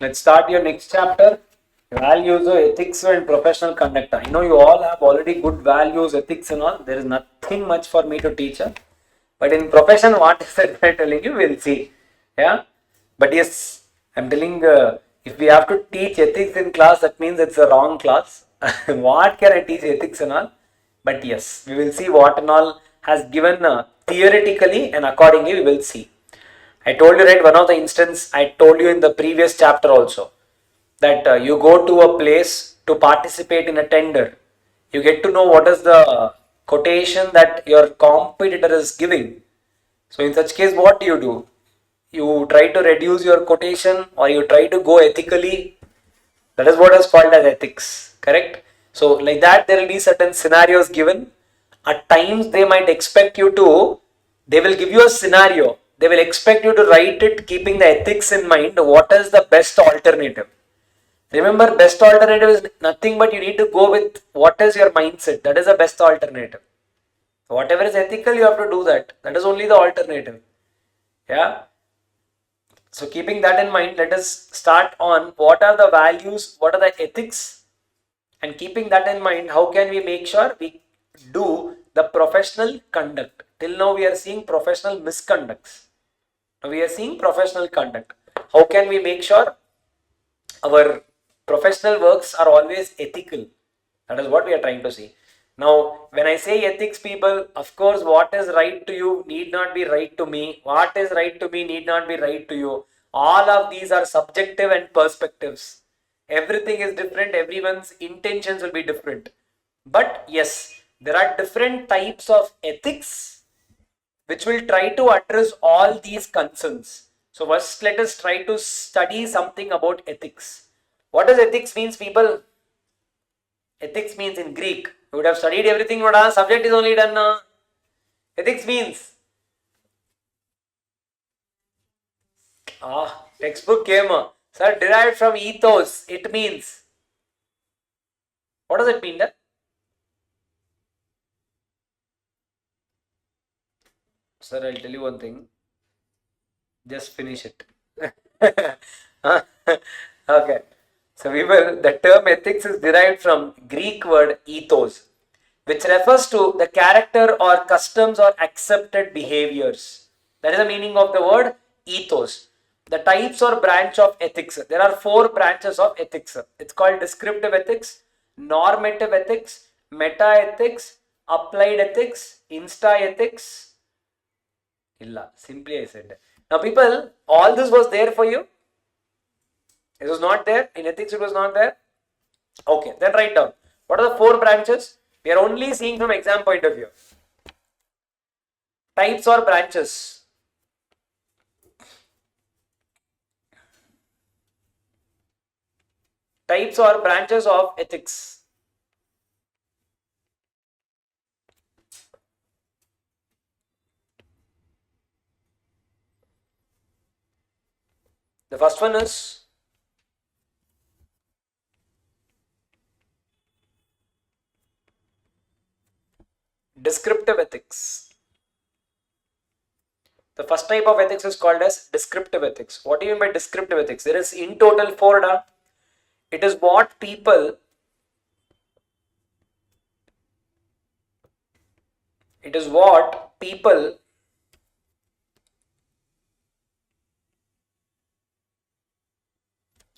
Let's start your next chapter. Values of ethics and professional conduct. I know you all have already good values, ethics and all. There is nothing much for me to teach you. But in profession, what is that I'm telling you, we'll see. Yeah. But yes, I'm telling if we have to teach ethics in class, that means it's a wrong class. What can I teach ethics and all? But yes, we will see what and all has given theoretically, and accordingly we will see. I told you, right, one of the instance I told you in the previous chapter also, that you go to a place to participate in a tender. You get to know what is the quotation that your competitor is giving. So in such case, what do? You try to reduce your quotation, or you try to go ethically. That is what is called as ethics, correct? So like that, there will be certain scenarios given. At times they might expect you to, they will give you a scenario. They will expect you to write it keeping the ethics in mind. What is the best alternative? Remember, best alternative is nothing but you need to go with what is your mindset. That is the best alternative. So whatever is ethical, you have to do that. That is only the alternative. Yeah. So keeping that in mind, let us start on what are the values, what are the ethics, and keeping that in mind, how can we make sure we do the professional conduct? Till now we are seeing professional misconducts. Now we are seeing professional conduct. How can we make sure our professional works are always ethical? That is what we are trying to see. Now, when I say ethics, people, of course, what is right to you need not be right to me. What is right to me need not be right to you. All of these are subjective and perspectives. Everything is different. Everyone's intentions will be different. But yes, there are different types of ethics which will try to address all these concerns. So first, let us try to study something about ethics. What does ethics means, people? Ethics means in Greek. You would have studied everything, but subject is only done. Ethics means textbook came. Sir, derived from ethos. It means, what does it mean? That? Sir, I'll tell you one thing. Just finish it. Okay. So we will. The term ethics is derived from Greek word ethos, which refers to the character or customs or accepted behaviors. That is the meaning of the word ethos. The types or branch of ethics. There are 4 branches of ethics. It's called descriptive ethics, normative ethics, meta ethics, applied ethics, insta ethics. Illa, simply I said. Now people, all this was there for you? It was not there. In ethics, it was not there. Okay, then write down. What are the 4 branches? We are only seeing from exam point of view. Types or branches. Types or branches of ethics. The first one is descriptive ethics. The first type of ethics is called as descriptive ethics. What do you mean by descriptive ethics? There is in total 4. It is what people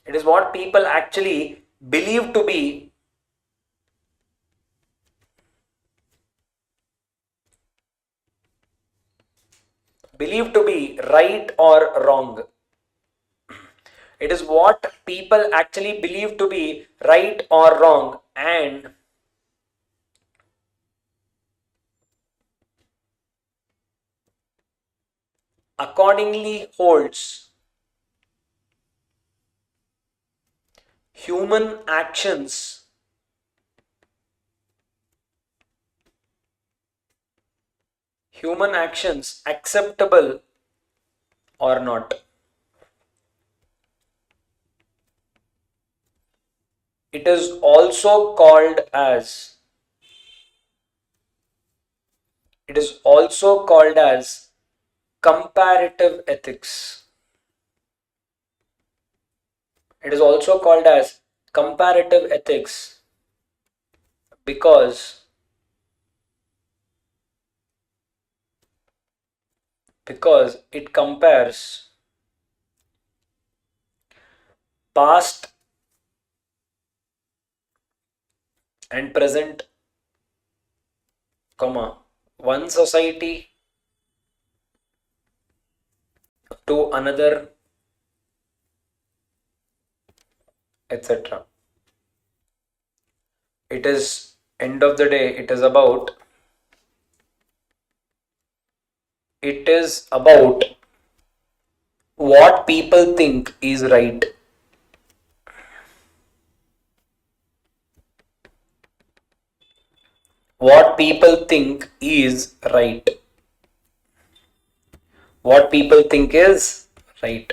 It is what people actually believe to be right or wrong. It is what people actually believe to be right or wrong, and accordingly holds human actions acceptable or not. It is also called as comparative ethics. It is also called as comparative ethics because it compares past and present, one society to another, etc. It is, end of the day, it is about what people think is right. What people think is right. What people think is right.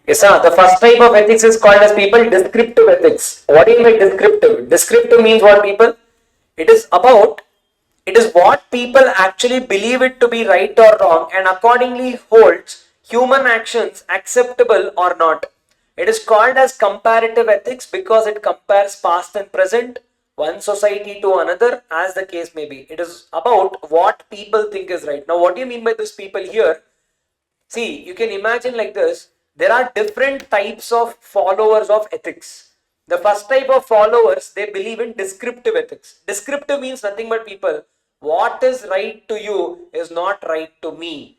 Yes, sir. The first type of ethics is called as people descriptive ethics. What do you mean by descriptive? Descriptive means what, people? It is about, it is what people actually believe it to be right or wrong and accordingly holds human actions acceptable or not. It is called as comparative ethics because it compares past and present, one society to another, as the case may be. It is about what people think is right. Now, what do you mean by this people here? See, you can imagine like this. There are different types of followers of ethics. The first type of followers, they believe in descriptive ethics. Descriptive means nothing but, people, what is right to you is not right to me.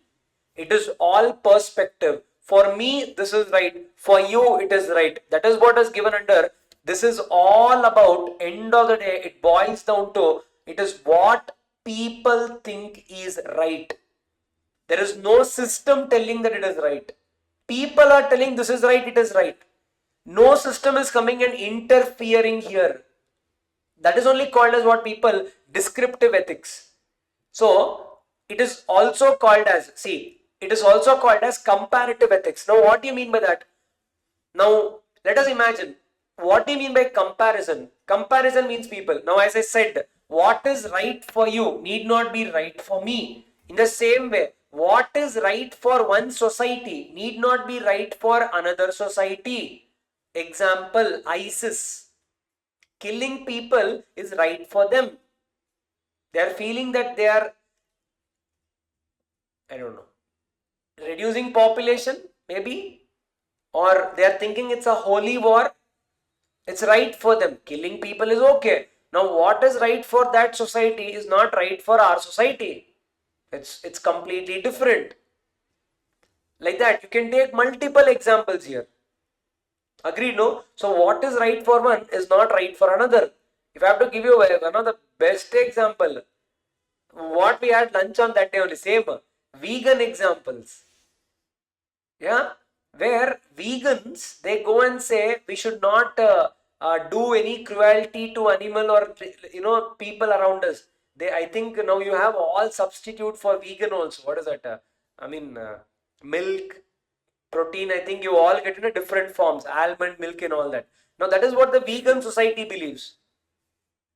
It is all perspective. For me, this is right. For you, it is right. That is what is given under. This is all about, end of the day, it boils down to, it is what people think is right. There is no system telling that it is right. People are telling this is right, it is right. No system is coming and interfering here. That is only called as what, people? Descriptive ethics. So, it is also called as, it is also called as comparative ethics. Now, what do you mean by that? Now, let us imagine, what do you mean by comparison? Comparison means, people, now as I said, what is right for you need not be right for me. In the same way, what is right for one society need not be right for another society. Example, ISIS. Killing people is right for them. They are feeling that they are, I don't know, reducing population, maybe, or they are thinking it's a holy war. It's right for them. Killing people is okay. Now, what is right for that society is not right for our society. It's completely different. Like that, you can take multiple examples here. Agreed, no? So, what is right for one is not right for another. If I have to give you one of the best example, what we had lunch on that day only, same vegan examples. Yeah, where vegans, they go and say we should not do any cruelty to animal or people around us. I think now you have all substitute for vegan also. What is that? Milk, protein. I think you all get in a different forms, almond milk and all that. Now that is what the vegan society believes.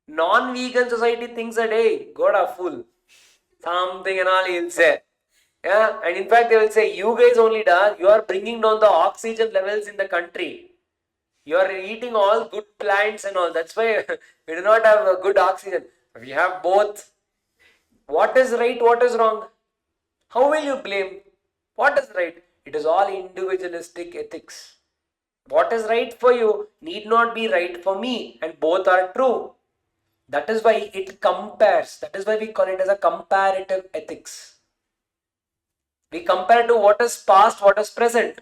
Non-vegan society thinks that, hey, God are full, something and all he'll say. Yeah, and in fact, they will say, you guys only, you are bringing down the oxygen levels in the country. You are eating all good plants and all. That's why we do not have a good oxygen. We have both. What is right? What is wrong? How will you blame? What is right? It is all individualistic ethics. What is right for you need not be right for me, and both are true. That is why it compares. That is why we call it as a comparative ethics. We compare to what is past, what is present.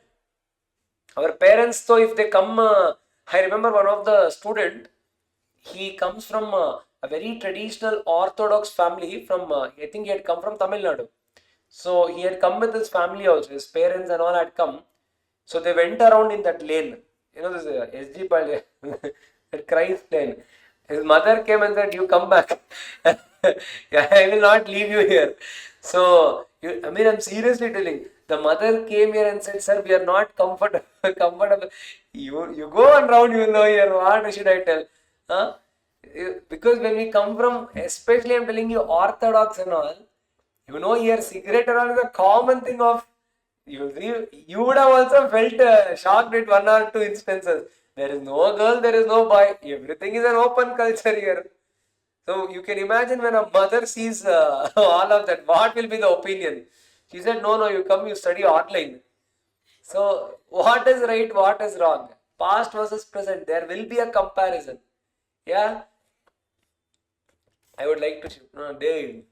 Our parents, so if they come, I remember one of the student, he comes from a very traditional orthodox family from, I think he had come from Tamil Nadu. So he had come with his family also, his parents and all had come. So they went around in that lane, this SG Pal, that Christ lane. His mother came and said, you come back. Yeah, I will not leave you here. So, I'm seriously telling. The mother came here and said, sir, we are not comfortable. You go on round, you will know here. What should I tell? Huh? Because when we come from, especially I'm telling you, orthodox and all, here cigarette and all is a common thing of, you would have also felt shocked at one or two instances. There is no girl, there is no boy. Everything is an open culture here. So you can imagine when a mother sees all of that, what will be the opinion? She said, no, you come, you study online. So what is right, what is wrong? Past versus present, there will be a comparison. Yeah, I would like to, no, Dave.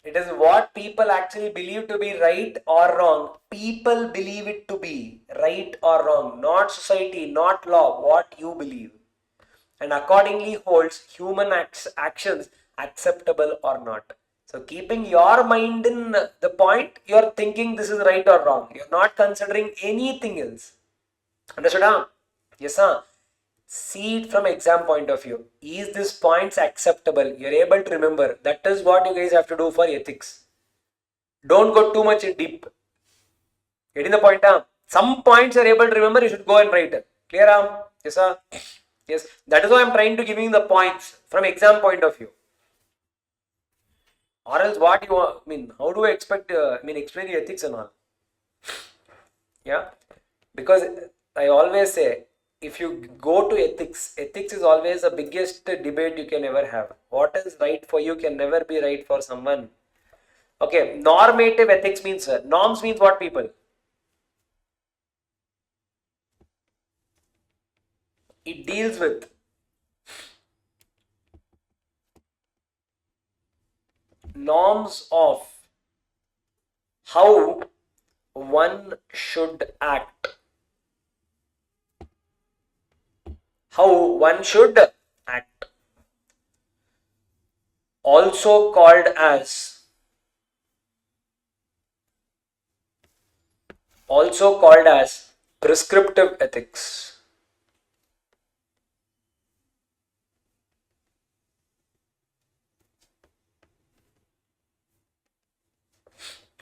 It is what people actually believe to be right or wrong. People believe it to be right or wrong, not society, not law, what you believe. And accordingly holds human actions acceptable or not. So keeping your mind in the point, you're thinking this is right or wrong. You're not considering anything else. Understood? Huh? Yes, sir. See it from exam point of view. Is this points acceptable? You're able to remember. That is what you guys have to do for ethics. Don't go too much in deep. Getting the point? Huh? Some points you're able to remember, you should go and write. Clear? Huh? Yes, sir. Yes. That is why I'm trying to give you the points from exam point of view. Or else what you want, how do I expect, explain the ethics and all? Yeah. Because I always say, if you go to ethics, ethics is always the biggest debate you can ever have. What is right for you can never be right for someone. Okay, normative ethics means, norms means what, people? It deals with norms of how one should act. How one should act. Also called as prescriptive ethics.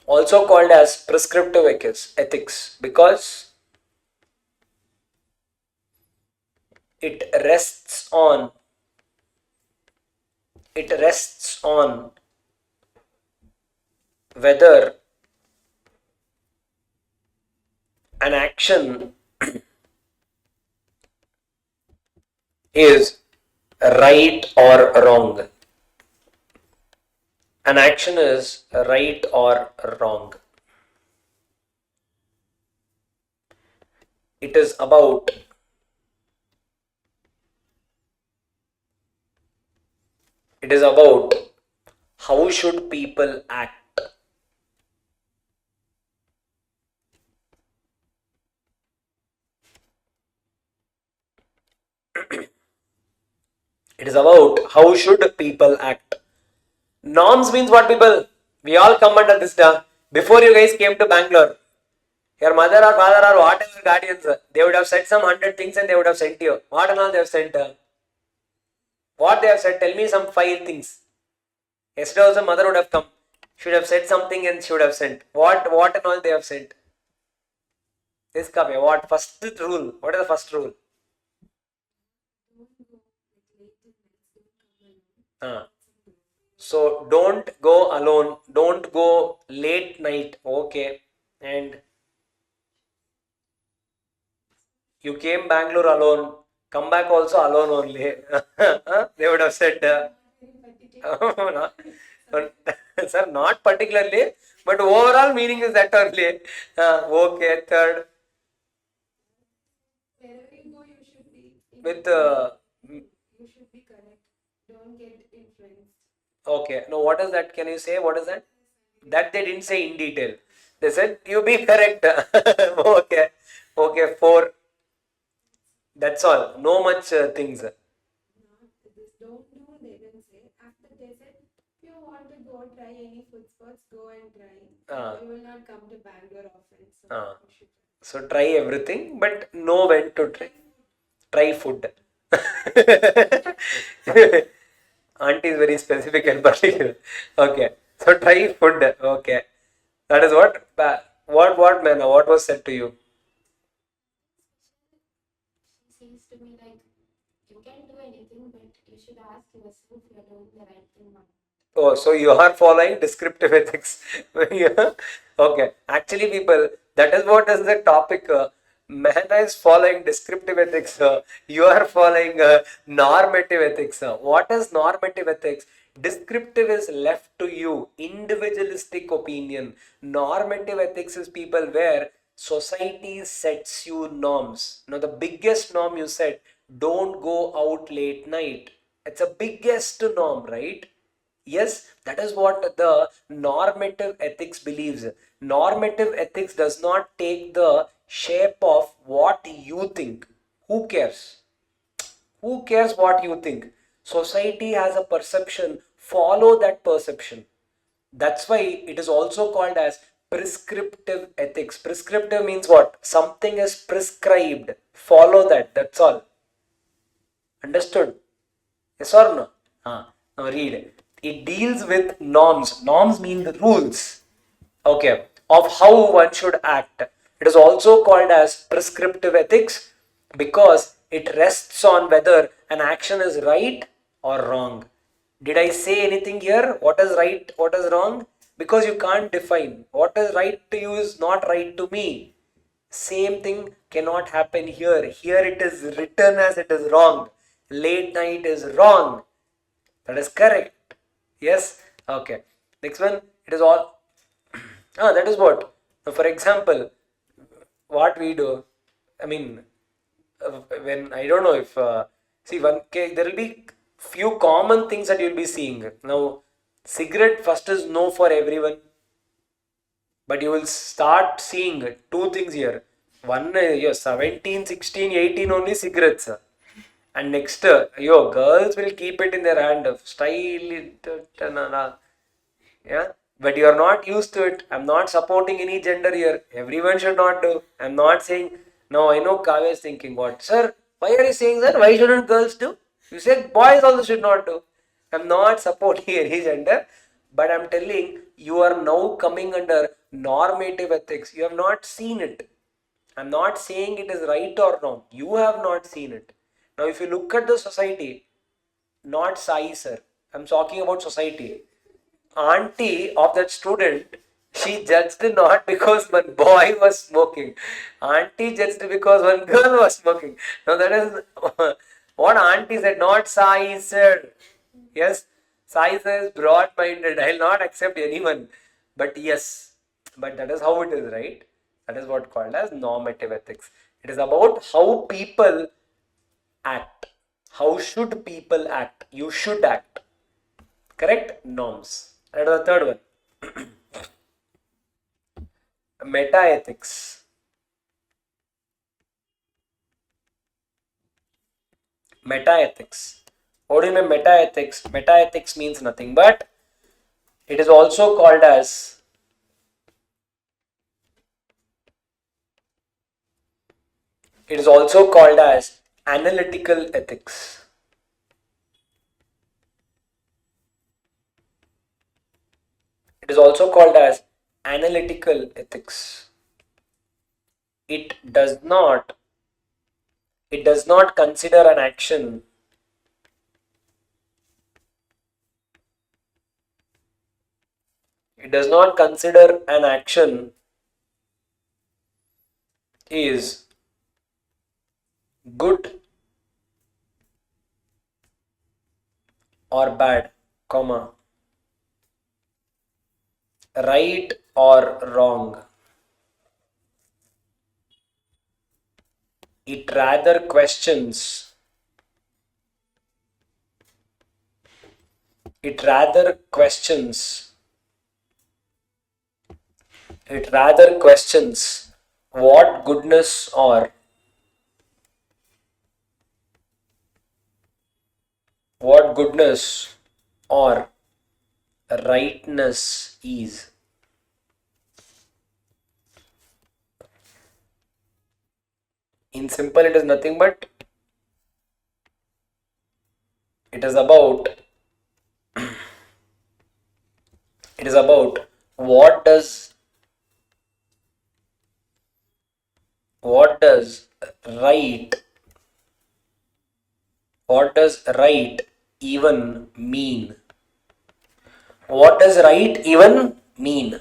Also called as prescriptive ethics because it rests on whether an action is right or wrong. An action is right or wrong. It is about how should people act. It is about how should people act. Norms means what, people? We all come under this term. Before you guys came to Bangalore, your mother or father or whatever guardians, they would have said some 100 things and they would have sent you. What and all they have sent? What they have said? Tell me some 5 things. Yesterday also mother would have come. Should have said something and she would have sent. What and all they have sent? This copy. What? First rule. What is the first rule? So don't go alone. Don't go late night. Okay. And you came Bangalore alone. Come back also alone only. They would have said, sir, not particularly, but overall meaning is that only. Okay, third. Wherever you go, you should be With you should be correct. Don't get influenced. okay. No, what is that? Can you say what is that? That they didn't say in detail. They said you be correct. Okay. Okay, 4. That's all. No much things. Not this, don't do, they didn't say. After they said, if you want to go try any food spots, go and try. You will not come to Bangalore often. So you should try. So try everything, but know when to try. Try food. Auntie is very specific and particular. Okay. So try food. Okay. That is what. What man? What was said to you? She says to me like, you You can do anything, but you should ask yourself if you're doing the right thing or not. Oh, so you are following descriptive ethics. Yeah. Okay. Actually, people, that is what is the topic. Man is following descriptive ethics. You are following normative ethics. What is normative ethics? Descriptive is left to you, individualistic opinion. Normative ethics is people where society sets you norms. Now, the biggest norm you said, don't go out late night. It's a biggest norm, right? Yes, that is what the normative ethics believes. Normative ethics does not take the shape of what you think. Who cares? Who cares what you think? Society has a perception, follow that perception. That's why it is also called as prescriptive ethics. Prescriptive means what? Something is prescribed. Follow that. That's all. Understood? Yes or no? Now read. It deals with norms. Norms mean the rules. Okay. Of how one should act. It is also called as prescriptive ethics because it rests on whether an action is right or wrong. Did I say anything here? What is right? What is wrong? Because you can't define. What is right to you is not right to me. Same thing cannot happen here. Here it is written as it is wrong. Late night is wrong. That is correct. Yes? Okay. Next one, it is all. That is what. Now, for example, what we do, I mean, when I don't know if, see, there will be few common things that you'll be seeing. Now, cigarette first is no for everyone. But you will start seeing two things here. One, 17, 16, 18 only cigarettes. And next, girls will keep it in their hand, style, yeah. But you are not used to it. I'm not supporting any gender here. Everyone should not do. I'm not saying, no, I know Kavya is thinking, what? Sir, why are you saying that? Why shouldn't girls do? You said boys also should not do. I'm not supporting any gender, but I'm telling you are now coming under normative ethics. You have not seen it. I'm not saying it is right or wrong. You have not seen it. Now, if you look at the society, not Sai sir, I'm talking about society. Auntie of that student, she judged not because one boy was smoking. Auntie judged because one girl was smoking. Now that is what auntie said, not Sai said. Yes, Sai says broad-minded. I'll not accept anyone. But yes, but that is how it is, right? That is what called as normative ethics. It is about how people act. How should people act? You should act. Correct? Norms. And the third one. Meta ethics. Meta ethics. What do you mean meta ethics? Meta ethics means nothing but it is also called as analytical ethics. It is also called as analytical ethics. It does not consider an action is good or bad, comma, right or wrong. It rather questions it rather questions what goodness or rightness is. In simple, it is nothing but it is about what does right What does right even mean? What does right even mean?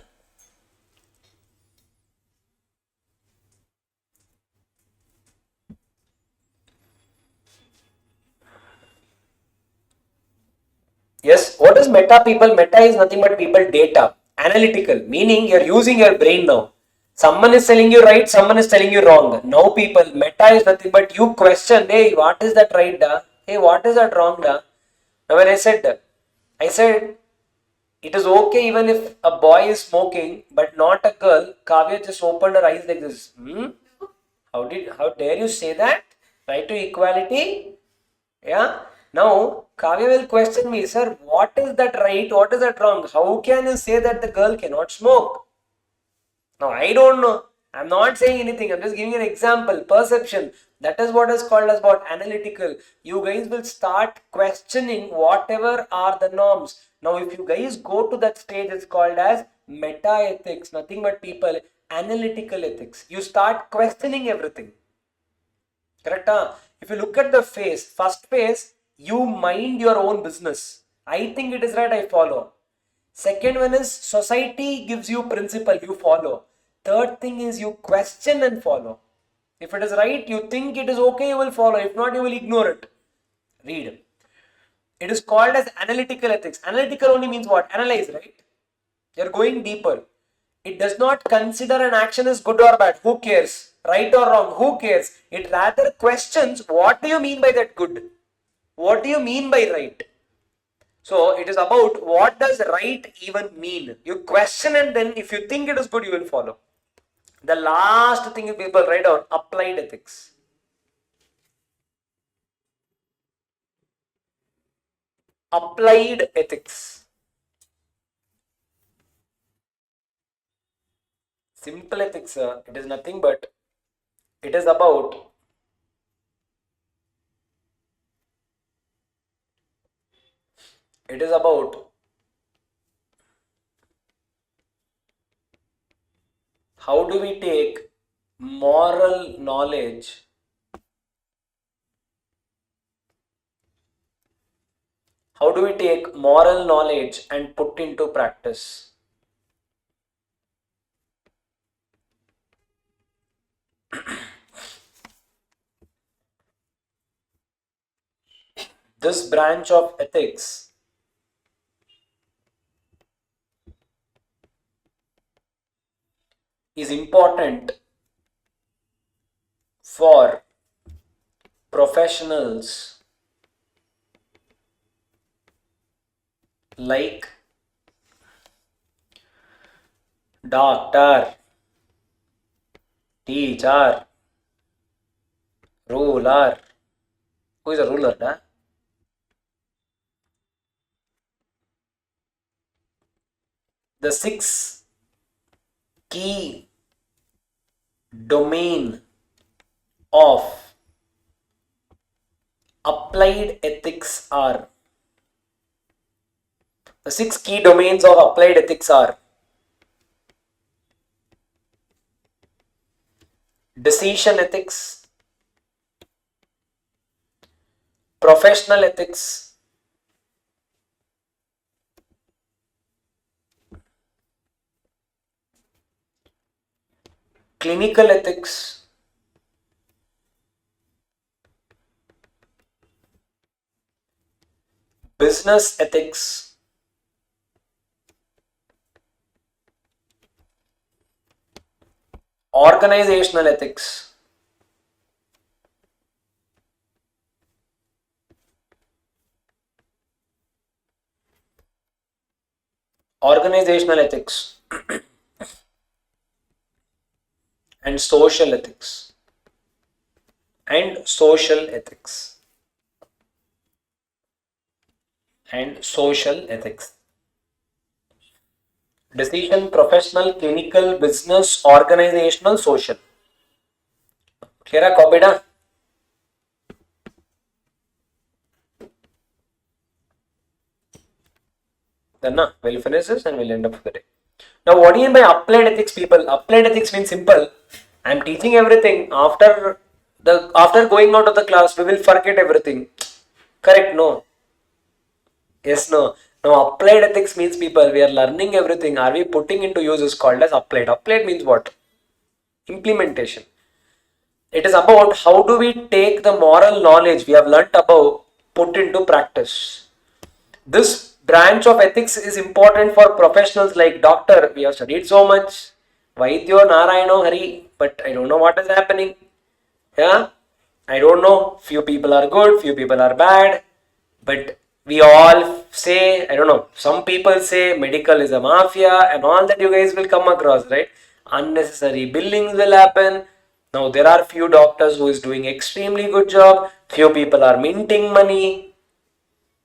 Yes, what is meta people? Meta is nothing but people data. Analytical, meaning you're using your brain now. Someone is telling you right, someone is telling you wrong. Now people, meta is nothing but you question, hey, what is that right da? Hey, what is that wrong da? Now when I said, it is okay even if a boy is smoking, but not a girl. Kavya just opened her eyes like this. How dare you say that? Right to equality? Yeah. Now, Kavya will question me, sir, what is that right? What is that wrong? How can you say that the girl cannot smoke? Now, I don't know. I'm not saying anything. I'm just giving an example. Perception. That is what is called as what? Analytical. You guys will start questioning whatever are the norms. Now, if you guys go to that stage, it's called as meta ethics. Nothing but people. Analytical ethics. You start questioning everything. Correct? Huh? If you look at the phase, first phase, you mind your own business. I think it is right, I follow. Second one is society gives you principle, you follow. Third thing is you question and follow. If it is right, you think it is okay, you will follow. If not, you will ignore it. Read. It is called as analytical ethics. Analytical only means what? Analyze, right? You're going deeper. It does not consider an action is good or bad. Who cares? Right or wrong? Who cares? It rather questions what do you mean by that good? What do you mean by right? So it is about what does right even mean? You question and then if you think it is good, you will follow. The last thing people write down, applied ethics. Applied ethics. Simple ethics, it is nothing but it is about how do we take moral knowledge and put into practice. This branch of ethics is important for professionals like doctor, teacher, ruler. Who is a ruler? Huh? The 6 key domain of applied ethics are. The 6 key domains of applied ethics are decision ethics, professional ethics, clinical ethics, business ethics, organizational ethics, and social ethics. And social ethics. Decision, professional, clinical, business, organizational, social. Clear? Copy da? Then we'll finish this and we'll end up for the day. Now, what do you mean by applied ethics, people? Applied ethics means simple. I'm teaching everything. After going out of the class, we will forget everything. Correct? No. Yes, no. Now, applied ethics means people, we are learning everything. Are we putting into use is called as applied. Applied means what? Implementation. It is about how do we take the moral knowledge we have learnt about put into practice. This branch of ethics is important for professionals like doctor. We have studied so much. Vaidyo Narayano Hari, but I don't know what is happening. Yeah, I don't know. Few people are good, few people are bad, but we all say, I don't know, some people say medical is a mafia and all that you guys will come across, right? Unnecessary billings will happen. Now there are few doctors who is doing extremely good job, few people are minting money.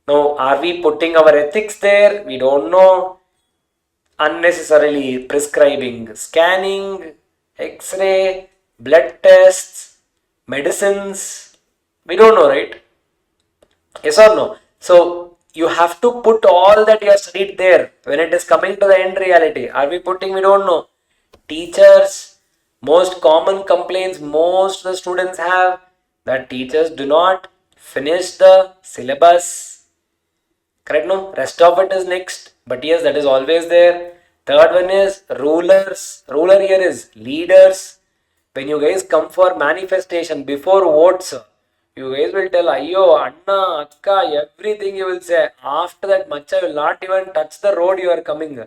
Now are we putting our ethics there? We don't know. Unnecessarily prescribing scanning, x-ray, blood tests, medicines. We don't know, right? Yes or no? So you have to put all that you have studied there when it is coming to the end reality. Are we putting? We don't know. Teachers, most common complaints most the students have that teachers do not finish the syllabus. Correct? No? Rest of it is next. But yes, that is always there. Third one is rulers. Ruler here is leaders. When you guys come for manifestation before votes, you guys will tell, Ayo, Anna, Akka, everything you will say. After that, Macha will not even touch the road you are coming.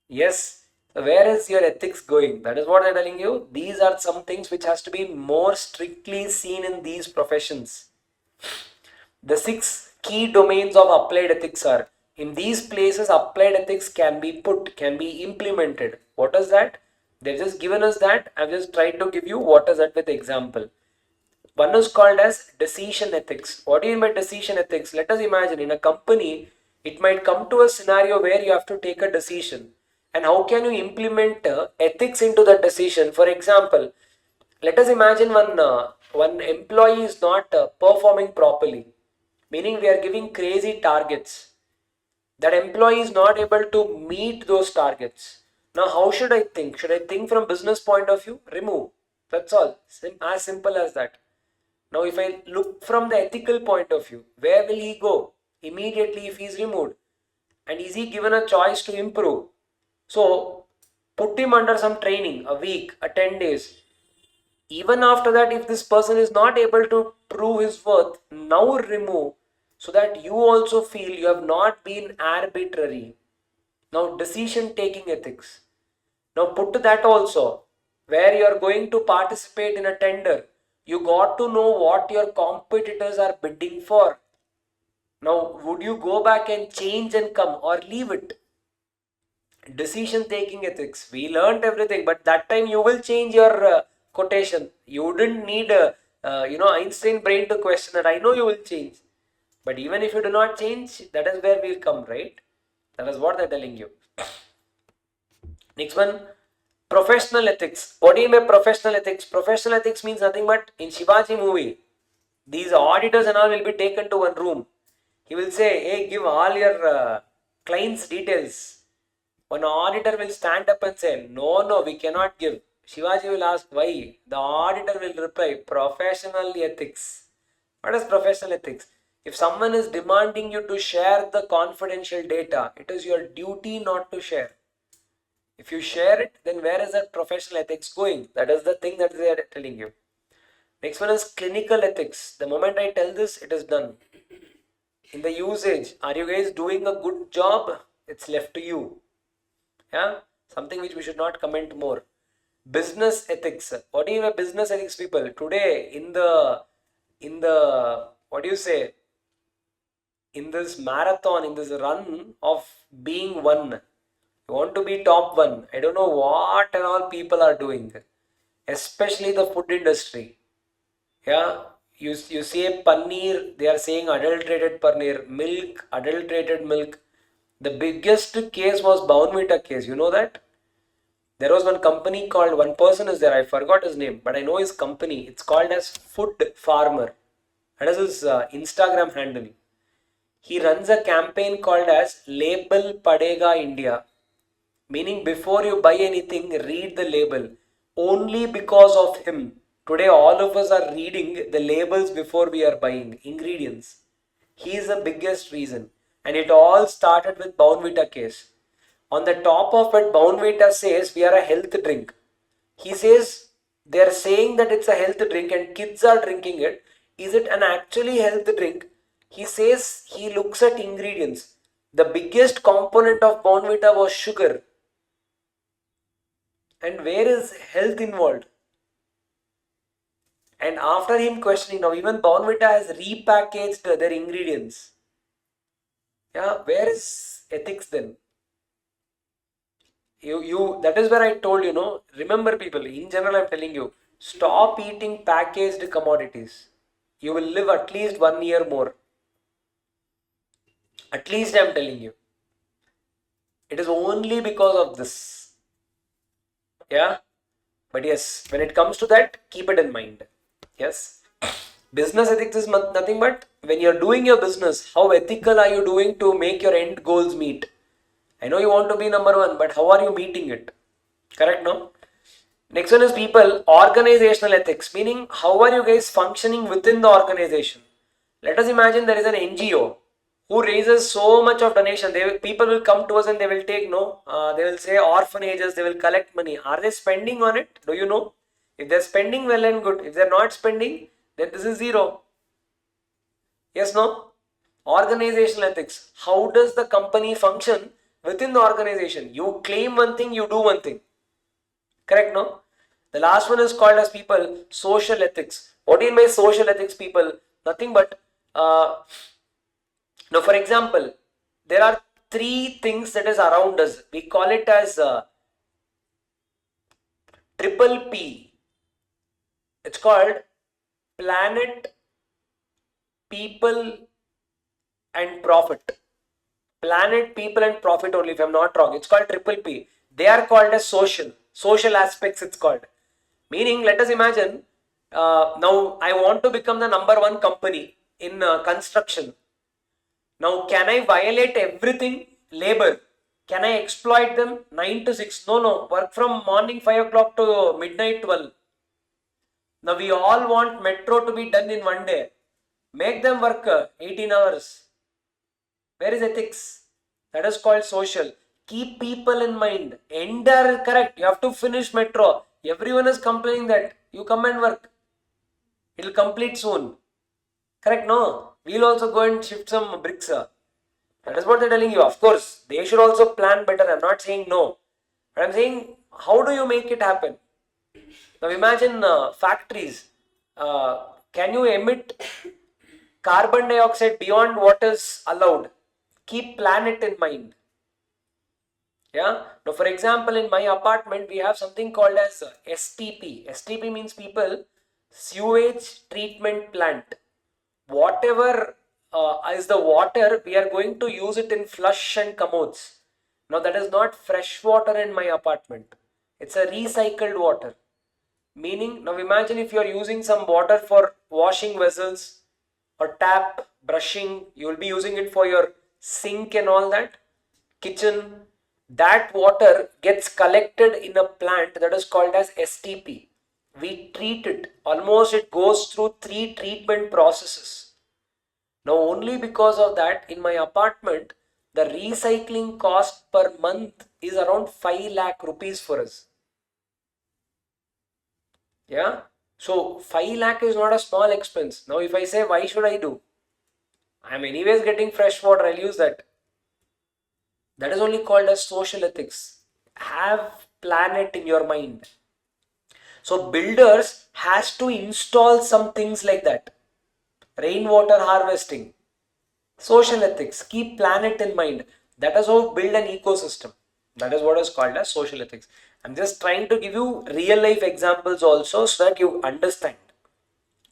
Yes. So where is your ethics going? That is what I'm telling you. These are some things which has to be more strictly seen in these professions. The 6 key domains of applied ethics are, in these places applied ethics can be put, can be implemented. What is that? They've just given us that. I've just tried to give you what is that with example. One is called as decision ethics. What do you mean by decision ethics? Let us imagine in a company, it might come to a scenario where you have to take a decision. And how can you implement ethics into that decision? For example, let us imagine one employee is not performing properly, meaning we are giving crazy targets. That employee is not able to meet those targets. Now, how should I think? Should I think from business point of view? Remove. That's all. As simple as that. Now, if I look from the ethical point of view, where will he go? Immediately if he is removed. And is he given a choice to improve? So, put him under some training, a week, 10 days. Even after that, if this person is not able to prove his worth, now remove so that you also feel you have not been arbitrary. Now, decision taking ethics. Now, put to that also, where you are going to participate in a tender, you got to know what your competitors are bidding for. Now, would you go back and change and come or leave it? Decision taking ethics. We learned everything, but that time you will change your quotation. You didn't need a Einstein brain to question that. I know you will change, but even if you do not change, that is where we'll come, right? That is what they're telling you. Next one, professional ethics. What do you mean by professional ethics? Professional ethics means nothing but in Shivaji movie, these auditors and all will be taken to one room. He will say, hey, give all your clients details. One auditor will stand up and say, no, we cannot give. Shivaji will ask why. The auditor will reply, professional ethics. What is professional ethics? If someone is demanding you to share the confidential data, it is your duty not to share. If you share it, then where is that professional ethics going? That is the thing that they are telling you. Next one is clinical ethics. The moment I tell this, it is done. In the usage, are you guys doing a good job? It's left to you. Yeah, something which we should not comment more. Business ethics. What do you mean business ethics, people? Today in the what do you say? In this marathon, in this run of being one, you want to be top one. I don't know what and all people are doing, especially the food industry. Yeah, you say paneer, they are saying adulterated paneer, milk, adulterated milk. The biggest case was Bournvita case. You know that? There was one company called, one person is there, I forgot his name, but I know his company. It's called as Food Farmer. That is his Instagram handle. He runs a campaign called as Label Padega India. Meaning before you buy anything, read the label. Only because of him, Today all of us are reading the labels before we are buying ingredients. He is the biggest reason. And it all started with Bournvita case. On the top of it, Bournvita says we are a health drink. He says they are saying that it's a health drink and kids are drinking it. Is it an actually health drink? He says he looks at ingredients. The biggest component of Bournvita was sugar. And where is health involved? And after him questioning, now even Bournvita has repackaged their ingredients. Yeah, where is ethics then? That is where I told you, remember people, in general I'm telling you, stop eating packaged commodities. You will live at least 1 year more. At least I'm telling you. It is only because of this. Yeah. But yes, when it comes to that, keep it in mind. Yes. Business ethics is nothing but when you're doing your business, how ethical are you doing to make your end goals meet? I know you want to be number one, but how are you meeting it? Correct, no? Next one is people, organizational ethics, meaning how are you guys functioning within the organization? Let us imagine there is an NGO who raises so much of donation. People will come to us and they will take, they will say orphanages, they will collect money. Are they spending on it? Do you know? If they're spending, well and good. If they're not spending, then this is zero. Yes, no? Organizational ethics. How does the company function within the organization? You claim one thing, you do one thing. Correct, no? The last one is called as people social ethics. What do you mean by social ethics, people? Nothing but now, for example, there are three things that is around us. We call it as triple P. It's called planet, people, and profit. Planet, people, and profit only, if I'm not wrong. It's called triple P. They are called as social aspects. It's called. Meaning, let us imagine now I want to become the number one company in construction. Now, can I violate everything? Labor. Can I exploit them? 9 to 6. No. Work from morning 5 o'clock to midnight 12. Now, we all want metro to be done in one day. Make them work 18 hours. Where is ethics? That is called social. Keep people in mind. Ender, correct. You have to finish metro. Everyone is complaining that. You come and work. It will complete soon. Correct, no? We'll also go and shift some bricks. That is what they're telling you. Of course, they should also plan better. I'm not saying no. But I'm saying, how do you make it happen? Now imagine factories. Can you emit carbon dioxide beyond what is allowed? Keep planet in mind. Yeah. Now, for example, in my apartment, we have something called as STP. STP means people, sewage treatment plant. Whatever is the water, we are going to use it in flush and commodes. Now, that is not fresh water in my apartment. It's a recycled water. Meaning, now imagine if you are using some water for washing vessels or tap, brushing, you will be using it for your sink and all that, kitchen. That water gets collected in a plant that is called as STP. We treat it, almost it goes through 3 treatment processes. Now only because of that, in my apartment, the recycling cost per month is around 5 lakh rupees for us. Yeah. So 5 lakh is not a small expense. Now if I say, why should I do? I'm anyways getting fresh water, I'll use that. That is only called as social ethics. Have planet in your mind. So builders has to install some things like that. Rainwater harvesting. Social ethics. Keep planet in mind. That is how build an ecosystem. That is what is called as social ethics. I'm just trying to give you real life examples also so that you understand.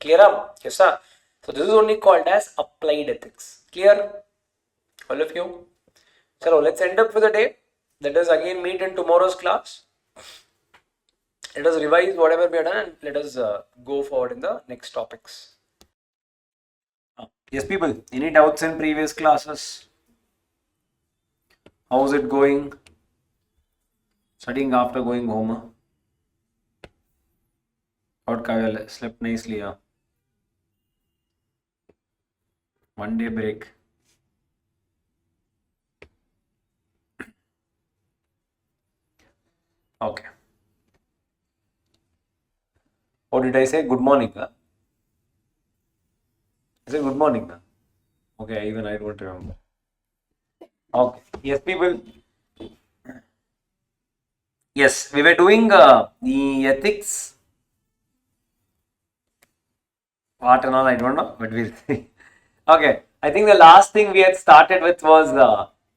Clear up? Yes, sir. So this is only called as applied ethics. Clear? All of you? So let's end up for the day. Let us again meet in tomorrow's class. Let us revise whatever we have done and let us go forward in the next topics. Yes, people, any doubts in previous classes? How's it going? Studying after going home? What Kavya slept nicely, yeah. 1 day break. Okay. What did I say? Good morning. Huh? I said good morning. Huh? Okay, even I don't remember. Okay. Yes, people. Yes, we were doing the ethics. What and all, I don't know, but we'll see. Okay, I think the last thing we had started with was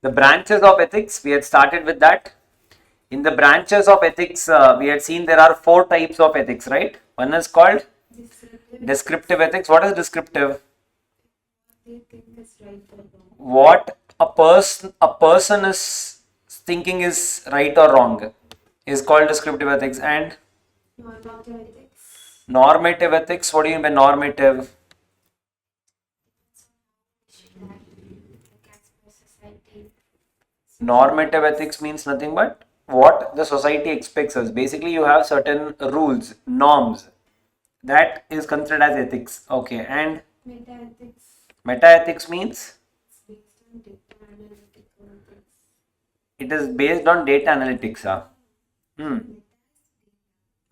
the branches of ethics. We had started with that. In the branches of ethics, we had seen there are 4 types of ethics, right? One is called descriptive ethics. What is descriptive? They think is right or wrong. What a person is thinking is right or wrong is called descriptive ethics. And Normative ethics. normative ethics, what do you mean by normative? Normative ethics means nothing but what the society expects us. Basically, you have certain rules, norms. That is considered as ethics. Okay, and Meta ethics. meta ethics means It's based on data analytical ethics. it is based on data analytics.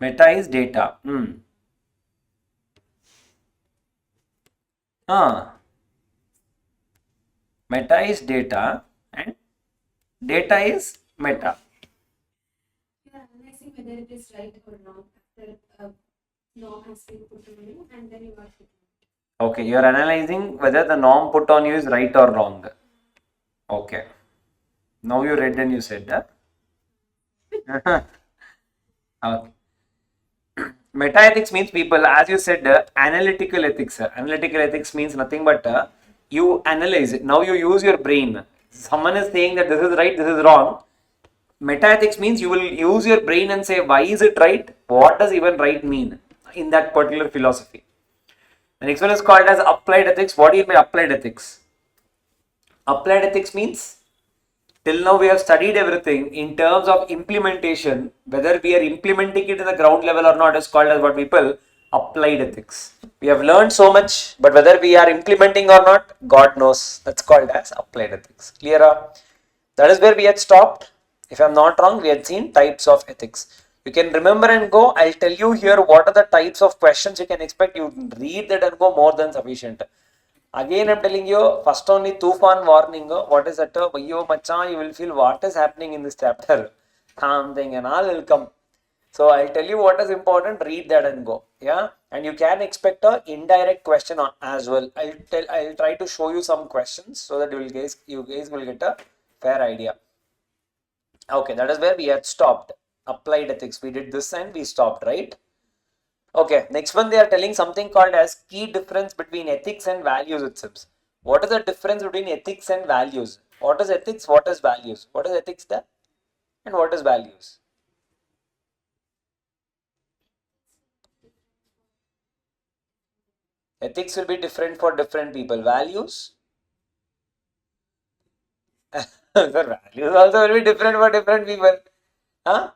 Meta is data. Meta is data and data is meta. You are analyzing whether it is right or wrong after a law has been put on you, and then you are put on. Okay, you are analyzing whether the norm put on you is right or wrong. Okay. Now you read and you said that. Okay. Meta ethics means people, as you said, analytical ethics. Analytical ethics means nothing but you analyze it. Now you use your brain. Someone is saying that this is right, this is wrong. Meta ethics means you will use your brain and say, why is it right? What does even right mean in that particular philosophy? The next one is called as applied ethics. What do you mean by applied ethics? Applied ethics means till now we have studied everything in terms of implementation. Whether we are implementing it in the ground level or not is called as what people applied ethics. We have learned so much, but whether we are implementing or not, God knows. That's called as applied ethics. Clear? That is where we had stopped. If I'm not wrong, we had seen types of ethics. You can remember and go. I'll tell you here what are the types of questions you can expect. You read that and go more than sufficient. Again, I'm telling you, first only Tufan warning. What is that? Yo, macha, you will feel what is happening in this chapter. Something and all will come. So I'll tell you what is important. Read that and go. Yeah, and you can expect a indirect question on as well. I'll try to show you some questions so that you guys will get a fair idea. Okay, that is where we had stopped. Applied ethics. We did this and we stopped, right? Okay, next one they are telling something called as key difference between ethics and values itself. What is the difference between ethics and values? What is ethics? What is values? What is ethics there? And what is values? Ethics will be different for different people. Values? Sir, values also will be different for different people. Huh?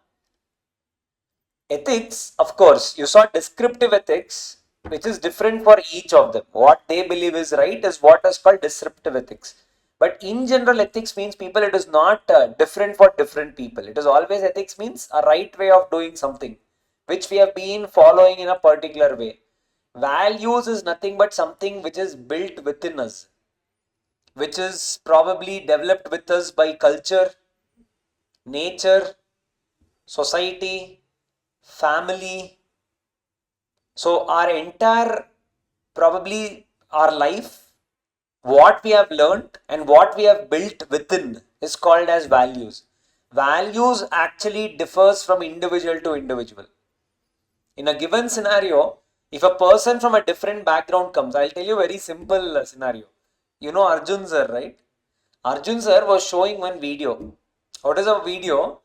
Ethics, of course, you saw descriptive ethics, which is different for each of them. What they believe is right is what is called descriptive ethics. But in general, ethics means people, it is not different for different people. It is always ethics means a right way of doing something, which we have been following in a particular way. Values is nothing but something which is built within us, which is probably developed with us by culture, nature, society, family. So our entire, probably our life, what we have learned and what we have built within is called as values. Values actually differs from individual to individual. In a given scenario, if a person from a different background comes, I'll tell you a very simple scenario. You know Arjun sir, right? Arjun sir was showing one video. What is a video?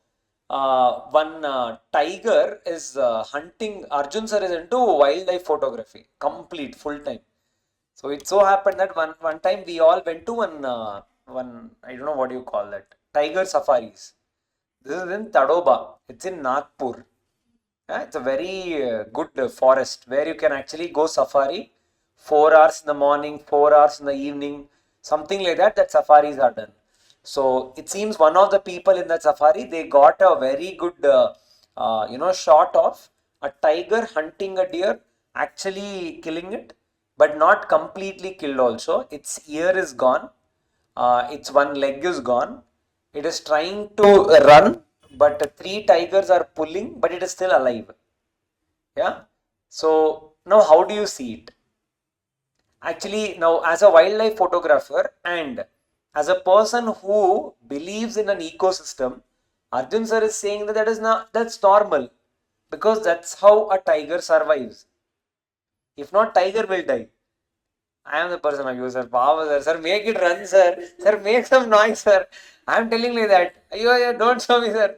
One tiger is hunting. Arjun sir is into wildlife photography, complete full time. So it so happened that one time we all went to one I don't know what you call that, tiger safaris. This is in Tadoba. It's in Nagpur. It's a very good forest where you can actually go safari 4 hours in the morning, 4 hours in the evening, something like that. That safaris are done. So it seems one of the people in that safari, they got a very good shot of a tiger hunting a deer, actually killing it, but not completely killed also. Its ear is gone, its one leg is gone. It is trying to run, but three tigers are pulling, but it is still alive. Yeah. So now how do you see it? Actually, now as a wildlife photographer and as a person who believes in an ecosystem, Arjun sir is saying that that's normal because that's how a tiger survives. If not, tiger will die. I am the person of you, sir. Power, sir. Sir, make it run, sir. Sir, make some noise, sir. I am telling you that. You don't show me, sir.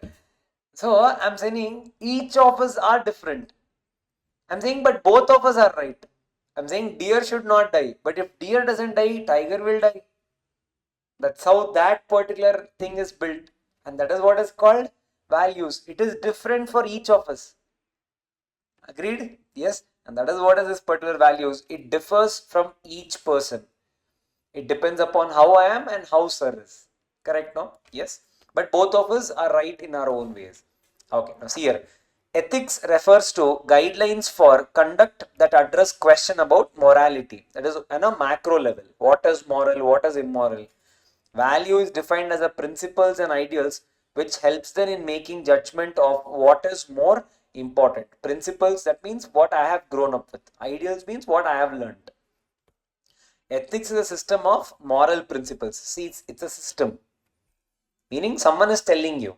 So I'm saying each of us are different. I'm saying, but both of us are right. I'm saying deer should not die. But if deer doesn't die, tiger will die. That's how that particular thing is built. And that is what is called values. It is different for each of us. Agreed? Yes. And that is what is this particular values. It differs from each person. It depends upon how I am and how sir is. Correct, no? Yes. But both of us are right in our own ways. Okay, now see here. Ethics refers to guidelines for conduct that address question about morality. That is on a macro level. What is moral? What is immoral? Value is defined as a principles and ideals which helps them in making judgment of what is more important. Principles, that means what I have grown up with. Ideals means what I have learned. Ethics is a system of moral principles. See, it's a system. Meaning someone is telling you.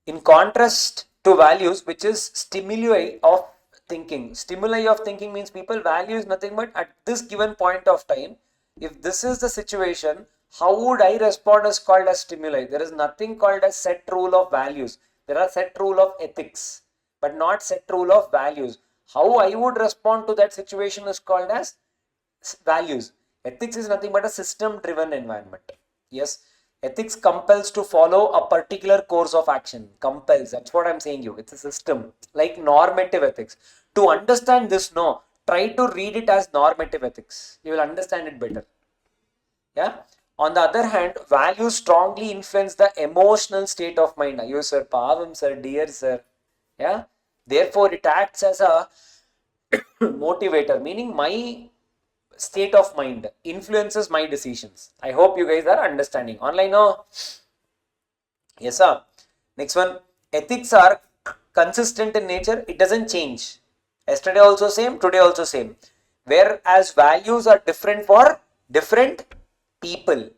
In contrast to values, which is stimuli of thinking. Stimuli of thinking means people value is nothing but at this given point of time, if this is the situation, how would I respond is called as stimuli. There is nothing called as set rule of values. There are set rule of ethics, but not set rule of values. How I would respond to that situation is called as values. Ethics is nothing but a system driven environment. Yes. Ethics compels to follow a particular course of action. Compels. That's what I'm saying you. It's a system. Like normative ethics. To understand this, no, try to read it as normative ethics. You will understand it better. Yeah. On the other hand, values strongly influence the emotional state of mind. You sir, pavam sir, dear sir. Yeah. Therefore, it acts as a motivator, meaning my state of mind influences my decisions. I hope you guys are understanding. Online, no? Yes, sir. Next one. Ethics are consistent in nature. It doesn't change. Yesterday also same, today also same. Whereas values are different for different people.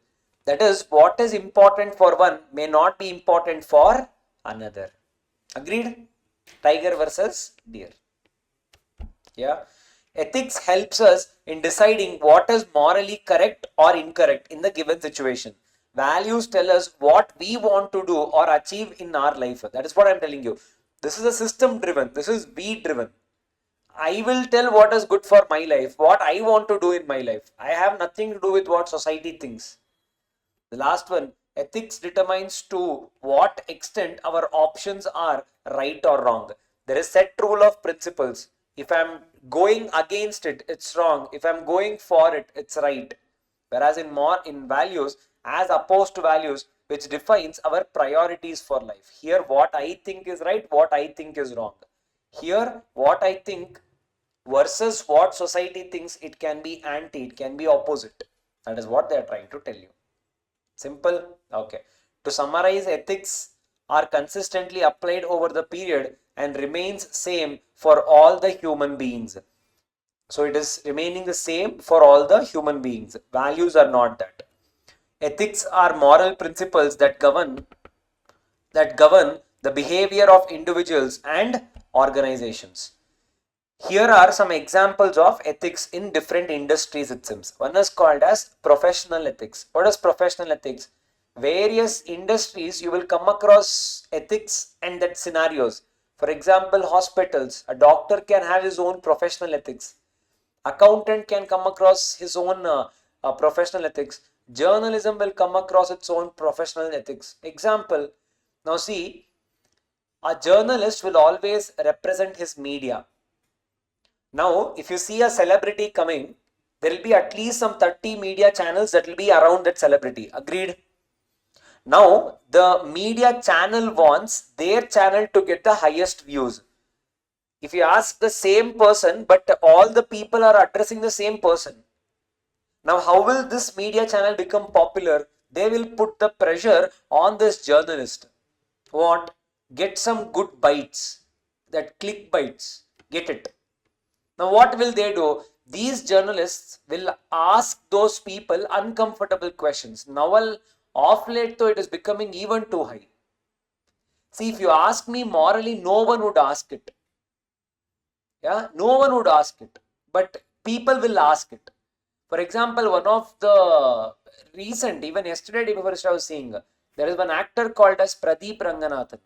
That is, what is important for one may not be important for another. Agreed? Tiger versus deer. Yeah. Ethics helps us in deciding what is morally correct or incorrect in the given situation. Values tell us what we want to do or achieve in our life. That is what I'm telling you. This is a system driven. This is we driven. I will tell what is good for my life, what I want to do in my life. I have nothing to do with what society thinks. The last one, ethics determines to what extent our options are right or wrong. There is set rule of principles. If I'm going against it, it's wrong. If I'm going for it, it's right. Whereas in values, as opposed to values, which defines our priorities for life. Here, what I think is right, what I think is wrong. Here, what I think versus what society thinks, it can be anti, it can be opposite. That is what they are trying to tell you. Simple? Okay. To summarize, ethics are consistently applied over the period and remains same for all the human beings. So it is remaining the same for all the human beings. Values are not that. Ethics are moral principles that govern the behavior of individuals and organizations. Here are some examples of ethics in different industries, it seems. One is called as professional ethics. What is professional ethics? Various industries you will come across ethics and that scenarios. For example, hospitals. A doctor can have his own professional ethics. Accountant can come across his own professional ethics. Journalism will come across its own professional ethics. Example. Now see, A journalist will always represent his media. Now, if you see a celebrity coming, there will be at least some 30 media channels that will be around that celebrity. Agreed? Now, the media channel wants their channel to get the highest views. If you ask the same person, but all the people are addressing the same person. Now, how will this media channel become popular? They will put the pressure on this journalist. What? Get some good bites. That click bites. Get it. Now, what will they do? These journalists will ask those people uncomfortable questions. Now, off late, though, it is becoming even too high. See, if you ask me morally, no one would ask it. Yeah, no one would ask it, but people will ask it. For example, one of the recent, even yesterday, before I was seeing, there is one actor called as Pradeep Ranganathan,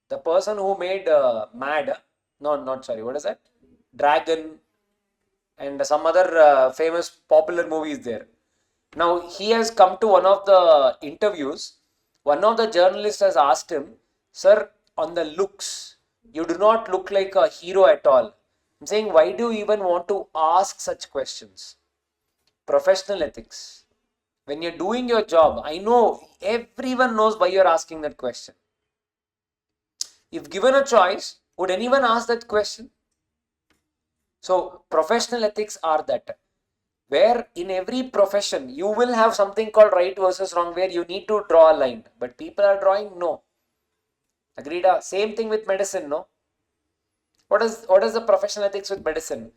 the person who made Mad. No, not sorry. What is that? Dragon and some other famous popular movies there. Now he has come to one of the interviews. One of the journalists has asked him, "Sir, on the looks, you do not look like a hero at all." I'm saying, why do you even want to ask such questions? Professional ethics. When you're doing your job, I know everyone knows why you're asking that question. If given a choice, would anyone ask that question? So professional ethics are that, where in every profession you will have something called right versus wrong, where you need to draw a line, but people are drawing no. Agreed? Same thing with medicine, no? What is the professional ethics with medicine?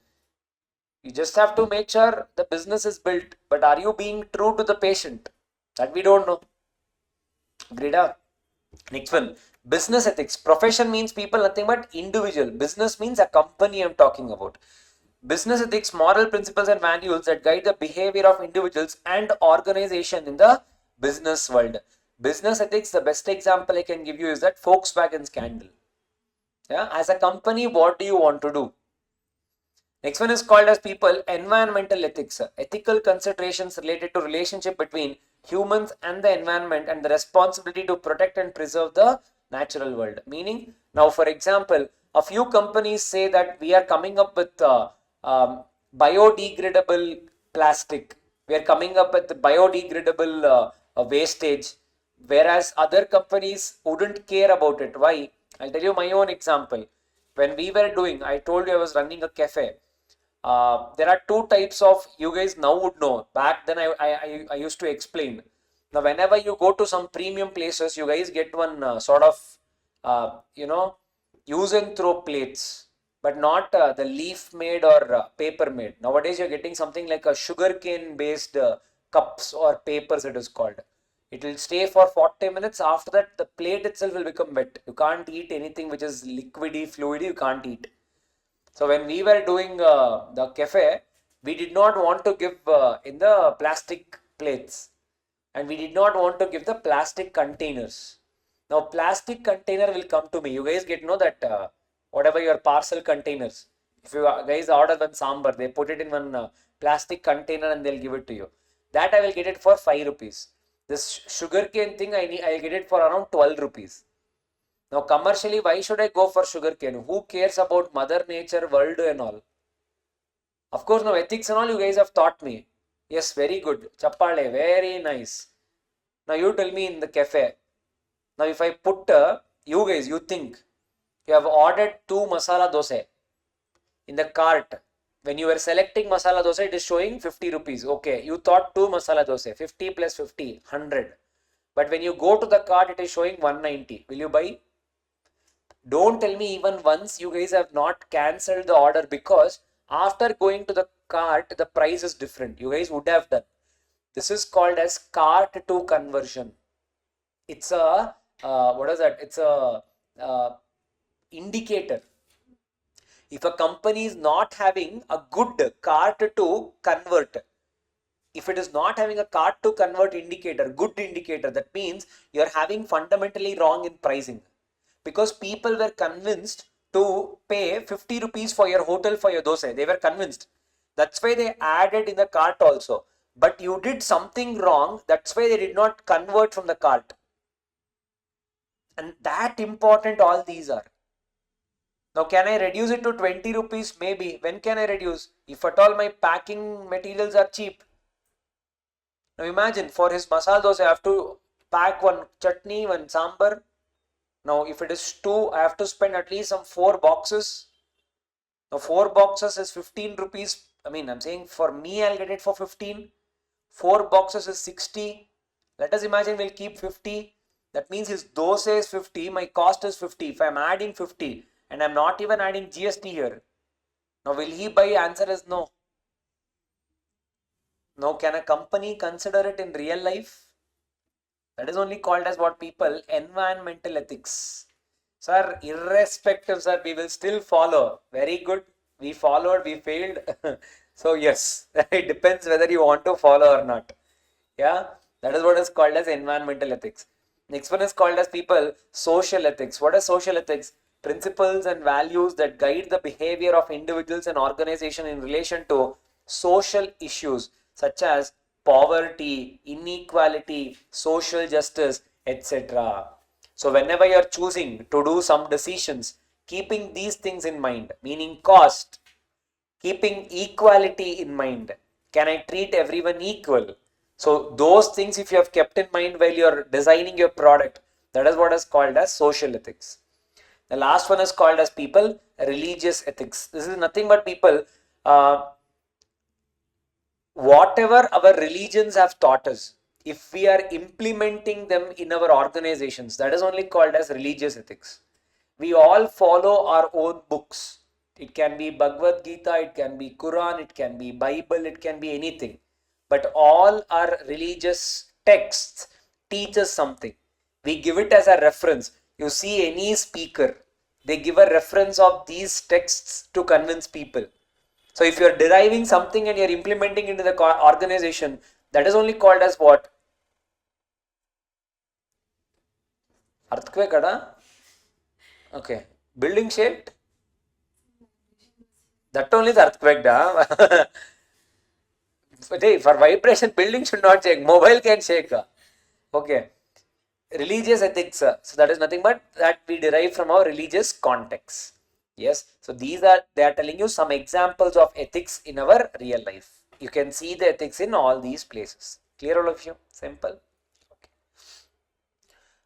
You just have to make sure the business is built, but are you being true to the patient? That we don't know. Agreed? Next one, business ethics. Profession means people, nothing but individual. Business means a company I'm talking about. Business ethics, moral principles and values that guide the behavior of individuals and organization in the business world. Business ethics, the best example I can give you is that Volkswagen scandal. Yeah, as a company, what do you want to do? Next one is called as people environmental ethics. Ethical considerations related to relationship between humans and the environment and the responsibility to protect and preserve the natural world. Meaning, now for example, a few companies say that we are coming up with biodegradable plastic. We are coming up with biodegradable wastage, whereas other companies wouldn't care about it. Why? I'll tell you my own example. When we were doing, I told you I was running a cafe. There are two types of, you guys now would know. Back then I used to explain. Now whenever you go to some premium places, you guys get one sort of use and throw plates, but not the leaf made or paper made. Nowadays you're getting something like a sugarcane based cups or papers, it is called. It will stay for 40 minutes. After that, the plate itself will become wet. You can't eat anything which is liquidy, fluidy, you can't eat. So when we were doing the cafe, we did not want to give in the plastic plates, and we did not want to give the plastic containers. Now plastic container will come to me. You guys get know that whatever your parcel containers, if you guys order one sambar, they put it in one plastic container and they'll give it to you. That I will get it for 5 rupees. This sugarcane thing I'll get it for around 12 rupees. Now commercially, why should I go for sugarcane? Who cares about mother nature, world and all? Of course, now ethics and all you guys have taught me. Yes, very good. Chappale, very nice. Now you tell me in the cafe. Now if I put, you guys, you think, you have ordered 2 masala dosa in the cart. When you were selecting masala dosa, it is showing 50 rupees. Okay, you thought 2 masala dosa, 50 plus 50, 100. But when you go to the cart, it is showing 190. Will you buy? Don't tell me even once you guys have not cancelled the order because after going to the cart, the price is different. You guys would have done. This is called as cart to conversion. It's a, what is that? It's a indicator. If a company is not having a good cart to convert, if it is not having a cart to convert indicator, good indicator, that means you're having fundamentally wrong in pricing. Because people were convinced to pay 50 rupees for your hotel for your dosa. They were convinced. That's why they added in the cart also. But you did something wrong. That's why they did not convert from the cart. And that important all these are. Now, can I reduce it to 20 rupees? Maybe. When can I reduce? If at all my packing materials are cheap. Now imagine for his masala dosa, I have to pack one chutney, one sambar. Now if it is 2, I have to spend at least some 4 boxes. Now 4 boxes is 15 rupees. I mean, I'm saying for me, I'll get it for 15. 4 boxes is 60. Let us imagine we'll keep 50. That means his dosa is 50, my cost is 50. If I'm adding 50 and I'm not even adding GST here, now will he buy? Answer is no. Now can a company consider it in real life? That is only called as what people environmental ethics. Sir, irrespective, sir, we will still follow. Very good. We followed, we failed. So yes, it depends whether you want to follow or not. Yeah, that is what is called as environmental ethics. Next one is called as people social ethics. What is social ethics? Principles and values that guide the behavior of individuals and organizations in relation to social issues such as poverty, inequality, social justice, etc. So whenever you are choosing to do some decisions, keeping these things in mind, meaning cost, keeping equality in mind, can I treat everyone equal? So those things, if you have kept in mind while you're designing your product, that is what is called as social ethics. The last one is called as people religious ethics. This is nothing but people, whatever our religions have taught us, if we are implementing them in our organizations, that is only called as religious ethics. We all follow our own books. It can be Bhagavad Gita, it can be Quran, it can be Bible, it can be anything. But all our religious texts teach us something. We give it as a reference. You see any speaker, they give a reference of these texts to convince people. So if you're deriving something and you're implementing into the organization, that is only called as what? Earthquake, okay. Building shaped? That only is earthquake, da. For vibration, building should not shake. Mobile can shake. Okay. Religious ethics. So that is nothing but that we derive from our religious context. Yes. So they are telling you some examples of ethics in our real life. You can see the ethics in all these places. Clear all of you? Simple. Okay.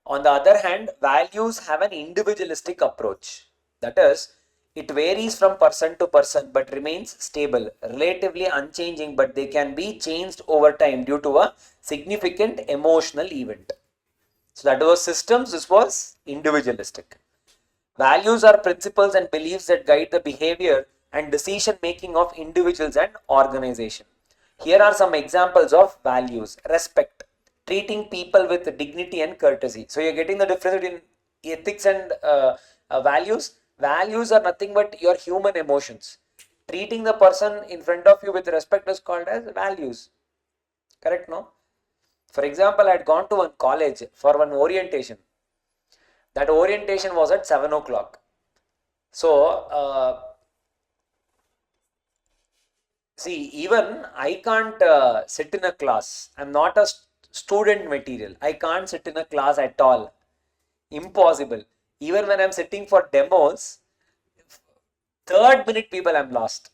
On the other hand, values have an individualistic approach. That is, it varies from person to person but remains stable, relatively unchanging, but they can be changed over time due to a significant emotional event. So that was systems, this was individualistic. Values are principles and beliefs that guide the behavior and decision making of individuals and organization. Here are some examples of values. Respect, treating people with dignity and courtesy. So you're getting the difference between ethics and values. Values are nothing but your human emotions. Treating the person in front of you with respect is called as values. Correct, no? For example, I had gone to one college for one orientation. That orientation was at 7 o'clock. So, see, even I can't sit in a class. I'm not a student material. I can't sit in a class at all. Impossible. Even when I'm sitting for demos, third minute people, I'm lost.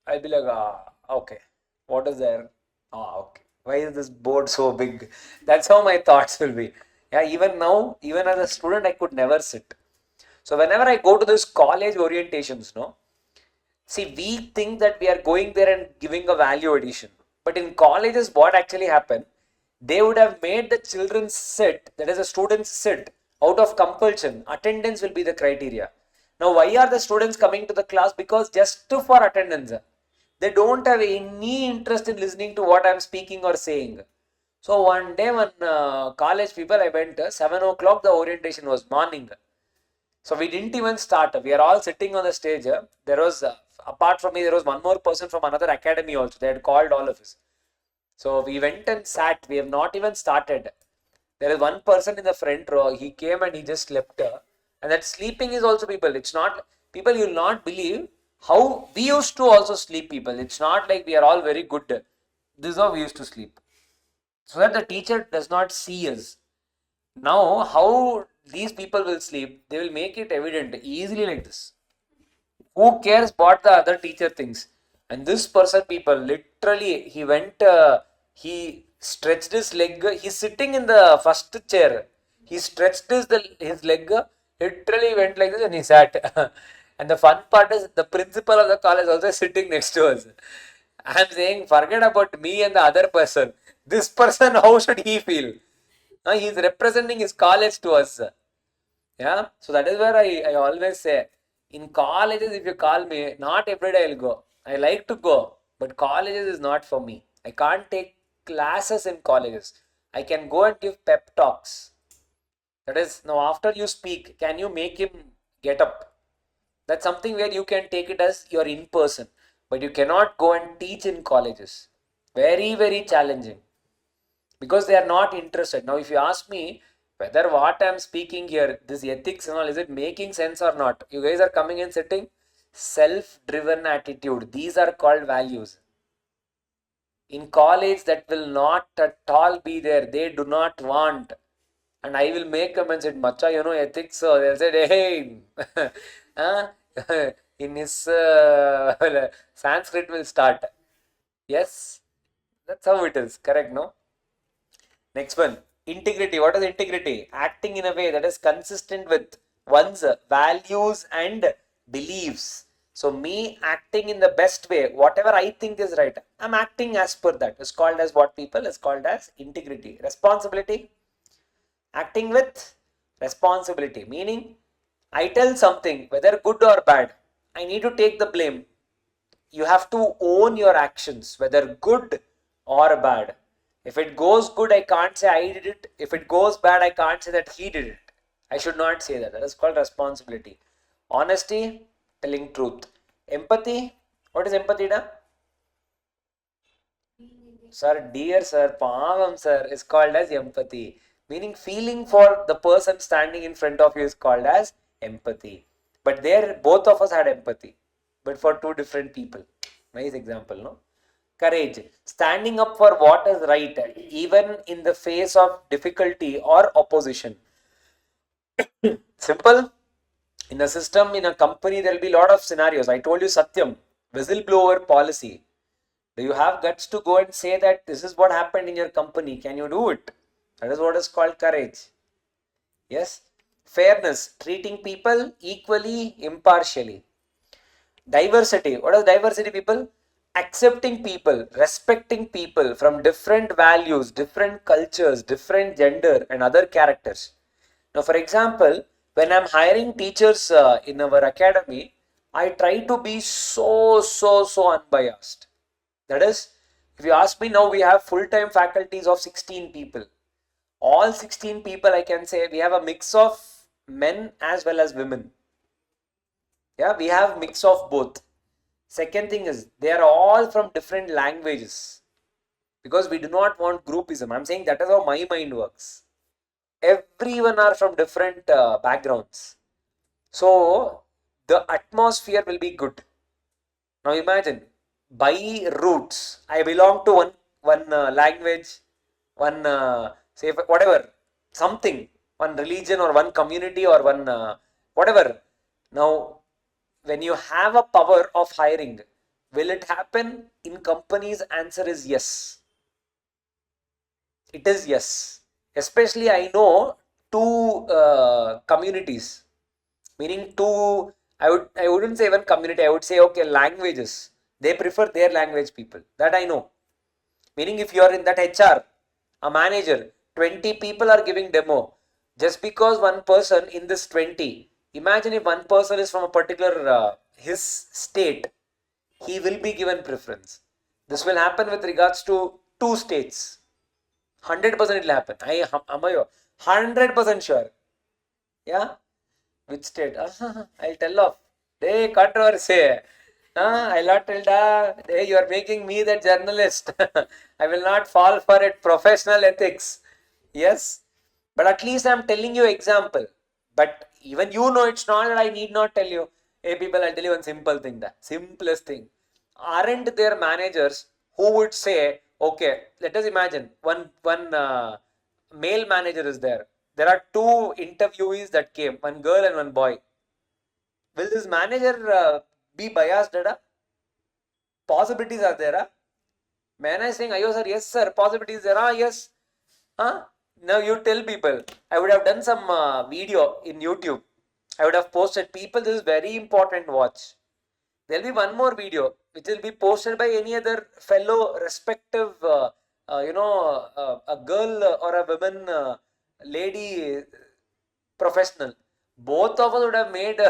I'll be like, okay, what is there? Okay. Why is this board so big? That's how my thoughts will be. Yeah, even now, even as a student, I could never sit. So whenever I go to this college orientations, no, see, we think that we are going there and giving a value addition. But in colleges, what actually happened? They would have made the children sit, that is, the students sit out of compulsion. Attendance will be the criteria. Now, why are the students coming to the class? Because just for attendance. They don't have any interest in listening to what I'm speaking or saying. So one day when college people, I went 7 o'clock, the orientation was morning. So we didn't even start. We are all sitting on the stage. There was, apart from me, there was one more person from another academy also. They had called all of us. So we went and sat. We have not even started. There is one person in the front row. He came and he just slept. And that sleeping is also people. It's not, people, you will not believe how we used to also sleep, people. It's not like we are all very good. This is how we used to sleep. So that the teacher does not see us. Now, how these people will sleep, they will make it evident easily like this. Who cares what the other teacher thinks? And this person, people, literally, he stretched his leg. He's sitting in the first chair. He stretched his leg, literally went like this and he sat. And the fun part is the principal of the college also sitting next to us. I'm saying, forget about me and the other person. This person, how should he feel? He's representing his college to us. Yeah, so that is where I always say, in colleges, if you call me, not every day I'll go. I like to go, but colleges is not for me. I can't take classes in colleges. I can go and give pep talks. That is, now after you speak, can you make him get up? That's something where you can take it as you're in person, but you cannot go and teach in colleges. Very, very challenging because they are not interested. Now, if you ask me whether what I'm speaking here, this ethics and all, is it making sense or not? You guys are coming and sitting, self-driven attitude. These are called values. In college, that will not at all be there. They do not want. And I will make them and say, Macha, ethics. So they'll say, hey, in his Sanskrit will start. Yes, that's how it is. Correct, no? Next one, integrity. What is integrity? Acting in a way that is consistent with one's values and beliefs. So me acting in the best way, whatever I think is right, I'm acting as per that. It's called as what people is called as integrity. Responsibility. Acting with responsibility, meaning I tell something, whether good or bad, I need to take the blame. You have to own your actions, whether good or bad. If it goes good, I can't say I did it. If it goes bad, I can't say that he did it. I should not say that. That is called responsibility. Honesty, telling truth. Empathy, what is empathy, da? Sir, dear sir, pavam sir, is called as empathy. Meaning feeling for the person standing in front of you is called as empathy. But there, both of us had empathy, but for two different people. Nice example, no? Courage, standing up for what is right, even in the face of difficulty or opposition. Simple. In a system, in a company, there will be a lot of scenarios. I told you Satyam, whistleblower policy. Do you have guts to go and say that this is what happened in your company? Can you do it? That is what is called courage. Yes. Fairness, treating people equally, impartially. Diversity. What is diversity, people? Accepting people, respecting people from different values, different cultures, different gender and other characters. Now, for example, when I'm hiring teachers in our academy, I try to be so unbiased. That is, if you ask me now, we have full-time faculties of 16 people. All 16 people, I can say, we have a mix of men as well as women. Yeah, we have mix of both. Second thing is, they are all from different languages. Because we do not want groupism. I'm saying that is how my mind works. Everyone are from different backgrounds. So, the atmosphere will be good. Now imagine, by roots, I belong to one language, one say whatever, something, one religion or one community or one whatever. Now, when you have a power of hiring, will it happen? In companies, answer is yes. It is yes. Especially I know two communities, meaning two, I wouldn't say even community, I would say okay, languages. They prefer their language people. That I know. Meaning if you are in that HR, a manager, 20 people are giving demo. Just because one person in this 20, imagine if one person is from a particular his state, he will be given preference. This will happen with regards to two states. 100% it will happen. I am 100% sure. Yeah. Which state? I'll tell off. They controversy. I'll not tell that. Hey, you are making me the journalist. I will not fall for it. Professional ethics. Yes. But at least I'm telling you example. But even you know it's not that I need not tell you. Hey people, I'll tell you one simple thing. The simplest thing. Aren't there managers who would say, okay, let us imagine one male manager is there. there are two interviewees that came, one girl and one boy. Will this manager be biased? Dada? Possibilities are there. Man is saying, ayo sir, yes sir, possibilities there are, yes. Now you tell people. I would have done some video in YouTube. I would have posted people, this is very important, watch. There will be one more video which will be posted by any other fellow respective, a girl or a woman, lady professional. Both of us would have made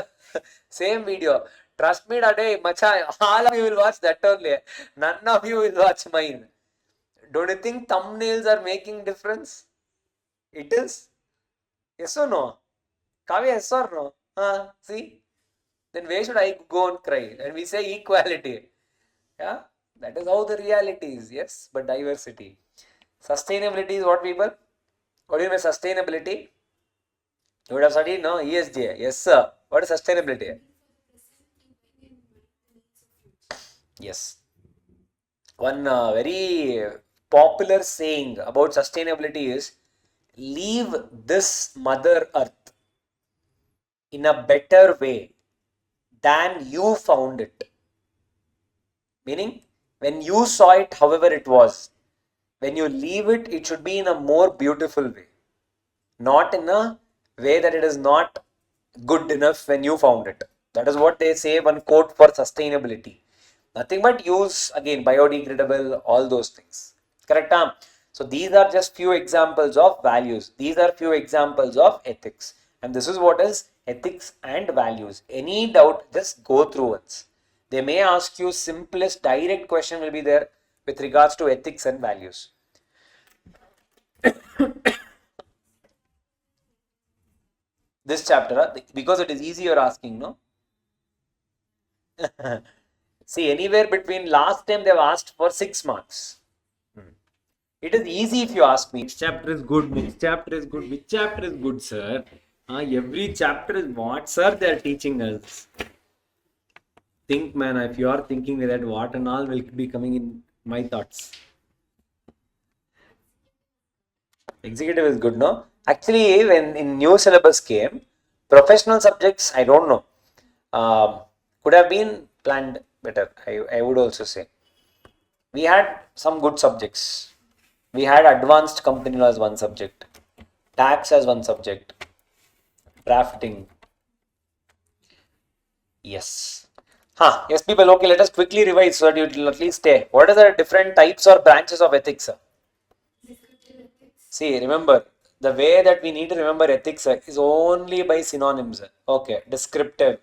same video. Trust me, Dade, macha, all of you will watch that only. None of you will watch mine. Don't you think thumbnails are making difference? It is. Yes or no? Kavya, yes or no? See? Then where should I go and cry? And we say equality. Yeah, that is how the reality is. Yes, but diversity. Sustainability is what, people? What do you mean sustainability? You would have studied, no? ESG. Yes, sir. What is sustainability? Yes. One very popular saying about sustainability is, leave this Mother Earth in a better way than you found it. Meaning, when you saw it, however it was, when you leave it, it should be in a more beautiful way. Not in a way that it is not good enough when you found it. That is what they say, one quote for sustainability. Nothing but use, again, biodegradable, all those things. Correct? So these are just few examples of values. These are few examples of ethics. And this is what is ethics and values. Any doubt, just go through once. They may ask you simplest direct question will be there with regards to ethics and values. This chapter, because it is easy you're asking, no? See, anywhere between last time they've asked for 6 marks. It is easy if you ask me. Next chapter is good, next chapter is good. Which chapter is good, sir? Every chapter is what, sir, they are teaching us. Think, man, if you are thinking that, what and all will be coming in my thoughts. Executive is good, no? Actually, when in new syllabus came, professional subjects, I don't know, could have been planned better, I would also say. We had some good subjects. We had advanced company law as one subject, tax as one subject, drafting. Yes. Yes, people, okay, let us quickly revise so that you will at least stay. What are the different types or branches of ethics? See, remember, the way that we need to remember ethics is only by synonyms. Okay, descriptive,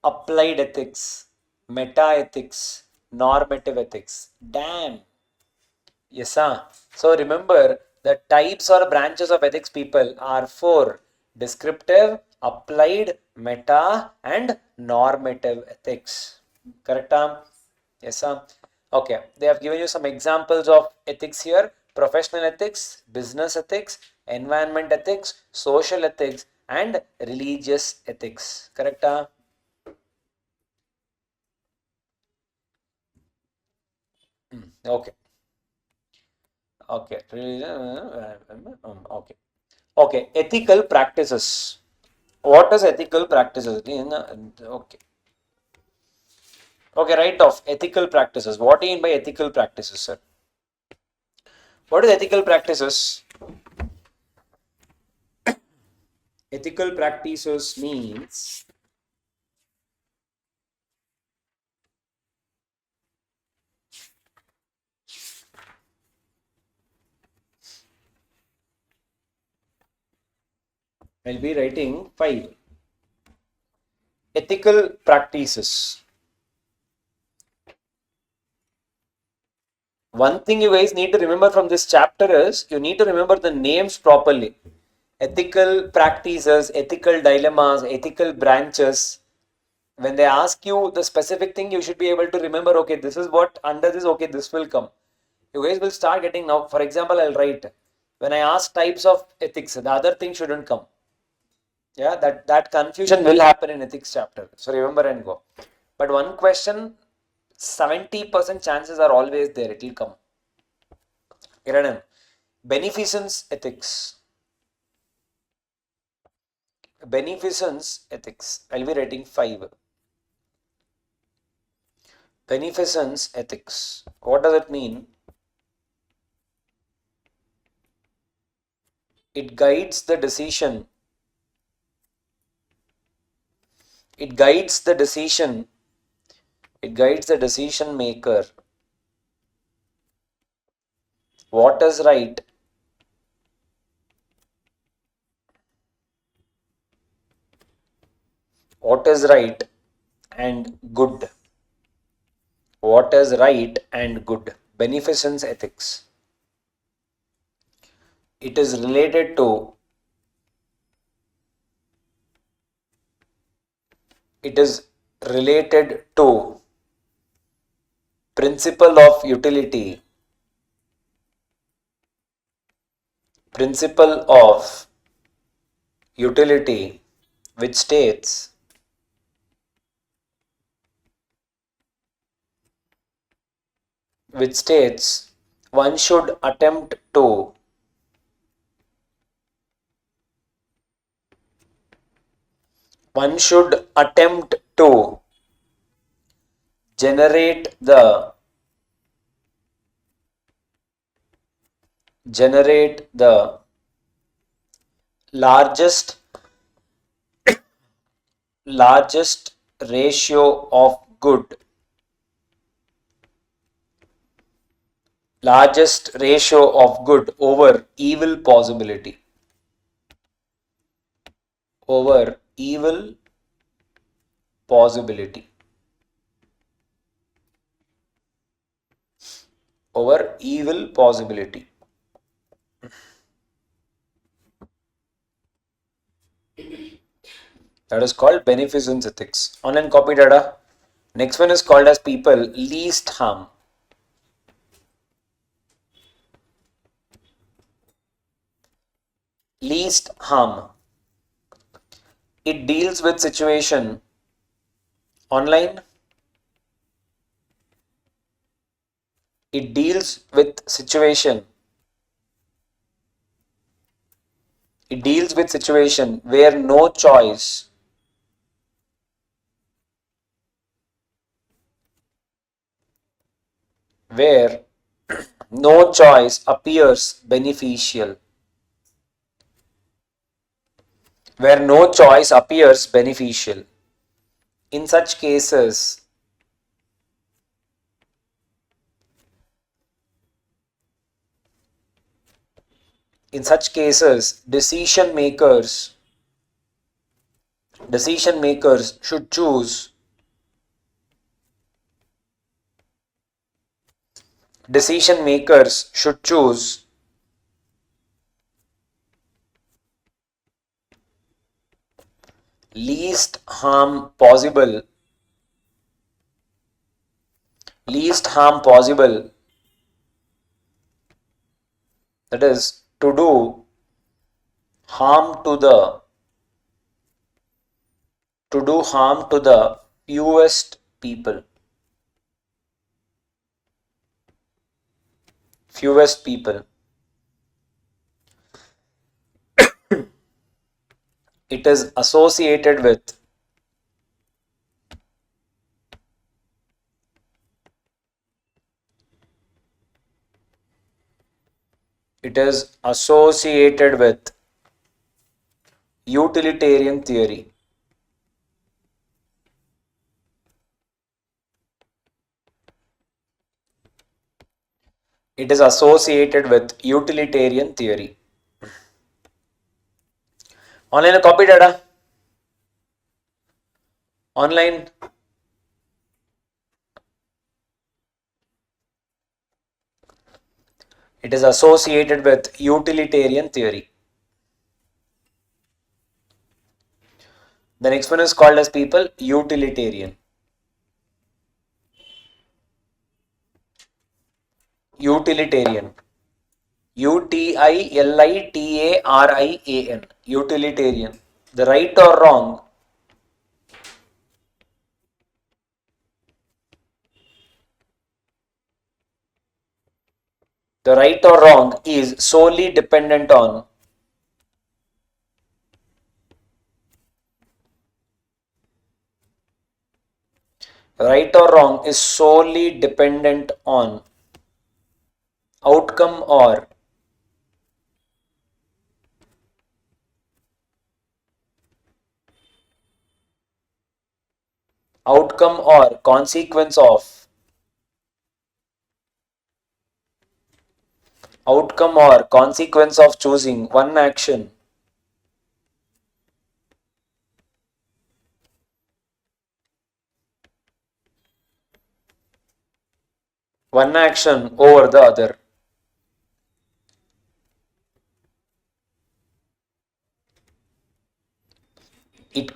applied ethics, meta ethics, normative ethics. Damn. Yes, sir. So remember, the types or branches of ethics, people, are 4: descriptive, applied, meta, and normative ethics. Correct? Yes, sir. Okay, they have given you some examples of ethics here: professional ethics, business ethics, environment ethics, social ethics, and religious ethics. Correct? Okay. Okay. Okay. Okay. Ethical practices. What is ethical practices? Okay. Okay, right off. Ethical practices. What do you mean by ethical practices, sir? What is ethical practices? Ethical practices means I'll be writing 5. Ethical practices. One thing you guys need to remember from this chapter is you need to remember the names properly. Ethical practices, ethical dilemmas, ethical branches. When they ask you the specific thing, you should be able to remember, okay, this is what, under this, okay, this will come. You guys will start getting now. For example, I'll write, when I ask types of ethics, the other thing shouldn't come. Yeah, that confusion will happen in ethics chapter. So remember and go. But one question, 70% chances are always there. It will come. Beneficence ethics. Beneficence ethics. I'll be writing 5. Beneficence ethics. What does it mean? It guides the decision. It guides the decision. It guides the decision maker. What is right? What is right and good? What is right and good? Beneficence ethics. It is related to principle of utility. Principle of utility, which states one should attempt to generate the largest ratio of good over evil possibility. Over evil possibility. Over evil possibility. That is called beneficence ethics. Online copy data. Next one is called as people least harm. Least harm. It deals with situation online. It deals with situation. It deals with situation where no choice appears beneficial. Where no choice appears beneficial. In such cases, decision makers should choose least harm possible that is to do harm to the fewest people. It is associated with utilitarian theory. It is associated with utilitarian theory. Online copy data. Online. It is associated with utilitarian theory. The next one is called as people utilitarian. Utilitarian. Utilitarian. Utilitarian. The right or wrong. The right or wrong is solely dependent on right or wrong is solely dependent on outcome or consequence of choosing one action over the other. It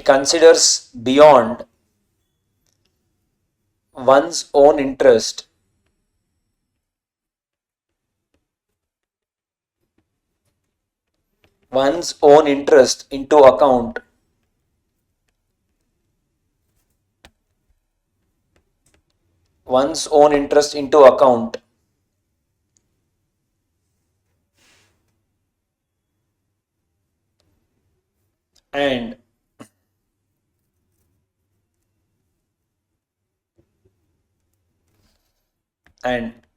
considers beyond one's own interest into account one's own interest into account and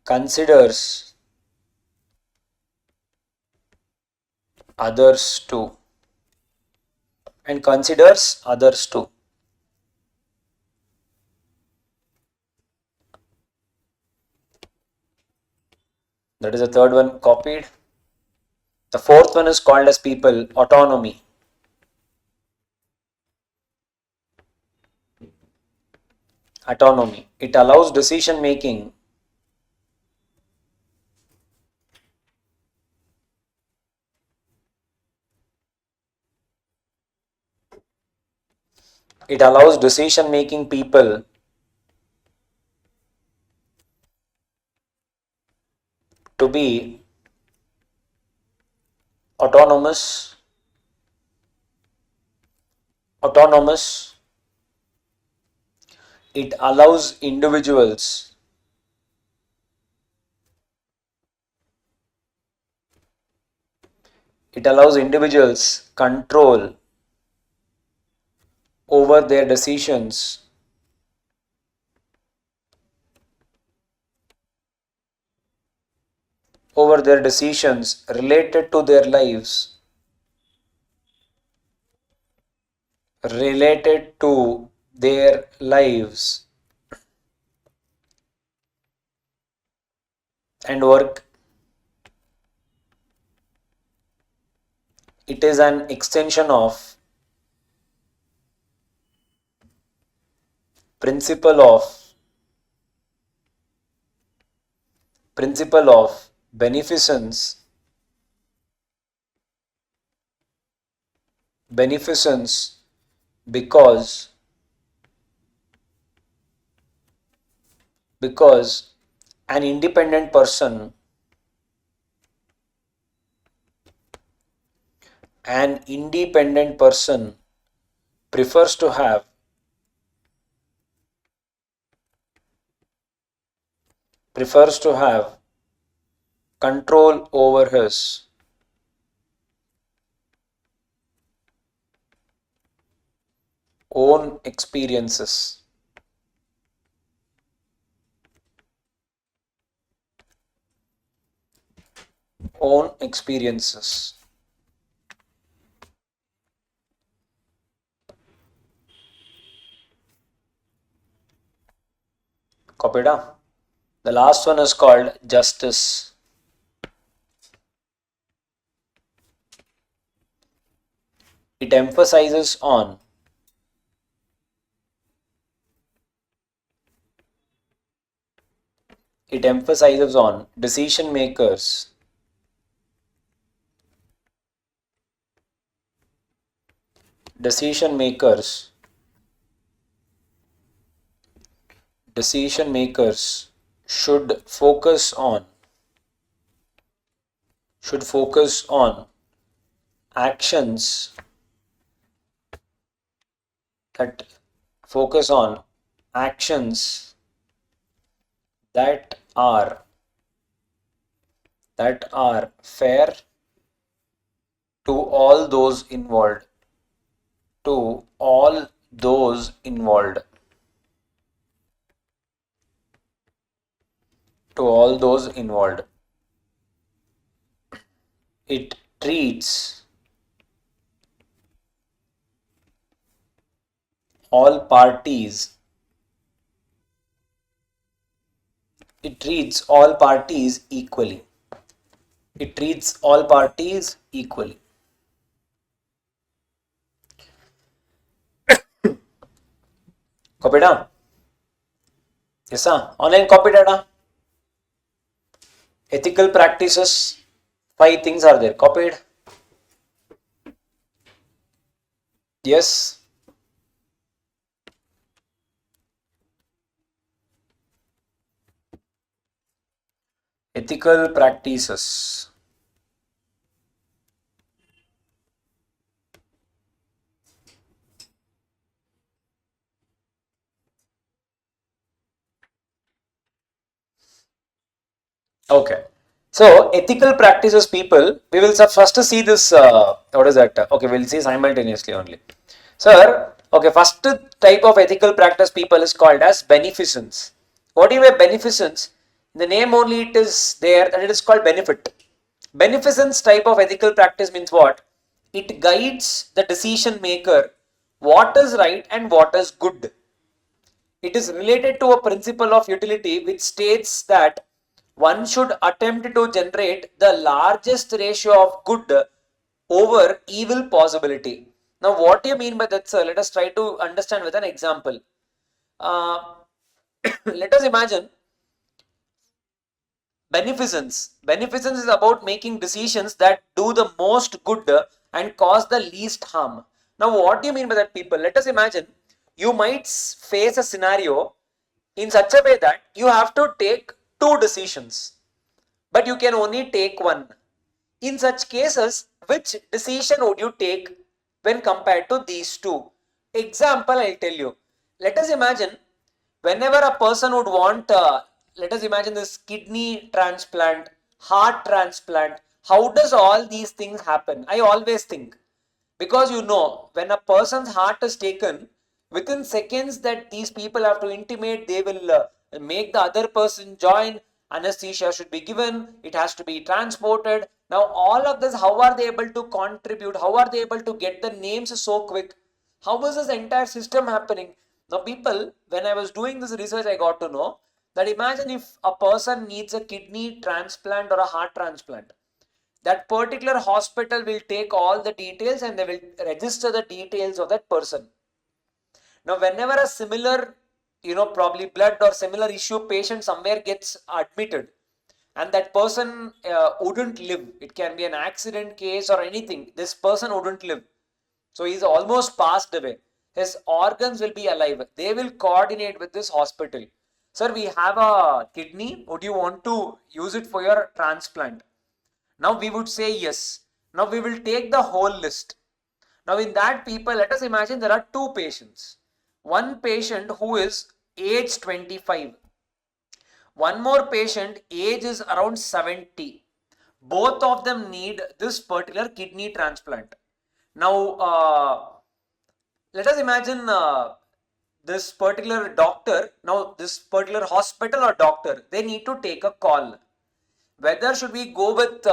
considers others too. That is the third one copied. The fourth one is called as people autonomy. It allows decision making people to be autonomous. It allows individuals control over their decisions related to their lives and work. It is an extension of principle of beneficence because an independent person prefers to have control over his own experiences. Copied up. The last one is called justice. It emphasizes on decision makers should focus on actions that are fair to all those involved, to all those involved, to all those involved. It treats all parties, it treats all parties equally. It treats all parties equally. Copy down. Yes, sir. Online copy data. Ethical practices. 5 things are there. Copied. Yes. Ethical practices. Okay. So ethical practices people, we will first see this, what is that? Okay, we'll see simultaneously only. Sir, okay, first type of ethical practice people is called as beneficence. What do you mean beneficence? In the name only it is there that it is called benefit. Beneficence type of ethical practice means what? It guides the decision maker what is right and what is good. It is related to a principle of utility which states that one should attempt to generate the largest ratio of good over evil possibility. Now, what do you mean by that, sir? Let us try to understand with an example. Uh, let us imagine beneficence. Beneficence is about making decisions that do the most good and cause the least harm. Now, what do you mean by that, people? Let us imagine you might face a scenario in such a way that you have to take 2 decisions, but you can only take one. In such cases, which decision would you take when compared to these two? Example, I'll tell you. Let us imagine whenever a person would want, let us imagine this kidney transplant, heart transplant. How does all these things happen? I always think because when a person's heart is taken, within seconds that these people have to intimate, they will make the other person join. Anesthesia should be given, it has to be transported. Now all of this, how are they able to contribute? How are they able to get the names so quick? How is this entire system happening? Now people, when I was doing this research, I got to know that imagine if a person needs a kidney transplant or a heart transplant, that particular hospital will take all the details and they will register the details of that person. Now, whenever a similar, probably blood or similar issue patient somewhere gets admitted and that person wouldn't live, it can be an accident case or anything, this person wouldn't live. So he's almost passed away. His organs will be alive. They will coordinate with this hospital. Sir, we have a kidney. Would you want to use it for your transplant? Now we would say yes. Now we will take the whole list. Now in that people, let us imagine there are 2 patients. One patient who is age 25. One more patient age is around 70. Both of them need this particular kidney transplant. Now let us imagine this particular doctor, now this particular hospital or doctor, they need to take a call. Whether should we go with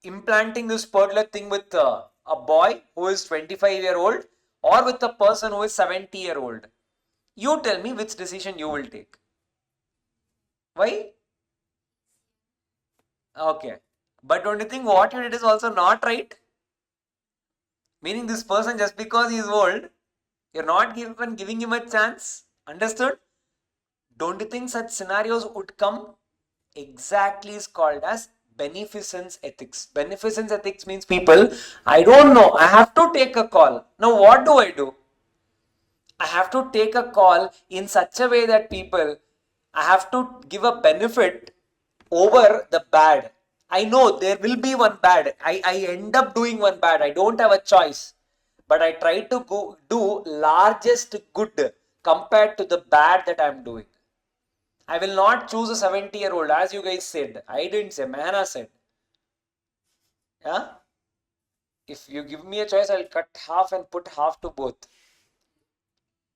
implanting this particular thing with a boy who is 25-year-old or with a person who is 70-year-old? You tell me which decision you will take. Why? Okay. But don't you think what you did is also not right? Meaning this person, just because he is old, you're not even giving him a chance. Understood? Don't you think such scenarios would come? Exactly is called as beneficence ethics. Beneficence ethics means people, I don't know, I have to take a call. Now what do? I have to take a call in such a way that people, I have to give a benefit over the bad. I know there will be one bad. I end up doing one bad. I don't have a choice. But I try to do largest good compared to the bad that I'm doing. I will not choose a 70-year-old, as you guys said. I didn't say, Mahana said. Yeah? If you give me a choice, I'll cut half and put half to both.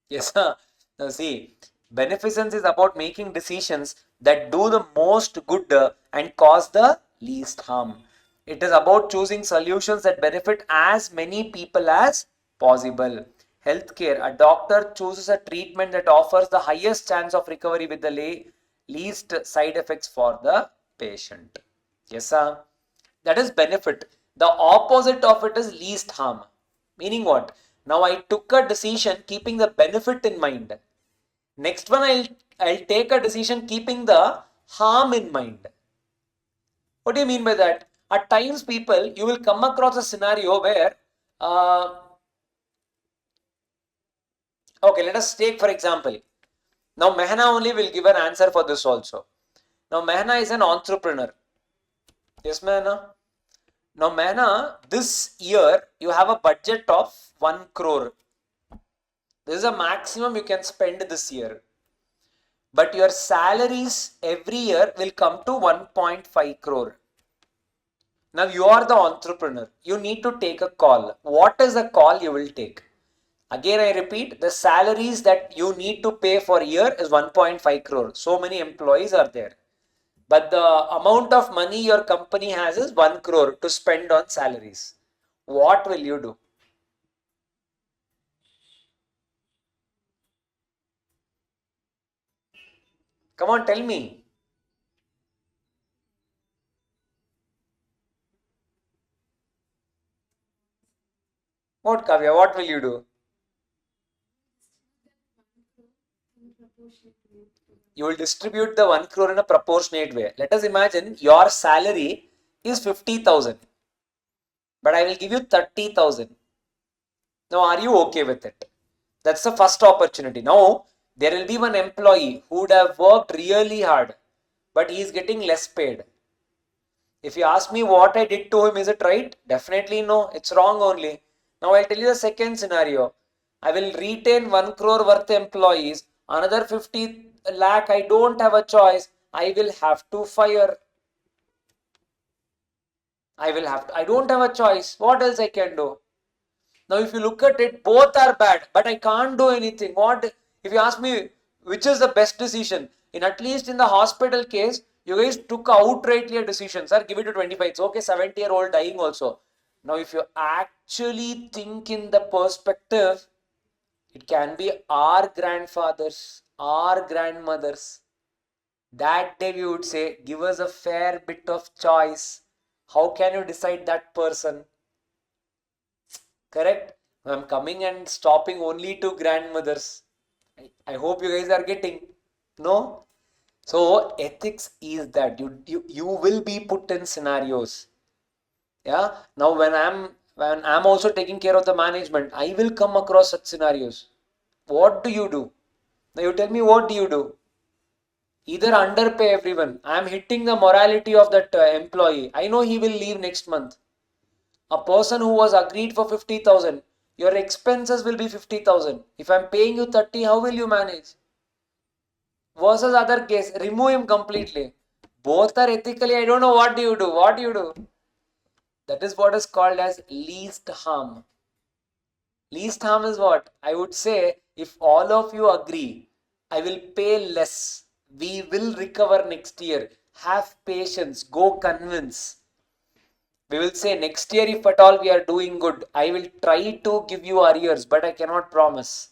Yes, sir. Now see, beneficence is about making decisions that do the most good and cause the least harm. It is about choosing solutions that benefit as many people as possible. Healthcare, a doctor chooses a treatment that offers the highest chance of recovery with the least side effects for the patient. Yes, sir. That is benefit. The opposite of it is least harm. Meaning what? Now I took a decision keeping the benefit in mind. Next one I'll take a decision keeping the harm in mind. What do you mean by that? At times, people, you will come across a scenario where, okay, let us take for example. Now Mehna only will give an answer for this also. Now Mehna is an entrepreneur. Yes, Mehna. Now, Mehna, this year you have a budget of 1 crore. This is a maximum you can spend this year. But your salaries every year will come to 1.5 crore. Now, you are the entrepreneur. You need to take a call. What is the call you will take? Again, I repeat, the salaries that you need to pay for a year is 1.5 crore. So many employees are there. But the amount of money your company has is 1 crore to spend on salaries. What will you do? Come on, tell me. What, Kavya? What will you do? You will distribute the 1 crore in a proportionate way. Let us imagine your salary is 50,000, but I will give you 30,000. Now, are you okay with it? That's the first opportunity. Now, there will be one employee who would have worked really hard, but he is getting less paid. If you ask me what I did to him, is it right? Definitely no, it's wrong only. Now I'll tell you the second scenario. I will retain 1 crore worth employees, another 50 lakh, I don't have a choice. I will have to fire. I don't have a choice. What else I can do? Now if you look at it, both are bad, but I can't do anything. What, if you ask me which is the best decision? At least in the hospital case, you guys took outrightly a decision. Sir, give it to 25. It's okay, 70-year-old dying also. Now if you actually think in the perspective, it can be our grandfathers, our grandmothers. That day we would say, give us a fair bit of choice. How can you decide that person? Correct? I'm coming and stopping only to grandmothers. I hope you guys are getting. No? So ethics is that you will be put in scenarios. Yeah. Now when I'm also taking care of the management, I will come across such scenarios. What do you do? Now you tell me, what do you do? Either underpay everyone. I'm hitting the morality of that employee. I know he will leave next month. A person who was agreed for 50,000, your expenses will be 50,000. If I'm paying you 30, how will you manage? Versus other case, remove him completely. Both are ethically, I don't know what do you do. What do you do? That is what is called as least harm. Least harm is what? I would say, if all of you agree, I will pay less. We will recover next year. Have patience. Go convince. We will say next year, if at all we are doing good, I will try to give you arrears, but I cannot promise.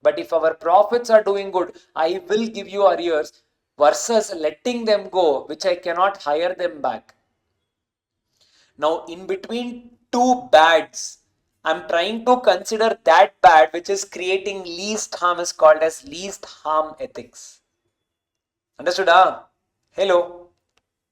But if our profits are doing good, I will give you arrears versus letting them go, which I cannot hire them back. Now, in between two bads, I'm trying to consider that bad which is creating least harm is called as least harm ethics. Understood? Hello?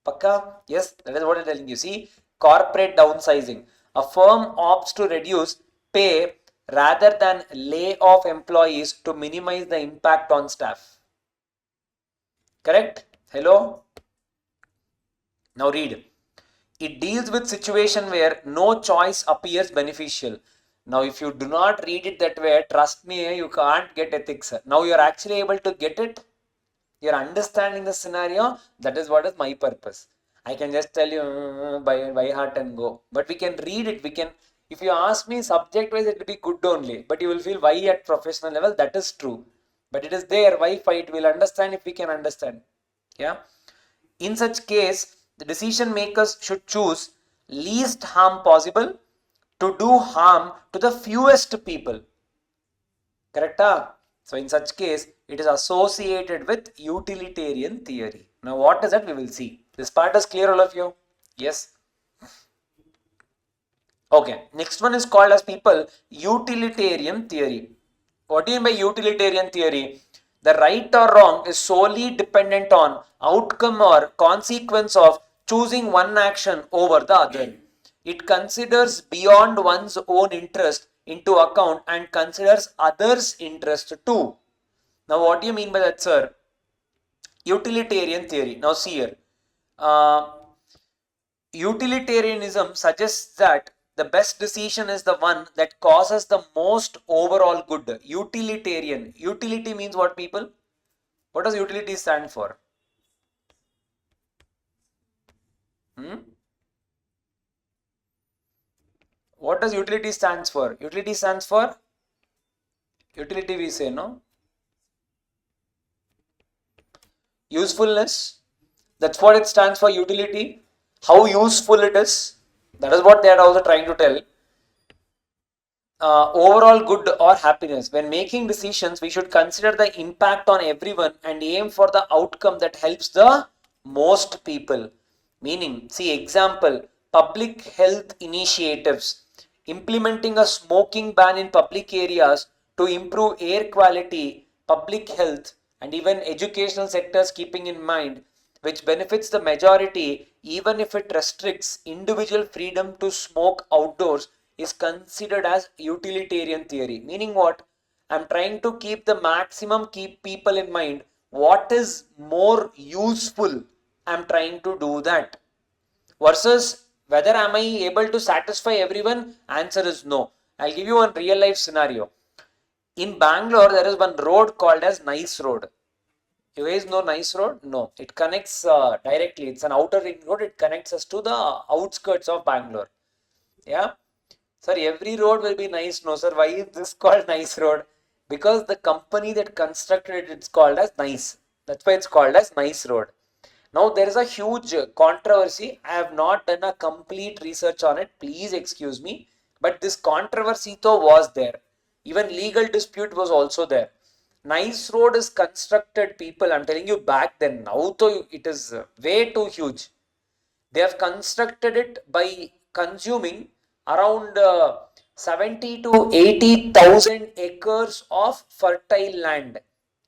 Pakka? Yes, that is what I'm telling you. See, corporate downsizing. A firm opts to reduce pay rather than lay off employees to minimize the impact on staff. Correct? Hello? Now read. It deals with situation where no choice appears beneficial. Now, if you do not read it that way, trust me, you can't get ethics. Now, you are actually able to get it. You're understanding the scenario. That is what is my purpose. I can just tell you by heart and go. But we can read it. If you ask me subject wise, it will be good only, but you will feel why at professional level, that is true. But it is there, why fight? We'll understand if we can understand. Yeah. In such case, the decision makers should choose least harm possible to do harm to the fewest people. Correct? So in such case, it is associated with utilitarian theory. Now what is that? We will see. This part is clear, all of you? Yes. Okay. Next one is called as people utilitarian theory. What do you mean by utilitarian theory? The right or wrong is solely dependent on outcome or consequence of choosing one action over the other. It considers beyond one's own interest into account and considers others' interest too. Now, what do you mean by that, sir? Utilitarian theory. Now, see here. Utilitarianism suggests that the best decision is the one that causes the most overall good. Utilitarian. Utility means what, people? What does utility stand for? What does utility stands for? Utility stands for? Utility we say, no? Usefulness. That's what it stands for, utility. How useful it is. That is what they are also trying to tell. Overall good or happiness. When making decisions, we should consider the impact on everyone and aim for the outcome that helps the most people. Meaning, see example, public health initiatives. Implementing a smoking ban in public areas to improve air quality, public health, and even educational sectors keeping in mind, which benefits the majority even if it restricts individual freedom to smoke outdoors, is considered as utilitarian theory. Meaning what? I'm trying to keep the maximum, keep people in mind. What is more useful? I'm trying to do that. Versus whether am I able to satisfy everyone? Answer is no. I'll give you one real life scenario. In Bangalore, there is one road called as Nice Road. You guys know Nice Road? No. It connects directly. It's an outer ring road. It connects us to the outskirts of Bangalore. Yeah. Sir, every road will be nice. No, sir. Why is this called Nice Road? Because the company that constructed it, it's called as Nice. That's why it's called as Nice Road. Now, there is a huge controversy. I have not done a complete research on it. Please excuse me. But this controversy though was there. Even legal dispute was also there. Nice Road is constructed, people. I'm telling you back then. Now, though, it is way too huge. They have constructed it by consuming around 70 to 80,000 acres of fertile land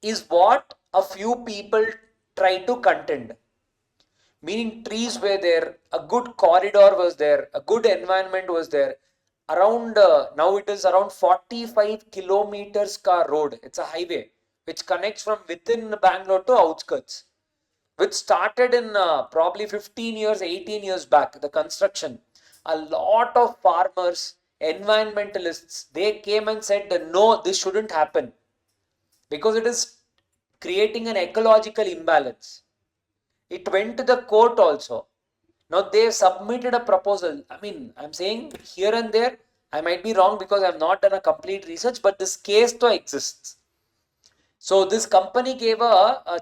is what a few people try to contend. Meaning trees were there, a good corridor was there, a good environment was there. Around now it is around 45 kilometers car road. It's a highway which connects from within Bangalore to outskirts, which started in probably 15 years, 18 years back, the construction. A lot of farmers, environmentalists, they came and said, no, this shouldn't happen because it is creating an ecological imbalance. It went to the court also. Now they submitted a proposal. I mean, I'm saying here and there, I might be wrong because I've not done a complete research, but this case though exists. So this company gave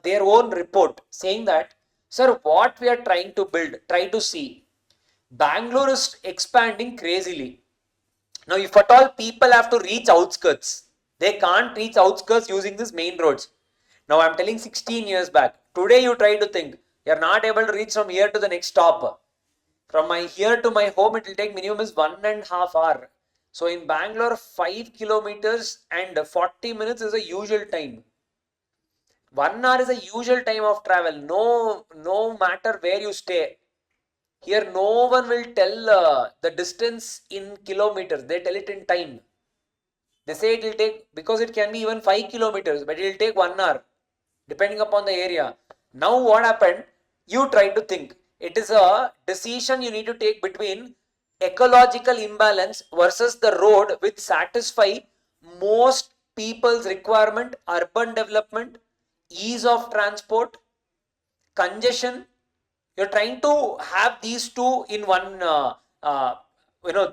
their own report saying that, sir, what we are trying to build, try to see. Bangalore is expanding crazily. Now, if at all people have to reach outskirts, they can't reach outskirts using these main roads. Now, I'm telling 16 years back. Today, you try to think, you're not able to reach from here to the next stop. From my here to my home, it will take minimum is 1.5 hours. So, in Bangalore, 5 kilometers and 40 minutes is a usual time. 1 hour is a usual time of travel. No matter where you stay. Here, no one will tell the distance in kilometers. They tell it in time. They say it will take, because it can be even 5 kilometers, but it will take 1 hour, depending upon the area. Now, what happened? You try to think. It is a decision you need to take between ecological imbalance versus the road which satisfy most people's requirement, urban development, ease of transport, congestion. You're trying to have these two in one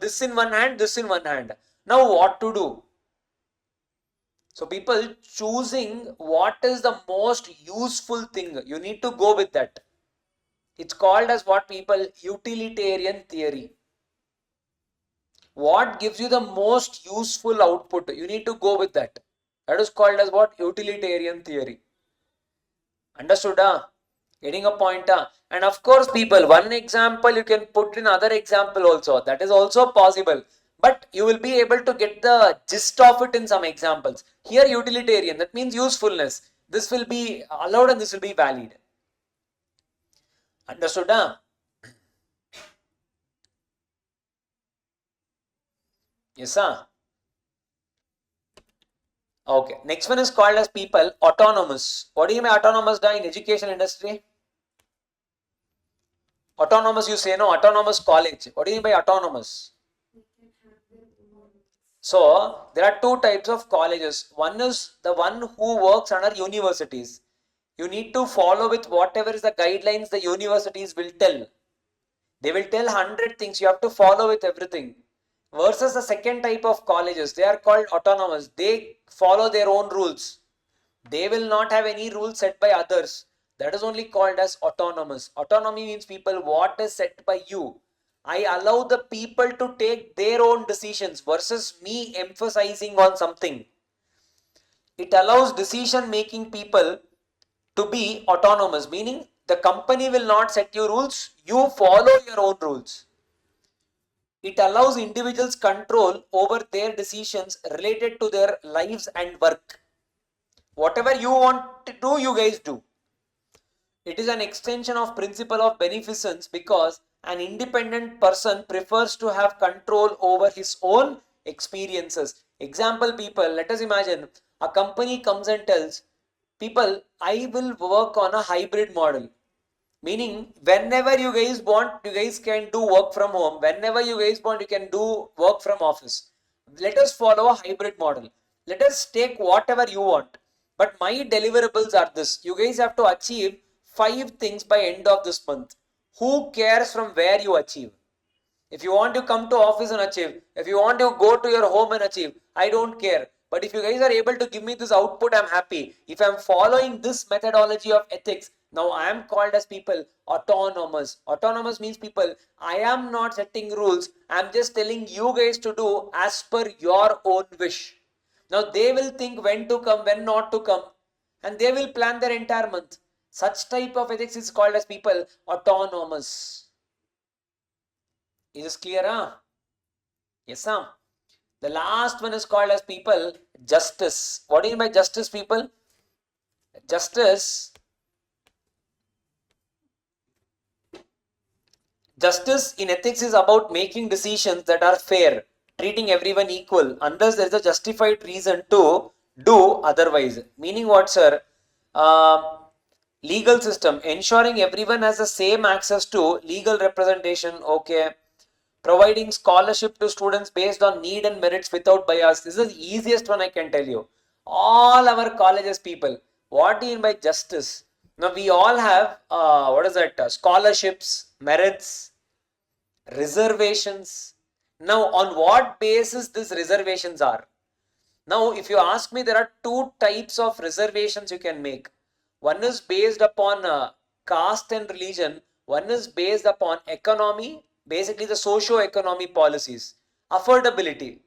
this in one hand, this in one hand. Now what to do? So people choosing what is the most useful thing, you need to go with that. It's called as what people, utilitarian theory. What gives you the most useful output, you need to go with that. That is called as what? Utilitarian theory. Understood? Getting a point? And of course, people, one example you can put in other example also. That is also possible. But you will be able to get the gist of it in some examples. Here, utilitarian, that means usefulness. This will be allowed and this will be valid. Understood? Yes, sir. Okay. Next one is called as people autonomous. What do you mean autonomous in education industry? Autonomous, you say no, autonomous college. What do you mean by autonomous? So there are two types of colleges. One is the one who works under universities. You need to follow with whatever is the guidelines the universities will tell. They will tell 100 things. You have to follow with everything. Versus the second type of colleges, they are called autonomous. They follow their own rules. They will not have any rules set by others. That is only called as autonomous. Autonomy means people, what is set by you. I allow the people to take their own decisions versus me emphasizing on something. It allows decision making people to be autonomous, meaning the company will not set you rules, you follow your own rules. It allows individuals control over their decisions related to their lives and work. Whatever you want to do, you guys do. It is an extension of principle of beneficence because an independent person prefers to have control over his own experiences. Example, people, let us imagine a company comes and tells people, I will work on a hybrid model. Meaning, whenever you guys want, you guys can do work from home. Whenever you guys want, you can do work from office. Let us follow a hybrid model. Let us take whatever you want. But my deliverables are this. You guys have to achieve 5 things by end of this month. Who cares from where you achieve? If you want to come to office and achieve, if you want to go to your home and achieve, I don't care. But if you guys are able to give me this output, I'm happy. If I'm following this methodology of ethics, now I am called as people autonomous. Autonomous means people, I am not setting rules. I'm just telling you guys to do as per your own wish. Now they will think when to come, when not to come, and they will plan their entire month. Such type of ethics is called as people autonomous. Is this clear? Yes, sir. The last one is called as people justice. What do you mean by justice, people? Justice in ethics is about making decisions that are fair, treating everyone equal, unless there is a justified reason to do otherwise. Meaning what, sir? Legal system, ensuring everyone has the same access to legal representation. Okay. Providing scholarship to students based on need and merits without bias. This is the easiest one I can tell you. All our colleges, people, what do you mean by justice? Now we all have scholarships, merits, reservations. Now on what basis these reservations are? Now if you ask me, there are 2 types of reservations you can make. One is based upon caste and religion. One is based upon economy, basically the socio-economy policies. Affordability.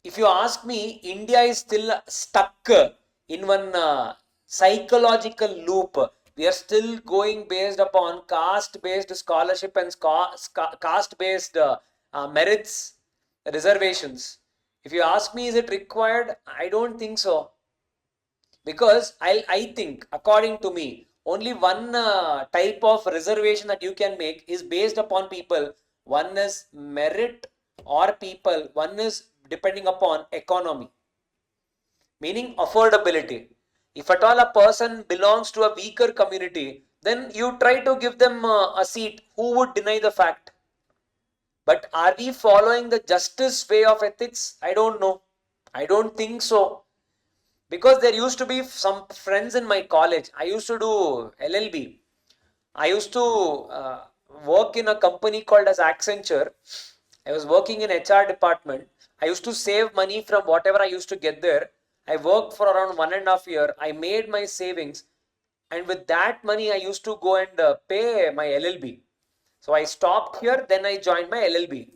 If you ask me, India is still stuck in one psychological loop. We are still going based upon caste-based scholarship and caste-based merits, reservations. If you ask me, is it required? I don't think so. Because I think, according to me, only one type of reservation that you can make is based upon people. One is merit or people. One is depending upon economy. Meaning affordability. If at all a person belongs to a weaker community, then you try to give them a seat. Who would deny the fact? But are we following the justice way of ethics? I don't know. I don't think so. Because there used to be some friends in my college. I used to do LLB. I used to work in a company called as Accenture. I was working in HR department. I used to save money from whatever I used to get there. I worked for around 1.5 years. I made my savings, and with that money, I used to go and pay my LLB. So I stopped here, then I joined my LLB.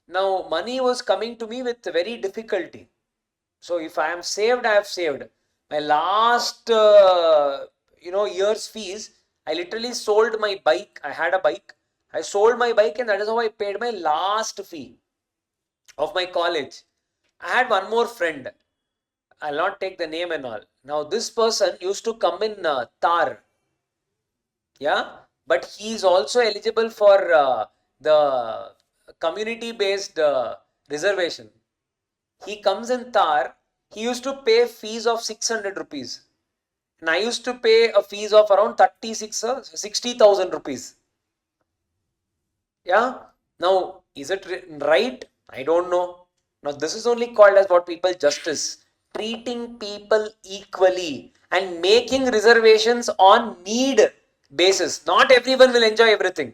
Now money was coming to me with very difficulty. So if I am saved, I have saved. My last year's fees, I literally sold my bike. I had a bike. I sold my bike, and that is how I paid my last fee of my college. I had one more friend. I'll not take the name and all. Now this person used to come in Tar. Yeah, but he is also eligible for the community based reservation. He comes in Tar. He used to pay fees of 600 rupees. And I used to pay a fees of around 36 or 60,000 rupees. Yeah. Now, is it right? I don't know. Now, this is only called as what people justice. Treating people equally and making reservations on need basis. Not everyone will enjoy everything.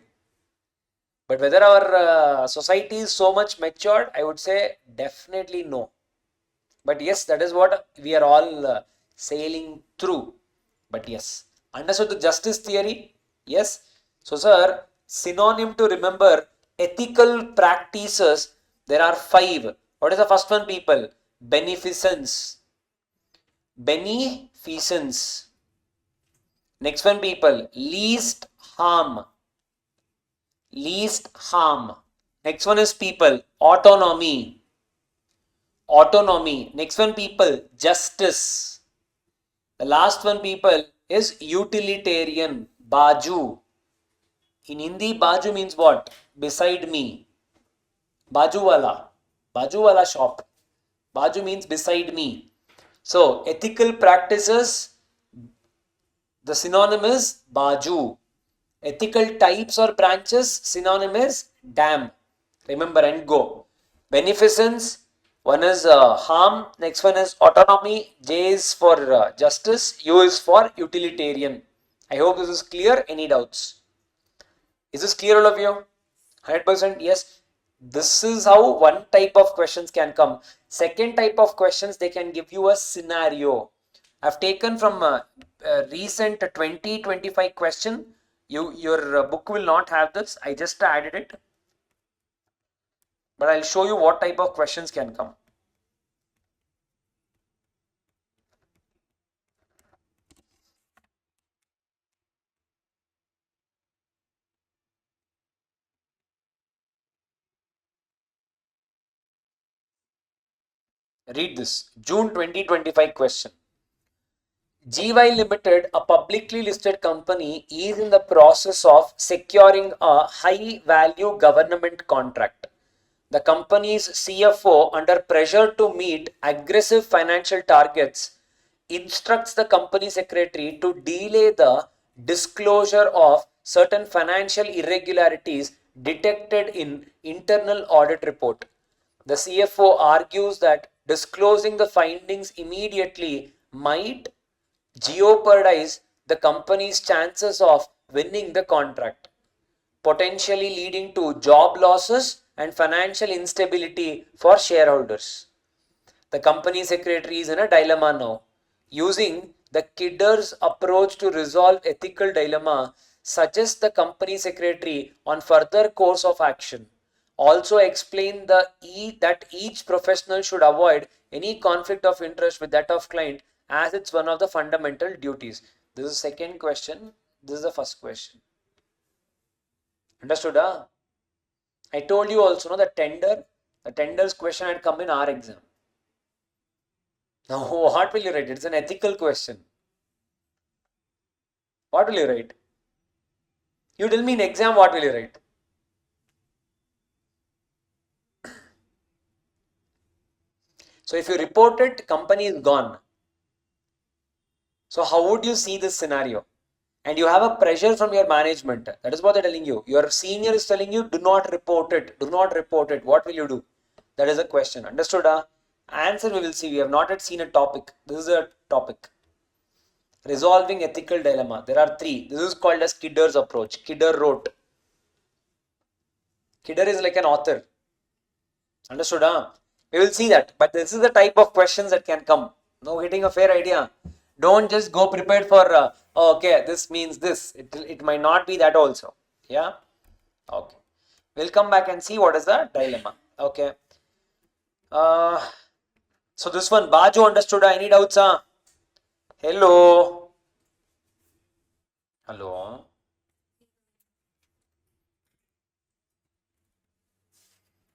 But whether our society is so much matured, I would say definitely no. But yes, that is what we are all sailing through. But yes, understood the justice theory? Yes. So, sir, synonym to remember ethical practices, there are 5. What is the first one, people? Beneficence. Beneficence. Next one, people, least harm. Least harm. Next one is, people, autonomy. Autonomy. Next one, people, justice. The last one, people, is utilitarian. Baju. In Hindi, baju means what? Beside me. Bajuwala. Bajuwala shop. Baju means beside me. So, ethical practices, the synonym is baju. Ethical types or branches, synonym is dam. Remember and go. Beneficence, one is harm, next one is autonomy, J is for justice, U is for utilitarian. I hope this is clear. Any doubts? Is this clear, all of you? 100% yes. This is how one type of questions can come. Second type of questions, they can give you a scenario. I've taken from a recent 2025 question. Your book will not have this. I just added it. But I'll show you what type of questions can come. Read this. June 2025 question. GY Limited, a publicly listed company, is in the process of securing a high value government contract. The company's CFO, under pressure to meet aggressive financial targets, instructs the company secretary to delay the disclosure of certain financial irregularities detected in internal audit report. The CFO argues that disclosing the findings immediately might jeopardize the company's chances of winning the contract, potentially leading to job losses and financial instability for shareholders. The company secretary is in a dilemma now. Using the Kidder's approach to resolve ethical dilemma suggests the company secretary on further course of action. Also explain that each professional should avoid any conflict of interest with that of client, as it's one of the fundamental duties. This is the second question. This is the first question. Understood? Huh? I told you also, no, the tender's question had come in our exam. Now, what will you write? It's an ethical question. What will you write? You tell me in exam, what will you write? So, if you report it, company is gone. So, how would you see this scenario? And you have a pressure from your management. That is what they're telling you. Your senior is telling you, do not report it. Do not report it. What will you do? That is a question. Understood? Answer we will see. We have not yet seen a topic. This is a topic. Resolving ethical dilemma. There are 3. This is called as Kidder's approach. Kidder wrote. Kidder is like an author. Understood, huh? We will see that. But this is the type of questions that can come. No, getting a fair idea. Don't just go prepared for, oh, okay, this means this. It might not be that also. Yeah? Okay. We'll come back and see what is the dilemma. Okay. Uh, so this one, Baju understood. Any doubts? Hello. Hello.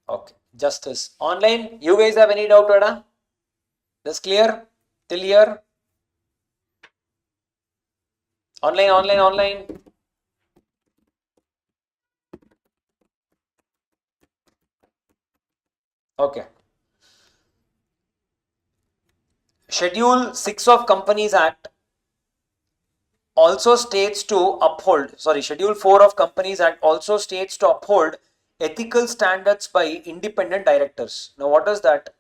Okay. Justice. Online, you guys have any doubt, Ada? This clear? Till here? Online, online, online. Okay. Schedule 6 of Companies Act also states to uphold, sorry, Schedule 4 of Companies Act also states to uphold ethical standards by independent directors. Now, what is that?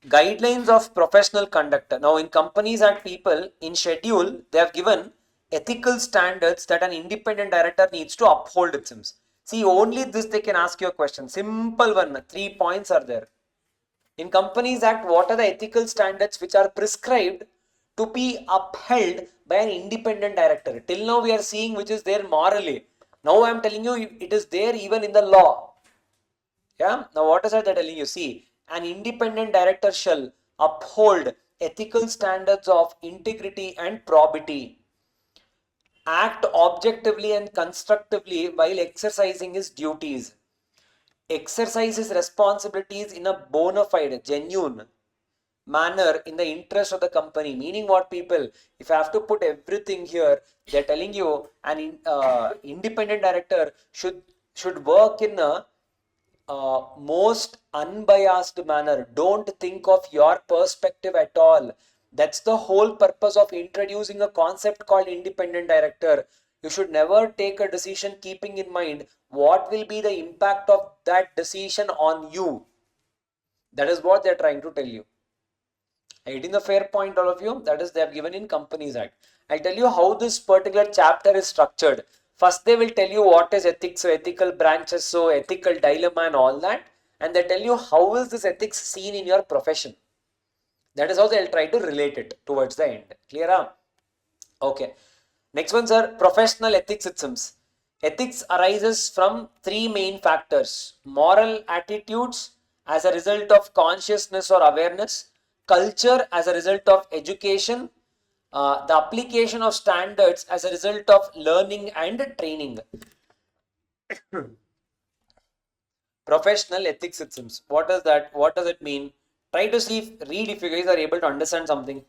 Guidelines of professional conduct. Now, in Companies Act, people in schedule, they have given ethical standards that an independent director needs to uphold, it seems. See, only this they can ask you a question. Simple one. 3 points are there. In Companies Act, what are the ethical standards which are prescribed to be upheld by an independent director? Till now we are seeing which is there morally. Now I am telling you it is there even in the law. Yeah. Now what is that they're telling you? See, an independent director shall uphold ethical standards of integrity and probity, act objectively and constructively while exercising his duties, exercise his responsibilities in a bona fide, genuine manner in the interest of the company. Meaning what, people, if I have to put everything here, they're telling you an independent director should work in a most unbiased manner. Don't think of your perspective at all. That's the whole purpose of introducing a concept called independent director. You should never take a decision keeping in mind what will be the impact of that decision on you. That is what they're trying to tell you. Getting the fair point, all of you? That is, they have given in Companies Act. I'll tell you how this particular chapter is structured. First, they will tell you what is ethics, so ethical branches, so ethical dilemma and all that. And they tell you how is this ethics seen in your profession. That is how they'll try to relate it towards the end. Clear? Huh? Okay. Next ones are professional ethics systems. Ethics arises from three main factors: moral attitudes as a result of consciousness or awareness, culture as a result of education, the application of standards as a result of learning and training. Professional ethics systems. What does that? What does it mean? Try to see, read if you guys are able to understand something.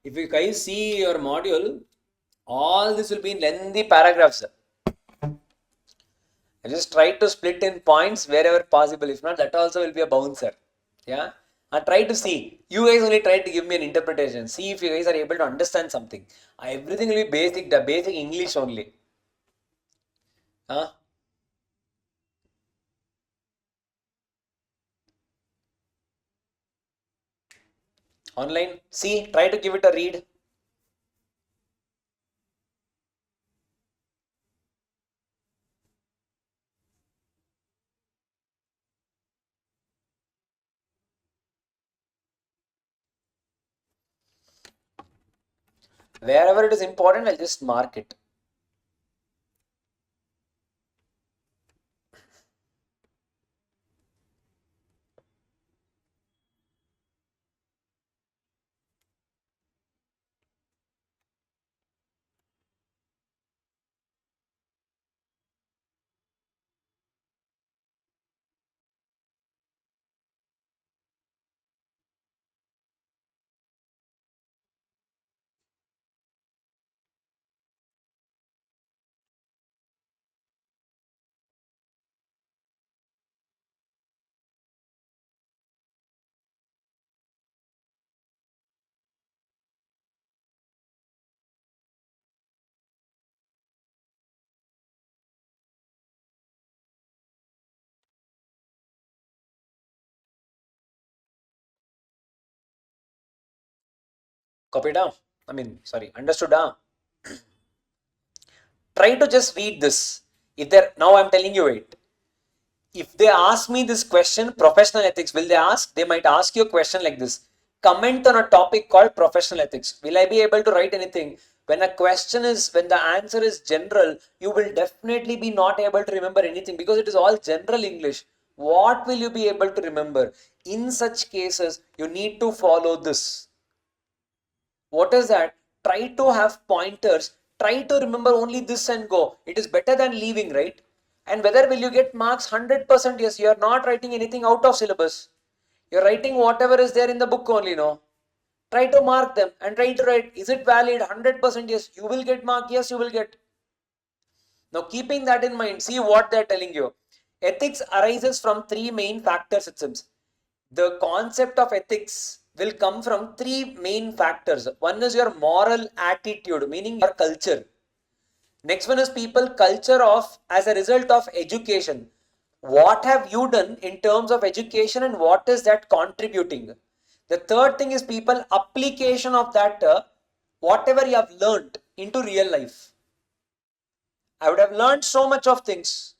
If you guys see your module, all this will be in lengthy paragraphs. I just try to split in points wherever possible. If not, that also will be a bouncer. Yeah. I try to see. You guys only try to give me an interpretation. See if you guys are able to understand something. Everything will be basic, the basic English only. Huh? Online. See, try to give it a read. Wherever it is important, I'll just mark it. Copy down. I mean, sorry, understood. Try to just read this. Now I'm telling you it. If they ask me this question, professional ethics, they might ask you a question like this. Comment on a topic called professional ethics. Will I be able to write anything? When the answer is general, you will definitely be not able to remember anything because it is all general English. What will you be able to remember? In such cases, you need to follow this. What is that? Try to have pointers. Try to remember only this and go. It is better than leaving, right? And whether will you get marks 100%? Yes, you are not writing anything out of syllabus. You're writing whatever is there in the book only, no? Try to mark them and try to write, is it valid? 100% yes, you will get mark. Yes, you will get. Now, keeping that in mind, see what they're telling you. Ethics arises from three main factors, it seems. The concept of ethics will come from three main factors. One is your moral attitude, meaning your culture. Next one is people culture of as a result of education. What have you done in terms of education and what is that contributing? The third thing is people application of that whatever you have learned into real life. I would have learned so much of things.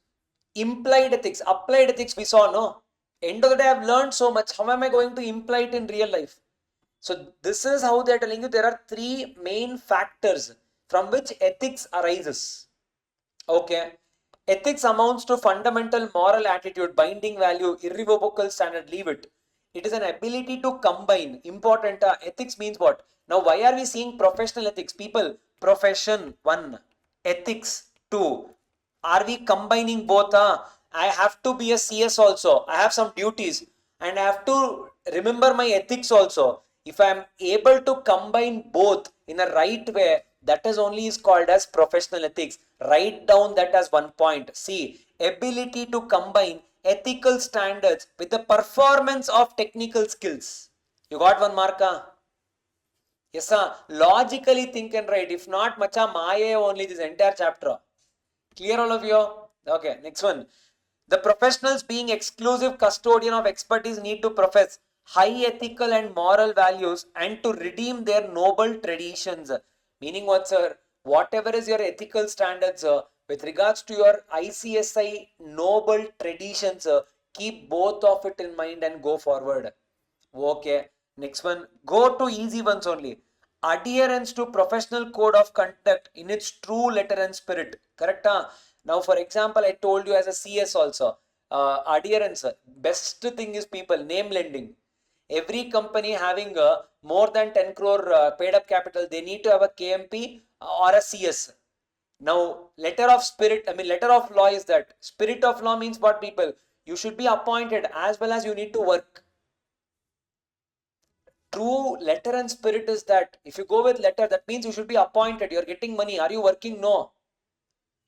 Implied ethics, applied ethics we saw, no? End of the day, I've learned so much. How am I going to imply it in real life? So this is how they're telling you there are three main factors from which ethics arises. Okay. Ethics amounts to fundamental moral attitude, binding value, irrevocable standard, leave it. It is an ability to combine. Important. Ethics means what? Now, why are we seeing professional ethics? People, profession, one. Ethics, two. Are we combining both? I have to be a CS also. I have some duties and I have to remember my ethics also. If I am able to combine both in a right way, that is only is called as professional ethics. Write down that as one point. See, ability to combine ethical standards with the performance of technical skills. You got one mark? Yes, sir. Logically think and write. If not, macha, maya only this entire chapter. Clear all of you? Okay, next one. The professionals being exclusive custodian of expertise need to profess high ethical and moral values and to redeem their noble traditions. Meaning what, sir? Whatever is your ethical standards, with regards to your ICSI noble traditions, keep both of it in mind and go forward. Okay. Next one. Go to easy ones only. Adherence to professional code of conduct in its true letter and spirit. Correct? Now, for example, I told you as a CS also. Adherence. Best thing is people. Name lending. Every company having more than 10 crore paid up capital, they need to have a KMP or a CS. Now, letter of law is that. Spirit of law means what, people? You should be appointed as well as you need to work. True letter and spirit is that if you go with letter, that means you should be appointed. You're getting money. Are you working? No.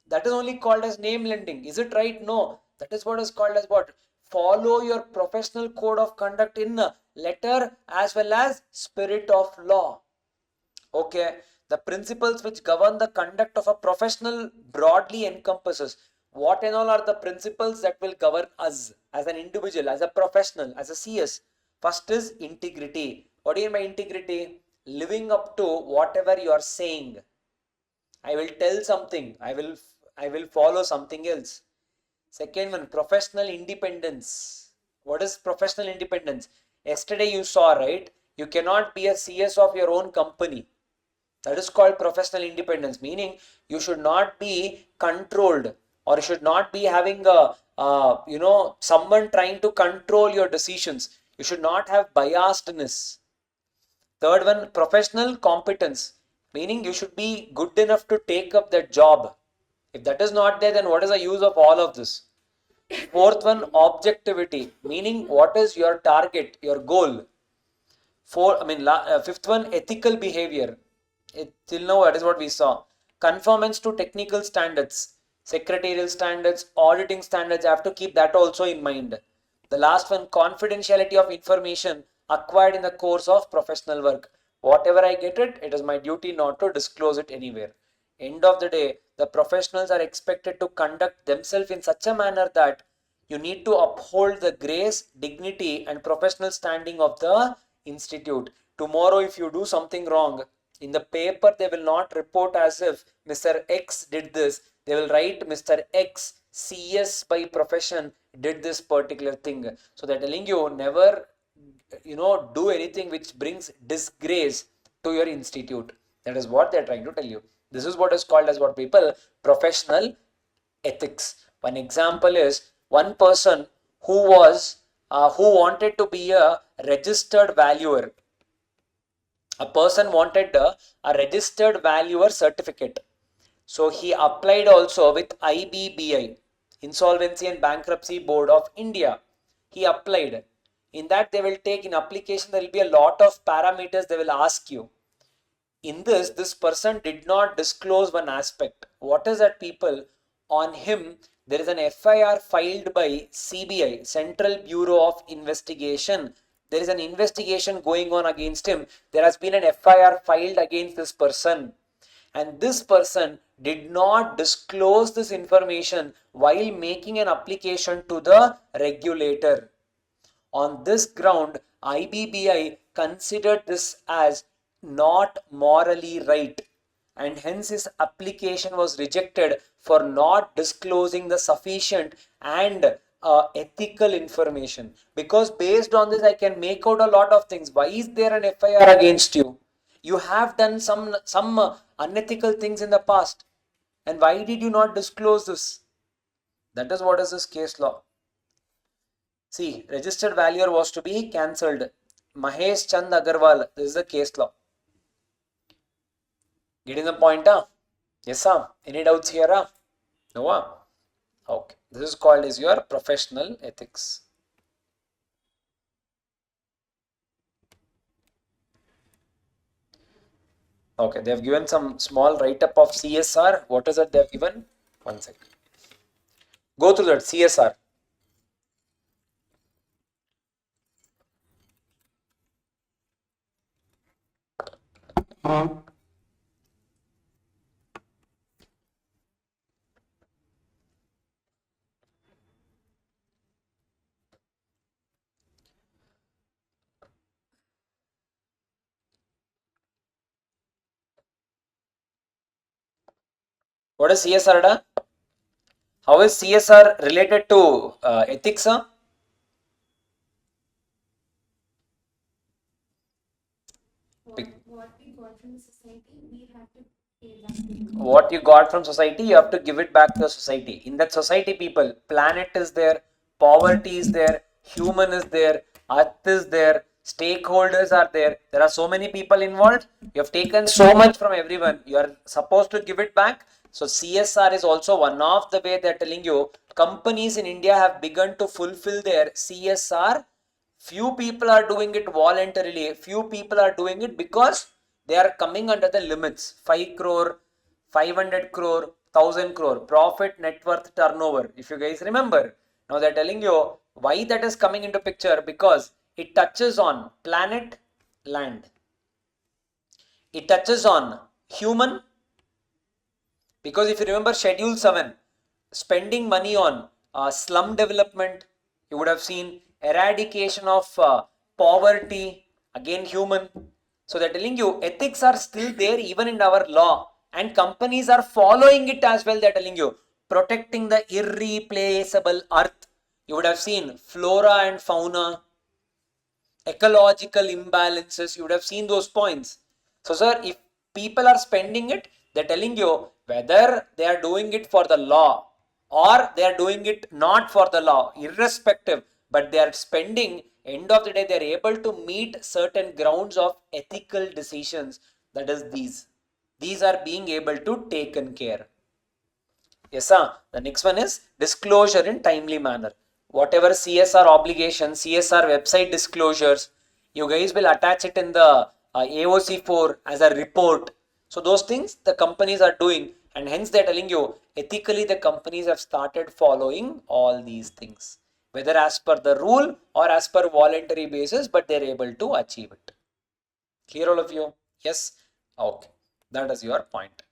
That is only called as name lending. Is it right? No. That is what is called as what? Follow your professional code of conduct in letter as well as spirit of law. Okay. The principles which govern the conduct of a professional broadly encompasses what and all are the principles that will govern us as an individual, as a professional, as a CS. First is integrity. What do you mean by integrity? Living up to whatever you are saying. I will tell something. I will follow something else. Second one, professional independence. What is professional independence? Yesterday you saw, right? You cannot be a CS of your own company. That is called professional independence, meaning you should not be controlled or you should not be having someone trying to control your decisions. You should not have biasedness. Third one, professional competence, meaning you should be good enough to take up that job. If that is not there, then what is the use of all of this? Fourth one, objectivity, meaning what is your target, your goal. Fifth one, ethical behavior. Till now, that is what we saw. Conformance to technical standards, secretarial standards, auditing standards. I have to keep that also in mind. The last one, confidentiality of information acquired in the course of professional work. Whatever I get it is my duty not to disclose it anywhere. End of the day, the professionals are expected to conduct themselves in such a manner that you need to uphold the grace, dignity, and professional standing of the institute. Tomorrow, if you do something wrong, In the paper, they will not report as if Mr. X did this. They will write Mr. X, CS by profession, did this particular thing. So they're telling you never, do anything which brings disgrace to your institute. That is what they're trying to tell you. This is what is called as what people professional ethics. One example is one person who wanted to be a registered valuer. A person wanted a registered valuer certificate. So he applied also with IBBI, Insolvency and Bankruptcy Board of India. He applied. In that they will take in application, there will be a lot of parameters they will ask you. In this person did not disclose one aspect. What is that, people? On him, there is an FIR filed by CBI, Central Bureau of Investigation. There is an investigation going on against him. There has been an FIR filed against this person. And this person did not disclose this information while making an application to the regulator. On this ground, IBBI considered this as not morally right, and hence his application was rejected for not disclosing the sufficient and ethical information. Because based on this, I can make out a lot of things. Why is there an FIR against you? You have done some unethical things in the past, and why did you not disclose this? That is what is this case law. See, registered valuer was to be cancelled. Mahesh Chand Agarwal, this is the case law. Getting the point, huh? Yes, sir. Any doubts here? Huh? No, huh? Okay. This is called as your professional ethics. Okay, they have given some small write-up of CSR. What is that they have given? One second. Go through that CSR. What is CSR? Da? How is CSR related to ethics? Huh? What we got from society, we have to pay back. What you got from society, you have to give it back to the society. In that society, people, planet is there, poverty is there, human is there, earth is there, stakeholders are there. There are so many people involved. You have taken so much from everyone. You are supposed to give it back. So CSR is also one of the way they are telling you. Companies in India have begun to fulfill their CSR. Few people are doing it voluntarily. Few people are doing it because they are coming under the limits. 5 crore, 500 crore, 1000 crore profit, net worth, turnover. If you guys remember, now they're telling you why that is coming into picture, because it touches on planet, land. It touches on human, because if you remember Schedule 7, spending money on slum development, you would have seen eradication of poverty, again human. So they're telling you ethics are still there even in our law, and companies are following it as well. They're telling you protecting the irreplaceable earth. You would have seen flora and fauna, ecological imbalances. You would have seen those points. So sir, if people are spending it, they're telling you whether they are doing it for the law or they are doing it not for the law, irrespective, but they are spending, end of the day, they are able to meet certain grounds of ethical decisions. That is these are being able to taken care. Yes, sir. The next one is disclosure in timely manner. Whatever CSR obligations, CSR website disclosures, you guys will attach it in the AOC4 as a report. So those things the companies are doing, and hence they're telling you ethically the companies have started following all these things, whether as per the rule or as per voluntary basis, but they're able to achieve it. Clear all of you? Yes? Okay. That is your point.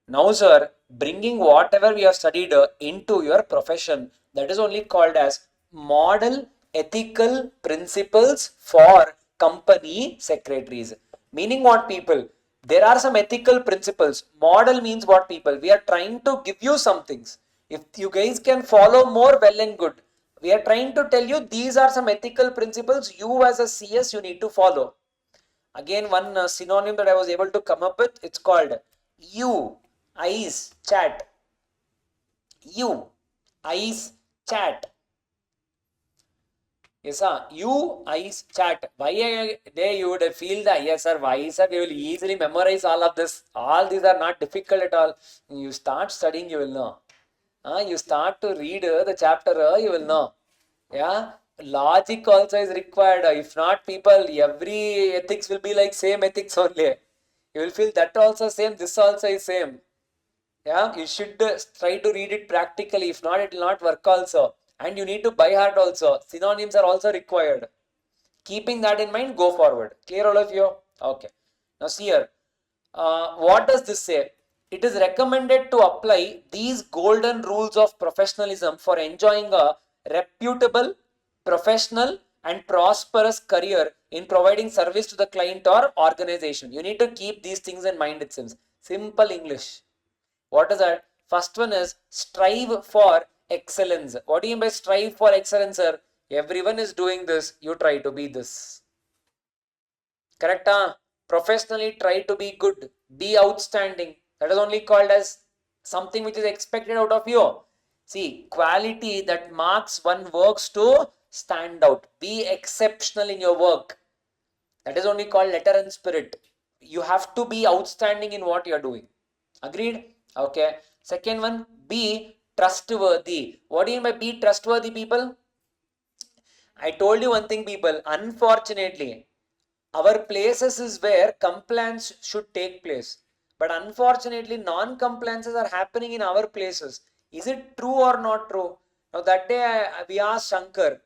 Now, sir, bringing whatever we have studied into your profession, that is only called as model ethical principles for company secretaries. Meaning what, people? There are some ethical principles. Model means what, people? We are trying to give you some things. If you guys can follow more, well and good. We are trying to tell you these are some ethical principles you as a CS you need to follow. Again, one synonym that I was able to come up with, it's called eyes chat. Eyes chat. Yes, sir. Eyes chat. Why there you would feel that, yes, sir, why, sir, you will easily memorize all of this. All these are not difficult at all. You start studying, you will know. You start to read the chapter, you will know. Yeah, logic also is required. If not, people, every ethics will be like same ethics only. You will feel that also same, this also is same. Yeah, you should try to read it practically. If not, it will not work also. And you need to by heart also. Synonyms are also required. Keeping that in mind, go forward. Clear, all of you? Okay. Now see here. What does this say? It is recommended to apply these golden rules of professionalism for enjoying a reputable, professional, and prosperous career in providing service to the client or organization. You need to keep these things in mind, it seems. Simple English. What is that? First one is strive for excellence. What do you mean by strive for excellence, sir? Everyone is doing this. You try to be this. Correct? Huh? Professionally try to be good. Be outstanding. That is only called as something which is expected out of you. See, quality that marks one works to stand out. Be exceptional in your work. That is only called letter and spirit. You have to be outstanding in what you are doing. Agreed? Okay. Second one, be trustworthy. What do you mean by be trustworthy, people? I told you one thing, people. Unfortunately, our places is where compliance should take place. But unfortunately, non-compliances are happening in our places. Is it true or not true? Now that day we asked Shankar,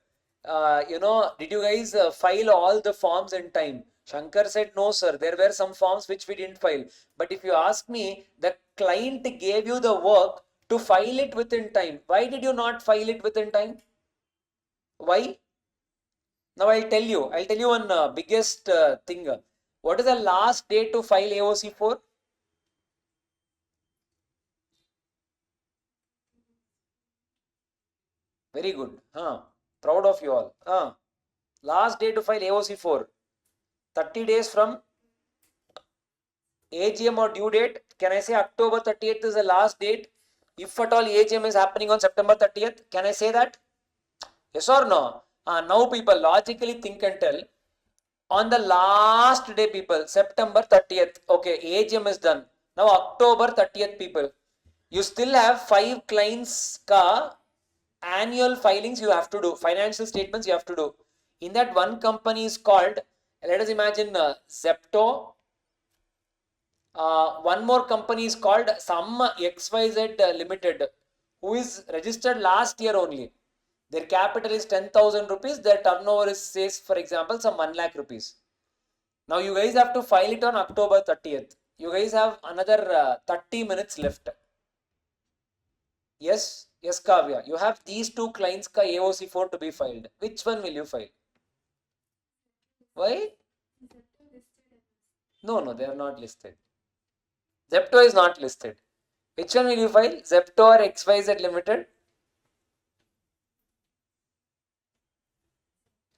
did you guys file all the forms in time? Shankar said, no, sir. There were some forms which we didn't file. But if you ask me, the client gave you the work to file it within time. Why did you not file it within time? Why? Now I'll tell you one biggest thing. What is the last day to file AOC for? Very good. Proud of you all. Last day to file AOC for 30 days from AGM or due date. Can I say October 30th is the last date? If at all AGM is happening on September 30th, can I say that? Yes or no? Now people logically think and tell. On the last day, people, September 30th, okay, AGM is done. Now October 30th, people, you still have 5 clients ka annual filings you have to do, financial statements you have to do. In that, one company is called, let us imagine Zepto. One more company is called some XYZ Limited, who is registered last year only. Their capital is 10,000 rupees. Their turnover is, says, for example, some 1 lakh rupees. Now you guys have to file it on October 30th. You guys have another 30 minutes left. Yes, Kavya. You have these 2 clients ka AOC4 to be filed. Which one will you file? Why? No, they are not listed. Zepto is not listed. Which one will you file? Zepto or XYZ Limited?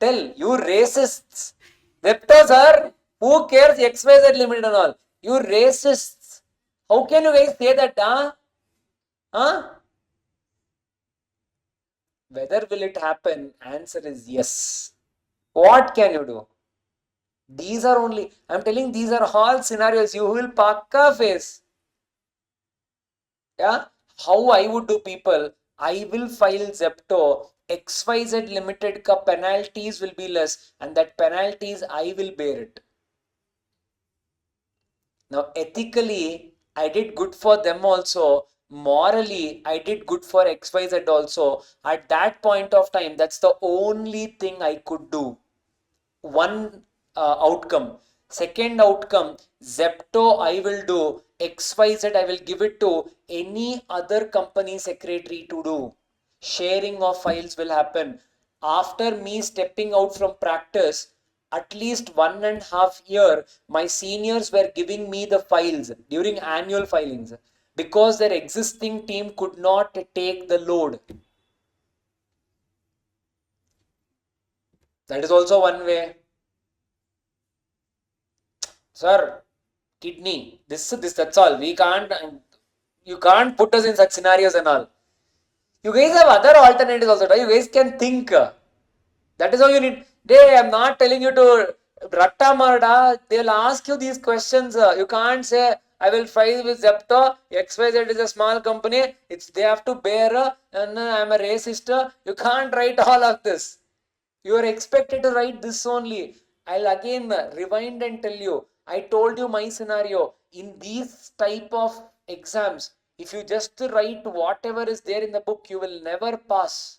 Tell, you racists. Zepto, sir. Who cares XYZ Limited and all? You racists. How can you guys say that? Whether will it happen? Answer is yes. What can you do? These are only, I'm telling, these are all scenarios you will pakka face. Yeah, how I would do, people? I will file Zepto. XYZ Limited ka penalties will be less, and that penalties I will bear it. Now ethically, I did good for them also. Morally, I did good for XYZ also. At that point of time, that's the only thing I could do. One outcome. Second outcome, Zepto I will do, XYZ I will give it to any other company secretary to do. Sharing of files will happen. After me stepping out from practice, at least 1.5 years, my seniors were giving me the files during annual filings because their existing team could not take the load. That is also one way. Sir, kidney, this, that's all. You can't put us in such scenarios and all. You guys have other alternatives also. You guys can think. That is how you need. I'm not telling you to ratta marda. They'll ask you these questions. You can't say, I will file with Zepto. XYZ is a small company. They have to bear, and I'm a racist. You can't write all of this. You are expected to write this only. I'll again rewind and tell you. I told you my scenario. In these type of exams, if you just write whatever is there in the book, you will never pass.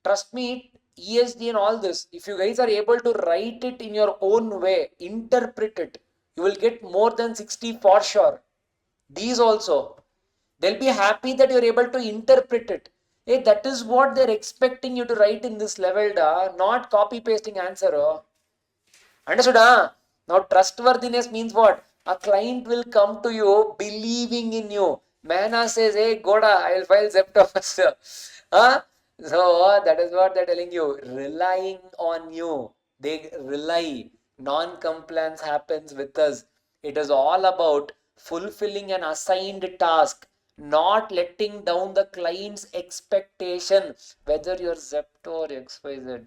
Trust me, ESG and all this, if you guys are able to write it in your own way, interpret it, you will get more than 60 for sure. These also, they'll be happy that you're able to interpret it. Hey, that is what they're expecting you to write in this level, not copy pasting answer. Understood? Now, trustworthiness means what? A client will come to you believing in you. Mana says, hey, Goda, I will file Zepto first. So, that is what they're telling you. Relying on you. They rely. Non-compliance happens with us. It is all about fulfilling an assigned task, not letting down the client's expectation, whether you're Zepto or XYZ.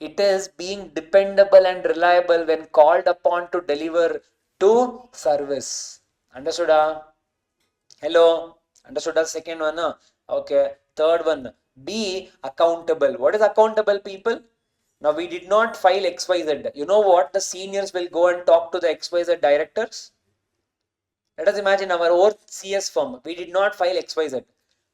It is being dependable and reliable when called upon to deliver to service. Understood? Hello? Understood? Second one. Okay. Third one. Be accountable. What is accountable, people? Now, we did not file XYZ. You know what? The seniors will go and talk to the XYZ directors. Let us imagine our own CS firm. We did not file XYZ.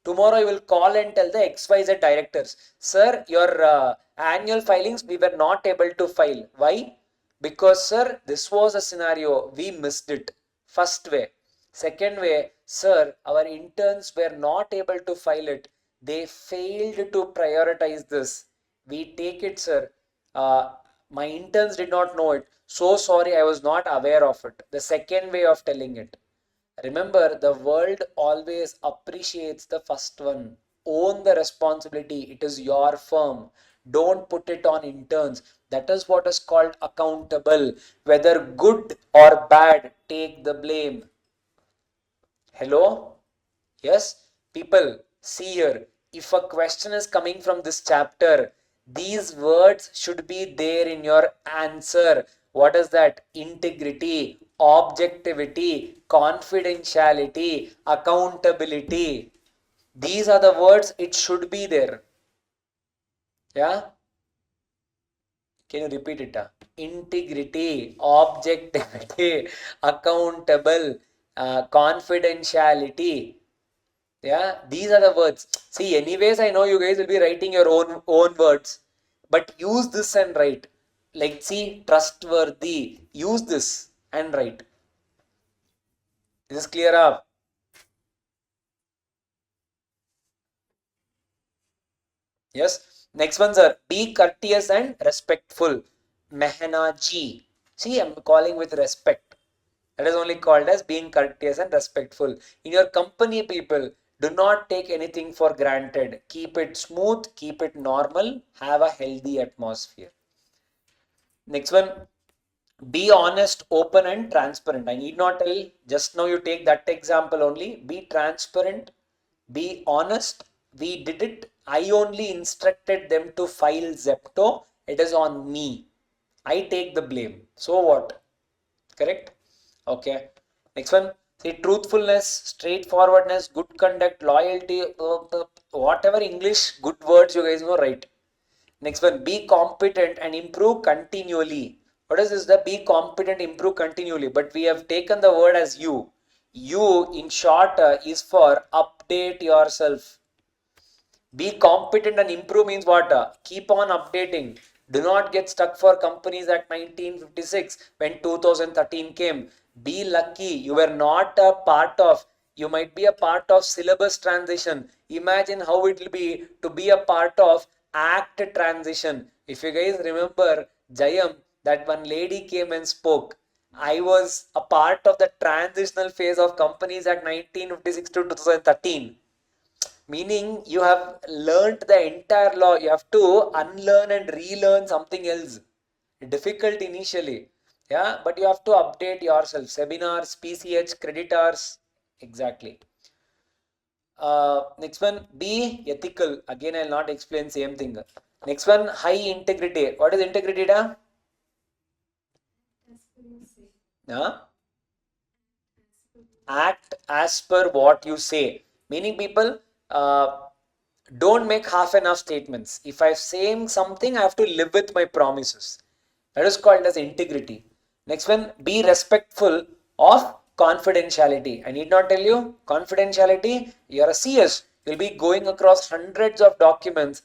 Tomorrow you will call and tell the XYZ directors, sir, your annual filings we were not able to file. Why? Because, sir, this was a scenario. We missed it. First way. Second way, sir, our interns were not able to file it. They failed to prioritize this. We take it, sir. My interns did not know it. So sorry, I was not aware of it. The second way of telling it. Remember, the world always appreciates the first one. Own the responsibility. It is your firm. Don't put it on interns. That is what is called accountable. Whether good or bad, take the blame. Hello? Yes? People, see here. If a question is coming from this chapter, these words should be there in your answer. What is that? Integrity, objectivity, confidentiality, accountability. These are the words, it should be there. Yeah? Can you repeat it? Integrity, objectivity, accountable, confidentiality. Yeah, these are the words. See, anyways, I know you guys will be writing your own words, but use this and write. Like, see, trustworthy. Use this and write. This is clear up. Yes. Next one, sir. Be courteous and respectful. Mehnaji. See, I'm calling with respect. That is only called as being courteous and respectful. In your company, people, do not take anything for granted. Keep it smooth, keep it normal, have a healthy atmosphere. Next one, be honest, open and transparent. I need not tell, just now you take that example only. Be transparent, be honest. We did it. I only instructed them to file Zepto. It is on me. I take the blame. So what? Correct? Okay. Next one. See, truthfulness, straightforwardness, good conduct, loyalty, whatever English good words you guys know, write. Next one, be competent and improve continually. What is this? The be competent, improve continually. But we have taken the word as you. You, in short, is for update yourself. Be competent and improve means what? Keep on updating. Do not get stuck for companies at 1956 when 2013 came. Be lucky. You were not a part of. You might be a part of syllabus transition. Imagine how it will be to be a part of act transition. If you guys remember, Jayam, that one lady came and spoke. I was a part of the transitional phase of Companies Act 1956 to 2013. Meaning you have learned the entire law. You have to unlearn and relearn something else. Difficult initially. Yeah, but you have to update yourself. Seminars, PCH, creditors. Exactly. Next one, be ethical. Again, I'll not explain same thing. Next one, high integrity. What is integrity, da? Huh? Act as per what you say. Meaning people don't make half enough statements. If I'm saying something, I have to live with my promises. That is called as integrity. Next one, be respectful of confidentiality. I need not tell you, confidentiality, you're a CS. You'll be going across hundreds of documents.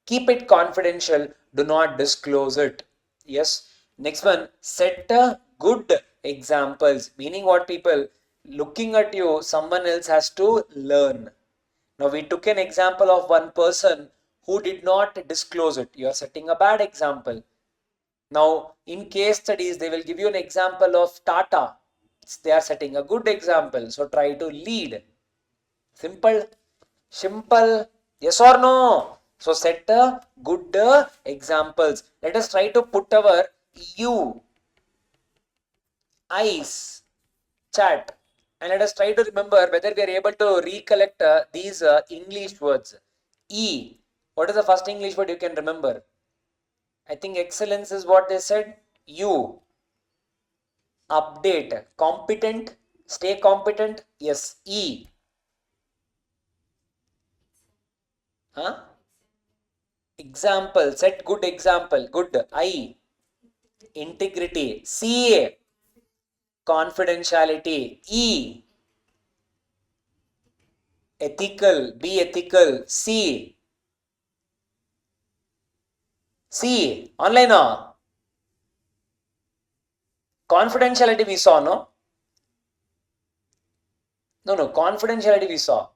Keep it confidential. Do not disclose it. Yes. Next one, set a good examples. Meaning what people, looking at you, someone else has to learn. Now we took an example of one person who did not disclose it. You are setting a bad example. Now in case studies, they will give you an example of Tata. They are setting a good example. So try to lead. Simple. Simple. Yes or no? So set a good examples. Let us try to put our you, eyes, chat, and let us try to remember whether we are able to recollect these English words. E. What is the first English word you can remember? I think excellence is what they said. U. Update. Competent. Stay competent. Yes. E. Huh? Example. Set good example. Good. I. Integrity. C. Confidentiality. E. Ethical. Be ethical. C. C. Online. Confidentiality we saw, no? No. Confidentiality we saw.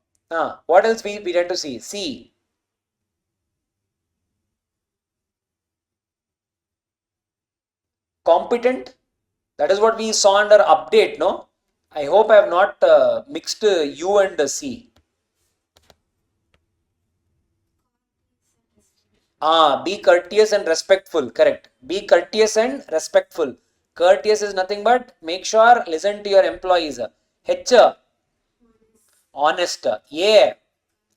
What else we had to see? C. Competent. That is what we saw under update, no? I hope I have not mixed U and C. Be courteous and respectful. Correct. Be courteous and respectful. Courteous is nothing but make sure listen to your employees. H. Honest. A.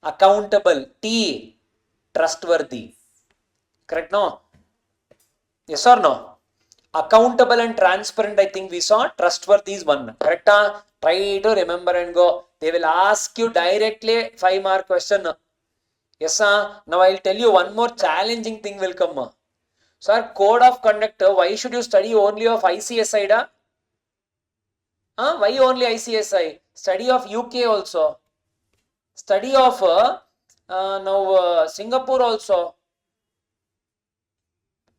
Accountable. T. Trustworthy. Correct, no? Yes or no? Accountable and transparent, I think we saw. Trustworthy is one. Correct? Try to remember and go. They will ask you directly 5-mark question. Yes, now I'll tell you one more challenging thing will come. Sir, code of conduct, why should you study only of ICSI? Why only ICSI? Study of UK also. Study of now Singapore also.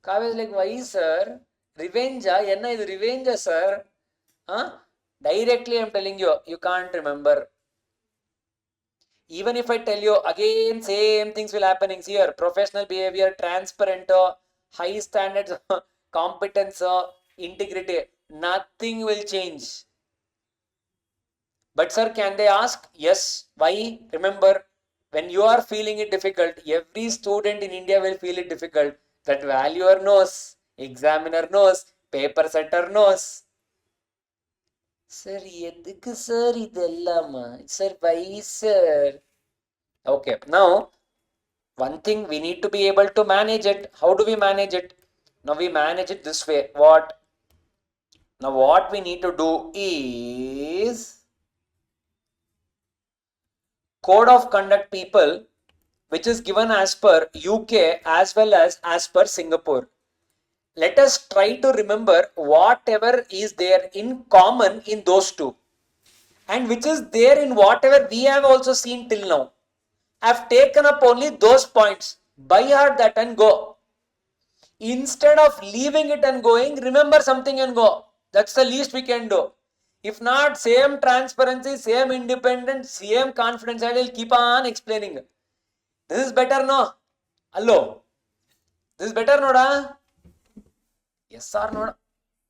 Kavya is like, why, sir? Revenge, enna is revenge, sir? Directly I'm telling you, you can't remember. Even if I tell you again, same things will happening here. Professional behavior, transparent, high standards, competence, integrity. Nothing will change. But sir, can they ask? Yes. Why? Remember, when you are feeling it difficult, every student in India will feel it difficult. That valuer knows, examiner knows, paper setter knows. Sir, edukku sir idellama? Sir, why sir? Okay, now one thing we need to be able to manage it. How do we manage it? Now we manage it this way. What? Now what we need to do is code of conduct people, which is given as per UK as well as per Singapore. Let us try to remember whatever is there in common in those two and which is there in whatever we have also seen till now. I've taken up only those points. By heart that and go. Instead of leaving it and going, remember something and go. That's the least we can do. If not, same transparency, same independence, same confidence, I will keep on explaining. This is better, no? Hello. This is better, Noda? Yes or no?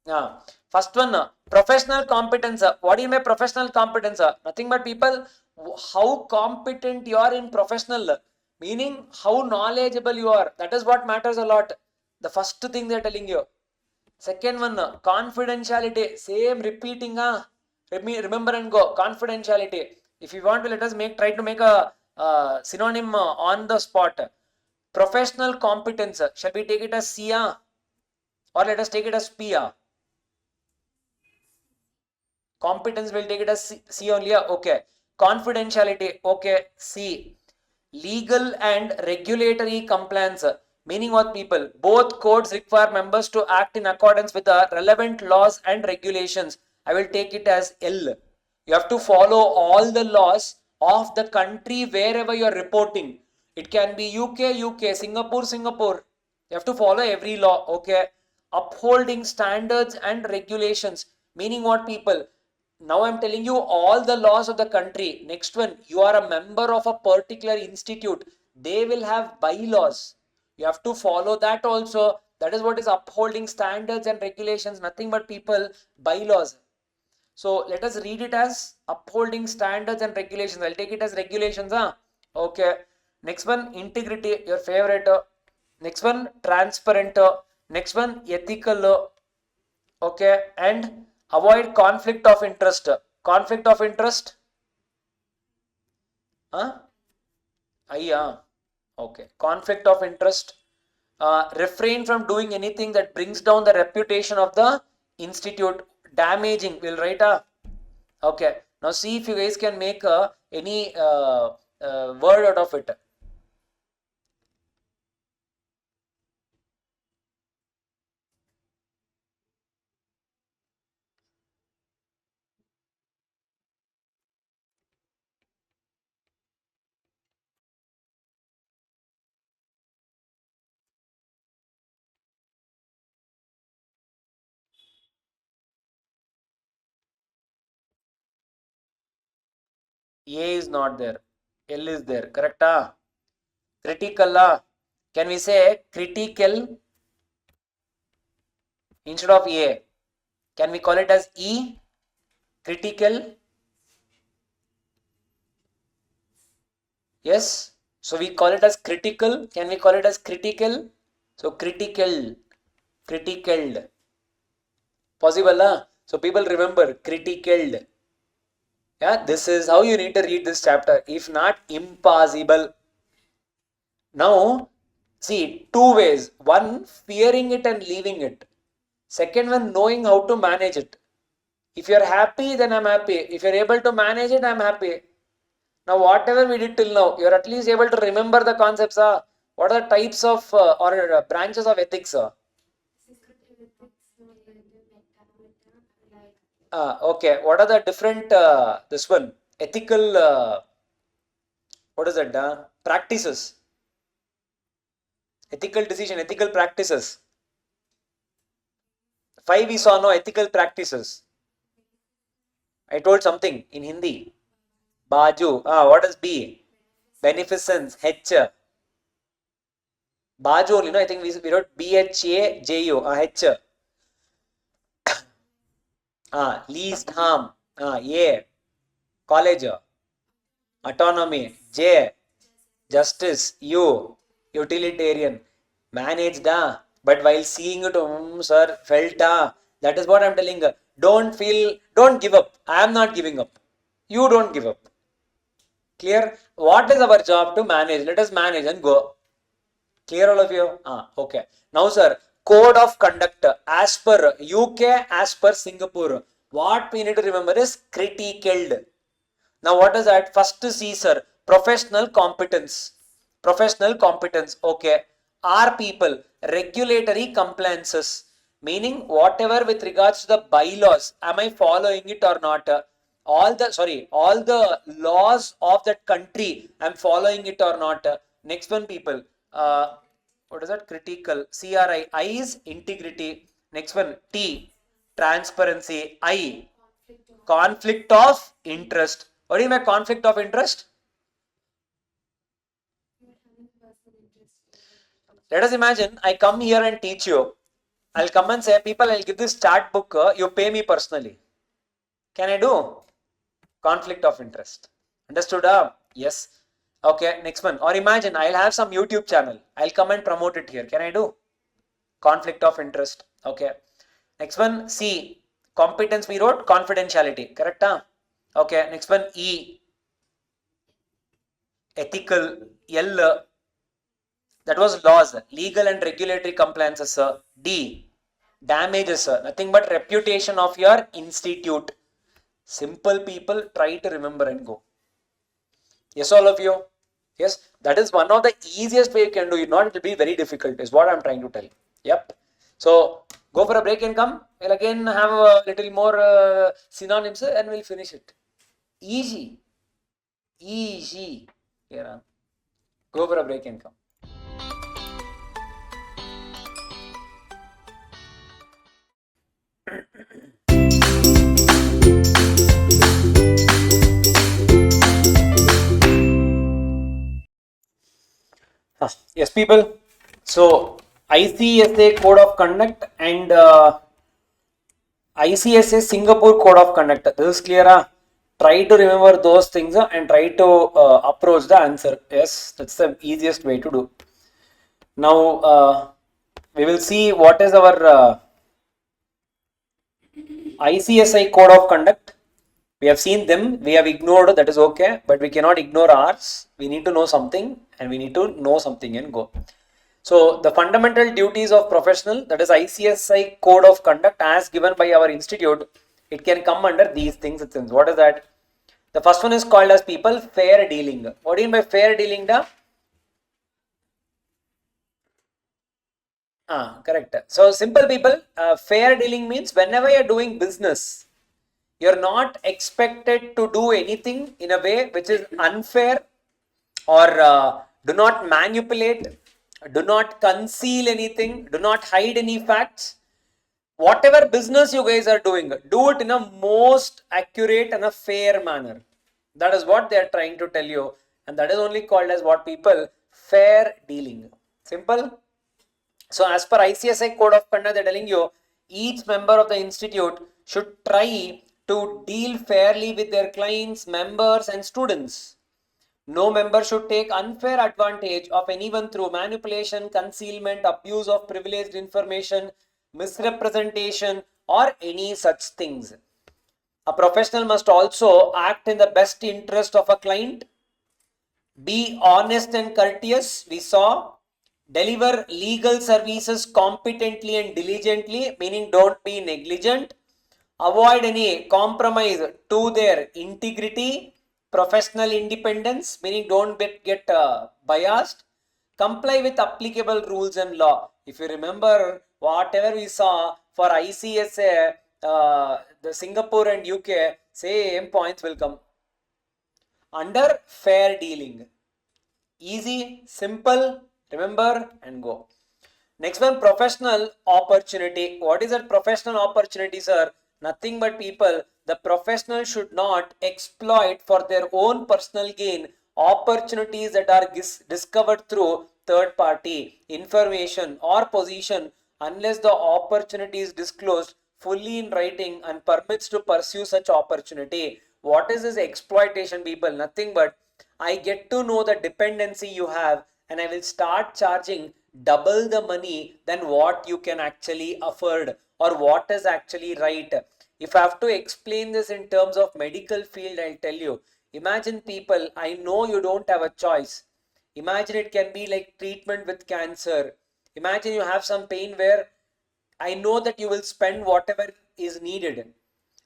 Yeah. First one, professional competence. What do you mean professional competence? Nothing but people, how competent you are in professional. Meaning how knowledgeable you are. That is what matters a lot. The first thing they are telling you. Second one, confidentiality. Same repeating. Remember and go. Confidentiality. If you want to let us try to make a synonym on the spot. Professional competence. Shall we take it as C? Or let us take it as P? Competence, will take it as C only. Okay. Confidentiality. Okay. C. Legal and regulatory compliance. Meaning what, people? Both codes require members to act in accordance with the relevant laws and regulations. I will take it as L. You have to follow all the laws of the country wherever you are reporting. It can be UK, Singapore. You have to follow every law. Okay. Upholding standards and regulations. Meaning what, people? Now I'm telling you all the laws of the country. Next one, you are a member of a particular institute. They will have bylaws. You have to follow that also. That is what is upholding standards and regulations. Nothing but, people, bylaws. So let us read it as upholding standards and regulations. I'll take it as regulations. Okay. Next one, integrity, your favorite. Next one, transparent. Next one, ethical. Okay. And avoid conflict of interest. Conflict of interest. Okay. Conflict of interest. Refrain from doing anything that brings down the reputation of the institute. Damaging. We'll write okay. Now see if you guys can make any word out of it. A is not there. L is there. Correct? Critical. Can we say critical instead of A? Can we call it as E? Critical. Yes. So we call it as critical. Can we call it as critical? So critical. Critical. Possible? So people remember critical. Yeah, this is how you need to read this chapter. If not, impossible. Now, see, two ways. One, fearing it and leaving it. Second one, knowing how to manage it. If you're happy, then I'm happy. If you're able to manage it, I'm happy. Now, whatever we did till now, you're at least able to remember the concepts. What are the types of or branches of ethics? Okay. What are the different, this one, ethical, what is it? Practices. Ethical decision, ethical practices. 5 we saw, no, ethical practices. I told something in Hindi. Baju. What is B? Beneficence. H. Baju only, no? I think we wrote BHAJU. H. Least harm. A. College. Autonomy. J. Justice. U. Utilitarian. Managed. But while seeing it, sir, felt. That is what I'm telling. Don't give up. I am not giving up. You don't give up. Clear? What is our job? To manage. Let us manage and go. Clear, all of you? Okay. Now, sir, code of conduct as per UK, as per Singapore. What we need to remember is critical. Now, what is that? First C, sir, professional competence. Professional competence. Okay. Are people regulatory compliances? Meaning, whatever with regards to the bylaws, am I following it or not? All the laws of that country, I'm following it or not? Next one, people. What is that? Critical. CRI. I is integrity. Next one, T. Transparency. I. Conflict of interest. What do you mean conflict of interest? Let us imagine I come here and teach you. I'll come and say, people, I'll give this chart book, you pay me personally. Can I do? Conflict of interest. Understood? Yes. Okay, next one. Or imagine I'll have some YouTube channel. I'll come and promote it here. Can I do? Conflict of interest. Okay. Next one, C. Competence we wrote, confidentiality. Correct? Okay. Next one, E. Ethical. L. That was laws, legal and regulatory compliances. D. Damages. Nothing but reputation of your institute. Simple people, try to remember and go. Yes, all of you. Yes, that is one of the easiest way you can do it. Not it will be very difficult, is what I'm trying to tell you. Yep. So go for a break and come. We'll again have a little more synonyms and we'll finish it. Easy. Easy. Yeah. Go for a break and come. Yes, people. So ICSA Code of Conduct and ICSA Singapore Code of Conduct. This is clear. Try to remember those things and try to approach the answer. Yes, that's the easiest way to do. Now we will see what is our ICSI Code of Conduct. We have seen them, we have ignored, that is okay, but we cannot ignore ours. We need to know something and we need to know something and go. So the fundamental duties of professional, that is ICSI Code of Conduct as given by our institute, it can come under these things. What is that? The first one is called as people fair dealing. What do you mean by fair dealing? Correct. So simple people, fair dealing means whenever you're doing business, you're not expected to do anything in a way which is unfair or do not manipulate, do not conceal anything, do not hide any facts. Whatever business you guys are doing, do it in a most accurate and a fair manner. That is what they are trying to tell you, and that is only called as what people fair dealing. Simple. So as per ICSI Code of Conduct, they're telling you each member of the institute should try to deal fairly with their clients, members and students. No member should take unfair advantage of anyone through manipulation, concealment, abuse of privileged information, misrepresentation or any such things. A professional must also act in the best interest of a client, be honest and courteous, we saw, deliver legal services competently and diligently, meaning don't be negligent, avoid any compromise to their integrity, professional independence, meaning don't get biased, comply with applicable rules and law. If you remember whatever we saw for ICSA, the Singapore and UK, same points will come under fair dealing. Easy, simple, remember and go. Next one, professional opportunity. What is that professional opportunity, sir? Nothing but people, the professional should not exploit for their own personal gain opportunities that are discovered through third party information or position unless the opportunity is disclosed fully in writing and permits to pursue such opportunity. What is this exploitation, people? Nothing but I get to know the dependency you have and I will start charging double the money than what you can actually afford or what is actually right. If I have to explain this in terms of medical field, I'll tell you. Imagine people, I know you don't have a choice. Imagine it can be like treatment with cancer. Imagine you have some pain where I know that you will spend whatever is needed.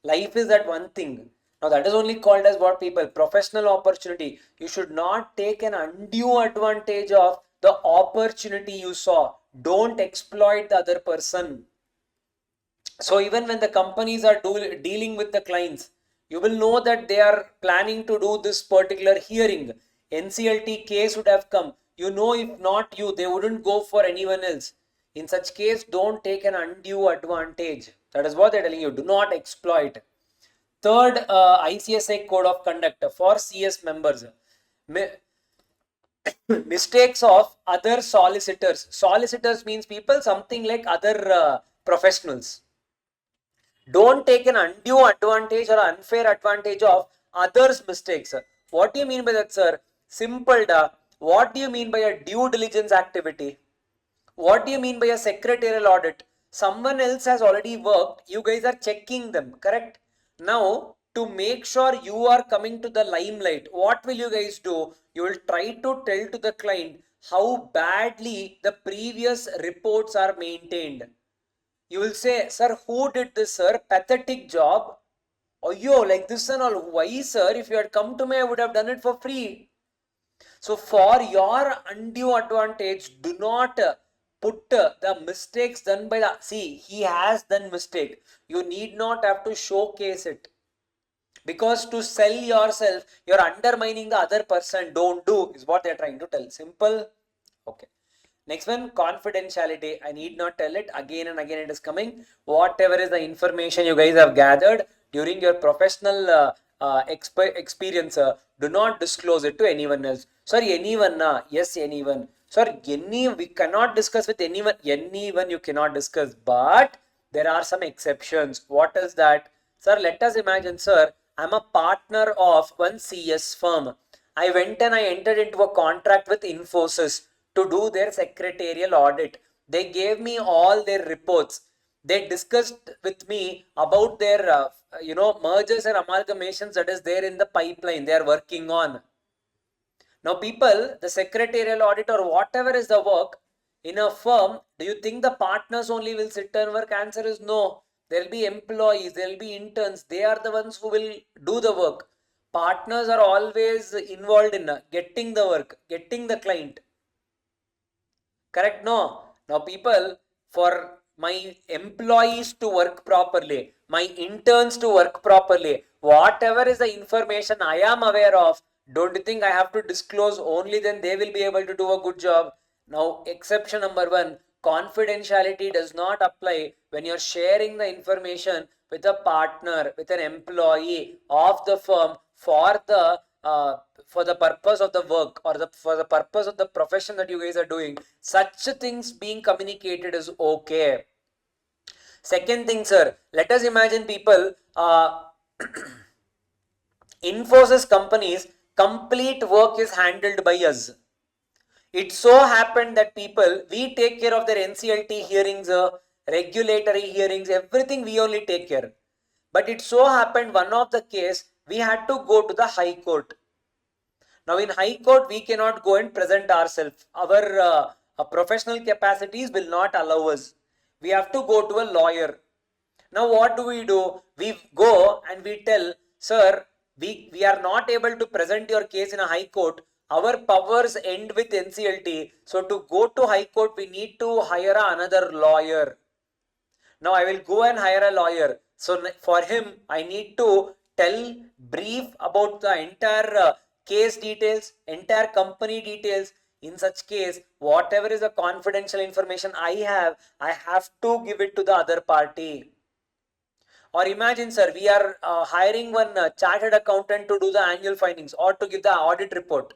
Life is that one thing. Now that is only called as what people, professional opportunity. You should not take an undue advantage of the opportunity you saw. Don't exploit the other person. So even when the companies are dealing with the clients, you will know that they are planning to do this particular hearing. NCLT case would have come. You know, if not you, they wouldn't go for anyone else. In such case, don't take an undue advantage. That is what they're telling you. Do not exploit. Third, ICSI Code of Conduct for CS members. Mistakes of other solicitors. Solicitors means people, something like other professionals. Don't take an undue advantage or unfair advantage of others' mistakes. What do you mean by that, sir? Simple, da. What do you mean by a due diligence activity? What do you mean by a secretarial audit? Someone else has already worked, you guys are checking them, correct? Now, to make sure you are coming to the limelight, what will you guys do? You will try to tell to the client how badly the previous reports are maintained. You will say, sir, who did this, sir? Pathetic job. Oh, yo, like this and all. Why, sir? If you had come to me, I would have done it for free. So for your undue advantage, do not put the mistakes done by the, see, he has done mistake. You need not have to showcase it. Because to sell yourself, you're undermining the other person. Don't do, is what they're trying to tell. Simple. Okay. Next one, confidentiality. I need not tell it. Again and again it is coming. Whatever is the information you guys have gathered during your professional experience, do not disclose it to anyone else. Sorry, anyone? Yes, anyone. Sorry, we cannot discuss with anyone. Anyone you cannot discuss. But there are some exceptions. What is that? Sir, let us imagine, sir, I'm a partner of one CS firm. I went and I entered into a contract with Infosys to do their secretarial audit. They gave me all their reports. They discussed with me about their mergers and amalgamations that is there in the pipeline they are working on. Now people, the secretarial audit or whatever is the work in a firm, do you think the partners only will sit and work? Answer is no. There will be employees, there will be interns. They are the ones who will do the work. Partners are always involved in getting the work, getting the client. Correct? No. Now people, for my employees to work properly, my interns to work properly, whatever is the information I am aware of, don't you think I have to disclose? Only then they will be able to do a good job. Now, exception number one, confidentiality does not apply when you're sharing the information with a partner, with an employee of the firm for the purpose of the work or for the purpose of the profession that you guys are doing. Such things being communicated is okay. Second thing, sir, let us imagine people, Infosys companies, complete work is handled by us. It so happened that people, we take care of their NCLT hearings, regulatory hearings, everything we only take care. But it so happened one of the case, we had to go to the High Court. Now in High Court, we cannot go and present ourselves. Our professional capacities will not allow us. We have to go to a lawyer. Now what do? We go and we tell, sir, we are not able to present your case in a High Court. Our powers end with NCLT. So to go to High Court, we need to hire another lawyer. Now I will go and hire a lawyer. So for him, I need to brief about the entire case details, entire company details. In such case, whatever is the confidential information I have to give it to the other party. Or imagine, sir, we are hiring one chartered accountant to do the annual findings or to give the audit report.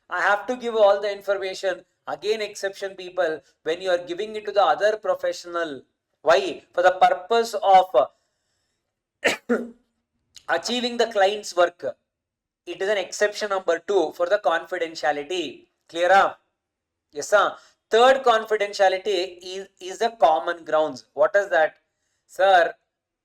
I have to give all the information. Again, exception, people, when you are giving it to the other professional. Why? For the purpose of achieving the client's work. It is an exception number 2 for the confidentiality. Clear? Yes, sir. Third confidentiality is the common grounds. What is that? Sir,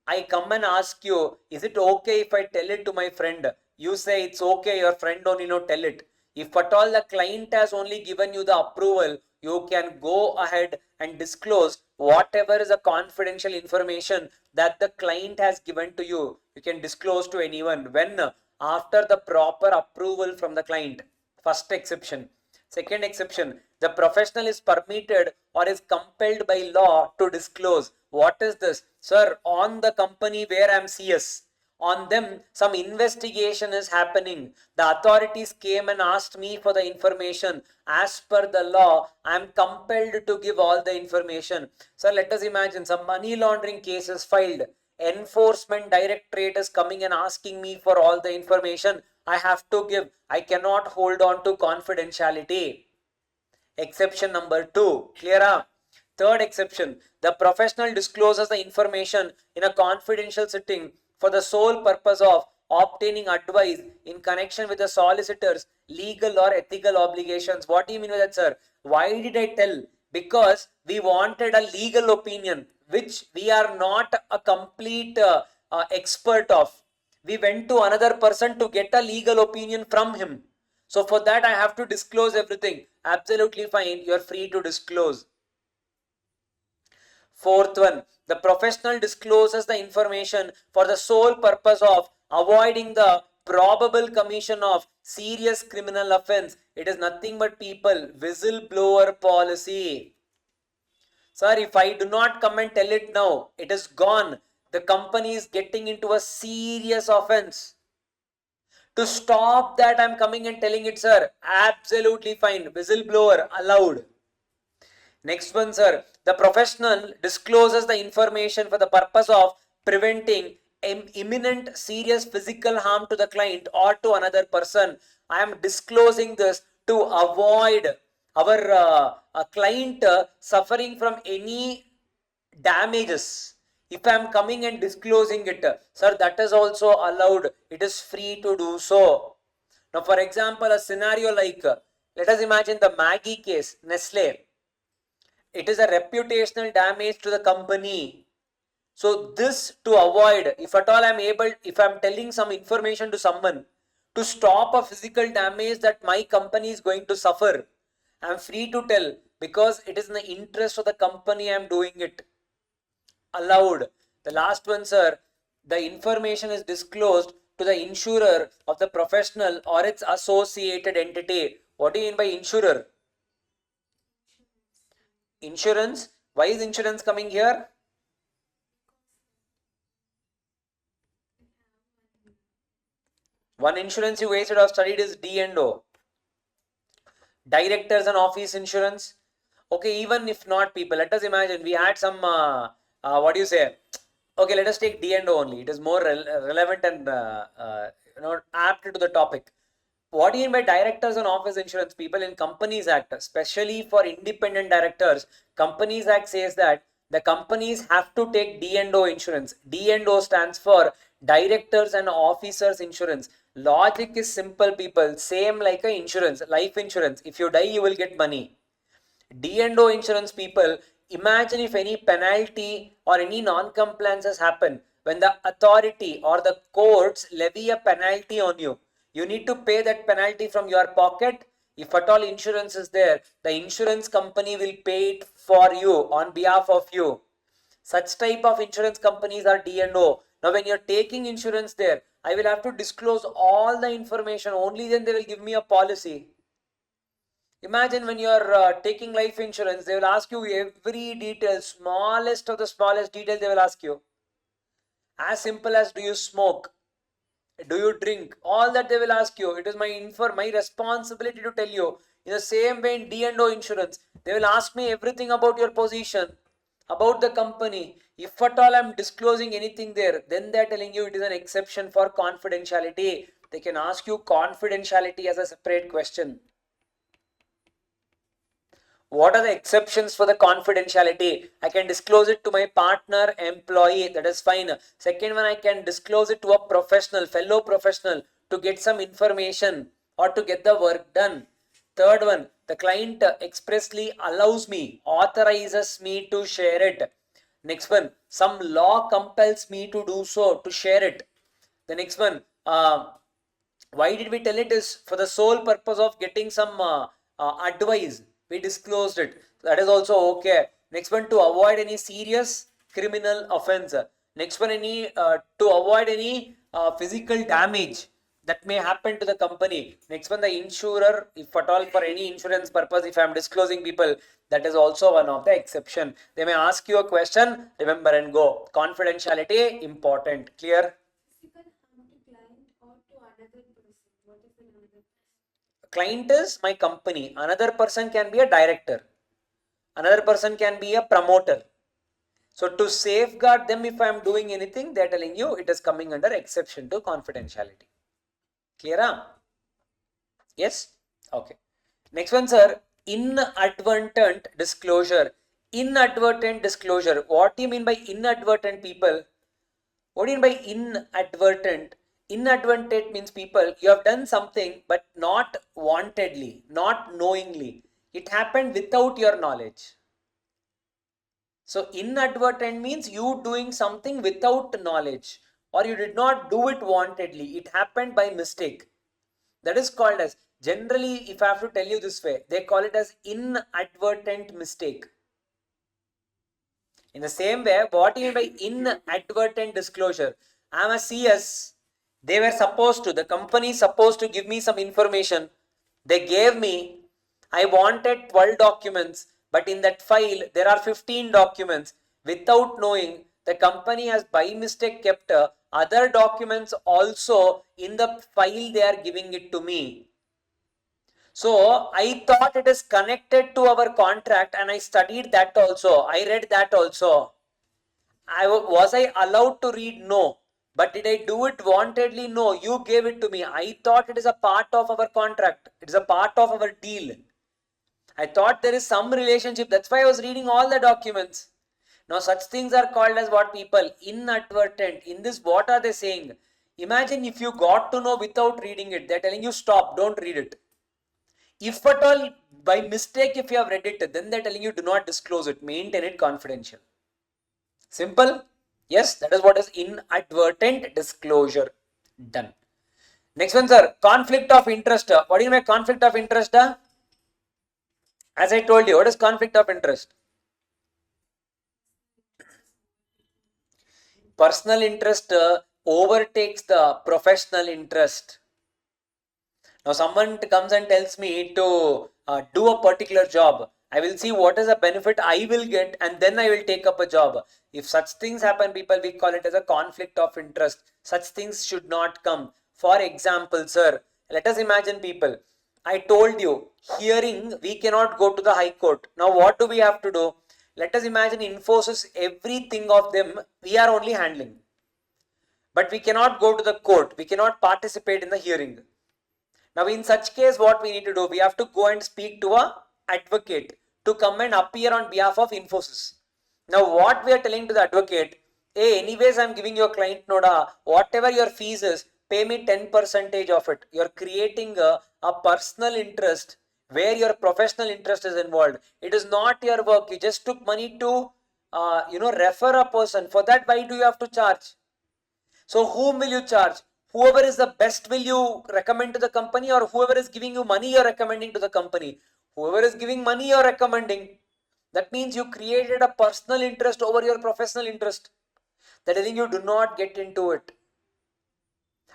I come and ask you, is it okay if I tell it to my friend? You say it's okay, your friend only tell it. If at all the client has only given you the approval, you can go ahead and disclose whatever is a confidential information that the client has given to you. You can disclose to anyone when after the proper approval from the client. First exception. Second exception, the professional is permitted or is compelled by law to disclose. What is this? Sir, on the company where I am CS, on them some investigation is happening. The authorities came and asked me for the information. As per the law, I am compelled to give all the information. Sir, let us imagine some money laundering cases filed. Enforcement Directorate is coming and asking me for all the information. I have to give. I cannot hold on to confidentiality. Exception number 2. Clear? Third exception. The professional discloses the information in a confidential setting for the sole purpose of obtaining advice in connection with the solicitor's legal or ethical obligations. What do you mean by that, sir? Why did I tell? Because we wanted a legal opinion, which we are not a complete expert of. We went to another person to get a legal opinion from him. So for that I have to disclose everything. Absolutely fine. You are free to disclose. Fourth one, the professional discloses the information for the sole purpose of avoiding the probable commission of serious criminal offense. It is nothing but people, whistleblower policy. Sir, if I do not come and tell it now, it is gone. The company is getting into a serious offense. To stop that, I'm coming and telling it, sir. Absolutely fine. Whistleblower allowed. Next one, sir. The professional discloses the information for the purpose of preventing imminent serious physical harm to the client or to another person. I am disclosing this to avoid our client suffering from any damages. If I am coming and disclosing it, sir, that is also allowed. It is free to do so. Now, for example, a scenario like, let us imagine the Maggie case, Nestle. It is a reputational damage to the company. So this to avoid, if at all I'm able, if I'm telling some information to someone to stop a physical damage that my company is going to suffer, I'm free to tell because it is in the interest of the company I'm doing it. Allowed. The last one, sir, the information is disclosed to the insurer of the professional or its associated entity. What do you mean by insurer? Insurance. Why is insurance coming here? One insurance you guys should have studied is D&O. Directors and office insurance. Okay, even if not people, let us imagine we had some, what do you say? Okay, let us take D&O only. It is more relevant and apt to the topic. What do you mean by directors and office insurance? People in Companies Act, especially for independent directors, Companies Act says that the companies have to take D&O insurance. D&O stands for Directors and Officers Insurance. Logic is simple, people. Same like a insurance, life insurance. If you die, you will get money. D&O insurance, people, imagine if any penalty or any non-compliances happen when the authority or the courts levy a penalty on you. You need to pay that penalty from your pocket. If at all insurance is there, the insurance company will pay it for you on behalf of you. Such type of insurance companies are D&O. Now when you're taking insurance there, I will have to disclose all the information. Only then they will give me a policy. Imagine when you are taking life insurance, they will ask you every detail, smallest of the smallest detail they will ask you. As simple as do you smoke? Do you drink? All that they will ask you. It is my responsibility to tell you. In the same way in D&O insurance, they will ask me everything about your position, about the company. If at all I am disclosing anything there, then they are telling you it is an exception for confidentiality. They can ask you confidentiality as a separate question. What are the exceptions for the confidentiality? I can disclose it to my partner, employee, that is fine. Second one, I can disclose it to a professional, fellow professional to get some information or to get the work done. Third one, the client expressly allows me, authorizes me to share it. Next one, some law compels me to do so, to share it. The next one, why did we tell it is for the sole purpose of getting some advice. We disclosed it. That is also okay. Next one, to avoid any serious criminal offense. Next one, to avoid any physical damage that may happen to the company. Next one, the insurer, if at all for any insurance purpose, if I am disclosing people, that is also one of the exception. They may ask you a question, remember and go. Confidentiality, important. Clear? Physical harm to client or to another person. What is another person? Client is my company. Another person can be a director. Another person can be a promoter. So to safeguard them, if I am doing anything, they are telling you it is coming under exception to confidentiality. Clear? Yes? Okay. Next one, sir. Inadvertent disclosure. Inadvertent disclosure. What do you mean by inadvertent, people? What do you mean by inadvertent? Inadvertent means, people, you have done something but not wantedly, not knowingly. It happened without your knowledge. So inadvertent means you doing something without knowledge, or you did not do it wantedly. It happened by mistake. That is called as, generally, if I have to tell you this way, they call it as inadvertent mistake. In the same way, what do you mean by inadvertent disclosure? I am a CS. They were supposed to, the company is supposed to give me some information. They gave me, I wanted 12 documents, but in that file, there are 15 documents. Without knowing, the company has by mistake kept other documents also in the file they are giving it to me. So I thought it is connected to our contract, and I studied that also. I read that also. Was I allowed to read? No. But did I do it wantedly? No. You gave it to me. I thought it is a part of our contract. It is a part of our deal. I thought there is some relationship. That's why I was reading all the documents. Now such things are called as what, people? Inadvertent. In this, what are they saying? Imagine if you got to know without reading it. They're telling you, stop, don't read it. If at all by mistake, if you have read it, then they're telling you, do not disclose it, maintain it confidential. Simple? Yes, that is what is inadvertent disclosure. Done. Next one, sir. Conflict of interest. What do you mean by conflict of interest? As I told you, what is conflict of interest? Personal interest overtakes the professional interest. Now someone comes and tells me to do a particular job. I will see what is the benefit I will get, and then I will take up a job. If such things happen, people, we call it as a conflict of interest. Such things should not come. For example, sir, let us imagine, people, I told you, hearing, we cannot go to the High Court. Now what do we have to do? Let us imagine Infosys, everything of them, we are only handling. But we cannot go to the court. We cannot participate in the hearing. Now in such case, what we need to do? We have to go and speak to a advocate to come and appear on behalf of Infosys. Now what we are telling to the advocate, hey, anyways, I'm giving your client Noda, whatever your fees is, pay me 10% of it. You're creating a personal interest where your professional interest is involved. It is not your work. You just took money to refer a person. For that, why do you have to charge? So whom will you charge? Whoever is the best will you recommend to the company, or whoever is giving you money you're recommending to the company? Whoever is giving money you're recommending. That means you created a personal interest over your professional interest. They're telling you, do not get into it.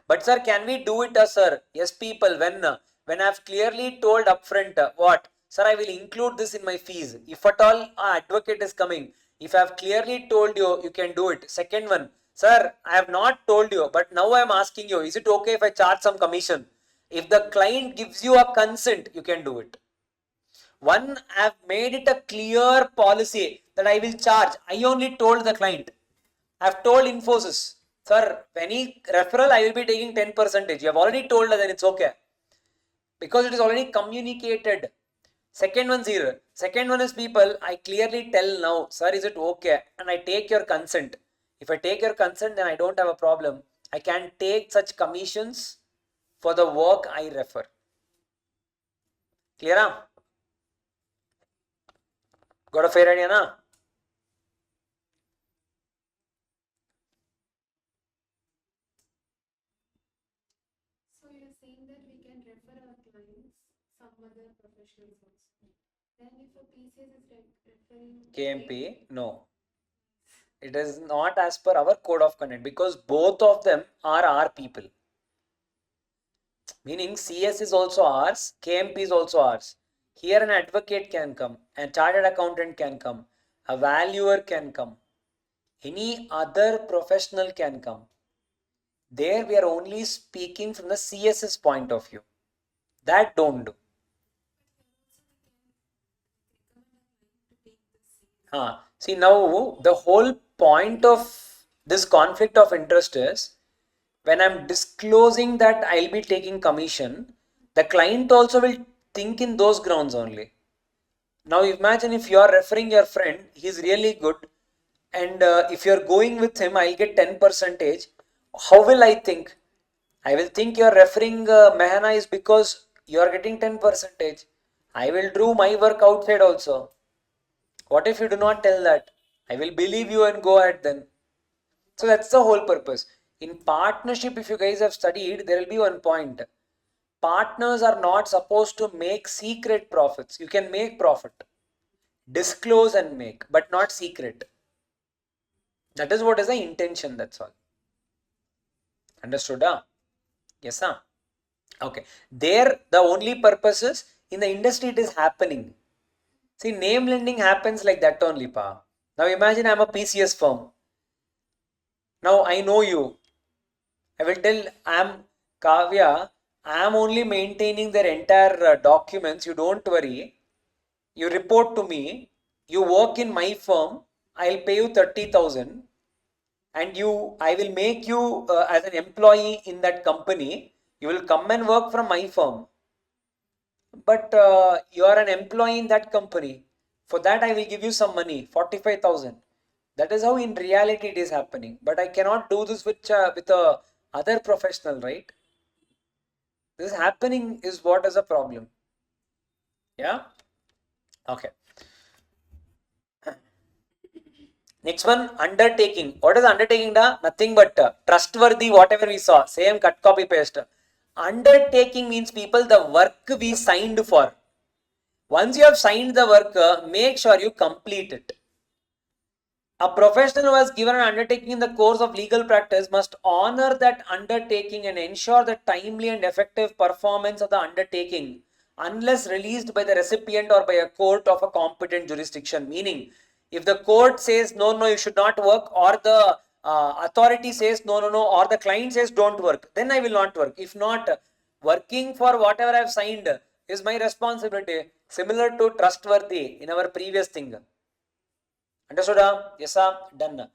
But sir, can we do it, sir? Yes, people, when I've clearly told upfront, what? Sir, I will include this in my fees. If at all advocate is coming, if I've clearly told you, you can do it. Second one, sir, I have not told you, but now I'm asking you, is it okay if I charge some commission? If the client gives you a consent, you can do it. One, I've made it a clear policy that I will charge. I only told the client. I've told Infosys, sir, any referral, I will be taking 10%. You have already told us, then it's okay. Because it is already communicated. Second one's here. Second one is, people, I clearly tell now, sir, is it okay? And I take your consent. If I take your consent, then I don't have a problem. I can take such commissions for the work I refer. Clear? Got a fair idea, na? So you're saying that we can refer our clients some other professionals also. Then if a PCS is referring KMP, no. It is not as per our code of conduct, because both of them are our people. Meaning CS is also ours, KMP is also ours. Here an advocate can come, a chartered accountant can come, a valuer can come, any other professional can come. There we are only speaking from the CS's point of view. That don't do. See, now the whole point of this conflict of interest is, when I'm disclosing that I'll be taking commission, the client also will think in those grounds only. Now imagine if you are referring your friend, he's really good, and if you're going with him, I'll get 10%. How will I think? I will think you're referring Mehana is because you're getting 10%. I will do my work outside also. What if you do not tell that? I will believe you and go ahead then. So that's the whole purpose. In partnership, if you guys have studied, there will be one point. Partners are not supposed to make secret profits. You can make profit, disclose and make, but not secret. That is what is the intention, that's all. Understood? Yes, sir. Okay. There, the only purpose is, in the industry it is happening. See, name lending happens like that only, pa. Now imagine I'm a PCS firm. Now I know you. I will tell I'm Kavya, I'm only maintaining their entire documents. You don't worry. You report to me. You work in my firm. I'll pay you 30,000, and I will make you as an employee in that company. You will come and work from my firm. But you are an employee in that company. For that, I will give you some money, 45,000. That is how in reality it is happening. But I cannot do this with a other professional, right? This happening is what is a problem. Yeah. Okay. Next one, undertaking. What is undertaking? Nothing but trustworthy, whatever we saw. Same cut, copy, paste. Undertaking means, people, the work we signed for. Once you have signed the work, make sure you complete it. A professional who has given an undertaking in the course of legal practice must honor that undertaking and ensure the timely and effective performance of the undertaking, unless released by the recipient or by a court of a competent jurisdiction. Meaning, if the court says no, you should not work, or the authority says no, or the client says don't work, then I will not work. If not, working for whatever I have signed is my responsibility. Similar to trustworthy in our previous thing. Understood? Yes, sir. Done.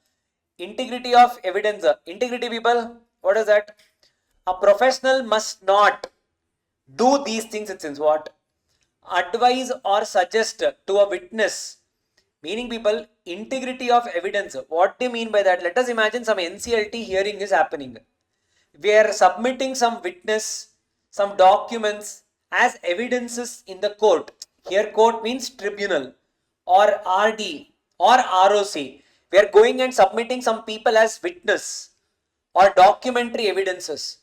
Integrity of evidence. Integrity, people, what is that? A professional must not do these things. It says what? Advise or suggest to a witness. Meaning, people, integrity of evidence. What do you mean by that? Let us imagine some NCLT hearing is happening. We are submitting some witness, some documents as evidences in the court. Here court means tribunal or RD or ROC. We are going and submitting some people as witness or documentary evidences.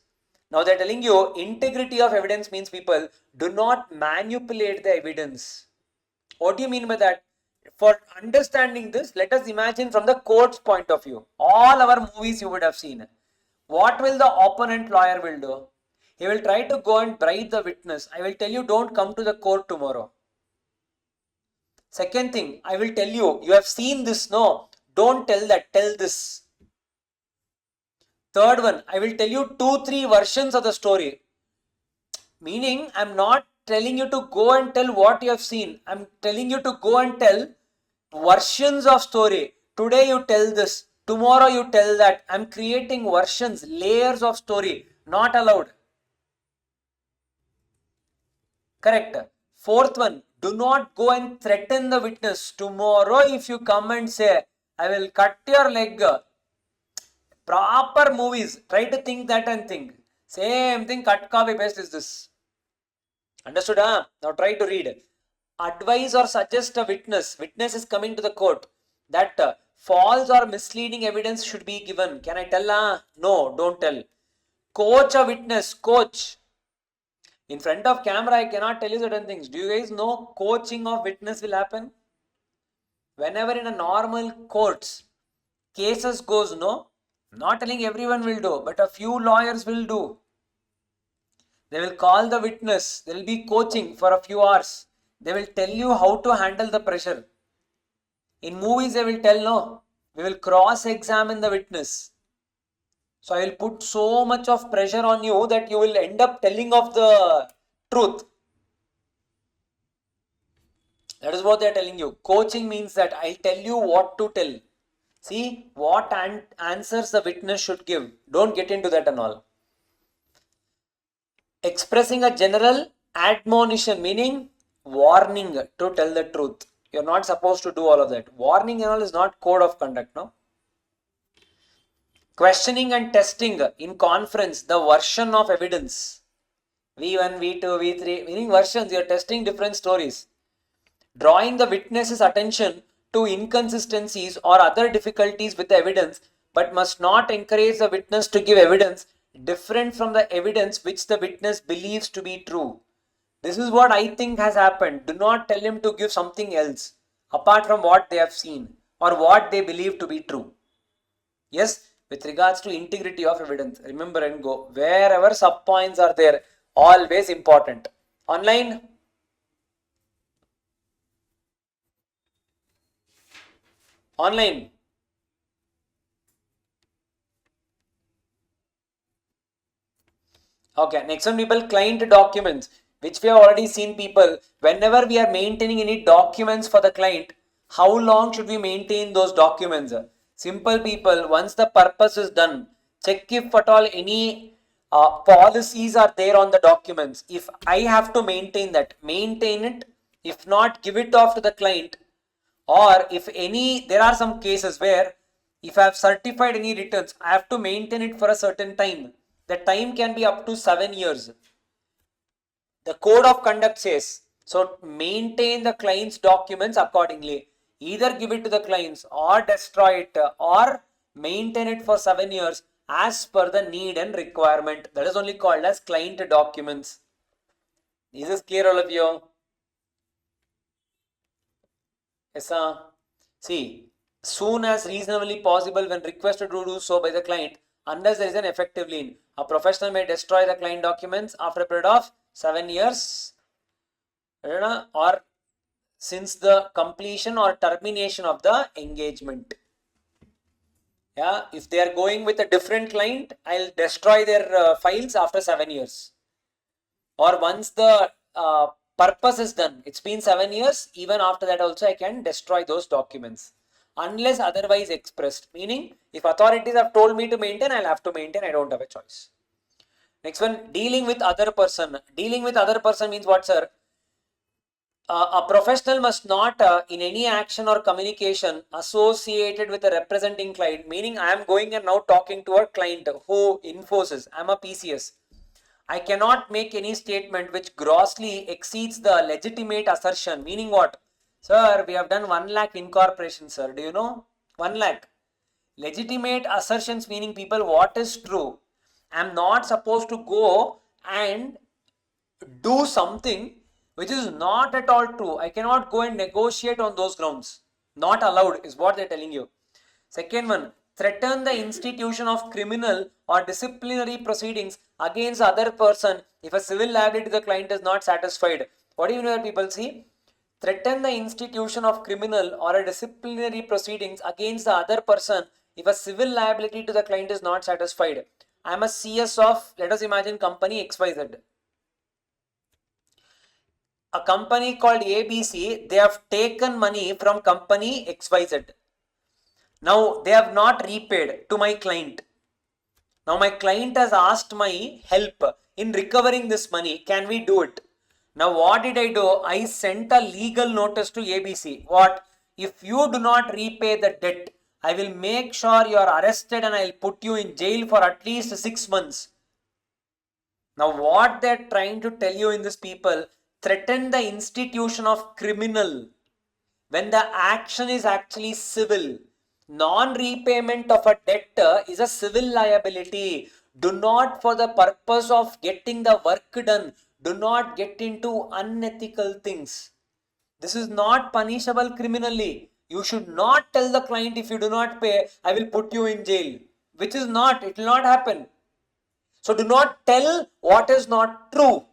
Now they are telling you integrity of evidence means, people, do not manipulate the evidence. What do you mean by that? For understanding this, let us imagine from the court's point of view. All our movies you would have seen. What will the opponent lawyer will do? He will try to go and bribe the witness. I will tell you, don't come to the court tomorrow. Second thing, I will tell you, you have seen this, no? Don't tell that, tell this. Third one, I will tell you 2-3 versions of the story. Meaning, I'm not telling you to go and tell what you have seen. I'm telling you to go and tell versions of story. Today you tell this, tomorrow you tell that. I'm creating versions, layers of story. Not allowed. Correct. Fourth one, do not go and threaten the witness. Tomorrow if you come and say, I will cut your leg. Proper movies. Try to think that and think. Same thing, cut, copy, paste is this. Understood? Now try to read. Advise or suggest a witness. Witness is coming to the court. That false or misleading evidence should be given. Can I tell? No, don't tell. Coach a witness. Coach. In front of camera, I cannot tell you certain things. Do you guys know coaching of witness will happen? Whenever in a normal courts, cases goes, no, not telling everyone will do, but a few lawyers will do. They will call the witness. There will be coaching for a few hours. They will tell you how to handle the pressure. In movies, they will tell, no, we will cross-examine the witness. So I will put so much of pressure on you that you will end up telling of the truth. That is what they are telling you. Coaching means that I'll tell you what to tell. See what answers the witness should give. Don't get into that and all. Expressing a general admonition, meaning warning to tell the truth. You're not supposed to do all of that. Warning and all is not code of conduct, no? Questioning and testing in conference the version of evidence. V1, V2, V3, meaning versions. You're testing different stories. Drawing the witness's attention to inconsistencies or other difficulties with the evidence, but must not encourage the witness to give evidence different from the evidence which the witness believes to be true. This is what I think has happened. Do not tell him to give something else apart from what they have seen or what they believe to be true. Yes, with regards to integrity of evidence, remember and go. Wherever sub points are there, always important. Online. Online. Okay, next one, people, client documents, which we have already seen, people. Whenever we are maintaining any documents for the client, how long should we maintain those documents? Simple, people, once the purpose is done, check if at all any policies are there on the documents. If I have to maintain that, maintain it. If not, give it off to the client. Or if any, there are some cases where if I have certified any returns, I have to maintain it for a certain time. The time can be up to 7 years. The code of conduct says, so maintain the client's documents accordingly. Either give it to the clients or destroy it or maintain it for 7 years as per the need and requirement. That is only called as client documents. Is this clear, all of you? Yes, sir. See, soon as reasonably possible when requested to do so by the client, unless there is an effective lien, a professional may destroy the client documents after a period of 7 years or since the completion or termination of the engagement. Yeah, if they are going with a different client, I'll destroy their files after 7 years. Or once the purpose is done, it's been 7 years, even after that also I can destroy those documents. Unless otherwise expressed, meaning if authorities have told me to maintain, I'll have to maintain, I don't have a choice. Next one, dealing with other person. Dealing with other person means what, sir? A professional must not in any action or communication associated with a representing client, meaning I am going and now talking to a client who enforces, I am a PCS. I cannot make any statement which grossly exceeds the legitimate assertion, meaning what? Sir, we have done 1 lakh incorporation, sir. Do you know? 1 lakh. Legitimate assertions meaning, people, what is true. I am not supposed to go and do something which is not at all true. I cannot go and negotiate on those grounds. Not allowed is what they're telling you. Second one, threaten the institution of criminal or disciplinary proceedings against the other person if a civil liability to the client is not satisfied. What do you know that people see? Threaten the institution of criminal or a disciplinary proceedings against the other person if a civil liability to the client is not satisfied. I am a CS of, let us imagine, company XYZ. A company called ABC, they have taken money from company XYZ. Now they have not repaid to my client. Now my client has asked my help in recovering this money. Can we do it? Now what did I do? I sent a legal notice to ABC. What? If you do not repay the debt, I will make sure you are arrested and I will put you in jail for at least 6 months. Now what they are trying to tell you in this, people, threaten the institution of criminal when the action is actually civil. Non-repayment of a debt is a civil liability. Do not, for the purpose of getting the work done, do not get into unethical things. This is not punishable criminally. You should not tell the client, if you do not pay, I will put you in jail. Which is not, it will not happen. So do not tell what is not true.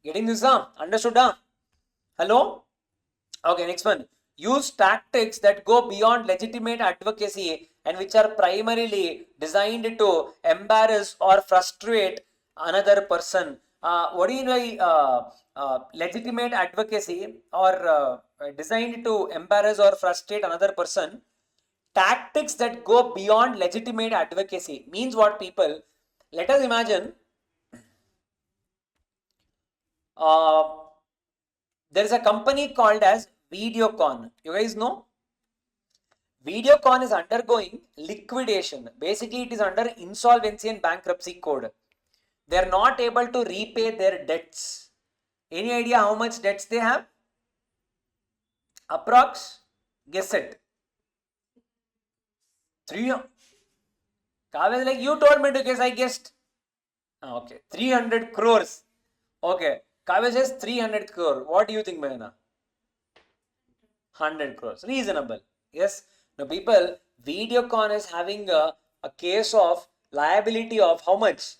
Getting this? Understood? Hello? Okay, next one. Use tactics that go beyond legitimate advocacy and which are primarily designed to embarrass or frustrate another person. What do you know? Legitimate advocacy or designed to embarrass or frustrate another person. tactics that go beyond legitimate advocacy. Means what, people? Let us imagine there is a company called as Videocon. You guys know? Videocon is undergoing liquidation. Basically, it is under insolvency and bankruptcy code. They are not able to repay their debts. Any idea how much debts they have? Approx? Guess it. 3. Kavya is like, you told me to guess, I guessed. Okay, 300 crores. Okay, Kavya says 300 crore. What do you think, Mahena? 100 crores. Reasonable. Yes. Now, people, Videocon is having a case of liability of how much?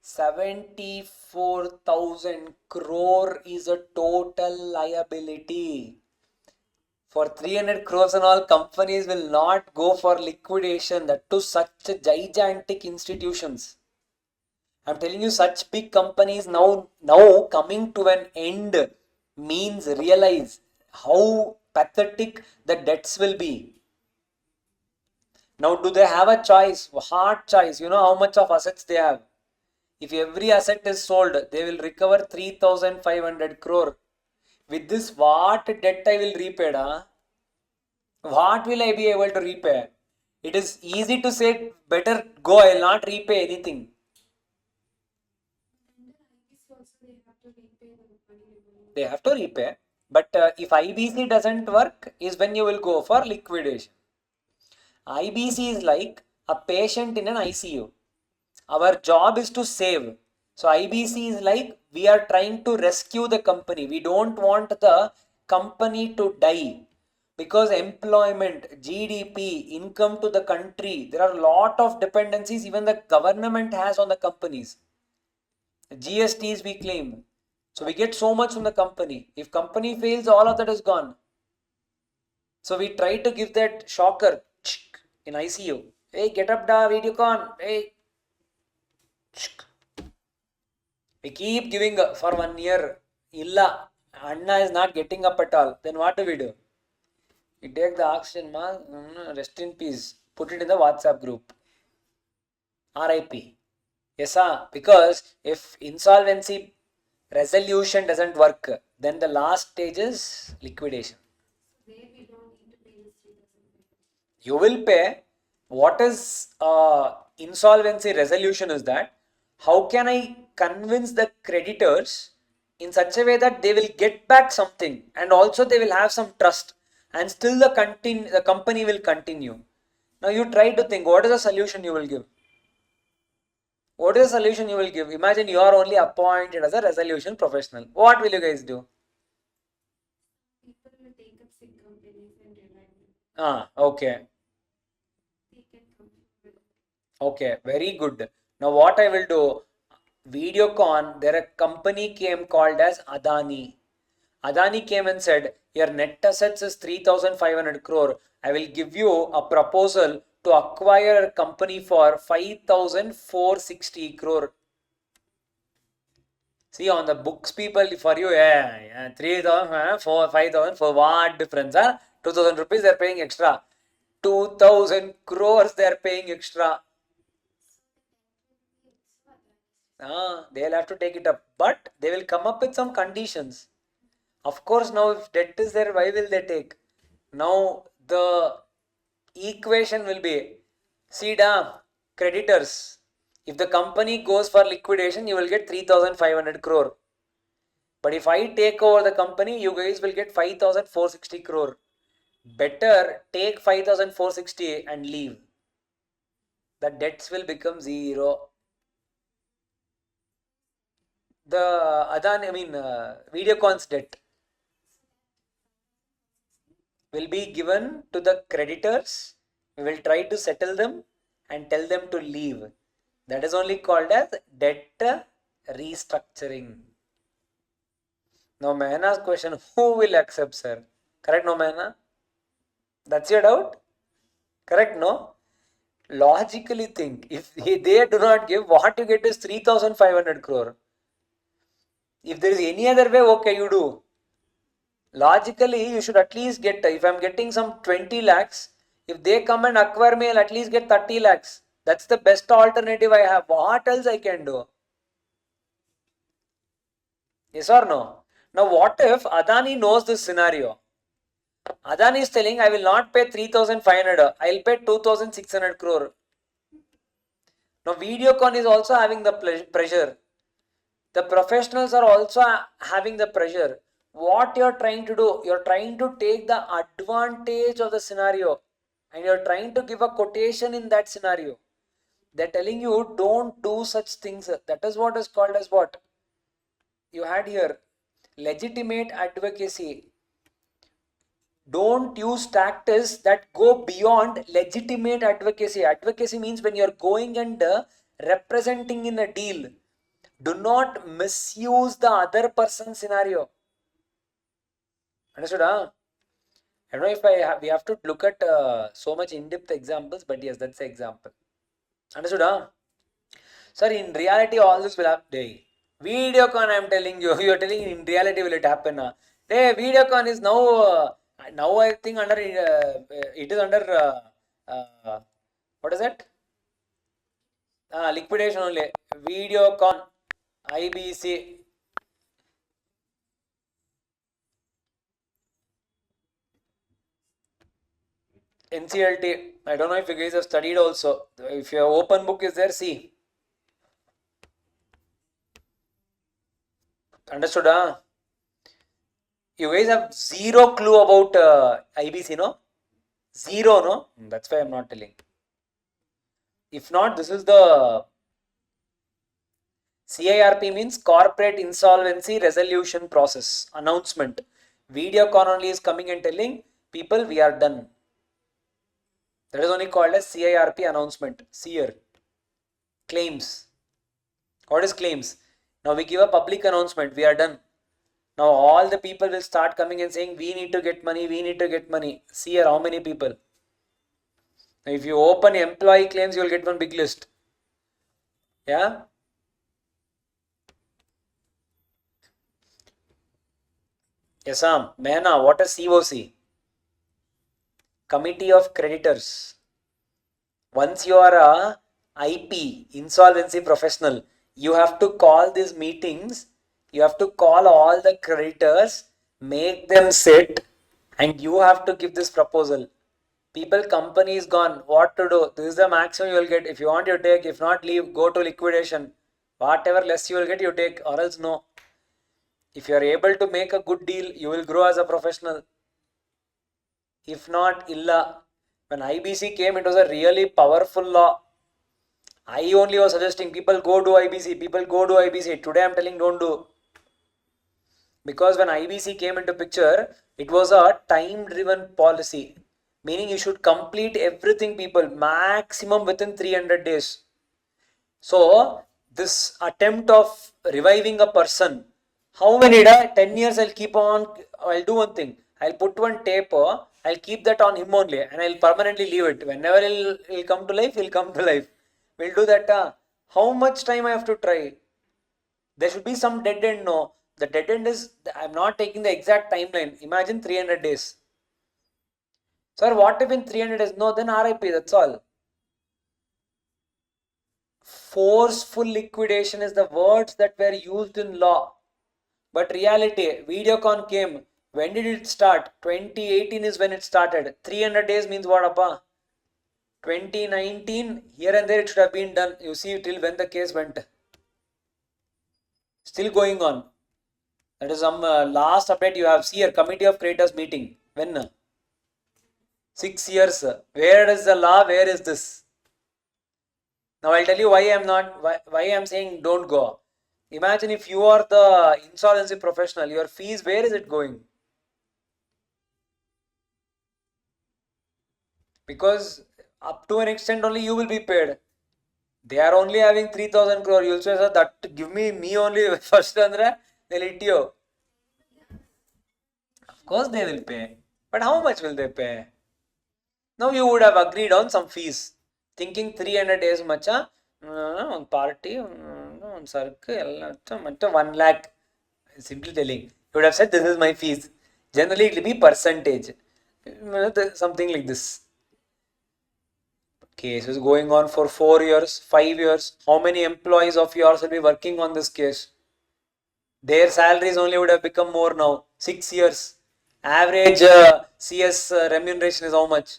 74,000 crore is a total liability. For 300 crores and all, companies will not go for liquidation. That to such gigantic institutions. I'm telling you, such big companies now coming to an end means realize how pathetic the debts will be. Now, do they have a choice? Hard choice. You know how much of assets they have. If every asset is sold, they will recover 3,500 crore. With this, what debt I will repay? What will I be able to repay? It is easy to say, better go, I will not repay anything. They have to repay. But if IBC doesn't work, is when you will go for liquidation. IBC is like a patient in an ICU. Our job is to save. So IBC is like we are trying to rescue the company. We don't want the company to die. Because employment, GDP, income to the country, there are a lot of dependencies even the government has on the companies. GSTs we claim. So we get so much from the company. If company fails, all of that is gone. So we try to give that shocker in ICU. Hey, get up da, Videocon. Hey. We keep giving for 1 year. Illa. Anna is not getting up at all. Then what do? We take the oxygen mask, rest in peace. Put it in the WhatsApp group. RIP. Yes, because if insolvency resolution doesn't work, then the last stage is liquidation. You will pay. What is insolvency resolution is that how can I convince the creditors in such a way that they will get back something and also they will have some trust and still the company will continue. Now you try to think what is the solution you will give. What is the solution you will give? Imagine you are only appointed as a resolution professional. What will you guys do? People will take up sick companies and revive them. Okay. Okay, very good. Now what I will do, Videocon, there a company came called as Adani. Adani came and said, your net assets is 3,500 crore. I will give you a proposal to acquire a company for 5,460 crore. See on the books people for you, 3,000, 5,000 for what difference? 2,000 rupees they are paying extra. 2,000 crores they are paying extra. They'll have to take it up, but they will come up with some conditions. Of course, now if debt is there, why will they take? Now the equation will be, see creditors. If the company goes for liquidation, you will get 3,500 crore. But if I take over the company, you guys will get 5,460 crore. Better take 5,460 and leave. The debts will become zero. Videocon's debt will be given to the creditors. We will try to settle them and tell them to leave. That is only called as debt restructuring. Now, Mahana's question, who will accept, sir? Correct, no, Mahana? That's your doubt? Correct, no? Logically think, if they do not give, what you get is 3,500 crore. If there is any other way, okay, you do. Logically, you should at least get, if I'm getting some 20 lakhs, If they come and acquire me, I'll at least get 30 lakhs. That's the best alternative I have. What else I can do? Yes or no? Now what if Adani knows this scenario? Adani is telling, I will not pay 3,500, I'll pay 2,600 crore. Now Videocon is also having the pressure. The professionals are also having the pressure. What you're trying to do, you're trying to take the advantage of the scenario and you're trying to give a quotation in that scenario. They're telling you don't do such things. That is what is called as what? You had here legitimate advocacy. Don't use tactics that go beyond legitimate advocacy. Advocacy means when you're going and representing in a deal. Do not misuse the other person's scenario. Understood? Huh? I don't know if we have to look at so much in-depth examples, but yes, that's the example. Understood? Huh? Sir, in reality, all this will happen. Videocon, I'm telling you, you're telling in reality will it happen? Hey, Videocon is now I think under it is under what is it? Liquidation only. Videocon, IBC. NCLT. I don't know if you guys have studied also. If your open book is there, see. Understood? Huh? You guys have zero clue about IBC, no? Zero, no? That's why I'm not telling. If not, this is the CIRP means Corporate Insolvency Resolution Process announcement. Videocon only is coming and telling people we are done. That is only called as CIRP announcement. SEER. Claims. What is claims? Now we give a public announcement. We are done. Now all the people will start coming and saying we need to get money. We need to get money. See here how many people. Now if you open employee claims, you will get one big list. Yeah. Yes, Mehna, what is COC? Committee of Creditors. Once you are a IP, insolvency professional, you have to call these meetings. You have to call all the creditors, make them sit, and you have to give this proposal. People, company is gone. What to do? This is the maximum you will get. If you want, you take. If not, leave. Go to liquidation. Whatever less you will get, you take, or else no. If you are able to make a good deal, you will grow as a professional. If not, illa. When IBC came, it was a really powerful law. I only was suggesting people go do IBC. People go do IBC. Today I'm telling don't do. Because when IBC came into picture, it was a time-driven policy. Meaning you should complete everything, people, maximum within 300 days. So this attempt of reviving a person, how many 10 years I'll keep on, I'll do one thing. I'll put one tape, I'll keep that on him only and I'll permanently leave it. Whenever he'll come to life, he'll come to life. We'll do that. How much time I have to try? There should be some dead end, no. The dead end is, I'm not taking the exact timeline. Imagine 300 days. Sir, what if in 300 days? No, then RIP, that's all. Forceful liquidation is the words that were used in law. But reality, Videocon came. When did it start? 2018 is when it started. 300 days means what, appa? 2019, here and there it should have been done. You see till when the case went. Still going on. That is some last update you have. See here, Committee of Creditors meeting. When? 6 years. Where is the law? Where is this? Now I'll tell you why I'm saying don't go. Imagine if you are the insolvency professional, your fees, where is it going? Because up to an extent only you will be paid. They are only having 3,000 crore. You'll say, sir, that give me only first andre, they'll hit you. Of course they will pay. But how much will they pay? Now you would have agreed on some fees. Thinking 300 days macha, one party, one circle, 1 lakh. Simply telling. You would have said this is my fees. Generally it will be percentage. Something like this. Case is going on for 4 years, 5 years. How many employees of yours will be working on this case? Their salaries only would have become more now. 6 years. Average CS remuneration is how much?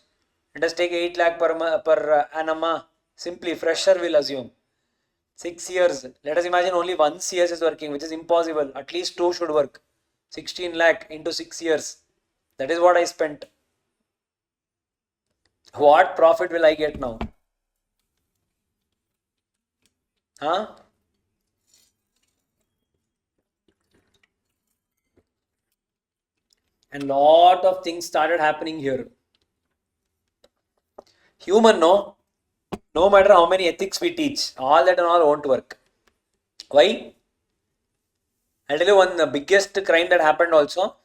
Let us take 8 lakh per annum. Simply, fresher will assume. 6 years. Let us imagine only one CS is working, which is impossible. At least two should work. 16 lakh into 6 years. That is what I spent. What profit will I get now? Huh? And lot of things started happening here. Human, no matter how many ethics we teach, all that and all won't work. Why? I'll tell you one the biggest crime that happened also.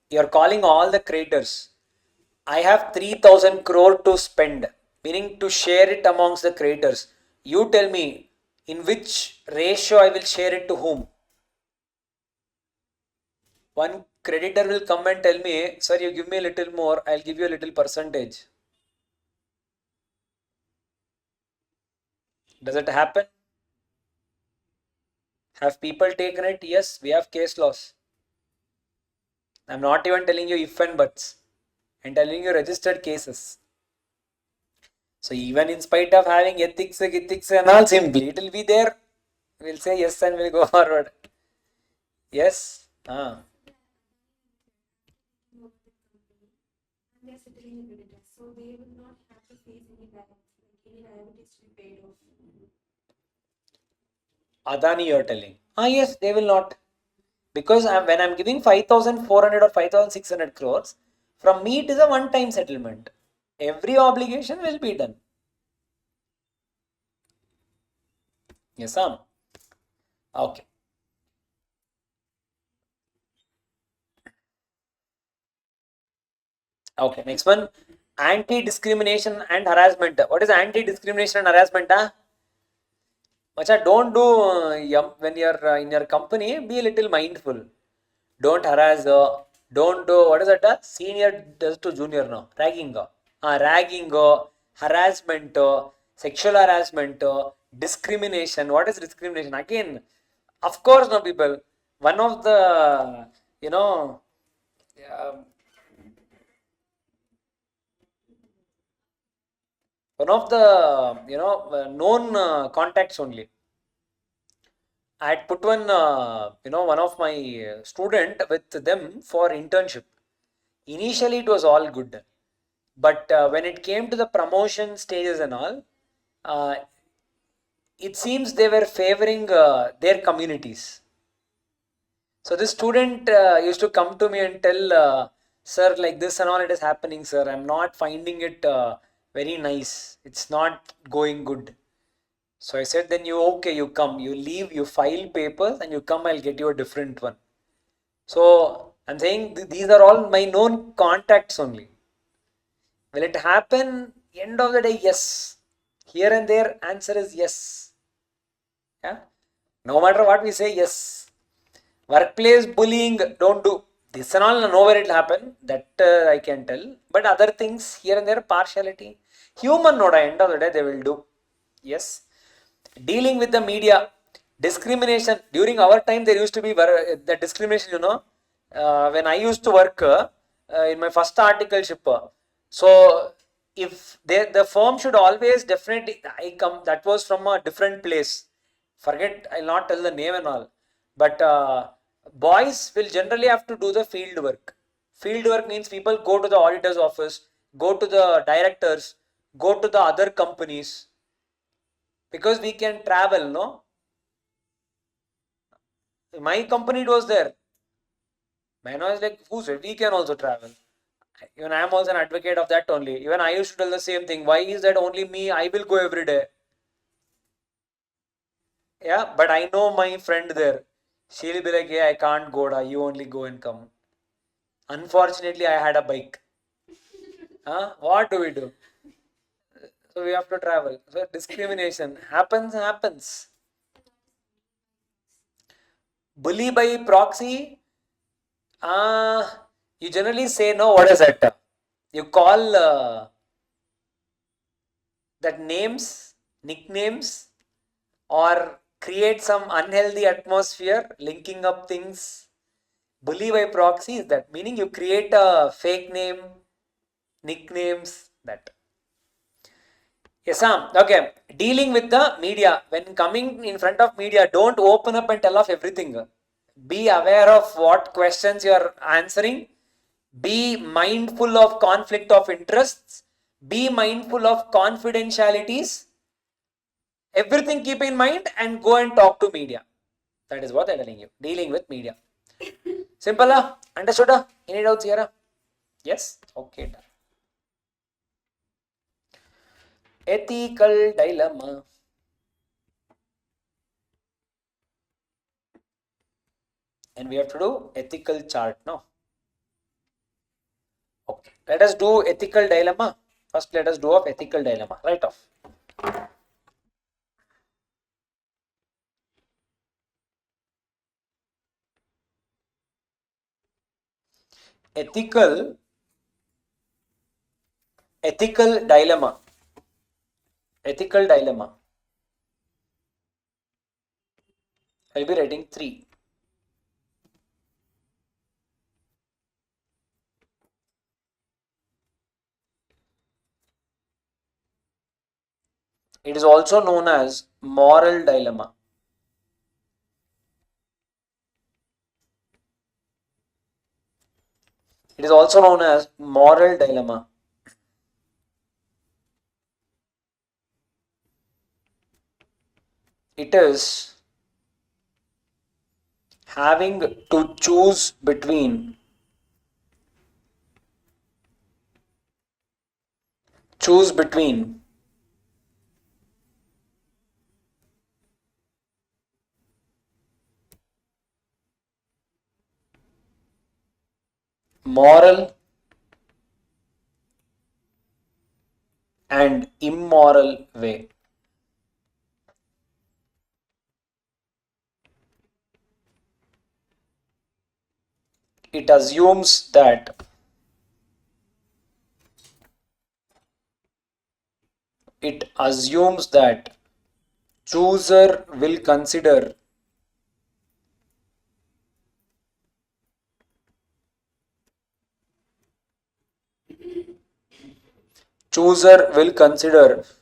You're calling all the creators. I have 3,000 crore to spend, meaning to share it amongst the creators. You tell me in which ratio I will share it to whom. One creditor will come and tell me, sir, you give me a little more, I'll give you a little percentage. Does it happen? Have people taken it? Yes, we have case laws. I'm not even telling you if and buts. I'm telling you registered cases. So even in spite of having ethics and all, simply it will be there. We'll say yes and we'll go forward. Yes. They're settling in creditors, so they will not have to face any liabilities to be paid off. Adani, you're telling. Yes, they will not. Because when I'm giving 5,400 or 5,600 crores, from me it is a one-time settlement. Every obligation will be done. Yes, Sam. Okay. Okay, next one. Anti-discrimination and harassment. What is anti-discrimination and harassment? Macha, don't do when you're in your company, be a little mindful. Don't harass, don't do, what is that? Senior does to junior now. Ragging. Ragging, harassment, sexual harassment, discrimination. What is discrimination? Again, of course, no people. One of the, one of the, known contacts only. I had put one, one of my student with them for internship. Initially, it was all good. But when it came to the promotion stages and all, it seems they were favoring their communities. So this student used to come to me and tell, sir, like this and all it is happening, sir. I'm not finding it very nice. It's not going good. So I said, then you come, you leave, you file papers and you come, I'll get you a different one. So I'm saying these are all my known contacts only. Will it happen? End of the day, yes. Here and there, answer is yes. Yeah. No matter what we say, yes. Workplace bullying, don't do. This and all, nowhere it will happen. That I can tell. But other things, here and there, partiality. Human node, end of the day, they will do. Yes. Dealing with the media, discrimination. During our time, there used to be the discrimination, when I used to work in my first articleship. So if the firm should always definitely, that was from a different place. Forget, I'll not tell the name and all. But boys will generally have to do the field work. Field work means people go to the auditor's office, go to the directors, go to the other companies. Because we can travel, no? My company, it was there. Man was like, who said we can also travel? Even I am also an advocate of that only. Even I used to tell the same thing. Why is that only me? I will go every day. Yeah, but I know my friend there. She'll be like, yeah, I can't go. You only go and come. Unfortunately, I had a bike. What do we do? So we have to travel. So discrimination happens. Bully by proxy. You generally say no. What is that? You call that names, nicknames, or create some unhealthy atmosphere, linking up things. Bully by proxy is that, meaning you create a fake name, nicknames, that. Yes, Sam. Okay. Dealing with the media. When coming in front of media, don't open up and tell off everything. Be aware of what questions you are answering. Be mindful of conflict of interests. Be mindful of confidentialities. Everything keep in mind and go and talk to media. That is what I'm telling you. Dealing with media. Simple? Understood? Any doubts here? Yes? Okay. Done. Ethical dilemma. And we have to do ethical chart now. Okay. Let us do ethical dilemma. First, let us do of ethical dilemma. Right off. Ethical dilemma. Ethical dilemma. I'll be writing 3. It is also known as moral dilemma. It is also known as moral dilemma. It is having to choose between moral and immoral way. It assumes that chooser will consider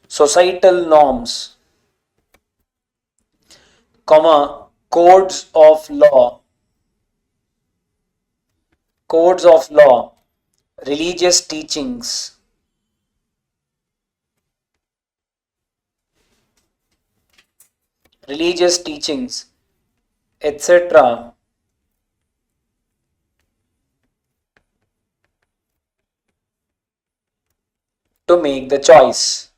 societal norms, comma, codes of law, religious teachings, etc. to make the choice.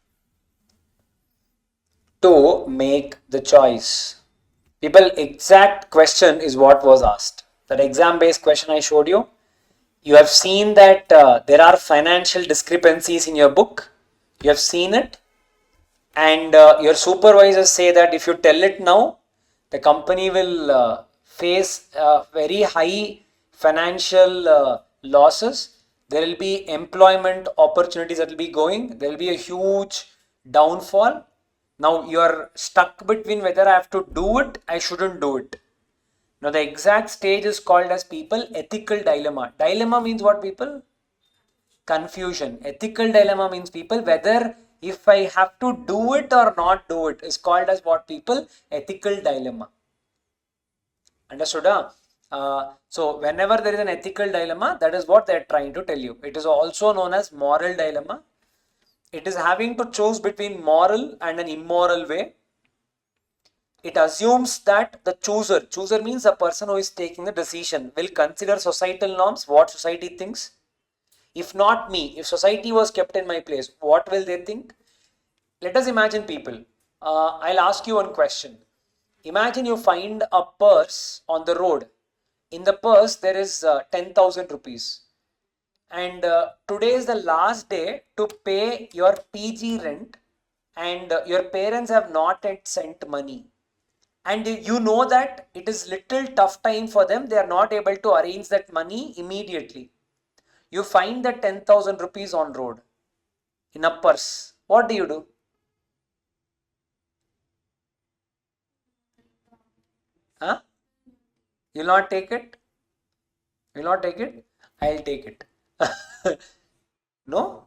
People, exact question is what was asked. That exam based question I showed you. You have seen that there are financial discrepancies in your book. You have seen it. And your supervisors say that if you tell it now, the company will face very high financial losses. There will be employment opportunities that will be going. There will be a huge downfall. Now you are stuck between whether I have to do it, I shouldn't do it. Now the exact stage is called as people ethical dilemma. Dilemma means what, people? Confusion. Ethical dilemma means, people, whether if I have to do it or not do it is called as what, people? Ethical dilemma. Understood? So whenever there is an ethical dilemma, that is what they are trying to tell you. It is also known as moral dilemma. It is having to choose between moral and an immoral way. It assumes that the chooser means the person who is taking the decision, will consider societal norms, what society thinks. If not me, if society was kept in my place, what will they think? Let us imagine, people. I'll ask you one question. Imagine you find a purse on the road. In the purse, there is 10,000 rupees. And today is the last day to pay your PG rent, and your parents have not yet sent money. And you know that it is little tough time for them. They are not able to arrange that money immediately. You find that 10,000 rupees on road in a purse. What do you do? Huh? You'll not take it? You'll not take it? I'll take it. No?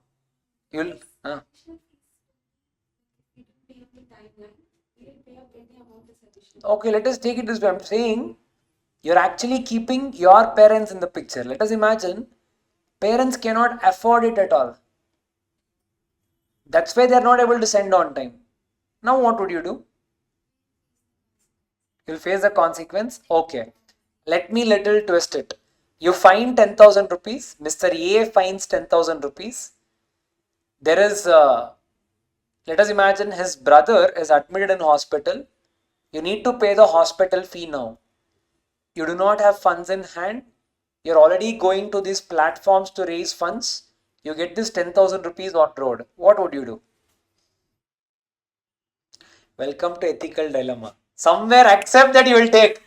You'll. Okay, let us take it this way. I'm saying you're actually keeping your parents in the picture. Let us imagine parents cannot afford it at all. That's why they're not able to send on time. Now what would you do? You'll face the consequence. Okay. Let me little twist it. You fine 10,000 rupees. Mr. A fines 10,000 rupees. There is, let us imagine his brother is admitted in hospital. You need to pay the hospital fee now. You do not have funds in hand. You're already going to these platforms to raise funds. You get this 10,000 rupees on road. What would you do? Welcome to ethical dilemma. Somewhere accept that you will take.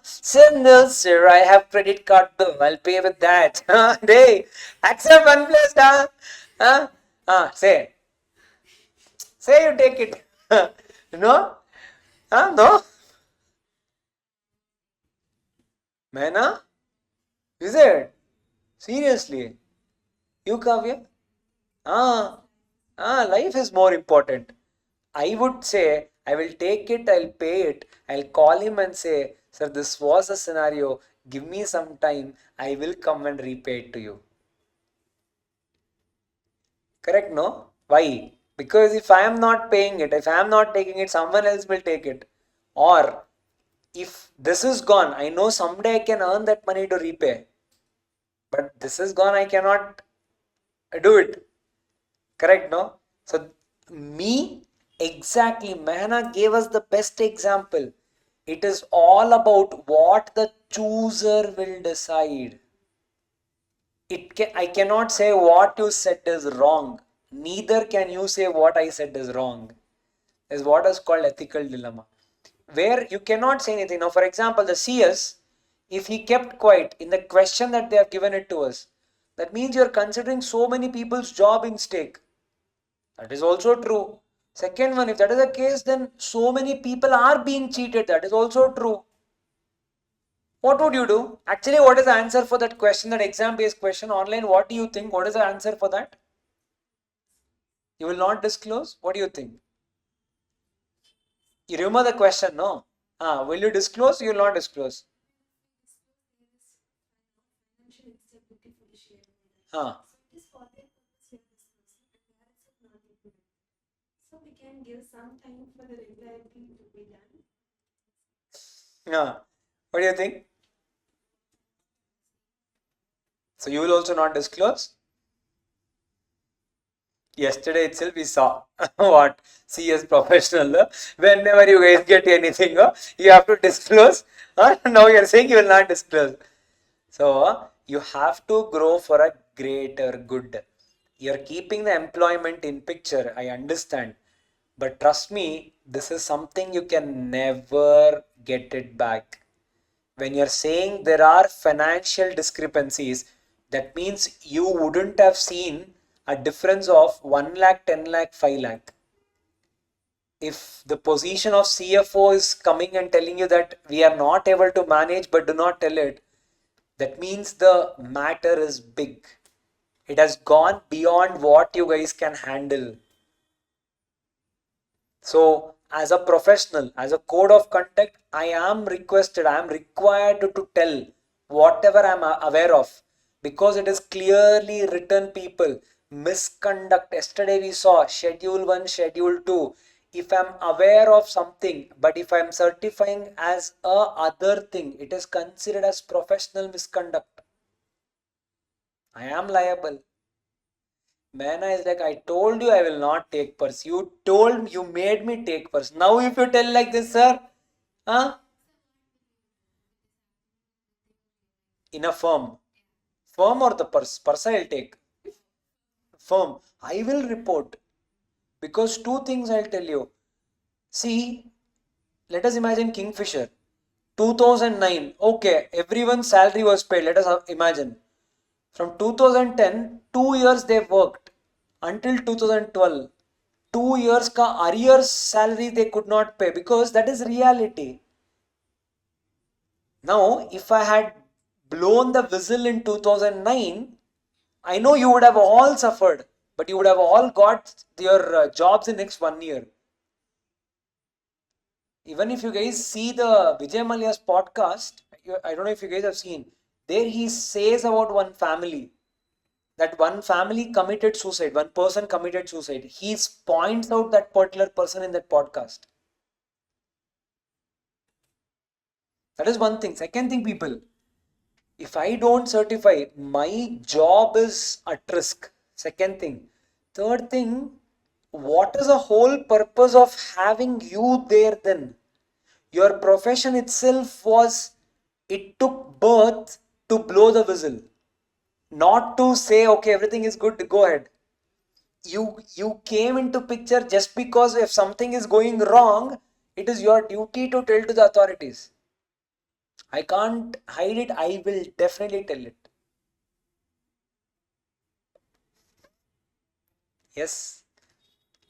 Sir, no, sir, I have credit card bill. I'll pay with that. Hey, accept one plus. Say. Say you take it. No? No? Mena? Is it? Seriously? You, Kavya? Life is more important. I would say, I will take it, I'll pay it. I'll call him and say, sir, this was a scenario. Give me some time. I will come and repay it to you. Correct, no? Why? Because if I am not paying it, if I am not taking it, someone else will take it. Or if this is gone, I know someday I can earn that money to repay. But this is gone, I cannot do it. Correct, no? So, exactly, Mehna gave us the best example. It is all about what the chooser will decide. I cannot say what you said is wrong. Neither can you say what I said is wrong. Is what is called ethical dilemma. Where you cannot say anything. Now, for example, the CS, if he kept quiet in the question that they have given it to us, that means you're considering so many people's job in stake. That is also true. Second one, if that is the case, then so many people are being cheated. That is also true. What would you do? Actually, what is the answer for that question, that exam-based question online? What do you think? What is the answer for that? You will not disclose? What do you think? You remember the question, no? Will you disclose? You will not disclose. So we can give some time for the regularity to be done. What do you think? So you will also not disclose? Yesterday itself we saw what CS professional. Whenever you guys get anything, you have to disclose. Now you are saying you will not disclose. So you have to grow for a greater good. You're keeping the employment in picture. I understand. But trust me, this is something you can never get it back. When you're saying there are financial discrepancies, that means you wouldn't have seen a difference of 1 lakh, 10 lakh, 5 lakh. If the position of CFO is coming and telling you that we are not able to manage but do not tell it, that means the matter is big. It has gone beyond what you guys can handle. So, as a professional, as a code of conduct, I am required to tell whatever I am aware of, because it is clearly written, people. Misconduct. Yesterday we saw schedule 1, schedule 2. If I am aware of something, but if I am certifying as a other thing, it is considered as professional misconduct. I am liable. Mena is like, I told you I will not take purse. You made me take purse. Now if you tell like this, sir, in a firm or the purse I'll take. Firm, I will report, because two things I'll tell you. See, let us imagine Kingfisher, 2009. Okay, everyone's salary was paid. Let us imagine. From 2010, 2 years they worked until 2012. 2 years ka arrears salary they could not pay, because that is reality. Now, if I had blown the whistle in 2009, I know you would have all suffered, but you would have all got your jobs in next 1 year. Even if you guys see the Vijay Mallya's podcast, I don't know if you guys have seen, there he says about one family, that one family committed suicide, one person committed suicide. He points out that particular person in that podcast. That is one thing. Second thing, people, if I don't certify, my job is at risk. Second thing. Third thing, what is the whole purpose of having you there then? Your profession itself was, it took birth to blow the whistle, not to say, okay, everything is good, go ahead. You came into picture just because if something is going wrong, it is your duty to tell to the authorities. I can't hide it, I will definitely tell it. Yes.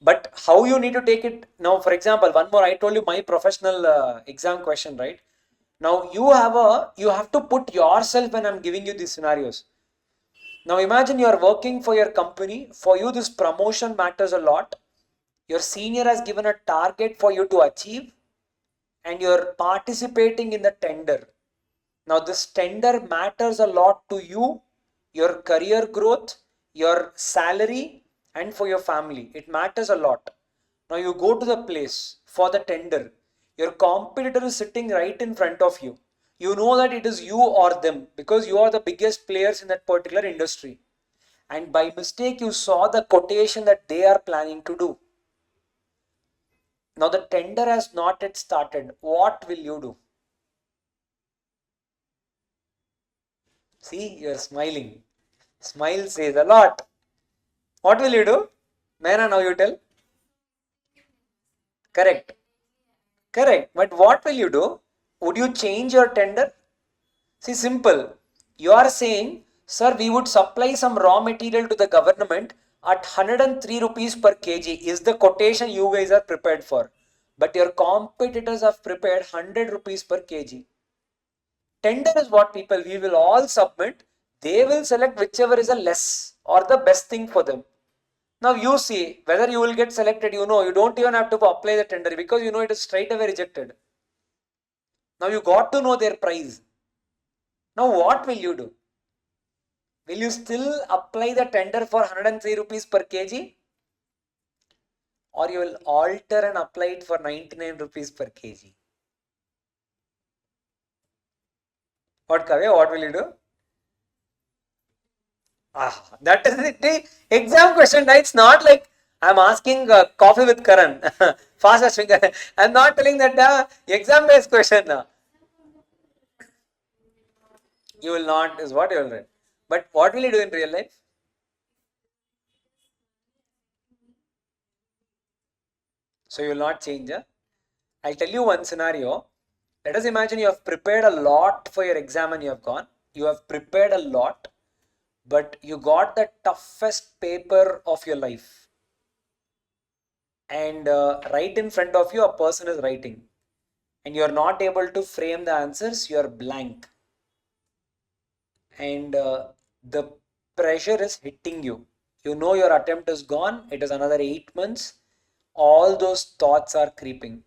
But how you need to take it now, for example, one more, I told you my professional exam question, right? Now you have to put yourself when I'm giving you these scenarios. Now imagine you are working for your company. For you, this promotion matters a lot. Your senior has given a target for you to achieve, and you're participating in the tender. Now this tender matters a lot to you, your career growth, your salary, and for your family. It matters a lot. Now you go to the place for the tender. Your competitor is sitting right in front of you. You know that it is you or them because you are the biggest players in that particular industry. And by mistake, you saw the quotation that they are planning to do. Now the tender has not yet started. What will you do? See, you are smiling. Smile says a lot. What will you do? Naina, now you tell. Correct. Correct. But what will you do? Would you change your tender? See, simple. You are saying, sir, we would supply some raw material to the government at 103 rupees per kg is the quotation you guys are prepared for. But your competitors have prepared 100 rupees per kg. Tender is what people, we will all submit. They will select whichever is the less or the best thing for them. Now you see whether you will get selected, you don't even have to apply the tender because it is straight away rejected. Now you got to know their price. Now what will you do? Will you still apply the tender for 103 rupees per kg? Or you will alter and apply it for 99 rupees per kg? What, Kavya? What will you do? That is the exam question. It's not like I'm asking coffee with Karan. Fastest finger. I'm not telling that exam based question. You will not, is what you will write. But what will you do in real life? So you will not change. I'll tell you one scenario. Let us imagine you have prepared a lot for your exam and you have gone. You have prepared a lot, but you got the toughest paper of your life. And right in front of you, a person is writing. And you are not able to frame the answers, you are blank. And the pressure is hitting you. You know your attempt is gone. It is another 8 months. All those thoughts are creeping.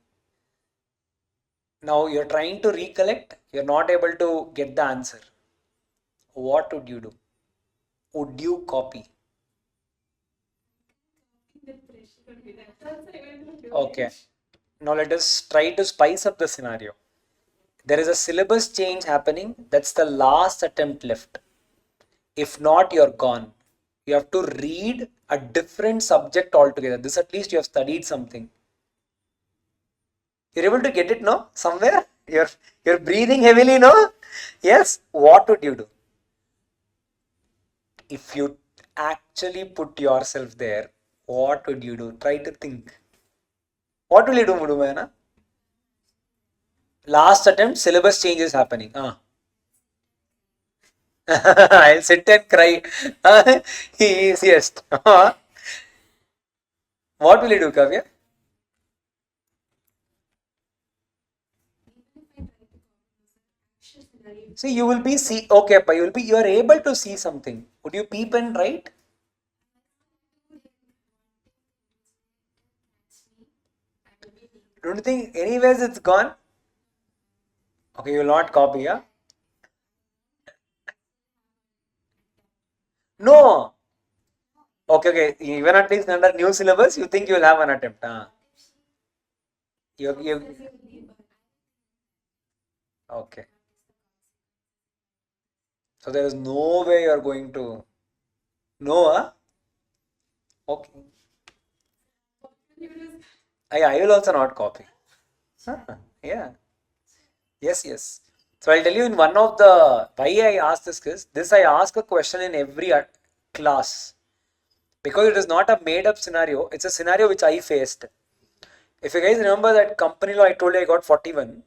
Now you're trying to recollect. You're not able to get the answer. What would you do? Would you copy? Okay. Now let us try to spice up the scenario. There is a syllabus change happening. That's the last attempt left. If not, you're gone. You have to read a different subject altogether. This at least you have studied something. You're able to get it, no? Somewhere? You're breathing heavily, no? Yes? What would you do? If you actually put yourself there, what would you do? Try to think. What will you do, Mudumana? Last attempt, syllabus change is happening. I'll sit and cry. Easiest. What will you do, Kavya? See, you will be see. Okay, but you are able to see something. Would you peep and write? Don't you think anyways it's gone? Okay, you will not copy, yeah? No. Okay, okay. Even at least under new syllabus, you think you will have an attempt. You okay. So there is no way you are going to. No, okay. I will also not copy. Yeah. Yes, yes. So I'll tell you in one of the why I asked this I ask a question in every class because it is not a made up scenario. It's a scenario which I faced. If you guys remember that company law I told you I got 41.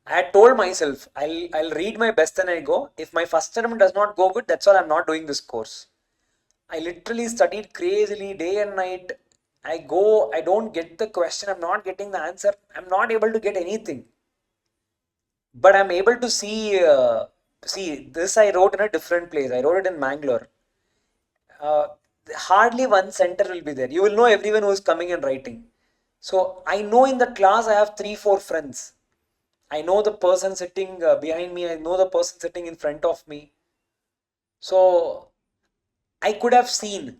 I had told myself I'll read my best and I go. If my first attempt does not go good, that's all. I'm not doing this course. I literally studied crazily day and night. I go, I don't get the question, I'm not getting the answer, I'm not able to get anything. But I'm able to see this I wrote in a different place. I wrote it in Mangalore. Uh, Hardly one center will be there. You will know everyone who is coming and writing. So I know in the class I have 3-4 friends. I know the person sitting behind me. I know the person sitting in front of me. So I could have seen.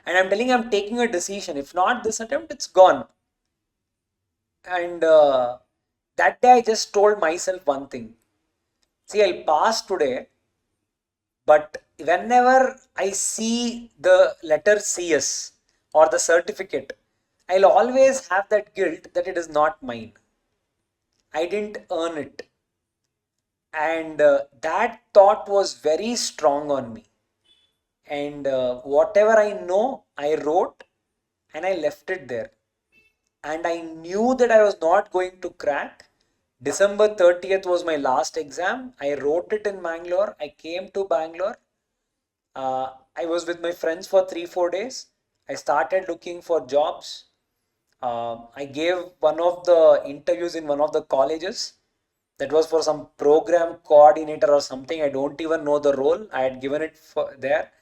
And I'm telling you, I'm taking a decision. If not this attempt, it's gone. And that day I just told myself one thing. See, I'll pass today, but whenever I see the letter CS or the certificate, I'll always have that guilt that it is not mine. I didn't earn it. And that thought was very strong on me. And whatever I know, I wrote and I left it there. And I knew that I was not going to crack. December 30th was my last exam. I wrote it in Bangalore. I came to Bangalore. I was with my friends for 3-4 days. I started looking for jobs. I gave one of the interviews in one of the colleges. That was for some program coordinator or something. I don't even know the role. I had given it for there.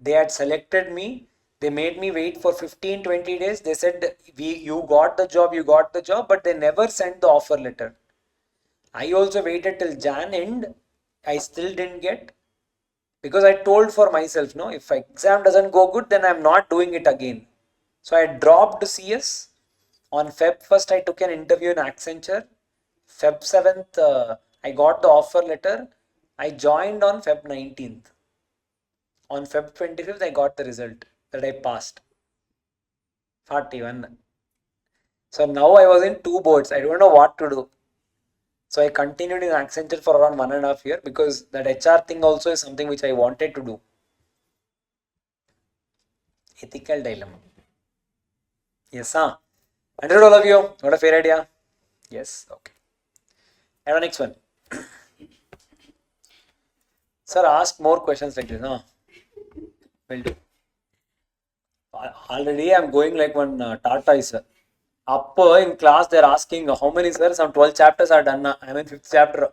They had selected me. They made me wait for 15-20 days. They said, you got the job, but they never sent the offer letter. I also waited till Jan end. I still didn't get because I told for myself, no, if exam doesn't go good, then I'm not doing it again. So I dropped CS. On Feb 1st, I took an interview in Accenture. Feb 7th, I got the offer letter. I joined on Feb 19th. On Feb 25th, I got the result that I passed. 41. So now I was in 2 boards. I don't know what to do. So I continued in Accenture for around 1.5 years because that HR thing also is something which I wanted to do. Ethical dilemma. Yes, huh? Understood all of you? Got a fair idea? Yes, okay. And the next one. Sir, ask more questions like this, no? Will do. Already I'm going like one tortoise. Up in class they're asking how many sir? Some 12 chapters are done. I'm in 5th chapter.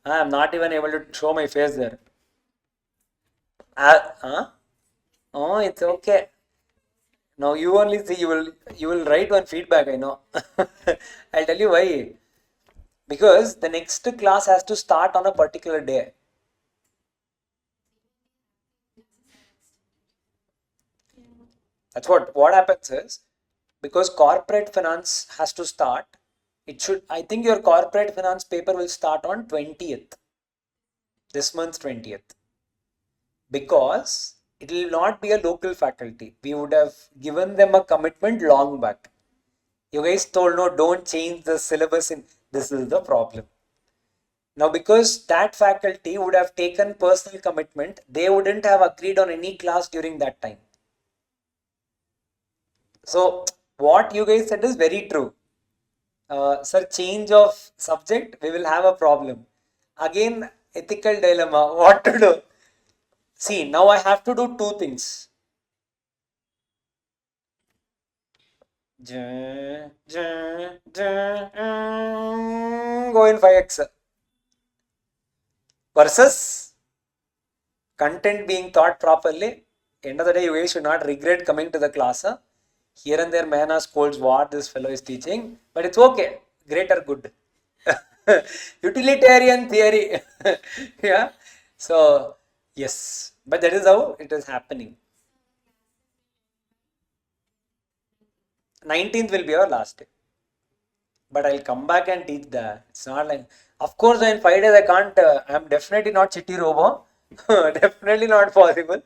I'm not even able to show my face there. Oh, it's okay. Now you only see you will write one feedback. I know. I'll tell you why. Because the next class has to start on a particular day. That's what happens is because corporate finance has to start. It should. I think your corporate finance paper will start on 20th. This month's 20th. Because it will not be a local faculty. We would have given them a commitment long back. You guys told no, don't change the syllabus in. This is the problem. Now, because that faculty would have taken personal commitment, they wouldn't have agreed on any class during that time. So, what you guys said is very true. Sir, change of subject, we will have a problem. Again, ethical dilemma, what to do? See, now I have to do 2 things. Go in 5x versus content being taught properly. End of the day, you guys should not regret coming to the class. Here and there, man scolds what this fellow is teaching, but it's okay. Great or good. Utilitarian theory. Yeah. So, yes. But that is how it is happening. 19th will be our last day. But I'll come back and teach that. It's not like, of course, in 5 days I can't, I'm definitely not Chitty Robo. Definitely not possible.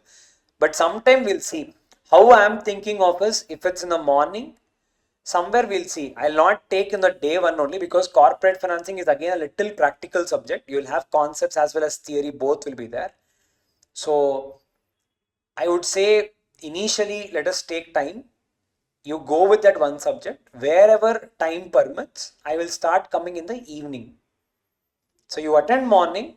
But sometime we'll see. How I'm thinking of is, if it's in the morning, somewhere we'll see. I'll not take in the day one only, because corporate financing is again a little practical subject. You'll have concepts as well as theory, both will be there. So I would say initially let us take time. You go with that one subject. Wherever time permits, I will start coming in the evening. So you attend morning,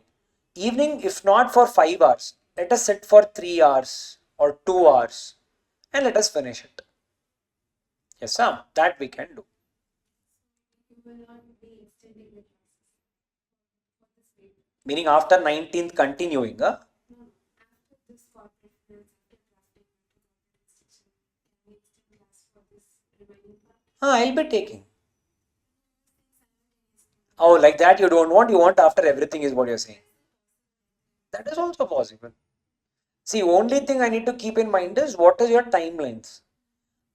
evening, if not for 5 hours, let us sit for 3 hours or 2 hours and let us finish it. Yes, Sam, that we can do. You will not be extending the classes for this week. Meaning after 19th continuing, No, after this corporate finance, after drafting, after corporate instruction, can we extend class for this remaining part? I'll be taking. Oh, like that you don't want? You want after everything is what you're saying. That is also possible. See, only thing I need to keep in mind is what is your timelines.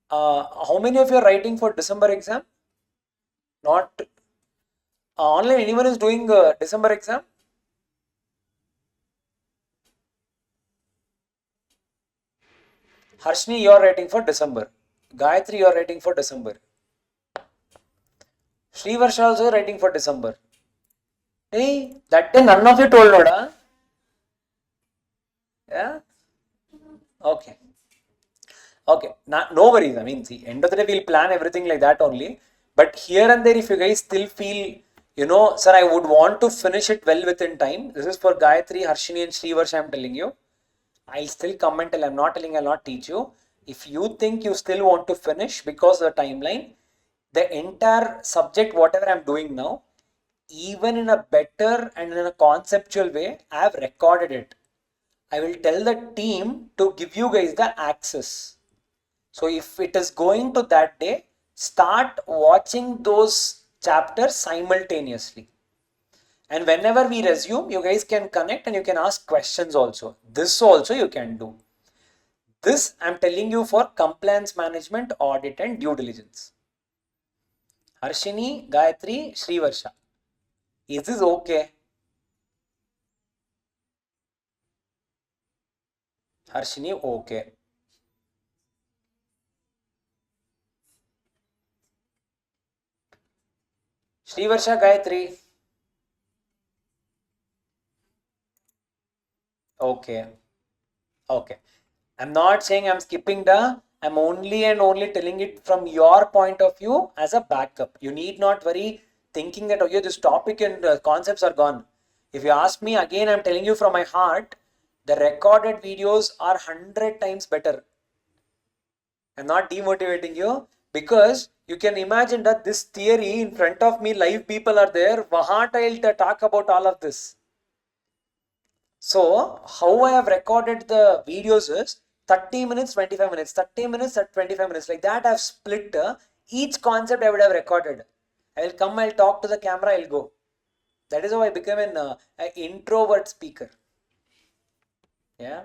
How many of you are writing for December exam? Not online. Anyone is doing December exam? Harshni, you are writing for December. Gayatri, you are writing for December. Srivarsha also writing for December. Hey, that day none of you told, Noda. Yeah. Okay. Okay. No worries. I mean, see, end of the day, we'll plan everything like that only. But here and there, if you guys still feel, sir, I would want to finish it well within time. This is for Gayatri, Harshini, and Srivarsha, I'm telling you. I'll still come and tell. I'm not telling I'll not teach you. If you think you still want to finish because of the timeline, the entire subject, whatever I'm doing now, even in a better and in a conceptual way, I have recorded it. I will tell the team to give you guys the access. So if it is going to that day, start watching those chapters simultaneously. And whenever we resume, you guys can connect and you can ask questions also. This also you can do. This I'm telling you for compliance management, audit and due diligence. Harshini, Gayatri, Srivarsha. Is this okay? Harshini, okay. Srivarsha, Gayatri. Okay. Okay. I'm not saying I'm skipping the, I'm only and only telling it from your point of view as a backup. You need not worry thinking that, okay, this topic and concepts are gone. If you ask me again, I'm telling you from my heart, the recorded videos are 100 times better. I'm not demotivating you, because you can imagine that this theory in front of me, live people are there. Wahat I'll talk about all of this. So how I have recorded the videos is 30 minutes, 25 minutes, 30 minutes at 25 minutes. Like that I've split each concept I would have recorded. I will come, I'll talk to the camera, I'll go. That is how I became an introvert speaker. Yeah.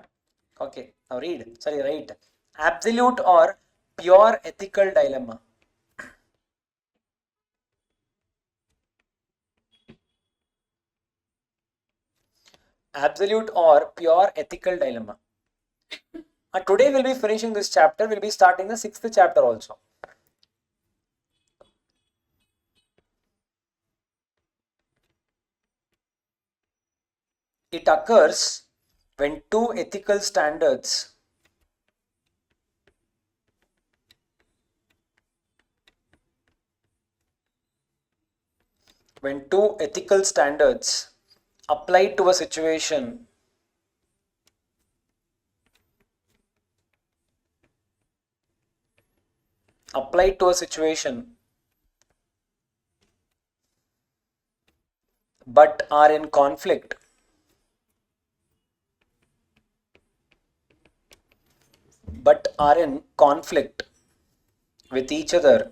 Okay. Now read. Sorry, write. Absolute or pure ethical dilemma. Absolute or pure ethical dilemma. Today we'll be finishing this chapter. We'll be starting the 6th chapter also. It occurs when two ethical standards apply to a situation applied to a situation but are in conflict with each other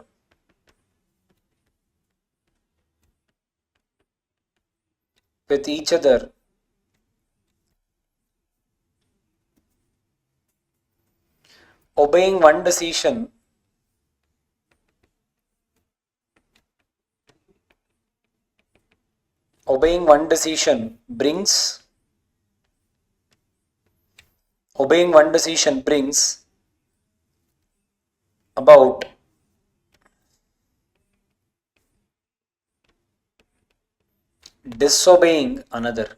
obeying one decision brings about disobeying another.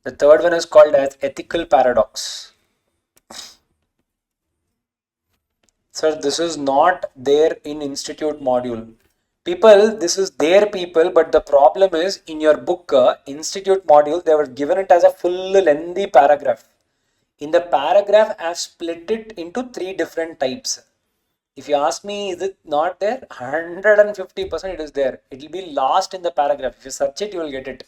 The third one is called as ethical paradox. Sir, this is not there in institute module. People, this is their people, but the problem is in your book, institute module, they were given it as a full lengthy paragraph. In the paragraph, I have split it into 3 different types. If you ask me, is it not there? 150% it is there. It will be last in the paragraph. If you search it, you will get it.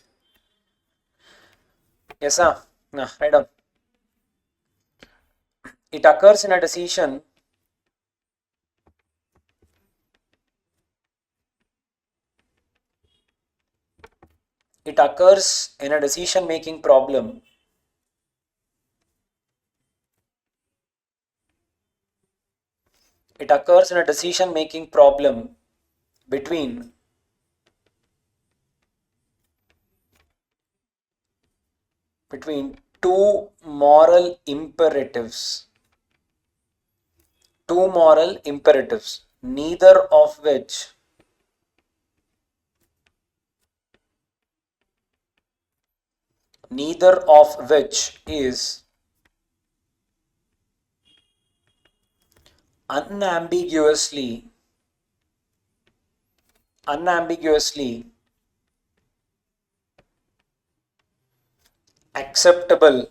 Yes, sir. No, write down. It occurs in a decision making problem between two moral imperatives, neither of which is unambiguously acceptable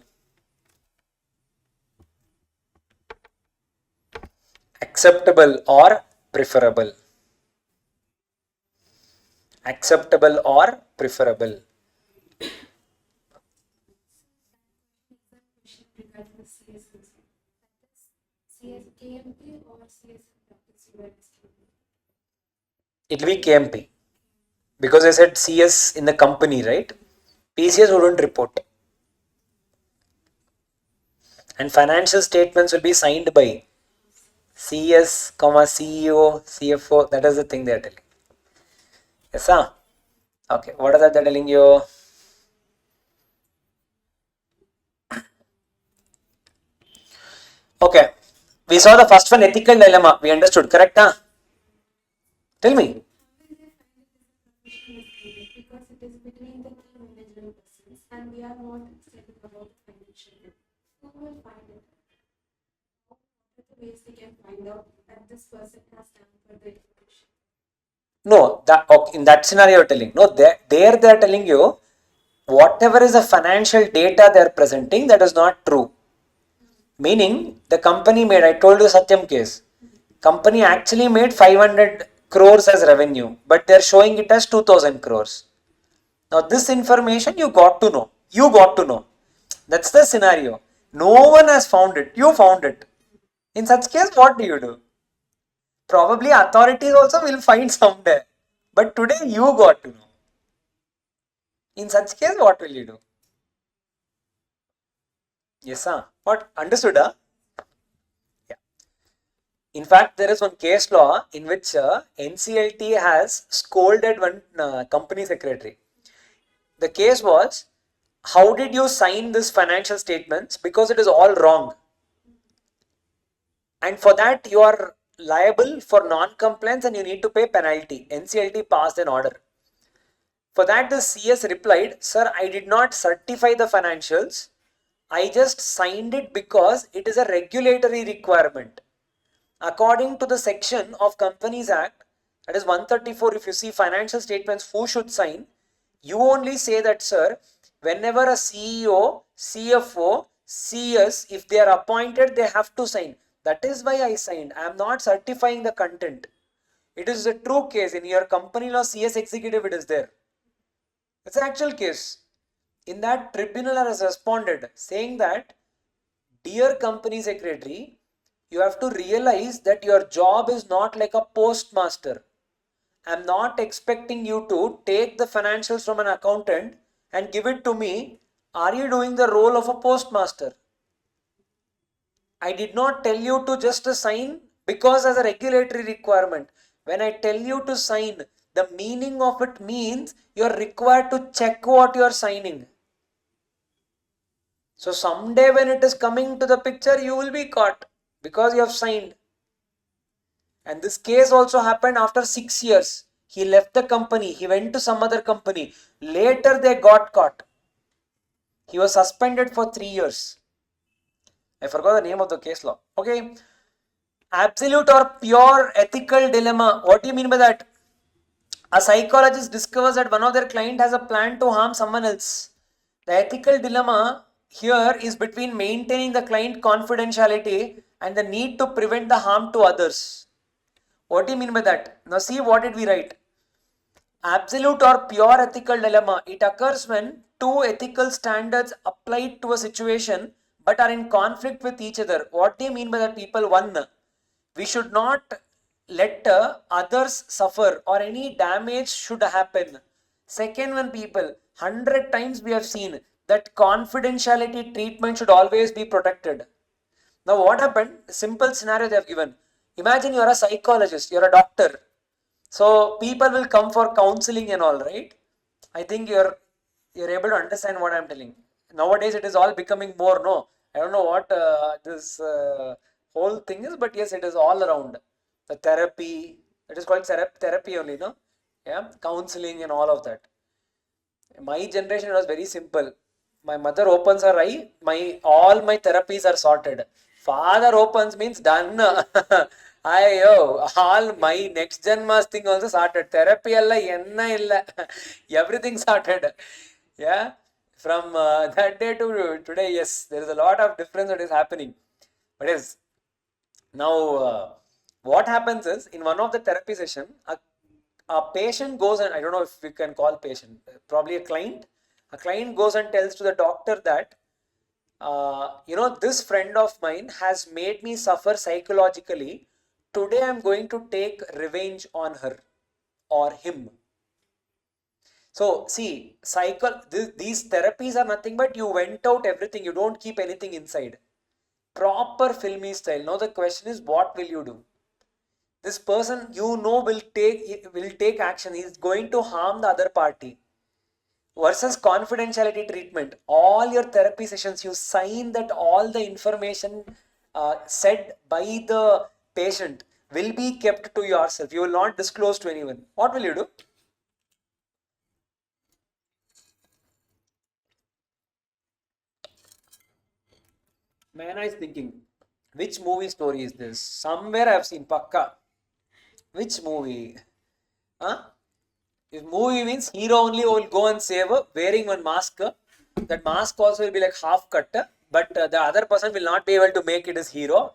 or preferable. Regarding the CS also. CS KMP or CS practice you are asking? It will be KMP because I said CS in the company, right? PCS wouldn't report. And financial statements will be signed by CS, CEO, CFO. That is the thing they are telling. Yes, sir. Okay, what are that they're telling you? Okay, we saw the first one, ethical dilemma. We understood, correct? Huh? Tell me. Because it is between the key management persons and we are not studying about financial health. Who will find it? What are the ways they can find out that this person has done for the information? No, that okay, in that scenario you're telling. No, there they are telling you whatever is the financial data they are presenting, that is not true. Meaning the company made, I told you Satyam case. Company actually made 500 crores as revenue, but they're showing it as 2000 crores. Now this information you got to know. That's the scenario. No one has found it. You found it. In such case, what do you do? Probably authorities also will find someday. But today you got to know. In such case, what will you do? Yes, sir. What? Understood, huh? Yeah. In fact, there is one case law in which NCLT has scolded one company secretary. The case was, how did you sign this financial statements? Because it is all wrong. And for that, you are liable for non-compliance and you need to pay penalty. NCLT passed an order. For that, the CS replied, sir, I did not certify the financials. I just signed it because it is a regulatory requirement. According to the section of Companies Act, that is 134, if you see financial statements, who should sign? You only say that, sir, whenever a CEO, CFO, CS, if they are appointed, they have to sign. That is why I signed. I am not certifying the content. It is a true case. In your company law CS executive, it is there. It's an actual case. In that, tribunal has responded saying that, dear company secretary, you have to realize that your job is not like a postmaster. I'm not expecting you to take the financials from an accountant and give it to me. Are you doing the role of a postmaster? I did not tell you to just sign because as a regulatory requirement. When I tell you to sign, the meaning of it means you're required to check what you're signing. So someday when it is coming to the picture, you will be caught because you have signed. And this case also happened after 6 years. He left the company. He went to some other company. Later they got caught. He was suspended for 3 years. I forgot the name of the case law. Okay. Absolute or pure ethical dilemma. What do you mean by that? A psychologist discovers that one of their clients has a plan to harm someone else. The ethical dilemma here is between maintaining the client confidentiality and the need to prevent the harm to others. What do you mean by that? Now see, what did we write? Absolute or pure ethical dilemma. It occurs when two ethical standards applied to a situation but are in conflict with each other. What do you mean by that, people? One, we should not let others suffer or any damage should happen. Second one, people, 100 times we have seen that confidentiality treatment should always be protected. Now what happened? Simple scenario they have given. Imagine you are a psychologist, you are a doctor. So people will come for counseling and all, right? I think you're able to understand what I'm telling. Nowadays it is all becoming more, no. I don't know what this whole thing is, but yes, it is all around. The therapy, it is called therapy only, no? Yeah, counseling and all of that. My generation was very simple. My mother opens her eye, all my therapies are sorted. Father opens means done. All my next Janma's thing also sorted. Therapy alla enna illa. Everything sorted. Yeah. From that day to today, yes, there is a lot of difference that is happening. But yes, now what happens is in one of the therapy session, a patient goes and I don't know if we can call patient, probably a client. A client goes and tells to the doctor that, this friend of mine has made me suffer psychologically. Today I'm going to take revenge on her or him. So see, these therapies are nothing but you went out everything. You don't keep anything inside. Proper filmy style. Now the question is, what will you do? This person will take action. He is going to harm the other party. Versus confidentiality treatment. All your therapy sessions, you sign that all the information said by the patient will be kept to yourself. You will not disclose to anyone. What will you do? Man, I is thinking, which movie story is this? Somewhere I have seen Pakka. Which movie? Huh? If movie means hero only will go and save wearing one mask. That mask also will be like half cut, but the other person will not be able to make it as hero.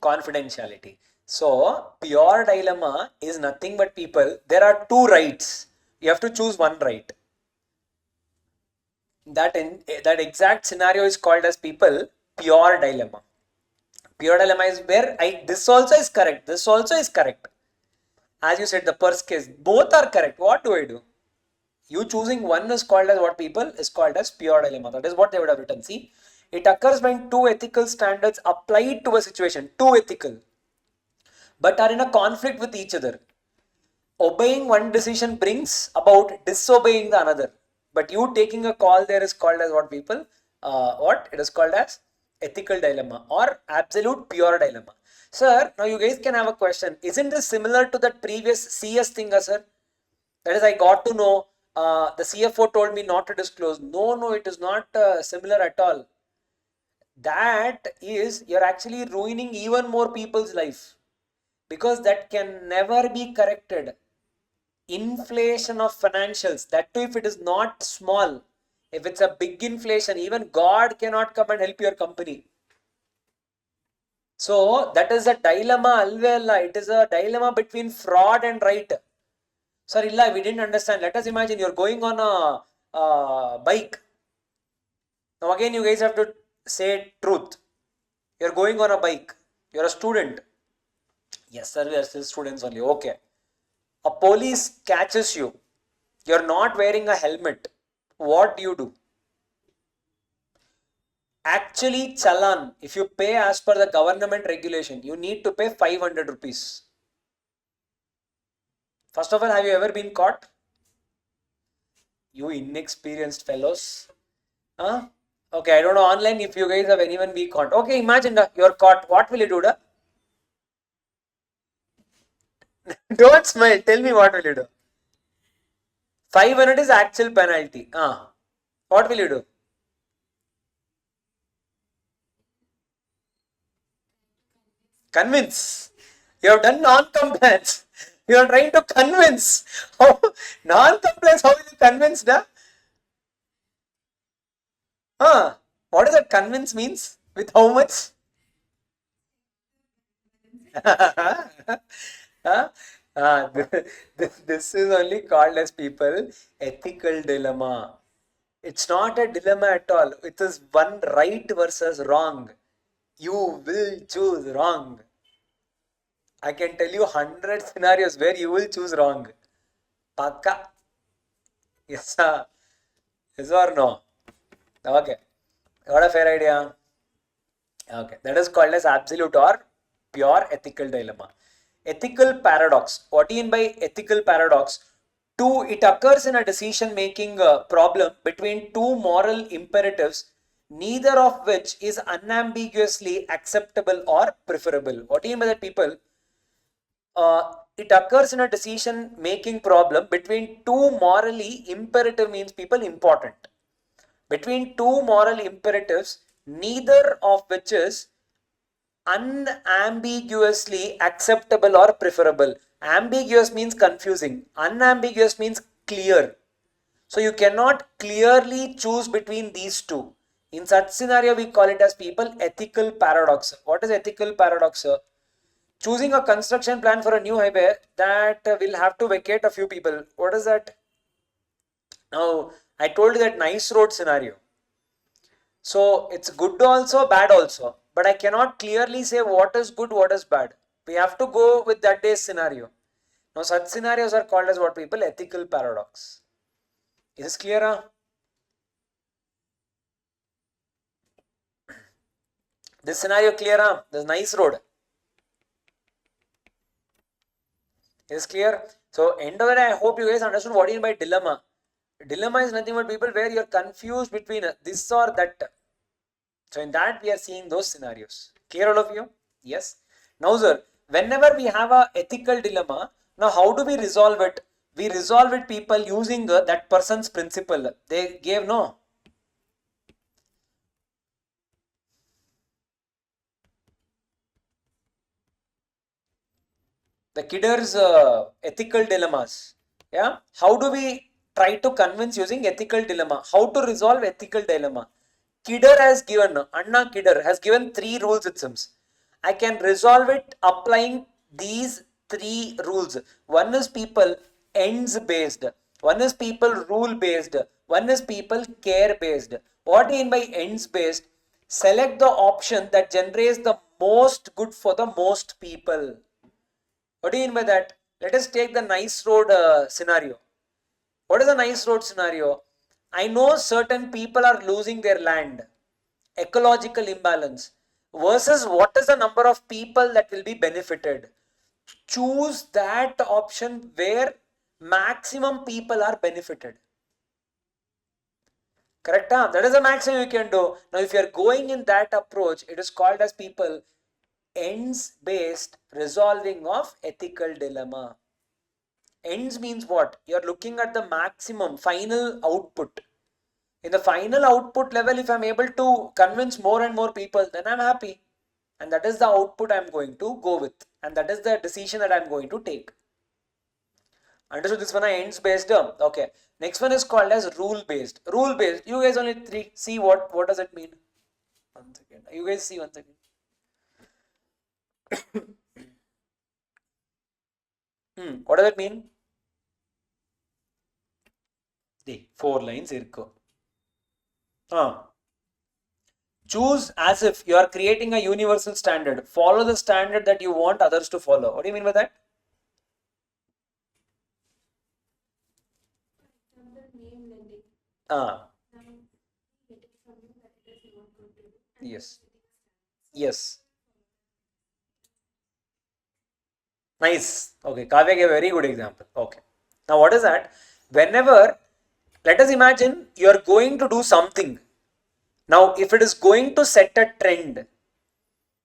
Confidentiality. So pure dilemma is nothing but, people, there are two rights. You have to choose one right. That exact scenario is called as, people, pure dilemma. Pure dilemma is where this also is correct, this also is correct. As you said, the purse case, both are correct. What do I do? You choosing one is called as what, people? Is called as pure dilemma. That is what they would have written. See, it occurs when two ethical standards applied to a situation, two ethical, but are in a conflict with each other. Obeying one decision brings about disobeying the another. But you taking a call there is called as what, people? It is called as ethical dilemma or absolute pure dilemma. Sir, now you guys can have a question. Isn't this similar to that previous CS thing, sir? That is, I got to know, the CFO told me not to disclose. No, it is not similar at all. That is, you're actually ruining even more people's life. because that can never be corrected. Inflation of financials, that too if it is not small, if it's a big inflation, even God cannot come and help your company. So that is a dilemma, alvela. It is a dilemma between fraud and right. Sir, illa, we didn't understand. Let us imagine you're going on a bike. Now again, you guys have to say truth. You're going on a bike. You're a student. Yes, sir, we are still students only. Okay. A police catches you. You're not wearing a helmet. What do you do? Actually, challan, if you pay as per the government regulation, you need to pay 500 rupees. First of all, have you ever been caught? You inexperienced fellows. Huh? Okay, I don't know online if you guys have anyone be caught. Okay, imagine you're caught. What will you do? Don't smile. Tell me what will you do? 500 is actual penalty. What will you do? Convince. You have done non-compliance. You are trying to convince. Non-compliance, how will you convince? What does that convince means? With how much? This is only called as people ethical dilemma. It's not a dilemma at all. It is one right versus wrong. You will choose wrong. I can tell you 100 scenarios where you will choose wrong. Pakka. Yes, sir. Yes or no? Okay. Got a fair idea? Okay. That is called as absolute or pure ethical dilemma. Ethical paradox. What do you mean by ethical paradox? It occurs in a decision making problem between two moral imperatives, neither of which is unambiguously acceptable or preferable. What do you mean by that, people? It occurs in a decision making problem between two morally imperative, means people important. Between two moral imperatives, neither of which is unambiguously acceptable or preferable. Ambiguous means confusing. Unambiguous means clear. So you cannot clearly choose between these two. In such scenario, we call it as people ethical paradox. What is ethical paradox, sir? Choosing a construction plan for a new highway that will have to vacate a few people. What is that? Now, I told you that nice road scenario. So it's good also, bad also. But I cannot clearly say what is good, what is bad. We have to go with that day's scenario. Now, such scenarios are called as what, people? Ethical paradox. Is this clear? This scenario clear? This nice road. Is clear? So, end of the day, I hope you guys understood what you mean by dilemma. Dilemma is nothing but, people, where you're confused between this or that. So in that, we are seeing those scenarios. Clear, all of you? Yes. Now, sir, whenever we have a ethical dilemma, now how do we resolve it? We resolve it, people, using that person's principle. They gave no. The Kidder's ethical dilemmas. Yeah. How do we try to convince using ethical dilemma? How to resolve ethical dilemma? Kidder has given, Anna Kidder has given 3 rules, it seems. I can resolve it applying these 3 rules. One is, people, ends based. One is, people, rule based. One is, people, care based. What do you mean by ends based? Select the option that generates the most good for the most people. What do you mean by that? Let us take the nice road scenario. What is a nice road scenario? I know certain people are losing their land, ecological imbalance, versus what is the number of people that will be benefited. Choose that option where maximum people are benefited. Correct? That is the maximum you can do. Now, if you are going in that approach, it is called as, people, ends based resolving of ethical dilemma. Ends means what? You are looking at the maximum final output. In the final output level, if I am able to convince more and more people, then I am happy. And that is the output I am going to go with. and that is the decision that I'm going to take. Understood? This one ends based. Okay. Next one is called as rule based. Rule based. You guys only three. See what does it mean? 1 second. You guys see 1 second. What does it mean? The 4 lines irko. Choose as if you are creating a universal standard. Follow the standard that you want others to follow. What do you mean by that? Yes. Yes. Nice. Okay. Kavya gave a very good example. Okay. Now what is that? Whenever, let us imagine you are going to do something. Now if it is going to set a trend,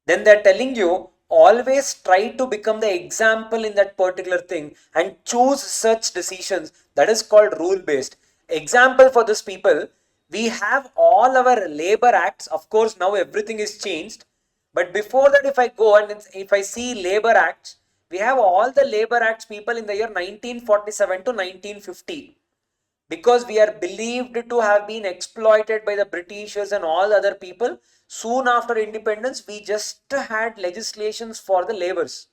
then they are telling you always try to become the example in that particular thing and choose such decisions. That is called rule based. Example for this people, we have all our labor acts. Of course, now everything is changed. But before that, if I go and if I see labor acts, we have all the labor acts people in the year 1947 to 1950. Because we are believed to have been exploited by the Britishers and all other people, soon after independence, we just had legislations for the labours.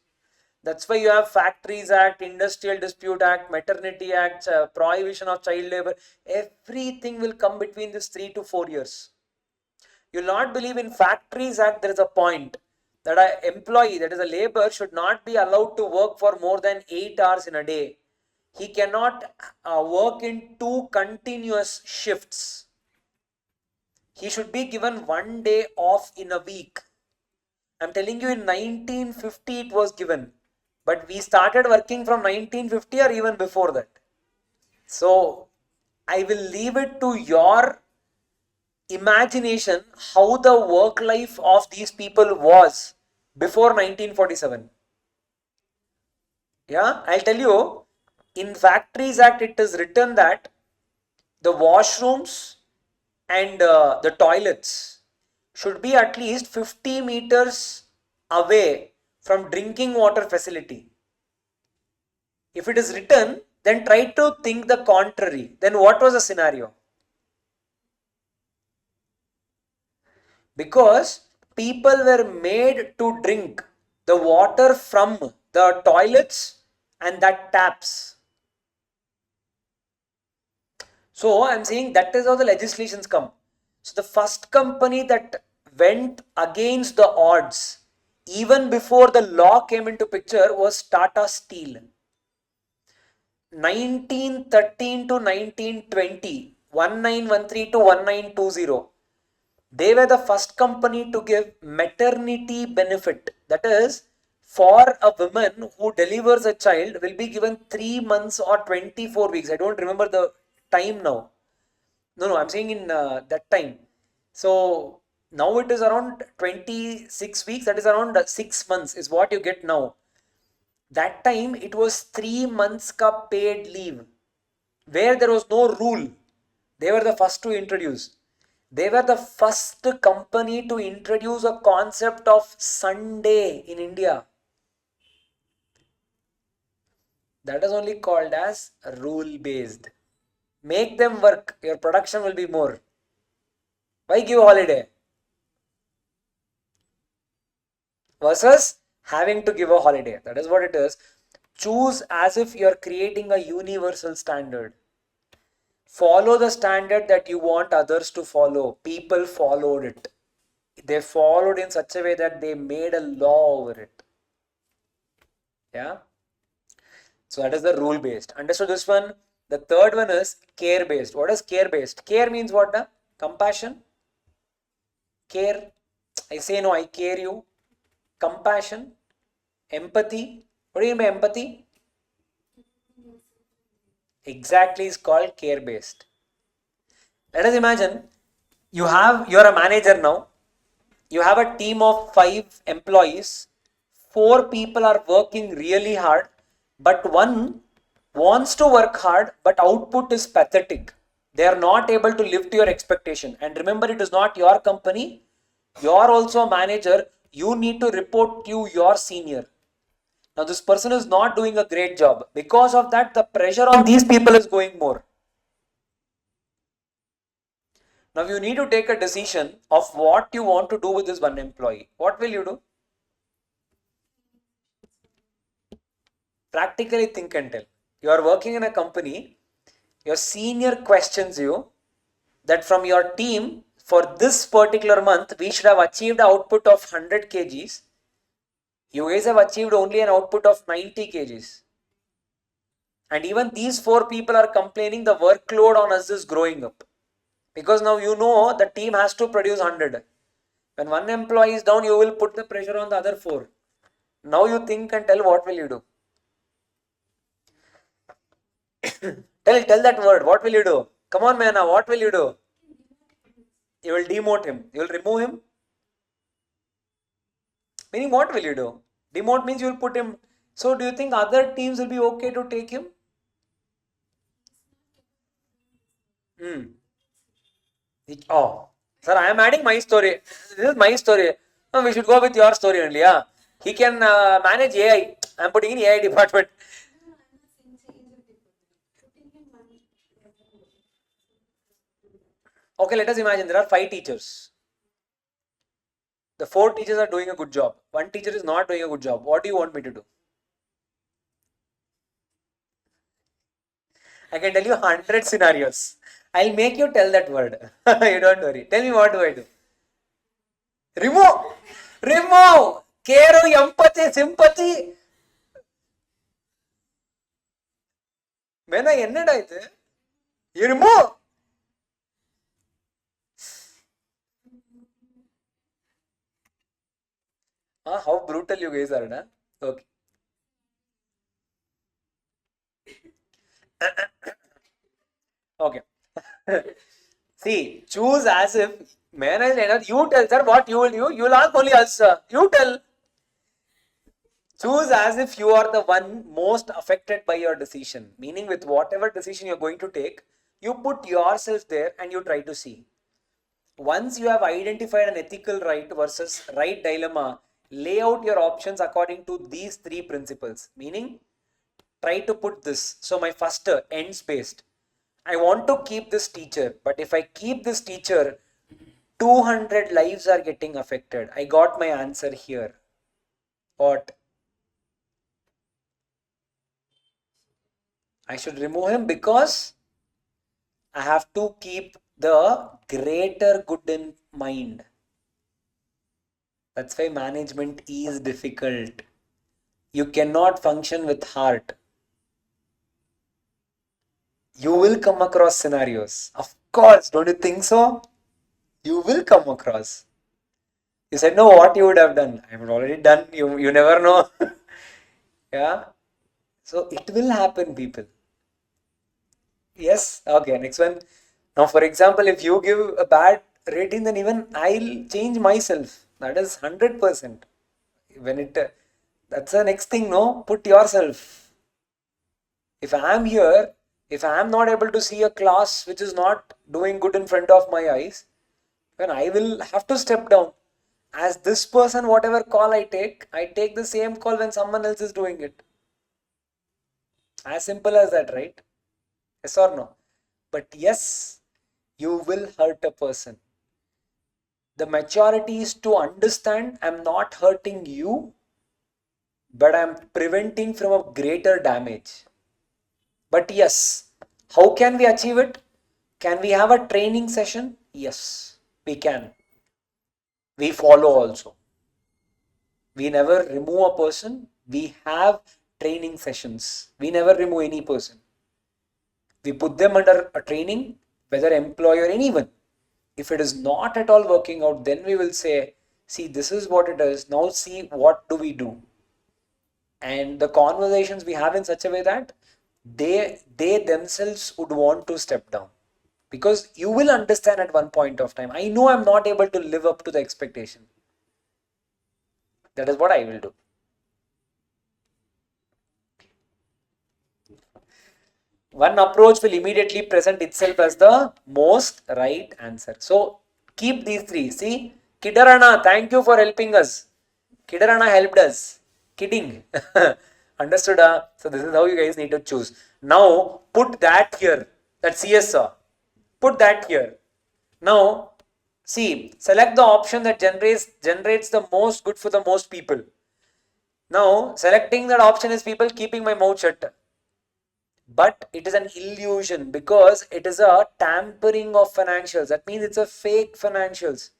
That's why you have Factories Act, Industrial Dispute Act, Maternity Act, Prohibition of Child Labour. Everything will come between this 3 to 4 years. You'll not believe in Factories Act, there is a point that an employee, that is a labor, should not be allowed to work for more than 8 hours in a day. He cannot work in 2 continuous shifts. He should be given 1 day off in a week. I'm telling you, in 1950 it was given. But we started working from 1950 or even before that. So, I will leave it to your imagination how the work life of these people was before 1947. Yeah, I'll tell you, in Factories Act it is written that the washrooms and the toilets should be at least 50 meters away from drinking water facility. If it is written, then try to think the contrary. Then what was the scenario? Because people were made to drink the water from the toilets and that taps. So I'm saying that is how the legislations come. So the first company that went against the odds, even before the law came into picture, was Tata Steel. 1913 to 1920, 1913 to 1920, they were the first company to give maternity benefit. That is, for a woman who delivers a child will be given 3 months or 24 weeks. I don't remember the time now. No, I'm saying in that time. So now it is around 26 weeks. That is around 6 months is what you get now. That time it was 3 months ka paid leave, where there was no rule. They were the first to introduce. They were the first company to introduce a concept of Sunday in India. That is only called as rule based. Make them work, your production will be more. Why give holiday? Versus having to give a holiday. That is what it is. Choose as if you are creating a universal standard. Follow the standard that you want others to follow. People followed it. They followed in such a way that they made a law over it. Yeah. So that is the rule based. Understood this one? The third one is care based. What is care based? Care means what? Compassion. Care. I say no, I care you. Compassion. Empathy. What do you mean by empathy? Exactly is called care based. Let us imagine you are a manager now. You have a team of 5 employees. 4 people are working really hard, but one wants to work hard, but output is pathetic. They are not able to live to your expectation. And remember, it is not your company. You are also a manager. You need to report to your senior. Now this person is not doing a great job. Because of that, the pressure on these people is going more. Now you need to take a decision of what you want to do with this one employee. What will you do? Practically think and tell. You are working in a company, your senior questions you that from your team for this particular month, we should have achieved an output of 100 kgs. You guys have achieved only an output of 90 kgs. And even these 4 people are complaining the workload on us is growing up. Because now you know the team has to produce 100. When one employee is down, you will put the pressure on the other 4. Now you think and tell what will you do. Tell that word. What will you do? Come on, man. What will you do? You will demote him. You will remove him. Meaning, what will you do? Demote means you will put him. So, do you think other teams will be okay to take him? Oh, sir, I am adding my story. This is my story. No, we should go with your story only. Yeah, he can manage AI. I am putting in AI department. Okay, let us imagine there are 5 teachers. The 4 teachers are doing a good job. One teacher is not doing a good job. What do you want me to do? I can tell you 100 scenarios. I'll make you tell that word. You don't worry. Tell me what do I do? Remove! Remove! Care, empathy, sympathy. When I ended it, you remove. How brutal you guys are, na? Okay. Okay. See, choose as if manage. You tell, sir, what you will do. You will ask only us. You tell. Choose as if you are the one most affected by your decision. Meaning, with whatever decision you're going to take, you put yourself there and you try to see. Once you have identified an ethical right versus right dilemma, lay out your options according to these 3 principles. Meaning, try to put this. So, my first ends based. I want to keep this teacher, but if I keep this teacher, 200 lives are getting affected. I got my answer here. What? I should remove him because I have to keep the greater good in mind. That's why management is difficult. You cannot function with heart. You will come across scenarios. Of course, don't you think so? You will come across. You said, no, what you would have done? I have already done. You never know. Yeah. So it will happen, people. Yes. Okay. Next one. Now, for example, if you give a bad rating, then even I'll change myself. That is 100%. When that's the next thing. No, put yourself. If I am here, if I am not able to see a class which is not doing good in front of my eyes, then I will have to step down. As this person, whatever call I take the same call when someone else is doing it. As simple as that, right? Yes or no? But yes, you will hurt a person. The maturity is to understand I'm not hurting you, but I'm preventing from a greater damage. But yes, how can we achieve it? Can we have a training session? Yes, we can. We follow also. We never remove a person. We have training sessions. We never remove any person. We put them under a training, whether employee or anyone. If it is not at all working out, then we will say, see, this is what it is. Now see, what do we do? And the conversations we have in such a way that they themselves would want to step down. Because you will understand at one point of time, I know I'm not able to live up to the expectation. That is what I will do. One approach will immediately present itself as the most right answer. So keep these 3. See, Kidarana, thank you for helping us. Kidarana helped us. Kidding. Understood? So this is how you guys need to choose. Now put that here. That CS. Put that here. Now see, select the option that generates the most good for the most people. Now selecting that option is people keeping my mouth shut. But it is an illusion because it is a tampering of financials. That means it's a fake financials.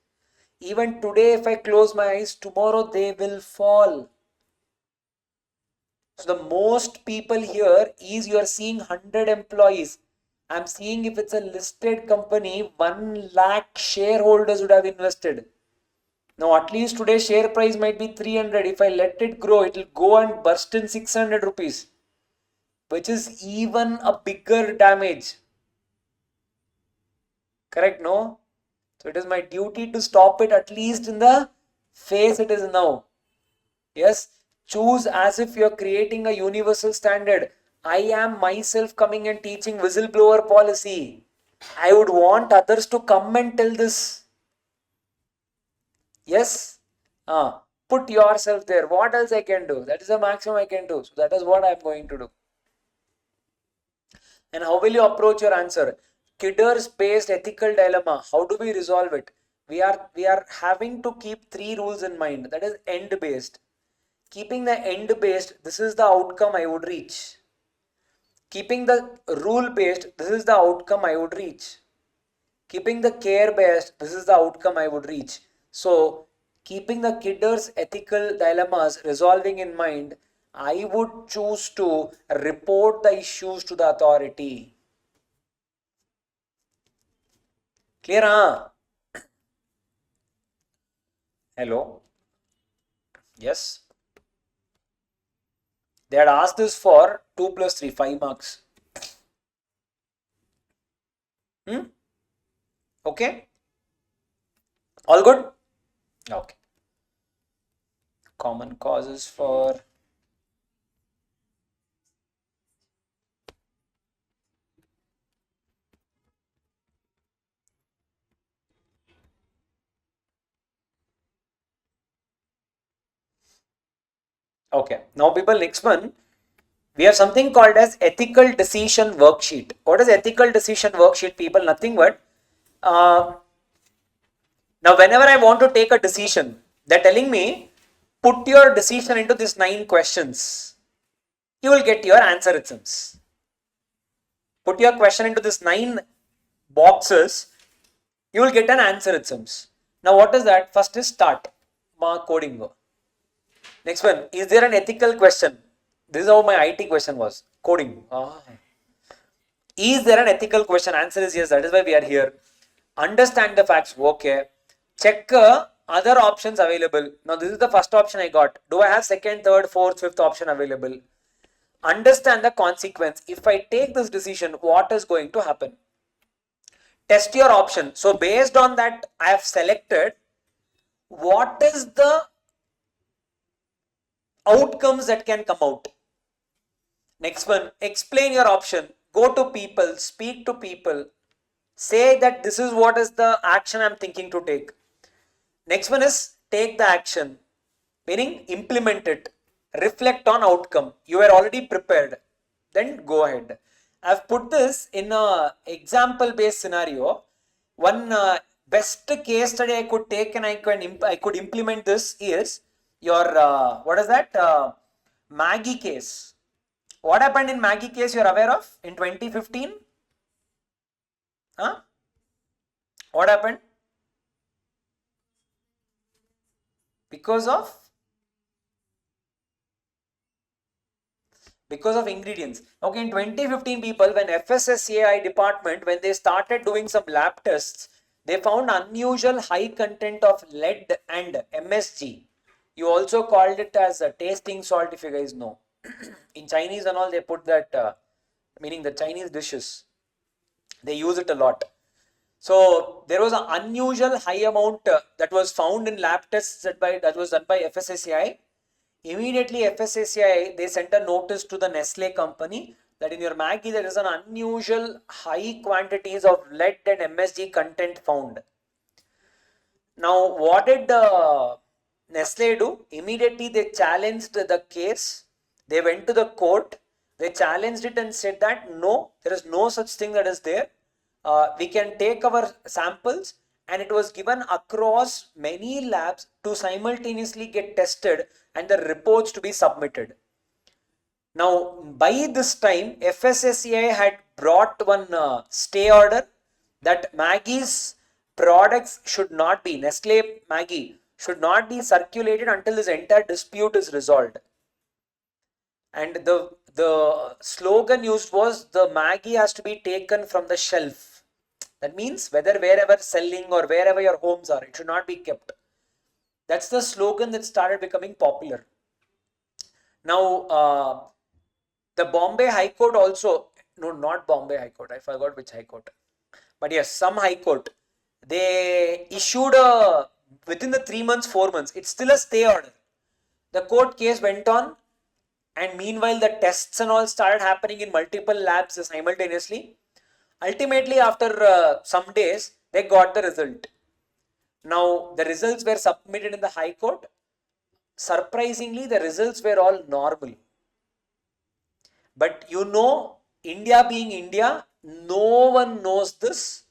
Even today, if I close my eyes, tomorrow they will fall. So the most people here is you are seeing 100 employees. I'm seeing if it's a listed company, 1 lakh shareholders would have invested. Now at least today's share price might be 300. If I let it grow, it will go and burst in 600 rupees, which is even a bigger damage. Correct, no? So it is my duty to stop it at least in the phase it is now. Yes, choose as if you are creating a universal standard. I am myself coming and teaching whistleblower policy. I would want others to come and tell this. Yes, put yourself there. What else I can do? That is the maximum I can do. So that is what I am going to do. And how will you approach your answer? Kidders based ethical dilemma. How do we resolve it? We are having to keep 3 rules in mind. That is end based. Keeping the end based, this is the outcome I would reach. Keeping the rule based, this is the outcome I would reach. Keeping the care based, this is the outcome I would reach. So, keeping the kidders ethical dilemmas resolving in mind, I would choose to report the issues to the authority. Clear, huh? Hello? Yes? They had asked this for 2 plus 3, 5 marks. Okay? All good? Okay. Common causes for okay. Now people, next one, we have something called as ethical decision worksheet. What is ethical decision worksheet, people? Nothing but now whenever I want to take a decision, they're telling me put your decision into these 9 questions. You will get your answer, it seems. Put your question into these 9 boxes. You will get an answer, it seems. Now what is that? First is start. Coding. Next one, is there an ethical question? This is how my IT question was. Coding. Is there an ethical question? Answer is yes. That is why we are here. Understand the facts. Okay. Check other options available. Now this is the first option I got. Do I have second, third, fourth, fifth option available? Understand the consequence. If I take this decision, what is going to happen? Test your option. So based on that, I have selected what is the outcomes that can come out. Next one, explain your option. Go to people, speak to people, say that this is what is the action I'm thinking to take. Next one is take the action, meaning implement it, reflect on outcome. You were already prepared, then go ahead. I've put this in a example based scenario. One best case study I could take and I could implement this is your what is that Maggie case. What happened in Maggie case, you are aware of, in 2015? Huh? What happened? Because of ingredients. Okay, in 2015, people, when FSSAI department, when they started doing some lab tests, they found unusual high content of lead and MSG. You also called it as a tasting salt, if you guys know. In Chinese and all, they put that, meaning the Chinese dishes, they use it a lot. So there was an unusual high amount that was found in lab tests that was done by FSSAI. Immediately FSSAI, they sent a notice to the Nestle company that in your Maggi there is an unusual high quantities of lead and MSG content found. Now what did Nestle do? Immediately they challenged the case. They went to the court. They challenged it and said that no, there is no such thing that is there. We can take our samples, and it was given across many labs to simultaneously get tested and the reports to be submitted. Now, by this time, FSSAI had brought one stay order that Maggie's products should not be, Nestle Maggie should not be circulated until this entire dispute is resolved. And the slogan used was the Maggie has to be taken from the shelf. That means wherever selling or wherever your homes are, it should not be kept. That's the slogan that started becoming popular. Now, the Bombay High Court also, no, not Bombay High Court, I forgot which High Court. But yes, some High Court, they issued within the 3 months, 4 months, it's still a stay order. The court case went on, and meanwhile the tests and all started happening in multiple labs simultaneously. Ultimately, after some days, they got the result. Now, the results were submitted in the High Court. Surprisingly, the results were all normal. But India being India, no one knows this.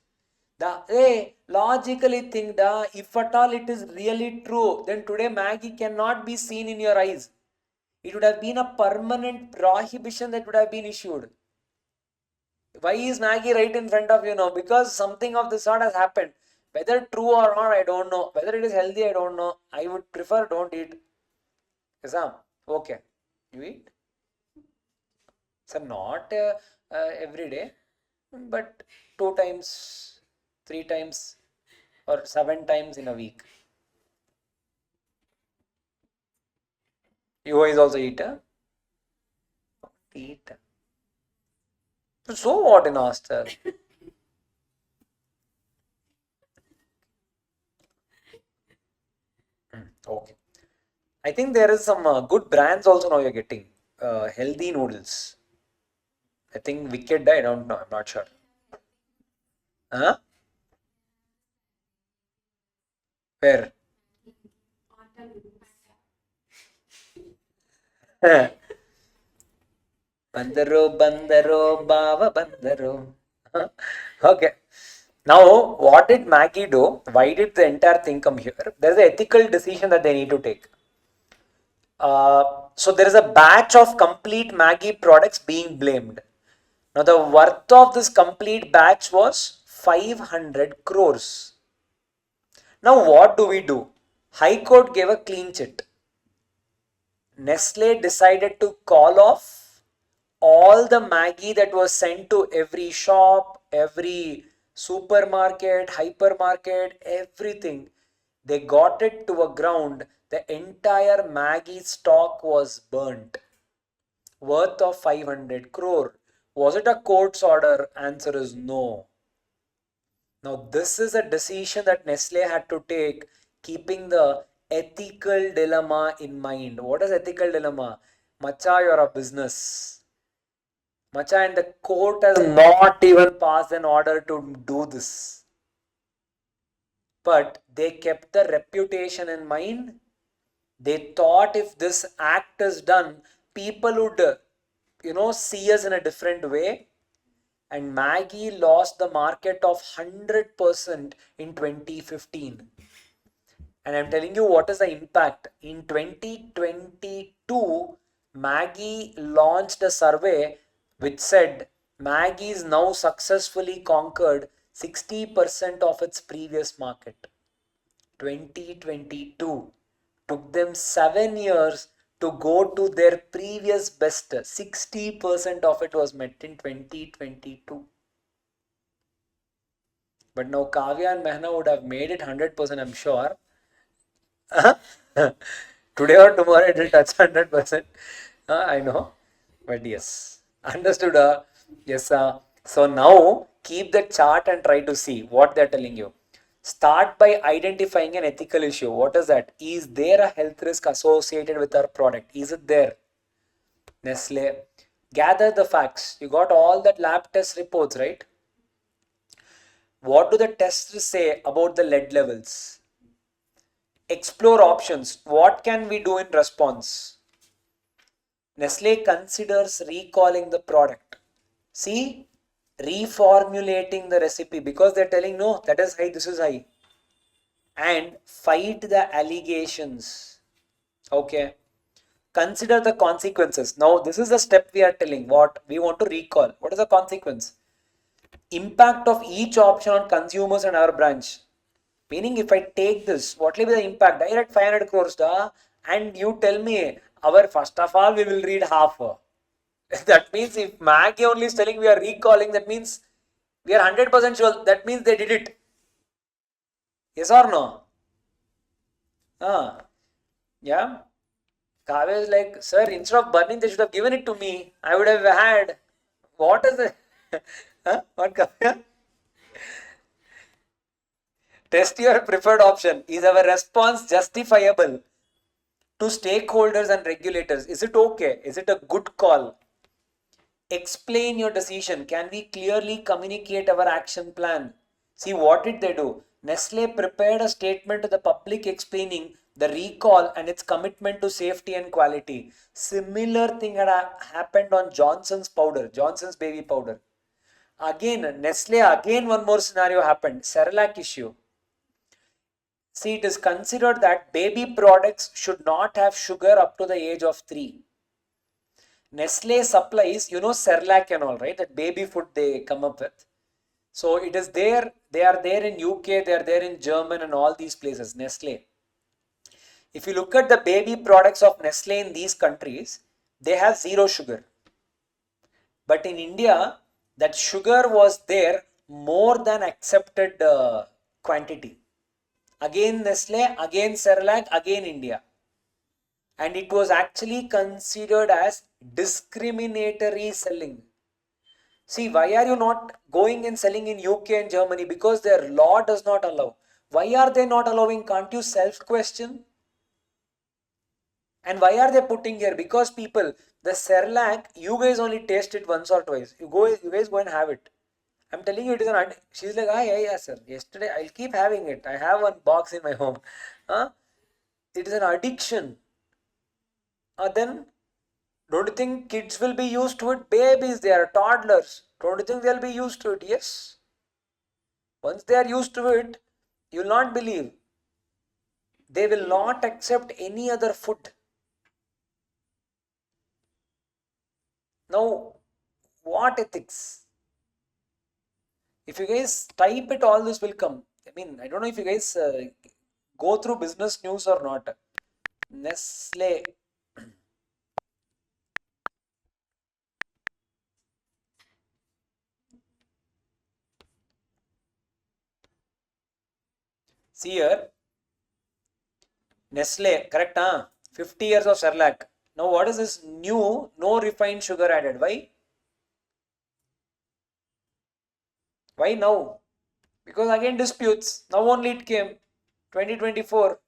Logically think if at all it is really true, then today Maggie cannot be seen in your eyes. It would have been a permanent prohibition that would have been issued. Why is Maggie right in front of you now? Because something of this sort has happened. Whether true or not, I don't know. Whether it is healthy, I don't know. I would prefer don't eat. Isam, okay. You eat? So not every day, but 2 times, 3 times, or 7 times in a week. You guys also eat, huh? Eat. So what in hostel? Okay. I think there is some good brands also now you're getting. Healthy noodles. I think Wicked, I don't know. I'm not sure. Huh? Where? Bandaro, bandaro, bava bandaro. Okay. Now, what did Maggie do? Why did the entire thing come here? There's an ethical decision that they need to take. So there is a batch of complete Maggie products being blamed. Now the worth of this complete batch was 500 crores. Now what do we do? High Court gave a clean chit. Nestle decided to call off all the Maggie that was sent to every shop, every supermarket, hypermarket, everything. They got it to a ground. The entire Maggie stock was burnt. Worth of 500 crore. Was it a court's order? Answer is no. Now, this is a decision that Nestle had to take, keeping the ethical dilemma in mind. What is ethical dilemma? Macha, you're a business. Macha, and the court has not even passed an order to do this. But they kept the reputation in mind. They thought if this act is done, people would, see us in a different way. And Maggie lost the market of 100% in 2015. And I'm telling you what is the impact. In 2022, Maggie launched a survey which said Maggie is now successfully conquered 60% of its previous market. 2022 took them 7 years to go to their previous best. 60% of it was met in 2022. But now Kavya and Mehna would have made it 100%, I'm sure. Today or tomorrow it will touch 100%. I know. But yes. Understood. Yes. So now keep the chart and try to see what they're telling you. Start by identifying an ethical issue. What is that? Is there a health risk associated with our product? Is it there? Nestle. Gather the facts. You got all that lab test reports, right? What do the tests say about the lead levels? Explore options. What can we do in response? Nestle considers recalling the product. See, reformulating the recipe because they're telling no, that is high, this is high. And fight the allegations. Okay. Consider the consequences. Now, this is the step we are telling. What we want to recall. What is the consequence? Impact of each option on consumers and our branch. Meaning, if I take this, what will be the impact? Direct 500 crores, and you tell me, our first of all, we will read half. That means if Maggie only is telling we are recalling, that means we are 100% sure. That means they did it. Yes or no? Yeah. Kavya is like, sir, instead of burning, they should have given it to me. I would have had. What is it? What, Kavya? Test your preferred option. Is our response justifiable to stakeholders and regulators? Is it okay? Is it a good call? Explain your decision. Can we clearly communicate our action plan? See, what did they do? Nestle prepared a statement to the public explaining the recall and its commitment to safety and quality. Similar thing had happened on Johnson's powder, Johnson's baby powder. Again, Nestle, again one more scenario happened. Cerelac issue. See, it is considered that baby products should not have sugar up to the age of 3. Nestle supplies, Cerelac and all, right? That baby food they come up with. So it is there, they are there in UK, they are there in German and all these places, Nestle. If you look at the baby products of Nestle in these countries, they have 0 sugar. But in India, that sugar was there more than accepted quantity. Again Nestle, again Cerelac, again India. And it was actually considered as discriminatory selling. See, why are you not going and selling in UK and Germany? Because their law does not allow. Why are they not allowing? Can't you self-question? And why are they putting here? Because people, the Cerelac, you guys only taste it once or twice. You guys go and have it. I'm telling you, it is an. She's like, yeah, sir. Yesterday, I'll keep having it. I have one box in my home. It is an addiction. Then, don't you think kids will be used to it? Babies, they are toddlers. Don't you think they'll be used to it? Yes. Once they are used to it, you will not believe. They will not accept any other food. Now, what ethics? If you guys type it, all this will come. I mean, I don't know if you guys go through business news or not. Nestle. See here, Nestle, correct? 50 years of Cerelac. Now, what is this new? No refined sugar added. Why? Why now? Because again disputes. Now only it came. 2024.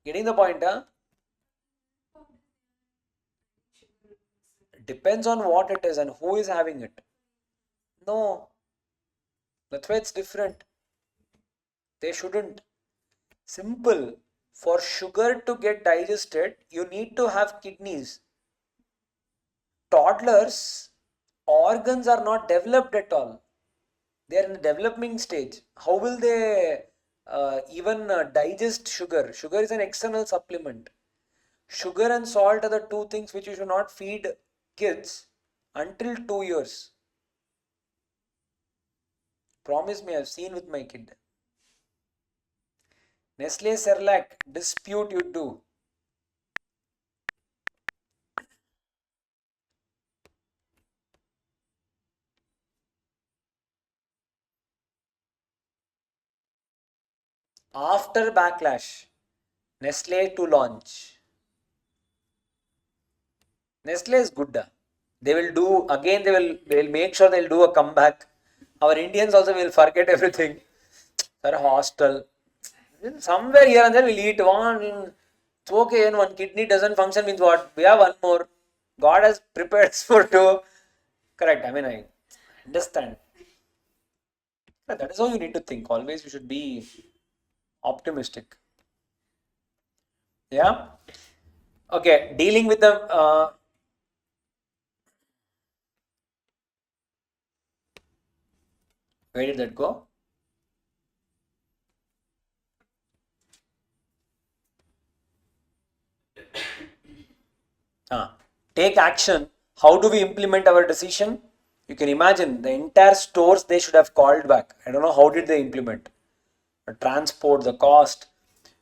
Getting the point, Depends on what it is and who is having it. No. That's why it's different. They shouldn't. Simple. For sugar to get digested, you need to have kidneys. Toddlers, organs are not developed at all. They are in the developing stage. How will they even digest sugar? Sugar is an external supplement. Sugar and salt are the two things which you should not feed kids until 2 years. Promise me, I've seen with my kid. Nestle Cerelac, dispute you do. After backlash, Nestle to launch. Nestle is good. They will do again. They will make sure they'll do a comeback. Our Indians also will forget everything. They're hostile. Somewhere here and there we'll eat one. It's okay. And one kidney doesn't function means what? We have one more. God has prepared us for two. Correct. I mean, I understand. That is how you need to think. Always you should be optimistic. Yeah. Okay. Dealing with the where did that go? Take action. How do we implement our decision? You can imagine the entire stores they should have called back. I don't know how did they implement. The transport, the cost.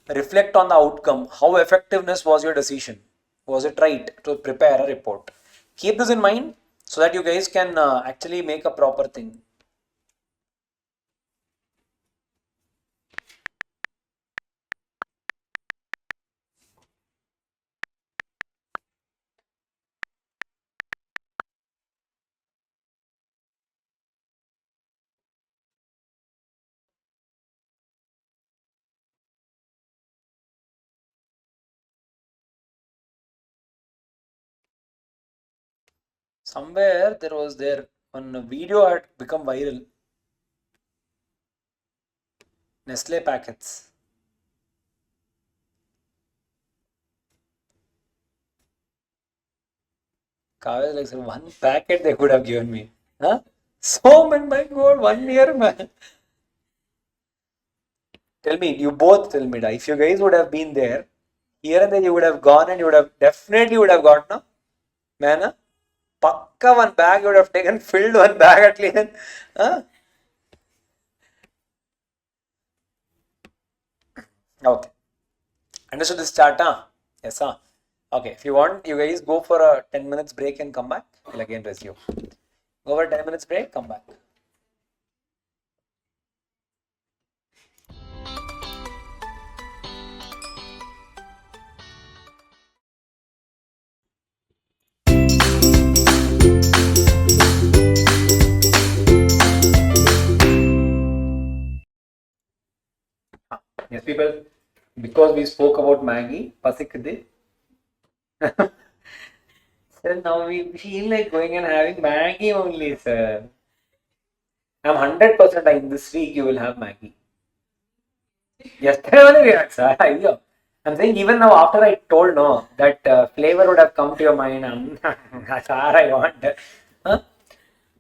Reflect on the outcome. How effectiveness was your decision? Was it right to prepare a report? Keep this in mind so that you guys can actually make a proper thing. Somewhere there was there one video had become viral. Nestle packets. Kavya like, "Sir, one packet they could have given me. Huh? So man, my God, 1 year, man. Tell me, you both tell me, if you guys would have been there, here and there you would have gone and you would have definitely would have got, no? Man, huh? Pakka one bag you would have taken, filled one bag at least. Huh? Okay. Understood this chart, huh? Yes, huh? Okay, if you want, you guys go for a 10 minutes break and come back. We'll again resume. Go for a 10 minutes break, come back. Yes, people, because we spoke about Maggie, Pasikidi. Sir, now we feel like going and having Maggie only, sir. I'm 100% in this week you will have Maggie. Yesterday only we had, sir. Ayyo. I'm saying even now after I told no that flavor would have come to your mind. Sir, I want. Huh?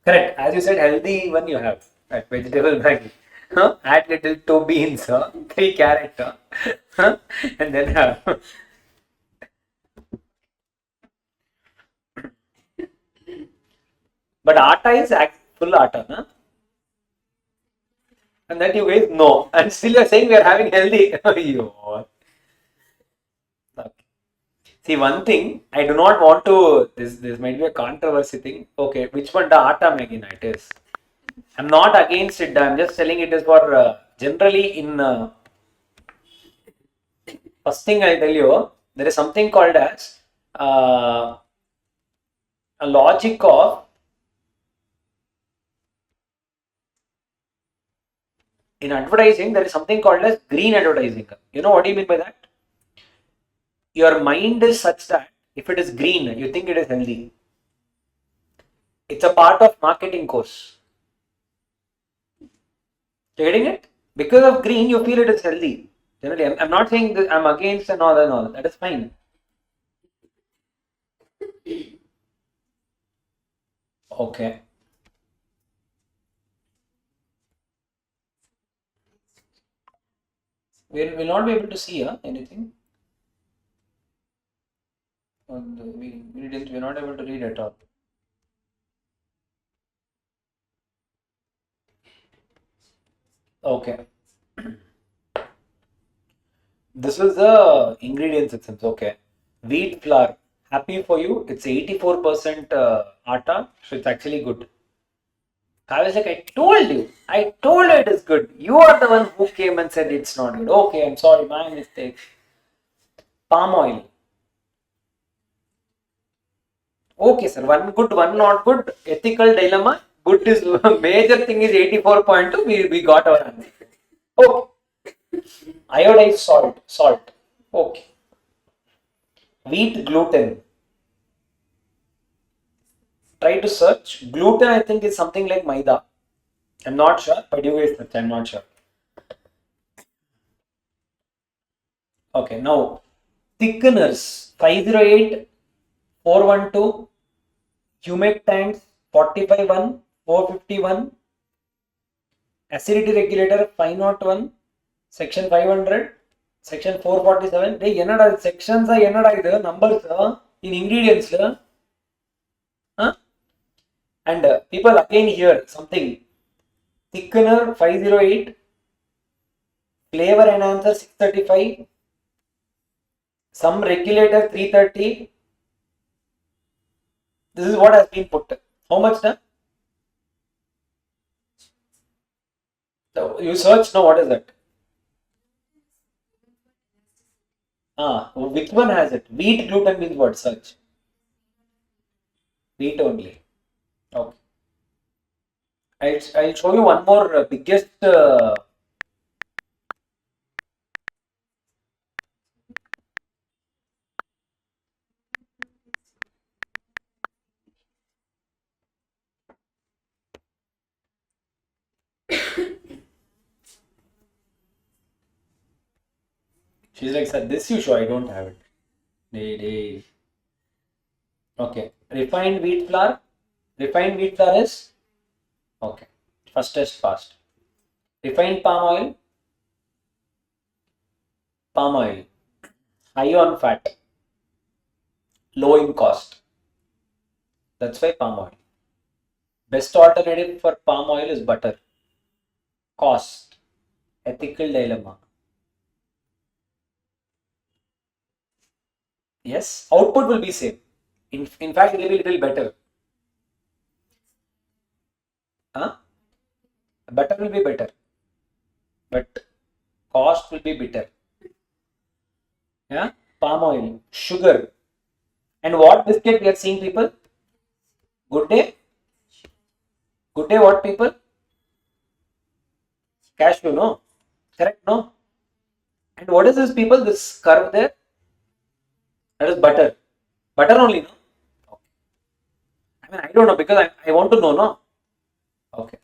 Correct. As you said, healthy one you have. Right. Vegetable Maggie. Huh? Add little 2 beans, 3 carrot, huh? And then have. But atta is full atta, huh? And that you guys know. And still you're saying we are having healthy. Okay. See, one thing, I do not want to, this might be a controversy thing. Okay, which one the atta Maggie it is? I'm not against it. I'm just telling it is for generally in first thing I tell you, there is something called as a logic of in advertising. There is something called as green advertising. You know what do you mean by that? Your mind is such that if it is green, you think it is healthy. It's a part of marketing course. You're getting it? Because of green, you feel it is healthy. Generally, I'm not saying that I'm against and all and all. That is fine. Okay. We'll not be able to see anything. We're not able to read at all. Okay. This is the ingredients itself. Okay. Wheat flour. Happy for you. It's 84% atta, so it's actually good. I was like, I told you. I told you it is good. You are the one who came and said it's not good. Okay, I'm sorry, my mistake. Palm oil. Okay, sir. One good, one not good. Ethical dilemma. Good is major thing is 84.2. We got our answer. Okay. Iodized salt. Salt. Okay. Wheat gluten. Try to search. Gluten, I think, is something like maida. I'm not sure, but you guys search. I'm not sure. Okay, now thickeners 508, 412, humectants 45-1, 451, acidity regulator 501, section 500, section 447. Hey, என்னடா sections என்னடா இது numbers in ingredients huh? And people again hear something thickener 508, flavor enhancer 635, some regulator 330. This is what has been put. How much now? So you search now, what is that? Which one has it? Wheat gluten means what? Search. Wheat only. Okay. I'll show you one more biggest she's like, sir, this you show, I don't have it. Okay. Refined wheat flour. Refined wheat flour is okay. First test passed. Refined palm oil. Palm oil. High on fat. Low in cost. That's why palm oil. Best alternative for palm oil is butter. Cost. Ethical dilemma. Yes, output will be same. In fact, it will be little better. Butter will be better, but cost will be bitter. Yeah, palm oil, sugar, and what biscuit we are seeing, people? Good day. Good day, what people? Cashew, no? Correct, no? And what is this, people? This curve there? That is butter. Butter only, no? Okay. I mean, I don't know because I want to know, no? Okay.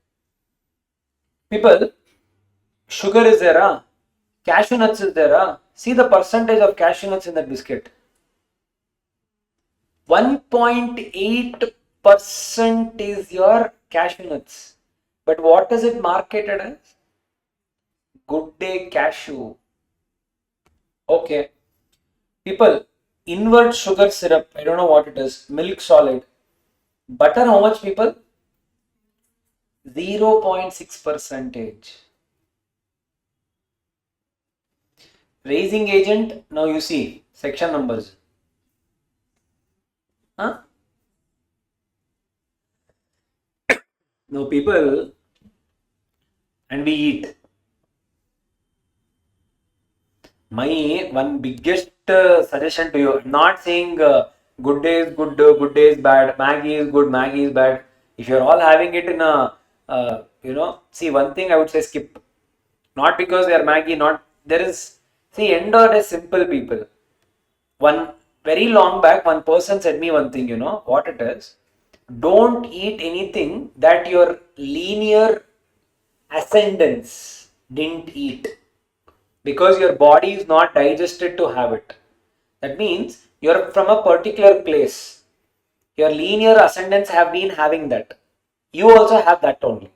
People, sugar is there, huh? Cashew nuts is there, huh? See the percentage of cashew nuts in that biscuit. 1.8% is your cashew nuts. But what is it marketed as? Good day cashew. Okay. People, invert sugar syrup. I don't know what it is. Milk solid. Butter, how much, people? 0.6%. Raising agent. Now you see section numbers. Huh? Now people, and we eat. My one biggest suggestion to you, I'm not saying good day is good day is bad, Maggie is good, Maggie is bad. If you're all having it in a, see, one thing I would say skip. Not because they are Maggie, not, there is, see, end or a simple, people. One very long back, one person said me one thing, what it is. Don't eat anything that your linear ascendants didn't eat. Because your body is not digested to have it. That means you're from a particular place. Your linear ascendants have been having that. You also have that only.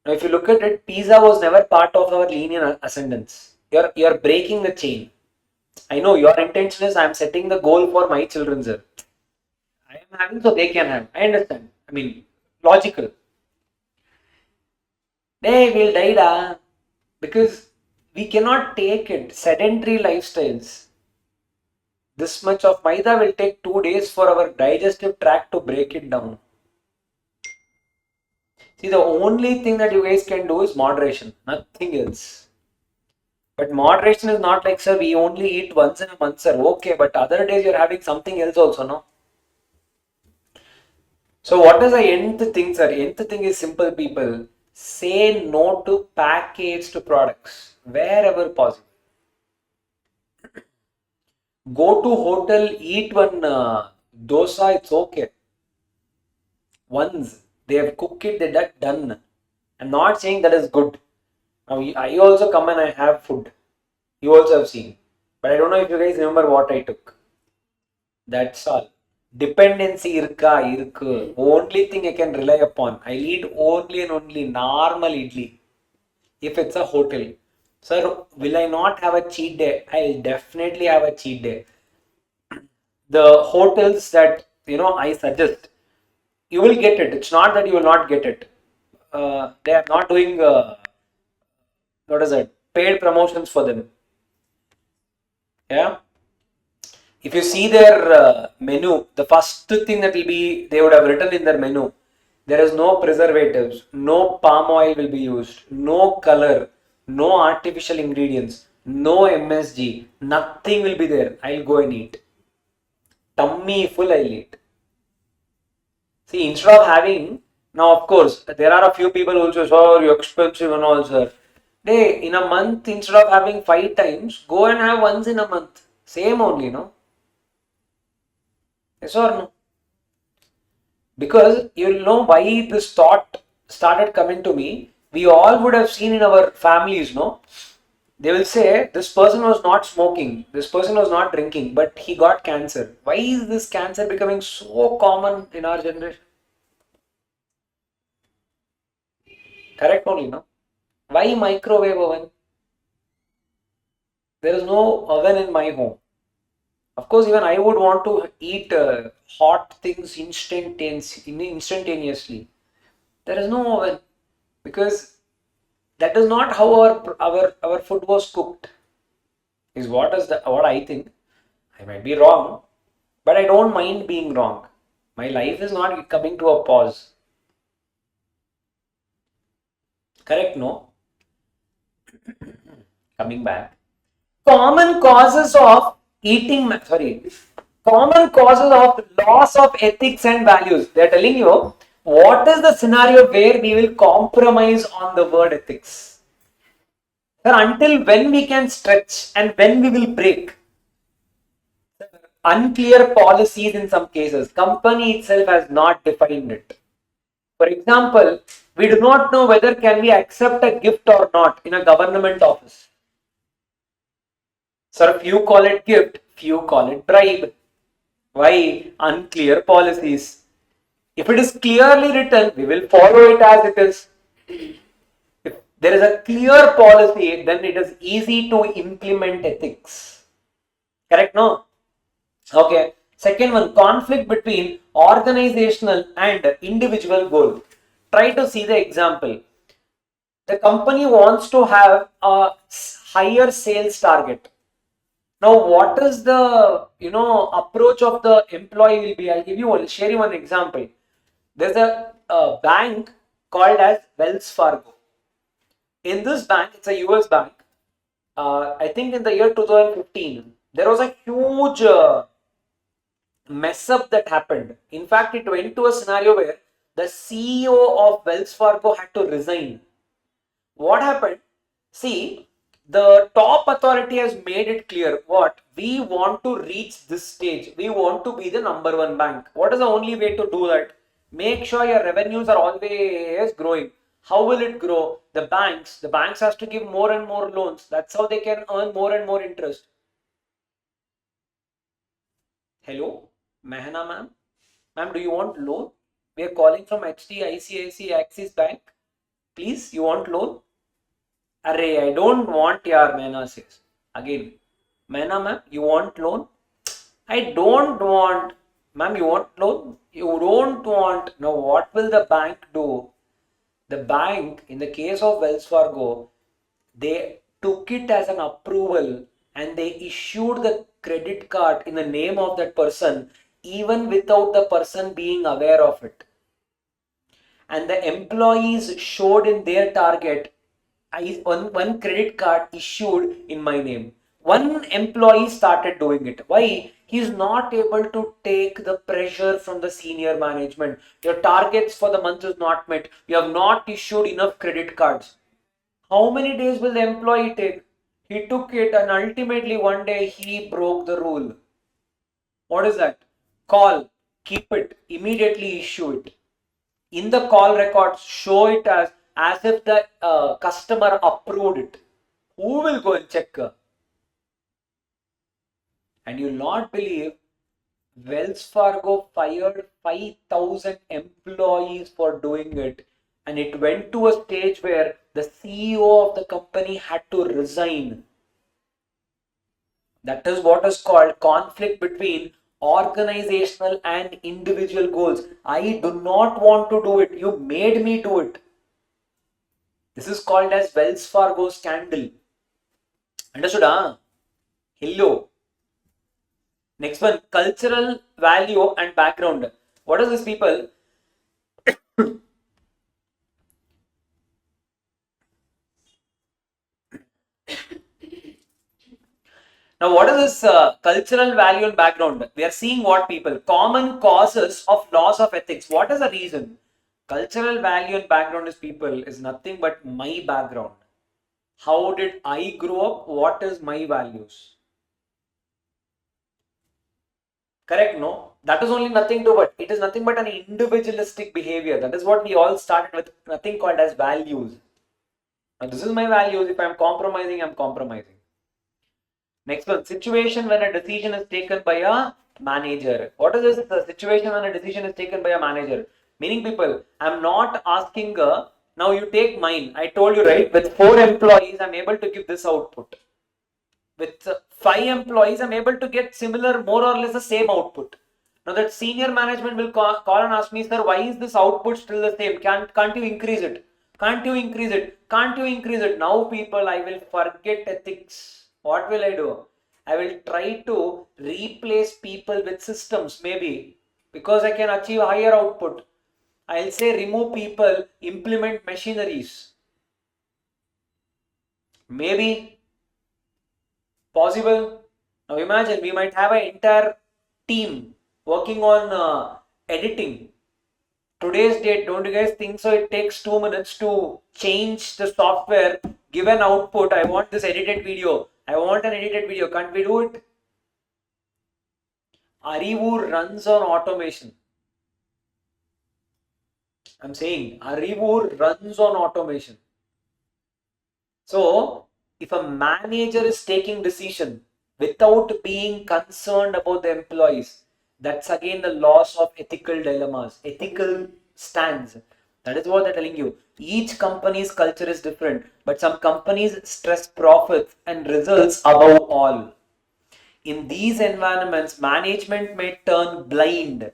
Now, if you look at it, pizza was never part of our linear ascendants. You're breaking the chain. I know your intention is I'm setting the goal for my children, sir. I am having so they can have. I understand. I mean, logical. They will die, da. Because we cannot take it. Sedentary lifestyles. This much of maida will take 2 days for our digestive tract to break it down. See, the only thing that you guys can do is moderation, nothing else. But moderation is not like, sir, we only eat once in a month, sir. Okay, but other days you're having something else also, no? So what is the nth thing, sir? Nth thing is simple, people. Say no to packaged products wherever possible. Go to hotel, eat one dosa, it's okay. Once they have cooked it, they're done. I'm not saying that is good. Now, I also come and I have food. You also have seen. But I don't know if you guys remember what I took. That's all. Dependency irku. Only thing I can rely upon. I eat only and only normal idli. If it's a hotel. Sir, will I not have a cheat day? I'll definitely have a cheat day. The hotels that I suggest, you will get it. It's not that you will not get it. They are not doing what is it? Paid promotions for them. Yeah. If you see their menu, the first thing that will be they would have written in their menu, there is no preservatives, no palm oil will be used, no color, no artificial ingredients, no MSG, nothing will be there. I'll go and eat. Tummy full, I'll eat. See, instead of having, now of course, there are a few people who say, "Oh, you're expensive and all, sir." Hey, in a month, instead of having 5 times, go and have once in a month. Same only, no? Yes or no? Because you'll know why this thought started coming to me. We all would have seen in our families, no? They will say, this person was not smoking, this person was not drinking, but he got cancer. Why is this cancer becoming so common in our generation? Correct only, no? Why microwave oven? There is no oven in my home. Of course, even I would want to eat hot things instantaneously. There is no oven because that is not how our food was cooked. Is what I think. I might be wrong, but I don't mind being wrong. My life is not coming to a pause. Correct? No. Coming back. Common causes of common causes of loss of ethics and values. They are telling you what is the scenario where we will compromise on the word ethics. Sir, until when we can stretch and when we will break. Unclear policies in some cases. Company itself has not defined it. For example, we do not know whether can we accept a gift or not in a government office. Sir, few call it gift, few call it bribe. Why? Unclear policies. If it is clearly written, we will follow it as it is. If there is a clear policy, then it is easy to implement ethics. Correct? No? Okay. Second one, conflict between organizational and individual goal. Try to see the example. The company wants to have a higher sales target. Now, what is the approach of the employee will be? I'll share you one example. There's a bank called as Wells Fargo. In this bank, it's a US bank. I think in the year 2015, there was a huge mess up that happened. In fact, it went to a scenario where the CEO of Wells Fargo had to resign. What happened? See, the top authority has made it clear what we want to reach this stage. We want to be the number one bank. What is the only way to do that? Make sure your revenues are always growing. How will it grow? The banks has to give more and more loans. That's how they can earn more and more interest. Hello, Mehna ma'am. Ma'am, do you want loan? We are calling from HDICIC Axis Bank. Please, you want loan? Array, I don't want your Mehna says. Again, Mehna ma'am, you want loan? I don't want. Ma'am, you want loan? You don't want. Now, what will the bank do? The bank, in the case of Wells Fargo, they took it as an approval and they issued the credit card in the name of that person even without the person being aware of it. And the employees showed in their target one credit card issued in my name. One employee started doing it. Why? He's not able to take the pressure from the senior management. Your targets for the month is not met. You have not issued enough credit cards. How many days will the employee take? He took it and ultimately one day he broke the rule. What is that? Call, keep it, immediately issue it. In the call records, show it as as if the customer approved it. Who will go and check? And you'll not believe, Wells Fargo fired 5,000 employees for doing it, and it went to a stage where the CEO of the company had to resign. That is what is called conflict between organizational and individual goals. I do not want to do it. You made me do it. This is called as Wells Fargo scandal. Understood? Hello. Next one, cultural value and background. What are these people? Now, what is this cultural value and background? We are seeing what people, common causes of loss of ethics. What is the reason? Cultural value and background is people is nothing but my background. How did I grow up? What is my values? Correct? No? That is only nothing to but it is nothing but an individualistic behavior. That is what we all started with, nothing called as values. Now, this is my values. If I am compromising, I am compromising. Next one, situation when a decision is taken by a manager. What is this? The situation when a decision is taken by a manager. Meaning people, I'm not asking, now you take mine. I told you, right, with 4 employees, I'm able to give this output. With 5 employees, I'm able to get similar, more or less the same output. Now that senior management will call and ask me, sir, why is this output still the same? Can't you increase it? Can't you increase it? Can't you increase it? Now people, I will forget ethics. What will I do? I will try to replace people with systems, maybe, because I can achieve higher output. I'll say remove people, implement machineries. Maybe possible. Now imagine we might have an entire team working on editing. Today's date, don't you guys think so? It takes 2 minutes to change the software, give an output. I want this edited video. I want an edited video. Can't we do it? Arivu runs on automation. I'm saying Arivu runs on automation. So, if a manager is taking decision without being concerned about the employees, that's again the loss of ethical dilemmas, ethical stands. That is what they're telling you. Each company's culture is different, but some companies stress profits and results above all. In these environments, management may turn blind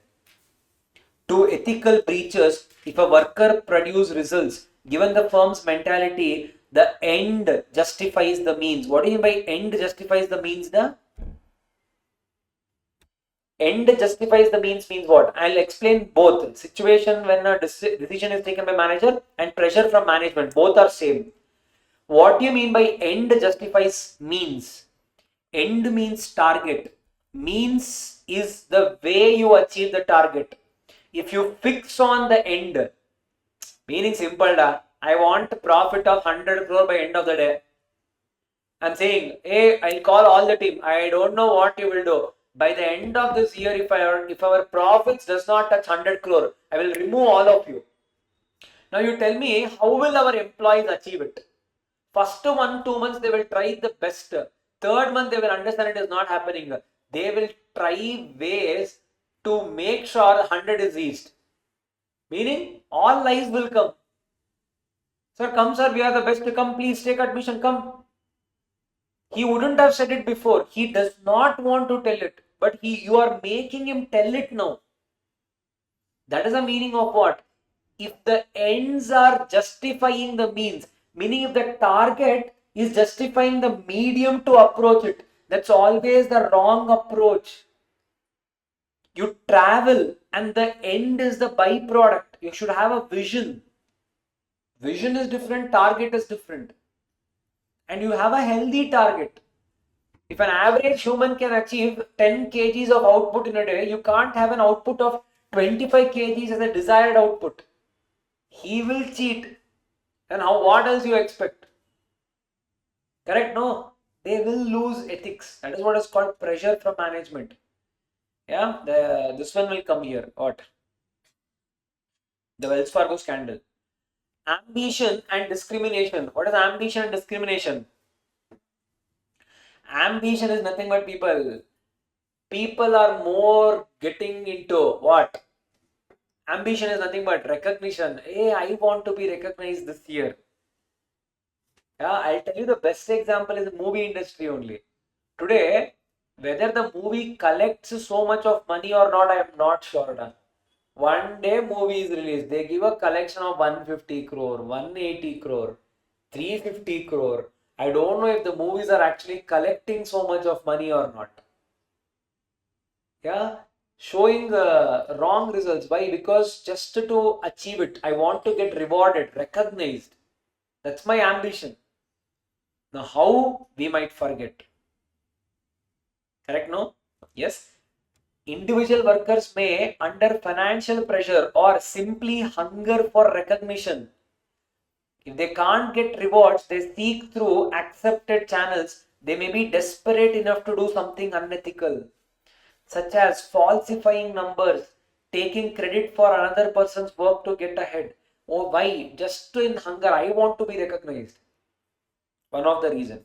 to ethical breaches if a worker produces results. Given the firm's mentality, the end justifies the means. What do you mean by end justifies the means? The end justifies the means means what? I'll explain both. Situation when a decision is taken by manager and pressure from management. Both are same. What do you mean by end justifies means? End means target. Means is the way you achieve the target. If you fix on the end, meaning simple, I want profit of 100 crore by end of the day. I'm saying, hey, I'll call all the team. I don't know what you will do. By the end of this year, if our profits does not touch 100 crore, I will remove all of you. Now you tell me, how will our employees achieve it? First 1-2 months, they will try the best. Third month, they will understand it is not happening. They will try ways to make sure 100 is reached. Meaning, all lies will come. Sir, come sir, we are the best to come. Please take admission, come. He wouldn't have said it before. He does not want to tell it. But you are making him tell it now. That is the meaning of what? If the ends are justifying the means, meaning if the target is justifying the medium to approach it, that's always the wrong approach. You travel and the end is the byproduct. You should have a vision. Vision is different, target is different. And you have a healthy target. If an average human can achieve 10 kgs of output in a day, you can't have an output of 25 kgs as a desired output. He will cheat. And what else you expect? Correct? No. They will lose ethics. That is what is called pressure from management. Yeah, this one will come here. What? The Wells Fargo scandal. Ambition and discrimination. What is ambition and discrimination? Ambition is nothing but people are more getting into what? Ambition is nothing but recognition. Hey, I want to be recognized this year. Yeah, I'll tell you the best example is the movie industry only. Today, whether the movie collects so much of money or not, I am not sure. One day movie is released, they give a collection of 150 crore, 180 crore, 350 crore. I don't know if the movies are actually collecting so much of money or not. Yeah, showing wrong results. Why? Because just to achieve it, I want to get rewarded, recognized. That's my ambition. Now, how we might forget? Correct? No? Yes. Individual workers may, under financial pressure or simply hunger for recognition, if they can't get rewards, they seek through accepted channels. They may be desperate enough to do something unethical, such as falsifying numbers, taking credit for another person's work to get ahead. Oh, why? Just in hunger, I want to be recognized. One of the reasons.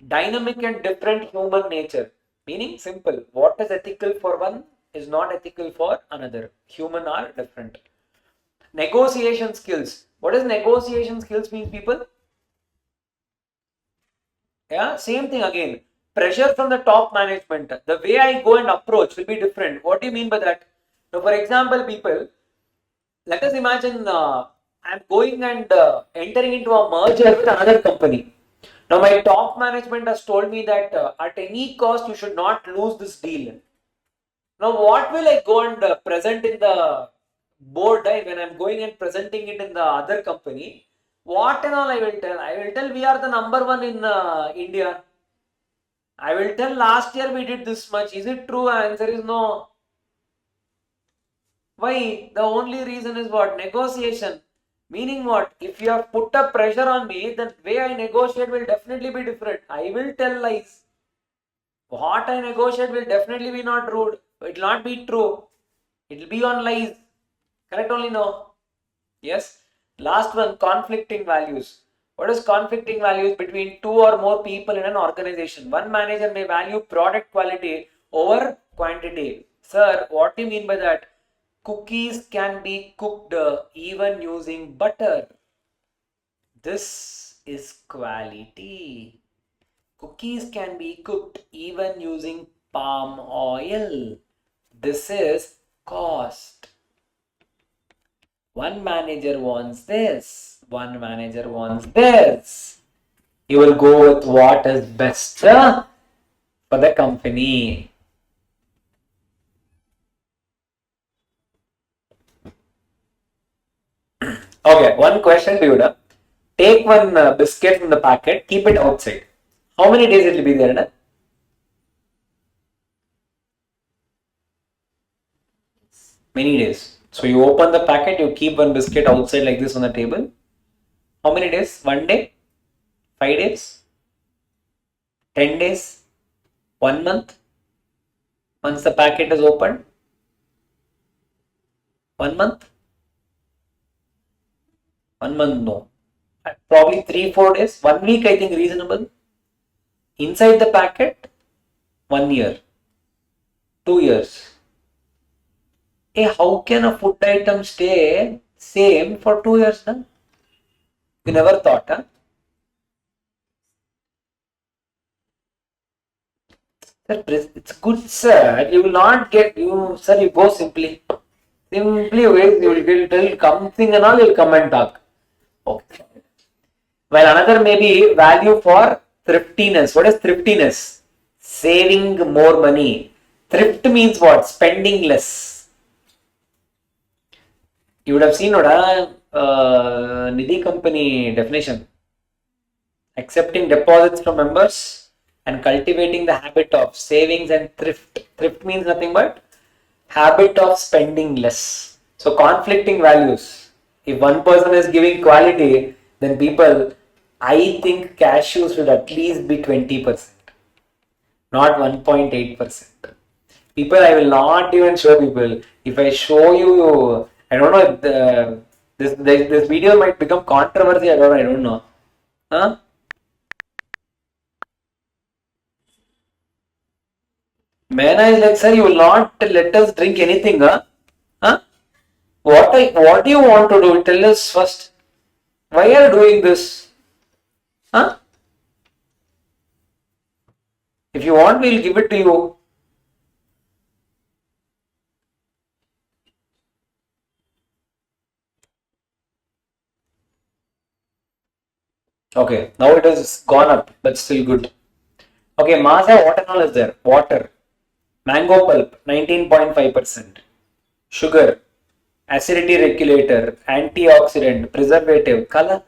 Dynamic and different human nature. Meaning simple. What is ethical for one is not ethical for another. Human are different. Negotiation skills. What does negotiation skills mean, people? Yeah, same thing again. Pressure from the top management. The way I go and approach will be different. What do you mean by that? Now, for example, people, let us imagine I'm going and entering into a merger with another company. Now, my top management has told me that at any cost, you should not lose this deal. Now, what will I go and present in the board when I'm going and presenting it in the other company? What and all I will tell? I will tell we are the number one in India. I will tell last year we did this much. Is it true? Answer is no. Why? The only reason is what? Negotiation. Meaning what? If you have put a pressure on me, the way I negotiate will definitely be different. I will tell lies. What I negotiate will definitely be not rude. It will not be true. It will be on lies. Correct only no? Yes. Last one, conflicting values. What is conflicting values between two or more people in an organization? One manager may value product quality over quantity. Sir, what do you mean by that? Cookies can be cooked even using butter. This is quality. Cookies can be cooked even using palm oil. This is cost. One manager wants this. One manager wants this. You will go with what is best for the company. Okay, one question to you. Take one biscuit from the packet, keep it outside. How many days it will be there? Many days. So you open the packet, you keep one biscuit outside like this on the table. How many days? 1 day? 5 days? 10 days? 1 month? Once the packet is opened? 1 month? 1 month, no. Probably 3-4 days. 1 week, I think reasonable. Inside the packet, 1 year. 2 years. Hey, how can a food item stay same for 2 years? Huh? You never thought, huh? Sir, it's good, sir. You will not get you, sir. You go simply. Simply wait. You will tell something and all. You will come and talk. Okay. While another may be value for thriftiness. What is thriftiness? Saving more money. Thrift means what? Spending less. You would have seen Nidhi company definition. Accepting deposits from members and cultivating the habit of savings and thrift. Thrift means nothing but habit of spending less. So conflicting values. If one person is giving quality, then people, I think cashews should at least be 20%, not 1.8%. People, I will not even show people. If I show you, I don't know if This video might become controversy. I don't know. Huh? Mena is like, sir, you will not let us drink anything, huh? Huh? What do you want to do? Tell us first. Why are you doing this? Huh? If you want, we'll give it to you. Okay, now it has gone up, but still good. Okay, Masa, what and all is there? Water, mango pulp, 19.5%, sugar, acidity regulator, antioxidant, preservative, color,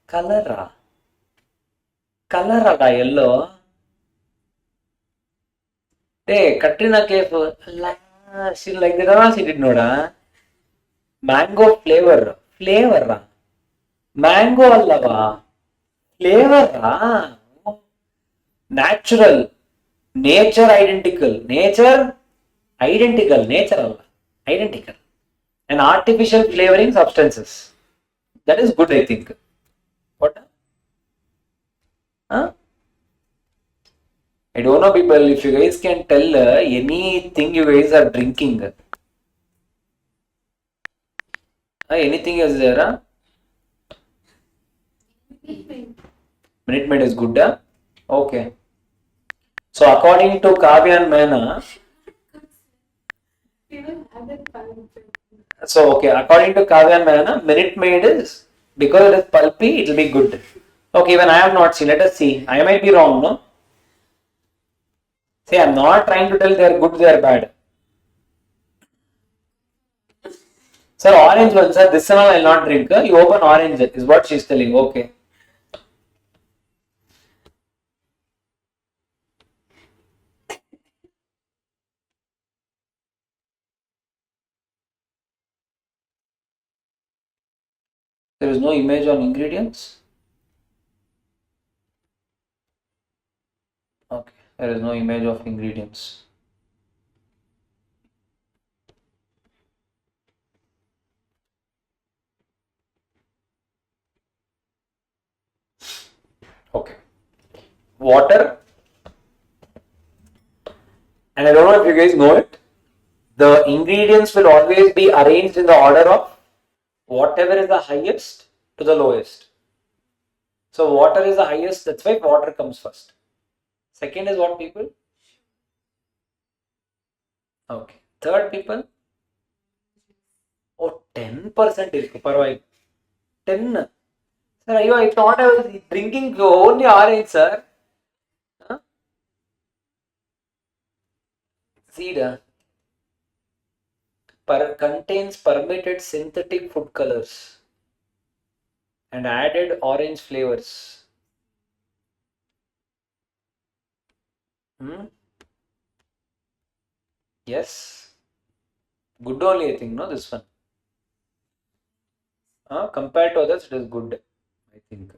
color, yellow. Hey, Katrina Kaif, she like that, she did not. Mango flavor, mango allava, flavor, natural, nature identical, and artificial flavoring substances. That is good, I think. What? Huh? I don't know, people, if you guys can tell anything you guys are drinking. Anything is there? Huh? Minute Maid is good. Huh? Okay. So, according to Kavya and Mena, according to Kavya and Mena, Minute Maid is, because it is pulpy, it will be good. Okay, even I have not seen. Let us see. I might be wrong, no? See, I am not trying to tell they are good, they are bad. Sir, orange one, sir. This one I will not drink. You open orange, is what she is telling. Okay. There is no image on ingredients. Okay, there is no image of ingredients. Okay. Water. And I don't know if you guys know it. The ingredients will always be arranged in the order of whatever is the highest to the lowest. So water is the highest, that's why water comes first. Second is what, people? Okay. Third, people? Oh, 10% is parvai. 10. Sir, I thought I was drinking only orange, sir. Huh? Seed contains permitted synthetic food colors and added orange flavors. Yes. Good only, I think, no, this one. Compared to others, it is good, I think.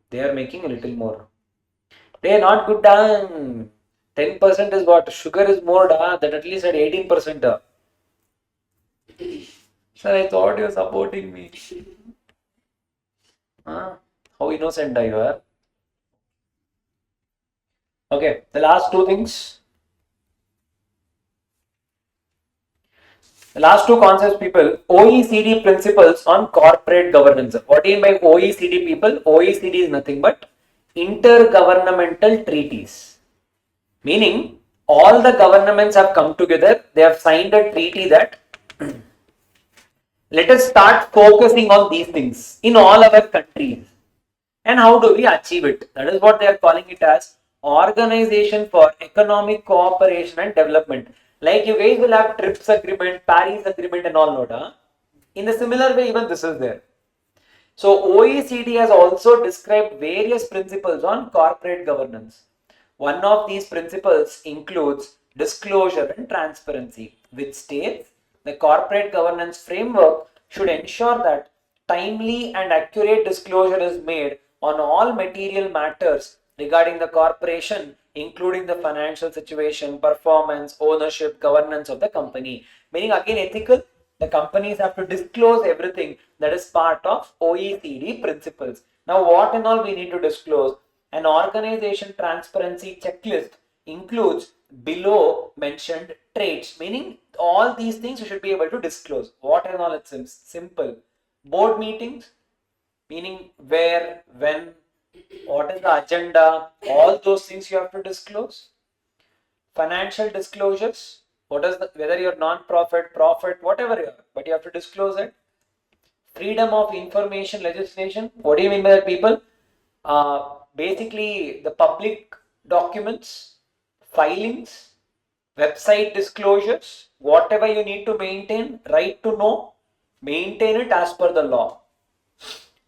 They are making a little more. They are not good. 10% is what? Sugar is more. That at least at 18%. Sir, I thought you were supporting me. How innocent you are. Okay, the last two things. The last two concepts, people. OECD principles on corporate governance. What do you mean by OECD, people? OECD is nothing but intergovernmental treaties. Meaning, all the governments have come together. They have signed a treaty that let us start focusing on these things in all our countries. And how do we achieve it? That is what they are calling it as Organization for Economic Cooperation and Development. Like you guys will have TRIPS agreement, Paris agreement and all, no? In a similar way, even this is there. So OECD has also described various principles on corporate governance. One of these principles includes disclosure and transparency, which states the corporate governance framework should ensure that timely and accurate disclosure is made on all material matters regarding the corporation, including the financial situation, performance, ownership, governance of the company. Meaning again ethical, The companies have to disclose everything that is part of OECD principles. Now, what and all we need to disclose? An organization transparency checklist includes below mentioned traits, meaning all these things you should be able to disclose. What and all? It's simple. Board meetings, meaning where, when, what is the agenda, all those things you have to disclose. Financial disclosures, what is the, whether you're non-profit, profit, whatever you are, but you have to disclose it. Freedom of information legislation, what do you mean by that, people? Basically the public documents, filings, website disclosures, whatever you need to maintain, right to know, maintain it as per the law.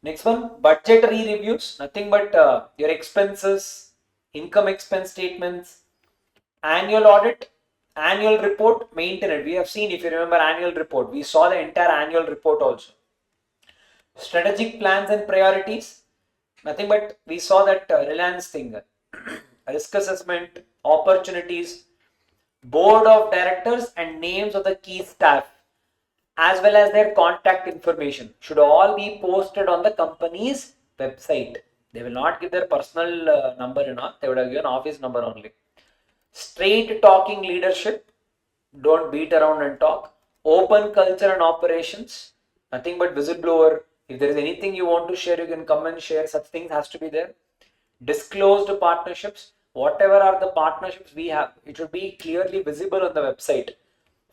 Next one, budgetary reviews, nothing but your expenses, income expense statements, annual audit, annual report, maintain it. We have seen, if you remember, annual report. We saw the entire annual report also. Strategic plans and priorities, nothing but we saw that Reliance thing. Risk assessment, opportunities, board of directors and names of the key staff, as well as their contact information should all be posted on the company's website. They will not give their personal number, they would have given office number only. Straight talking leadership, don't beat around and talk. Open culture and operations, nothing but whistleblower. If there is anything you want to share, you can come and share. Such things has to be there. Disclosed partnerships, whatever are the partnerships we have, it should be clearly visible on the website.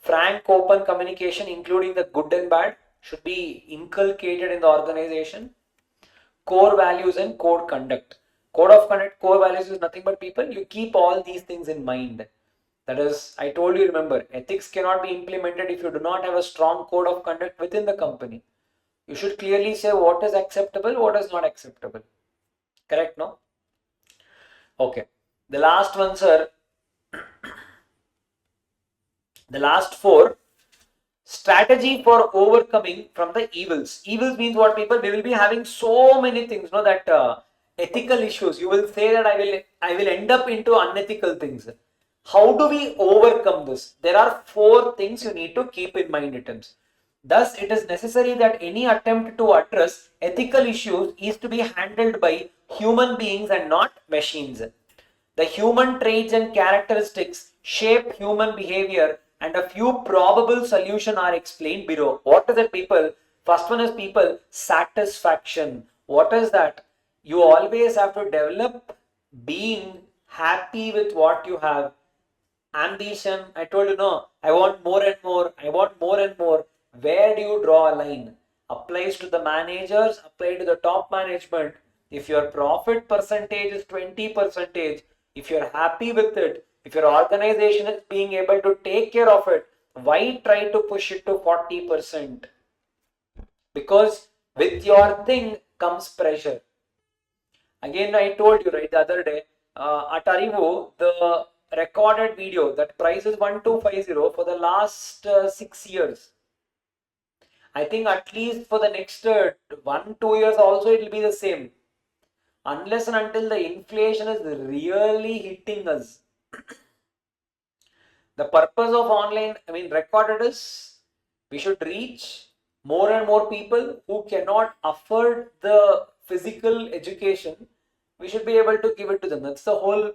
Frank open communication, including the good and bad, should be inculcated in the organization. Core values and code conduct. Code of conduct, core values is nothing but, people, you keep all these things in mind. That is, I told you, remember, ethics cannot be implemented if you do not have a strong code of conduct within the company. You should clearly say what is acceptable, what is not acceptable. Correct, no? Okay. The last one, sir. The last four. Strategy for overcoming from the evils. Evils means what, people? We will be having so many things, that ethical issues. You will say that I will end up into unethical things. How do we overcome this? There are four things you need to keep in mind, items. Thus, it is necessary that any attempt to address ethical issues is to be handled by human beings and not machines. The human traits and characteristics shape human behavior, and a few probable solutions are explained below. What is it, people? First one is, people, satisfaction. What is that? You always have to develop being happy with what you have. Ambition, I told you, no, I want more and more, I want more and more. Where do you draw a line? Applies to the managers, apply to the top management. If your profit percentage is 20%, if you're happy with it, if your organization is being able to take care of it, why try to push it to 40%? Because with your thing comes pressure. Again, I told you, right, the other day, at Arivu, the recorded video, that price is 1250 for the last 6 years. I think at least for the next 1-2 years also it will be the same. Unless and until the inflation is really hitting us. The purpose of online, recorded is, we should reach more and more people who cannot afford the physical education. We should be able to give it to them. That's the whole,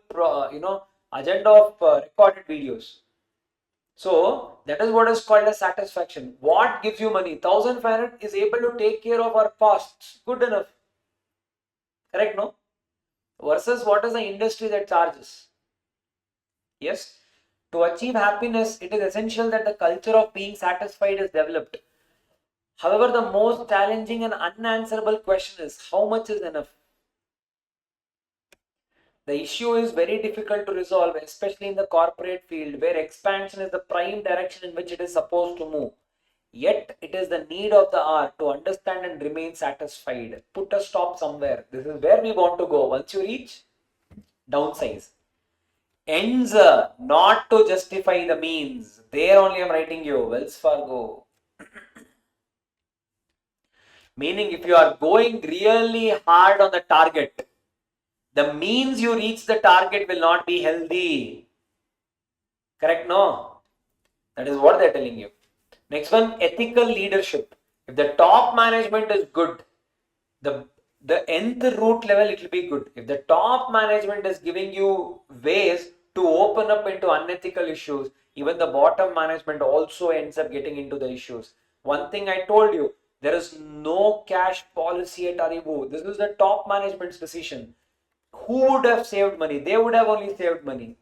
agenda of recorded videos. So that is what is called as satisfaction. What gives you money? 1500 is able to take care of our costs. Good enough. Correct, no? Versus what is the industry that charges? Yes. To achieve happiness, it is essential that the culture of being satisfied is developed. However, the most challenging and unanswerable question is, how much is enough? The issue is very difficult to resolve, especially in the corporate field, where expansion is the prime direction in which it is supposed to move. Yet, it is the need of the hour to understand and remain satisfied. Put a stop somewhere. This is where we want to go. Once you reach, downsize. Ends not to justify the means. There only I am writing you, Wells Fargo. Meaning, if you are going really hard on the target, the means you reach the target will not be healthy. Correct, no? That is what they are telling you. Next one, ethical leadership. If the top management is good, the nth root level it will be good. If the top management is giving you ways to open up into unethical issues, even the bottom management also ends up getting into the issues. One thing I told you, there is no cash policy at Arivu. This is the top management's decision. Who would have saved money? They would have only saved money.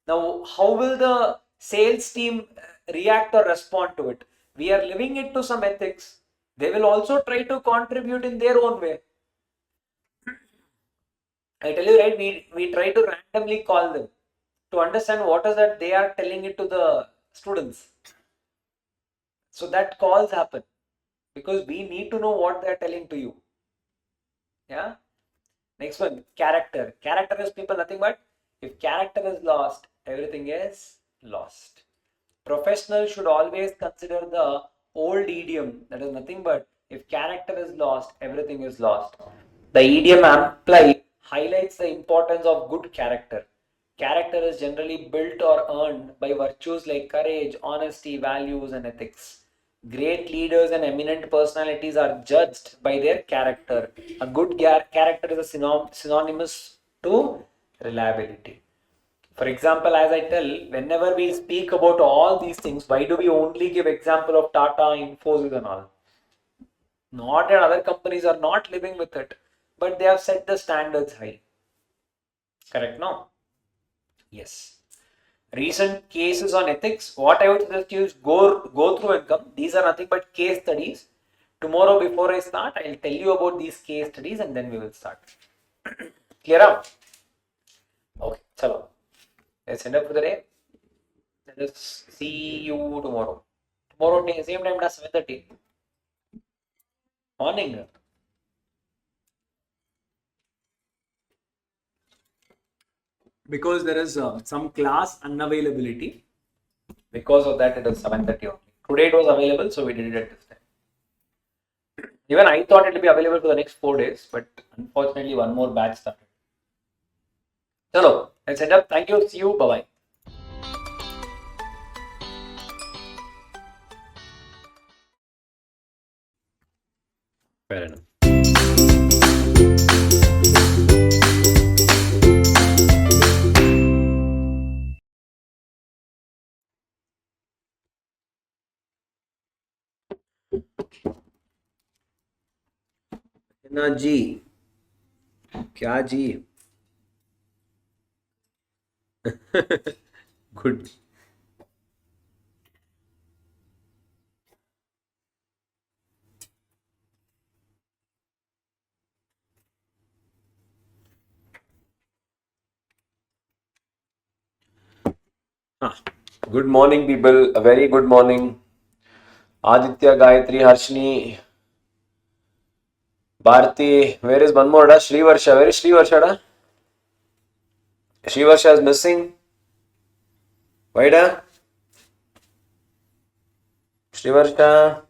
Now, how will the sales team react or respond to it? We are living it to some ethics. They will also try to contribute in their own way. I tell you, right, we try to randomly call them to understand what is that they are telling it to the students. So that calls happen because we need to know what they are telling to you. Yeah. Next one, character. Character is people nothing but if character is lost, everything is lost. Professionals should always consider the old idiom that is nothing but if character is lost, everything is lost. The idiom apply highlights the importance of good character. Character is generally built or earned by virtues like courage, honesty, values, and ethics. Great leaders and eminent personalities are judged by their character. A good character is a synonymous to reliability. For example, as I tell, whenever we speak about all these things, why do we only give example of Tata, Infosys and all? Not that other companies are not living with it, but they have set the standards high. Correct, no? Yes. Recent cases on ethics, what I would suggest you is go through and come. These are nothing but case studies. Tomorrow before I start, I'll tell you about these case studies and then we will start. Clear up? Okay, chalo. Let's end up for the day. Let us see you tomorrow. Tomorrow same time, 7:30. Morning. Because there is some class unavailability. Because of that, it is 7:30 only. Today it was available, so we did it at this time. Even I thought it will be available for the next 4 days, but unfortunately, one more batch started. Chalo, let's end up. Thank you. See you. Bye bye. Fair enough. ना जी क्या जी good Good morning, people. A very good morning. Aditya, Gayatri, Harshini, Bharti. Where is one more? Srivarsha. Where is Srivarsha? Srivarsha is missing. Why da? Srivarsha.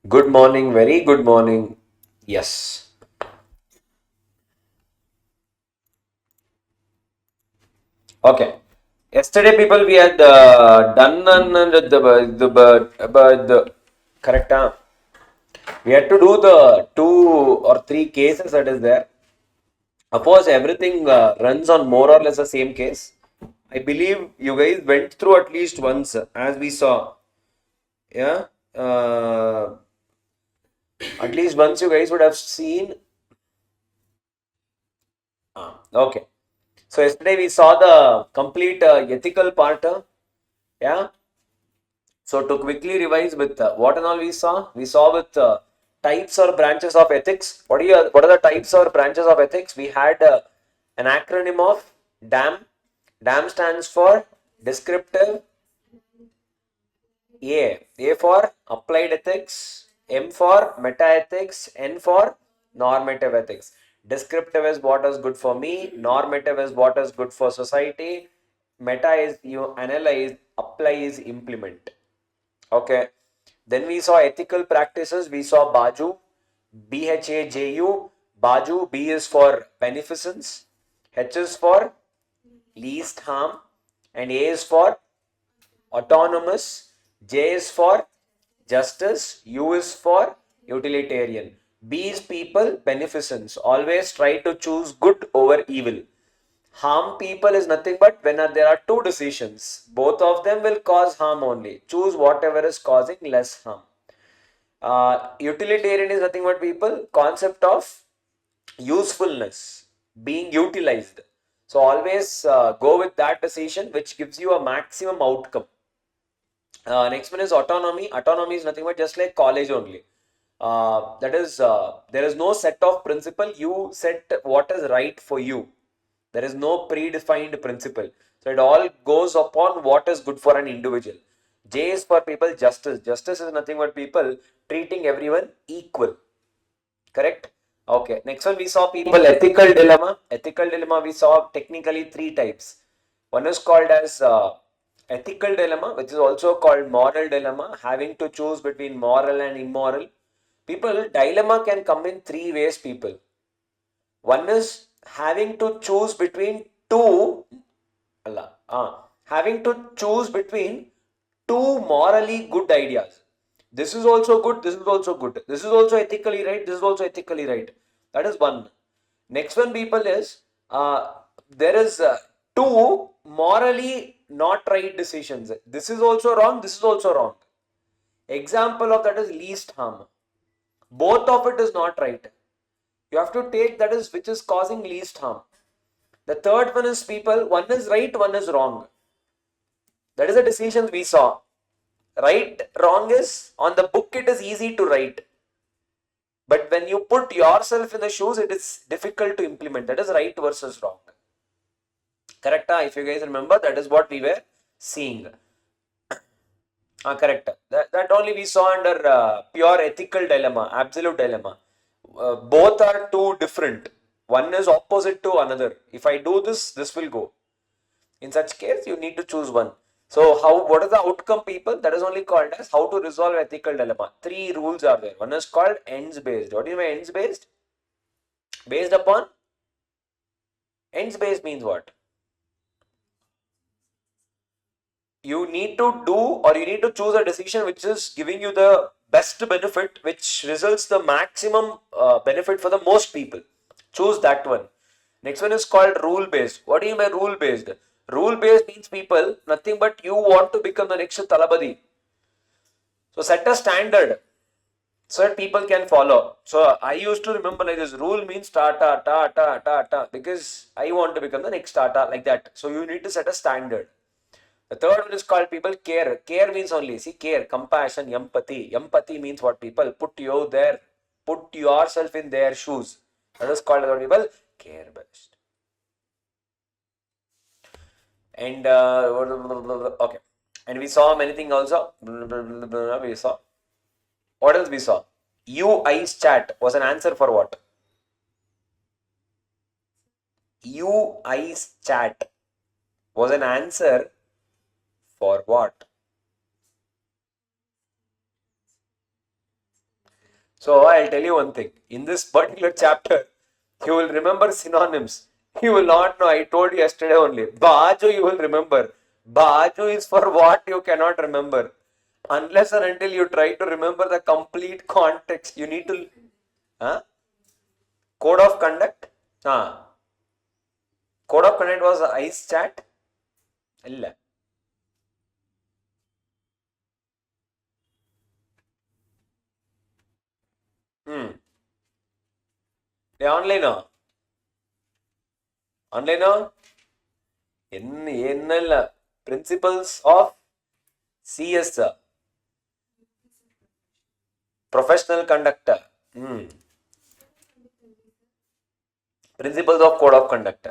Good morning. Very good morning. Yes. Okay. Yesterday, people, we had done the correct. We had to do the 2 or 3 cases that is there. Of course, everything runs on more or less the same case. I believe you guys went through at least once, as we saw. Yeah. At least once you guys would have seen. Okay. So yesterday we saw the complete ethical part. Yeah. So to quickly revise with what and all we saw with types or branches of ethics. What are the types or branches of ethics? We had an acronym of DAM. DAM stands for descriptive. A for applied ethics, M for meta ethics, N for normative ethics. Descriptive is what is good for me, normative is what is good for society, meta is you analyze, apply is implement. Okay. Then we saw ethical practices. We saw BAJU, BHAJU. BAJU, B is for beneficence, H is for least harm, and A is for autonomous, J is for justice, U is for utilitarian. B is people, beneficence. Always try to choose good over evil. Harm people is nothing but when there are two decisions. Both of them will cause harm only. Choose whatever is causing less harm. Utilitarian is nothing but people, concept of usefulness, being utilized. So always go with that decision which gives you a maximum outcome. Next one is autonomy. Autonomy is nothing but just like college only. That is, there is no set of principle. You set what is right for you. There is no predefined principle. So it all goes upon what is good for an individual. J is for people, justice. Justice is nothing but people treating everyone equal. Correct? Okay. Next one we saw people ethical dilemma. Ethical dilemma we saw technically three types. One is called as ethical dilemma, which is also called moral dilemma, having to choose between moral and immoral. People, dilemma can come in three ways, people. One is having to choose between two, having to choose between two morally good ideas. This is also good, this is also good. This is also ethically right, this is also ethically right. That is one. Next one, people, is there is two morally not right decisions. This is also wrong, this is also wrong. Example of that is least harm. Both of it is not right. You have to take that is which is causing least harm. The third one is people, one is right, one is wrong. That is the decision we saw. Right, wrong is on the book, it is easy to write. But when you put yourself in the shoes, it is difficult to implement. That is right versus wrong. Correct? If you guys remember, that is what we were seeing. Correct. That only we saw under pure ethical dilemma, absolute dilemma. Both are two different. One is opposite to another. If I do this, this will go. In such case, you need to choose one. So, what is the outcome, people? That is only called as how to resolve ethical dilemma. Three rules are there. One is called ends based. What do you mean ends based? Based upon? Ends based means what? You need to do or you need to choose a decision which is giving you the best benefit, which results the maximum benefit for the most people. Choose that one. Next one is called rule based. What do you mean by rule based? Rule based means, people, nothing but you want to become the next Talabadi. So set a standard so that people can follow. So I used to remember like this: rule means Tata, Tata, Tata, because I want to become the next Tata, like that. So you need to set a standard. The third one is called, people, care. Care means only, see, care, compassion, empathy. Empathy means what, people? Put you there, put yourself in their shoes. That is called, what, people? Care based. And okay, and we saw many things also. We saw, what else we saw? You eyes chat was an answer for what? You eyes chat was an answer for what? So I'll tell you one thing. In this particular chapter, you will remember synonyms. You will not know. I told you yesterday only. Baju you will remember. Baju is for what you cannot remember. Unless and until you try to remember the complete context, you need to. Huh? Code of conduct? Code of conduct was ice chat? Illa. Online. Online? N principles of CS professional conduct. Principles of code of conduct.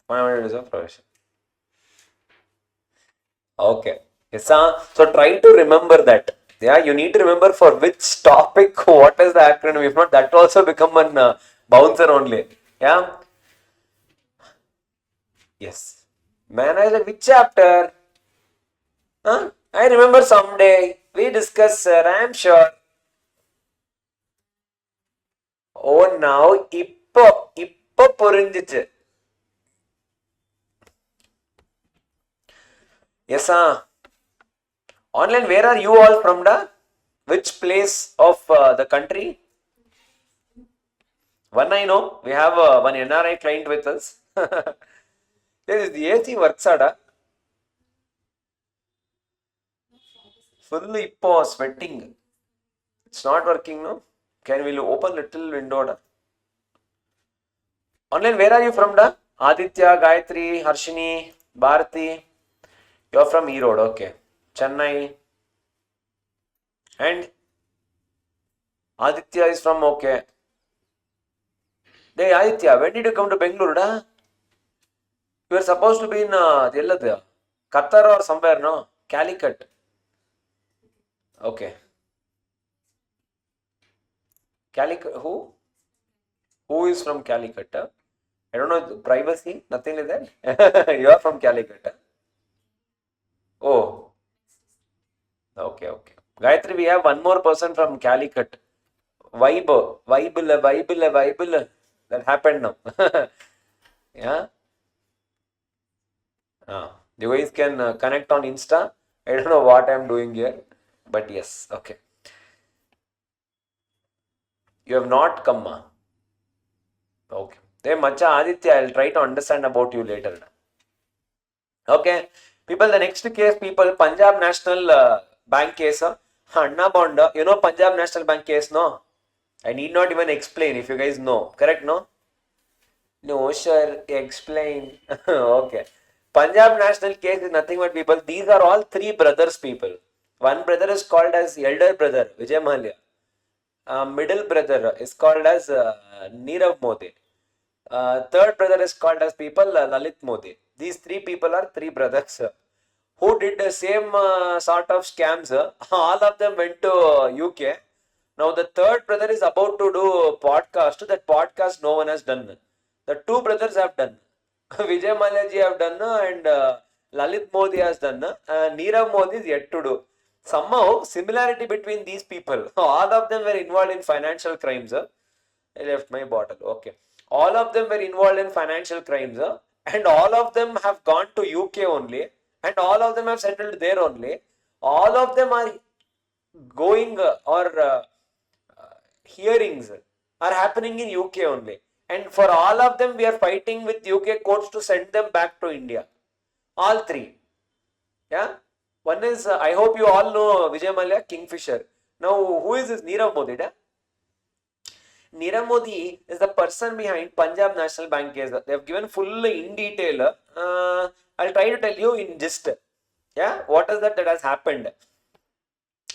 Fundamentals of profession. Okay. Yes, so try to remember that. Yeah, you need to remember for which topic, what is the acronym. If not, that will also become a bouncer only. Yeah. Yes. Man, I said, which chapter? Huh? I remember someday. We discuss, sir. I am sure. Oh, now, ഇപ്പൊ இப்போ புரிஞ்சிச்சு. Yes, online, where are you all from? Which place of the country? One I know, we have one NRI client with us. This is the AC works, full ippo sweating. It's not working, no? Can we open little window? Online, where are you from? Aditya, Gayatri, Harshini, Bharati. You're from Erode, okay. Chennai. And Aditya is from, okay. Hey Aditya, when did you come to Bengaluru? You were supposed to be in Qatar or somewhere, no? Calicut. Okay. Calicut, who? Who is from Calicut? I don't know, privacy, nothing like that. You are from Calicut. Oh. Okay. Gayatri, we have one more person from Calicut. Vibe. That happened now. Yeah. You guys can connect on Insta. I don't know what I'm doing here, but yes, okay. You have not come, okay. Then Macha Aditya, I'll try to understand about you later. Okay, people, the next case, people, Punjab National Bank case, Anna Bond, you know Punjab National Bank case, no? I need not even explain if you guys know, correct, no? No, sir, explain. Okay. Punjab National case is nothing but people, these are all three brothers, people. One brother is called as elder brother, Vijay Mallya. Middle brother is called as Nirav Modi. Third brother is called as people Lalit Modi. These three people are three brothers who did the same sort of scams. All of them went to UK. Now the third brother is about to do a podcast. That podcast no one has done. The two brothers have done. Vijay Mallya ji have done and Lalit Modi has done. Nirav Modi is yet to do. Somehow similarity between these people. All of them were involved in financial crimes. I left my bottle. Okay. All of them were involved in financial crimes. And all of them have gone to UK only. And all of them have settled there only. All of them are going hearings are happening in UK only. And for all of them, we are fighting with UK courts to send them back to India. All three. Yeah. One is, I hope you all know Vijay Mallya, Kingfisher. Now, who is this Nirav Modi? Nirav Modi is the person behind Punjab National Bank case. They have given full in detail. I'll try to tell you in gist. Yeah, what is that has happened?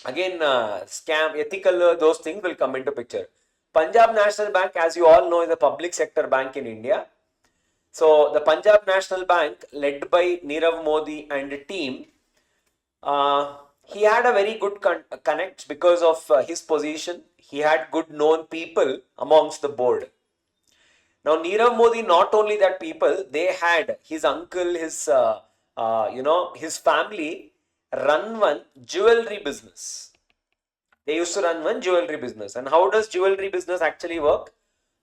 Again, scam, ethical, those things will come into picture. Punjab National Bank, as you all know, is a public sector bank in India. So, the Punjab National Bank, led by Nirav Modi and the team, he had a very good connect because of his position. He had good known people amongst the board. Now, Nirav Modi, not only that people, they had his uncle, his, his family run one jewelry business. They used to run one jewelry business. And how does jewelry business actually work?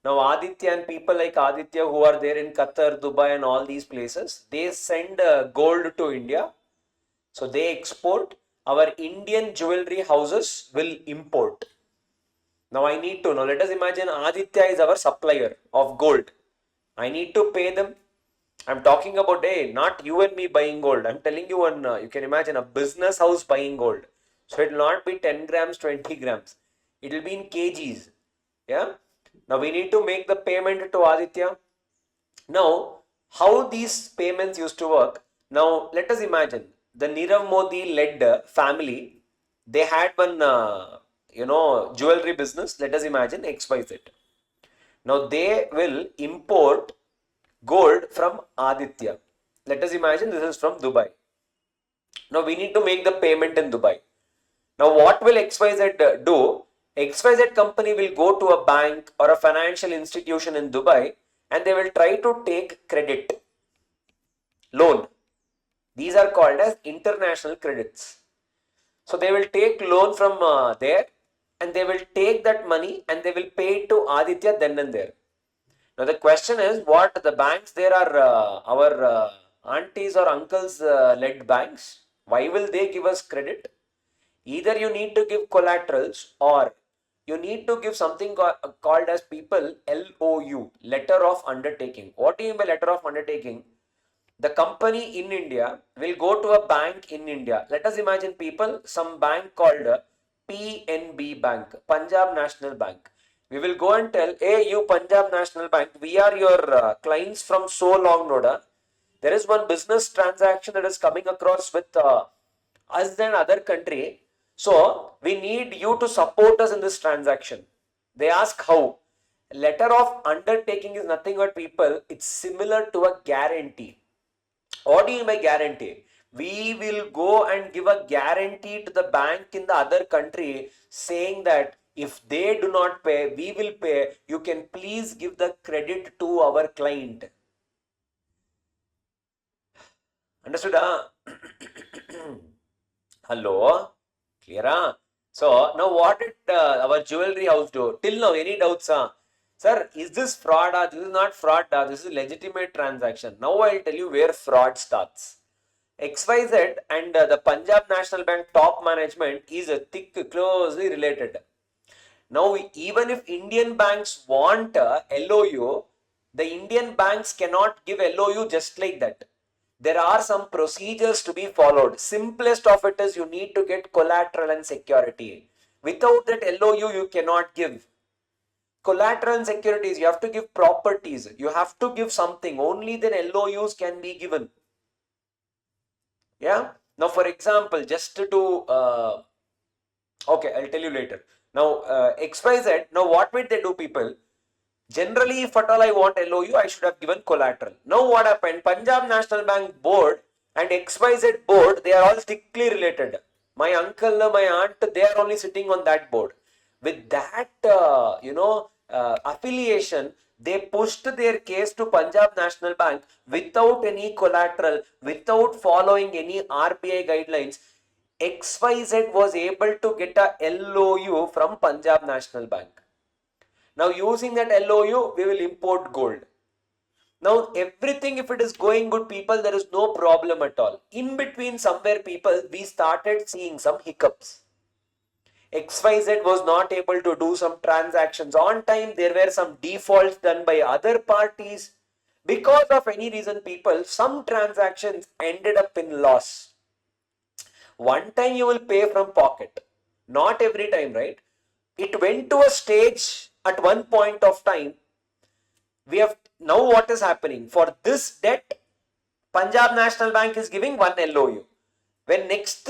Now, Aditya and people like Aditya who are there in Qatar, Dubai and all these places, they send gold to India. So, they export. Our Indian jewelry houses will import. Now, I need to know, let us imagine Aditya is our supplier of gold. I need to pay them. I'm talking about, not you and me buying gold. I'm telling you one, you can imagine a business house buying gold. So, it will not be 10 grams, 20 grams. It will be in kgs. Yeah. Now, we need to make the payment to Aditya. Now, how these payments used to work? Now, let us imagine the Nirav Modi led family, they had one, jewelry business. Let us imagine XYZ. Now, they will import gold from Aditya. Let us imagine this is from Dubai. Now, we need to make the payment in Dubai. Now, what will XYZ do? XYZ company will go to a bank or a financial institution in Dubai and they will try to take credit, loan. These are called as international credits. So, they will take loan from there and they will take that money and they will pay it to Aditya then and there. Now the question is, what the banks there are our aunties or uncles led banks. Why will they give us credit? Either you need to give collaterals or you need to give something called as people LOU, letter of undertaking. What do you mean by letter of undertaking? The company in India will go to a bank in India. Let us imagine people, some bank called PNB Bank, Punjab National Bank. We will go and tell, hey, you Punjab National Bank, we are your clients from so long, Noda. There is one business transaction that is coming across with us and other country. So we need you to support us in this transaction. They ask how. Letter of undertaking is nothing but people. It's similar to a guarantee. What do you mean by guarantee? We will go and give a guarantee to the bank in the other country saying that if they do not pay, we will pay. You can please give the credit to our client. Understood? Hello? Clear? So now what did our jewelry house do? Till now, any doubts? Sir, is this fraud? This is not fraud. This is legitimate transaction. Now I'll tell you where fraud starts. XYZ and the Punjab National Bank top management is a closely related. Now, even if Indian banks want LOU, the Indian banks cannot give LOU just like that. There are some procedures to be followed. Simplest of it is you need to get collateral and security. Without that LOU, you cannot give. Collateral and securities, you have to give properties. You have to give something. Only then LOUs can be given. Yeah. Now, for example, just to okay, I'll tell you later. Now, XYZ, now what will they do, people? Generally, if at all I want LOU, I should have given collateral. Now, what happened? Punjab National Bank board and XYZ board, they are all strictly related. My uncle, my aunt, they are only sitting on that board. With that, affiliation, they pushed their case to Punjab National Bank without any collateral, without following any RBI guidelines. XYZ was able to get a LOU from Punjab National Bank. Now, using that LOU, we will import gold. Now, everything, if it is going good, people, there is no problem at all. In between, somewhere, people, we started seeing some hiccups. XYZ was not able to do some transactions on time. There were some defaults done by other parties. Because of any reason, people, some transactions ended up in loss. One time you will pay from pocket. Not every time, right? It went to a stage at one point of time. We have now what is happening for this debt. Punjab National Bank is giving one LOU. When next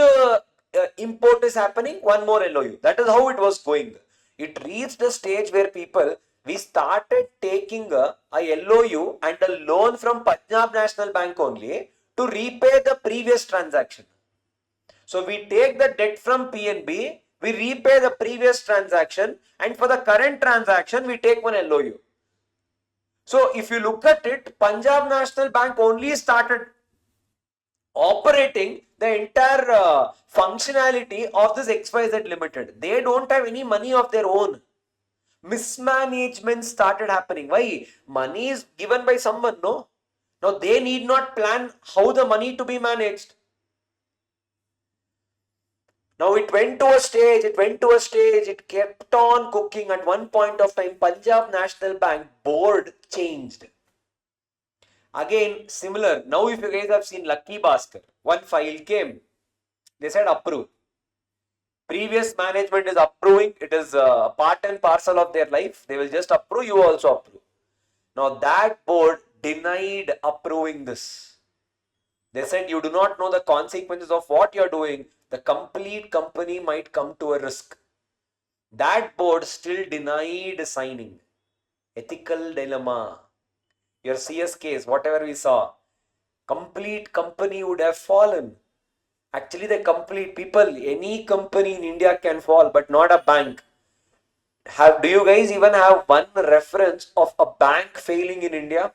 import is happening, one more LOU. That is how it was going. It reached a stage where people, we started taking a LOU and a loan from Punjab National Bank only to repay the previous transaction. So we take the debt from PNB, we repay the previous transaction, and for the current transaction, we take one LOU. So if you look at it, Punjab National Bank only started operating the entire functionality of this XYZ Limited. They don't have any money of their own. Mismanagement started happening. Why? Money is given by someone, no? Now they need not plan how the money to be managed. Now it went to a stage, it kept on cooking. At one point of time, Punjab National Bank board changed. Again, similar. Now if you guys have seen Lucky Bhaskar, one file came. They said approve. Previous management is approving. It is part and parcel of their life. They will just approve, you also approve. Now that board denied approving this. They said you do not know the consequences of what you are doing. The complete company might come to a risk. That board still denied signing. Ethical dilemma. Your CS case, whatever we saw, complete company would have fallen. Actually, the complete people, any company in India can fall, but not a bank. Do you guys even have one reference of a bank failing in India?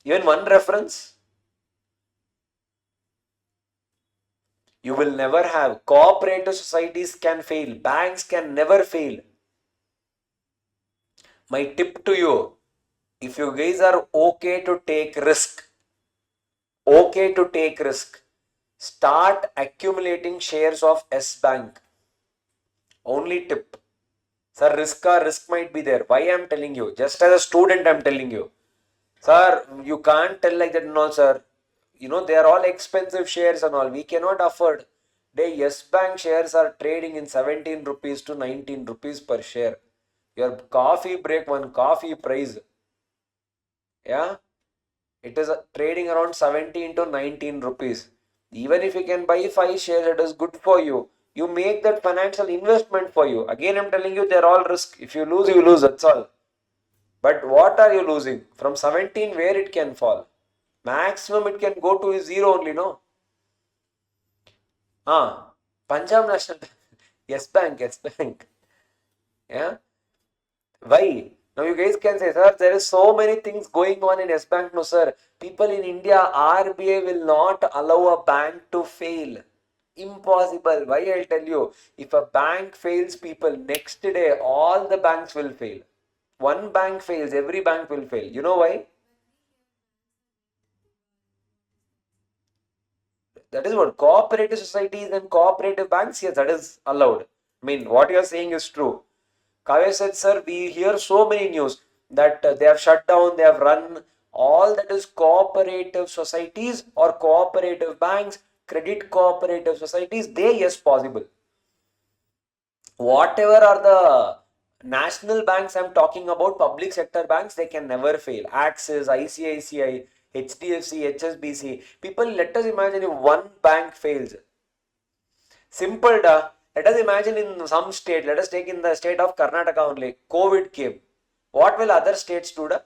Even one reference? You will never have. Cooperative societies can fail. Banks can never fail. My tip to you, if you guys are okay to take risk, start accumulating shares of S Bank. Only tip. Sir, risk might be there. Why I am telling you? Just as a student, I am telling you. Sir, you can't tell like that, no, sir. You know, they are all expensive shares and all. We cannot afford. The Yes Bank shares are trading in 17 rupees to 19 rupees per share. Your coffee break, one coffee price. Yeah. It is trading around 17 to 19 rupees. Even if you can buy 5 shares, it is good for you. You make that financial investment for you. Again, I'm telling you, they're all risk. If you lose, that's all. But what are you losing? From 17, where it can fall? Maximum it can go to 0 only, no? Punjab National Bank. Yes Bank. Yeah. Why? Now you guys can say, sir, there is so many things going on in Yes Bank. No, sir. People in India, RBI will not allow a bank to fail. Impossible. Why? I'll tell you. If a bank fails, people, next day, all the banks will fail. One bank fails, every bank will fail. You know why? That is what cooperative societies and cooperative banks, yes, that is allowed. I mean, what you are saying is true. Kavya said, sir, we hear so many news that they have shut down, they have run all that is cooperative societies or cooperative banks, credit cooperative societies, they, yes, possible. Whatever are the national banks I'm talking about, public sector banks, they can never fail. Axis, ICICI, HDFC, HSBC. People, let us imagine if one bank fails. Simple, da. Let us imagine in some state, let us take in the state of Karnataka only, COVID came. What will other states do? Da?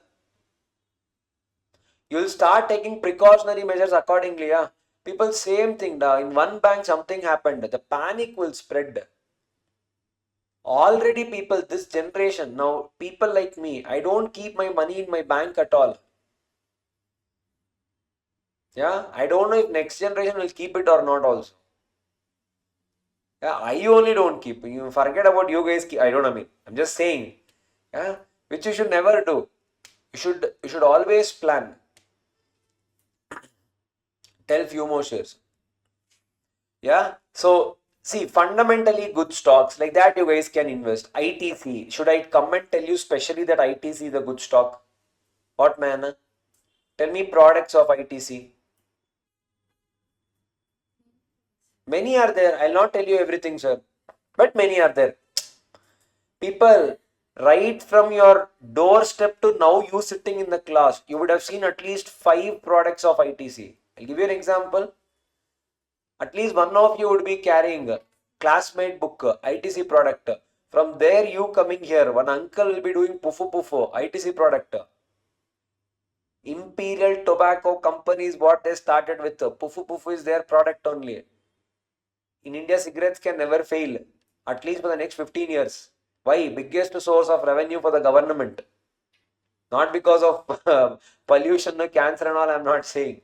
You will start taking precautionary measures accordingly. Yeah? People, same thing. Da. In one bank, something happened. The panic will spread. Already people, this generation, now people like me, I don't keep my money in my bank at all. Yeah, I don't know if next generation will keep it or not also. Yeah, I only don't keep. You forget about you guys. I don't know. I mean, I'm just saying. Yeah, which you should never do. You should always plan. Tell few more shares. Yeah. So see, fundamentally good stocks like that you guys can invest. ITC. Should I come and tell you specially that ITC is a good stock? What man? Tell me products of ITC. Many are there. I'll not tell you everything, sir. But many are there. People, right from your doorstep to now you sitting in the class, you would have seen at least 5 products of ITC. I'll give you an example. At least one of you would be carrying a classmate book, ITC product. From there, you coming here, one uncle will be doing pufu, ITC product. Imperial Tobacco Company is what they started with. Pufu is their product only. In India, cigarettes can never fail, at least for the next 15 years. Why? Biggest source of revenue for the government. Not because of pollution, cancer and all, I'm not saying.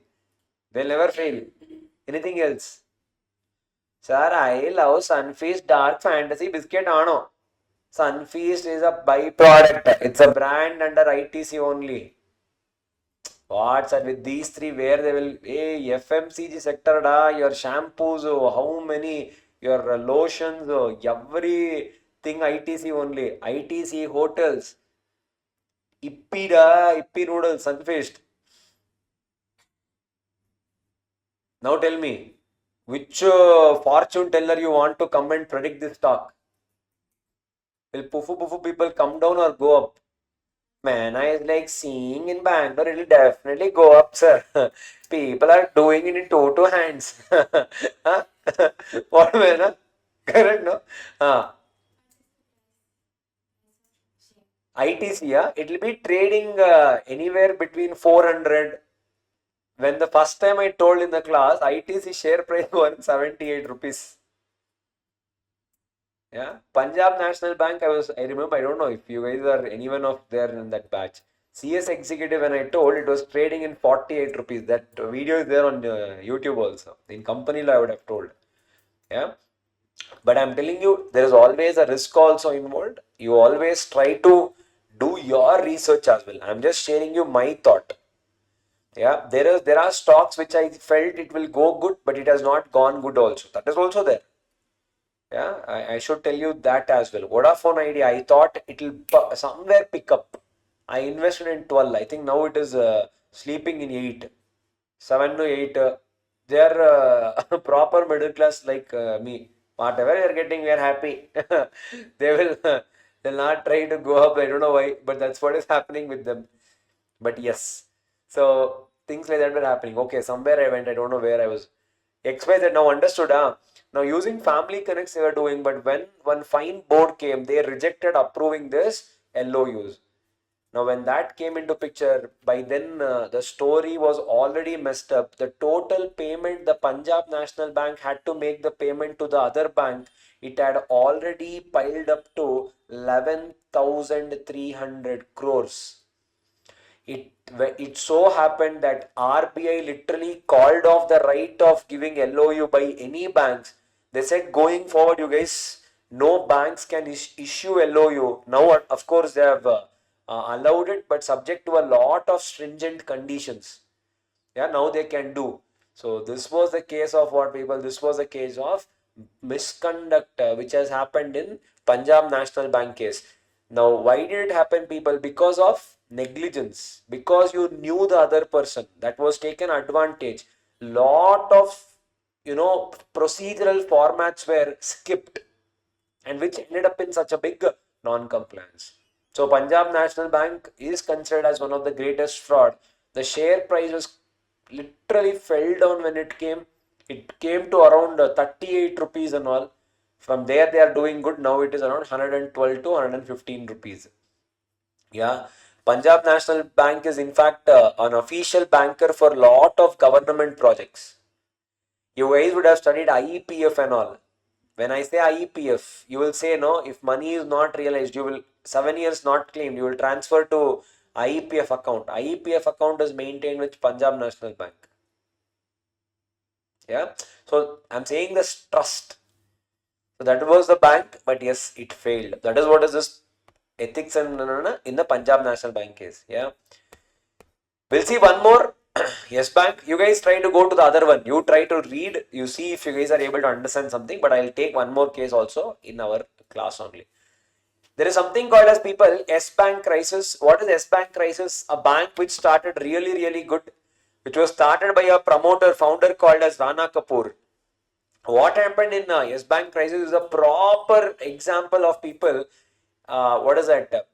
They'll never fail. Anything else? Sir, I love Sunfeast Dark Fantasy Biscuit Ano. Sunfeast is a byproduct. It's a brand under ITC only. What, sir? With these three, where they will, hey, FMCG sector, da, your shampoos, how many, your lotions, everything ITC only. ITC hotels. Ippi noodles, Sunfeast. Now tell me, which fortune teller you want to come and predict this stock? Will pufu people come down or go up? Man, I is like seeing in Bangalore, it will definitely go up, sir. People are doing it in two hands. Huh? What man? Huh? Correct, no? ITC, yeah, it will be trading anywhere between 400. When the first time I told in the class, ITC share price was 78 rupees. Yeah, Punjab National Bank. I remember. I don't know if you guys are anyone of there in that batch. CS executive. When I told it was trading in 48 rupees. That video is there on YouTube also. In company law, I would have told. Yeah, but I'm telling you, there is always a risk also involved. You always try to Do your research as well. I'm just sharing you my thought. Yeah, there are stocks which I felt it will go good, but it has not gone good also. That is also there. Yeah, I should tell you that as well. Vodafone idea, I thought it will somewhere pick up. I invested in 12. I think now it is sleeping in 8. 7 to 8. They are proper middle class like me. Whatever they are getting, we are happy. They will they'll not try to go up. I don't know why, but that's what is happening with them. But yes, so things like that were happening. Okay, somewhere I went. I don't know where I was. XYZ now understood. Now using family connects they were doing, but when one fine board came, they rejected approving this LOUs. Now, when that came into picture, by then the story was already messed up. The total payment the Punjab National Bank had to make the payment to the other bank, it had already piled up to 11,300 crores. It so happened that RBI literally called off the right of giving LOU by any banks. They said going forward, you guys, no banks can issue LOU. Now, of course, they have allowed it, but subject to a lot of stringent conditions. Yeah, now they can do. So this was the case of what people. This was the case of misconduct which has happened in Punjab National Bank case. Now, why did it happen, people? Because of negligence. Because you knew the other person. That was taken advantage. Lot of procedural formats were skipped, and which ended up in such a big non-compliance. So Punjab National Bank is considered as one of the greatest fraud. The share price was literally fell down when it came. It came to around 38 rupees and all. From there they are doing good. Now it is around 112 to 115 rupees. Yeah. Punjab National Bank is in fact an official banker for lot of government projects. You guys would have studied IEPF and all. When I say IEPF, you will say no, if money is not realized, you will 7 years not claimed, you will transfer to IEPF account. IEPF account is maintained with Punjab National Bank. Yeah. So I'm saying this trust. So that was the bank, but yes, it failed. That is what is this ethics and in the Punjab National Bank case. Yeah. We'll see one more. Yes, bank. You guys try to go to the other one. You try to read. You see if you guys are able to understand something. But I'll take one more case also in our class only. There is something called as people S Bank crisis. What is S Bank crisis? A bank which started really, really good, which was started by a promoter, founder called as Rana Kapoor. What happened in Yes Bank crisis is a proper example of people. What is that?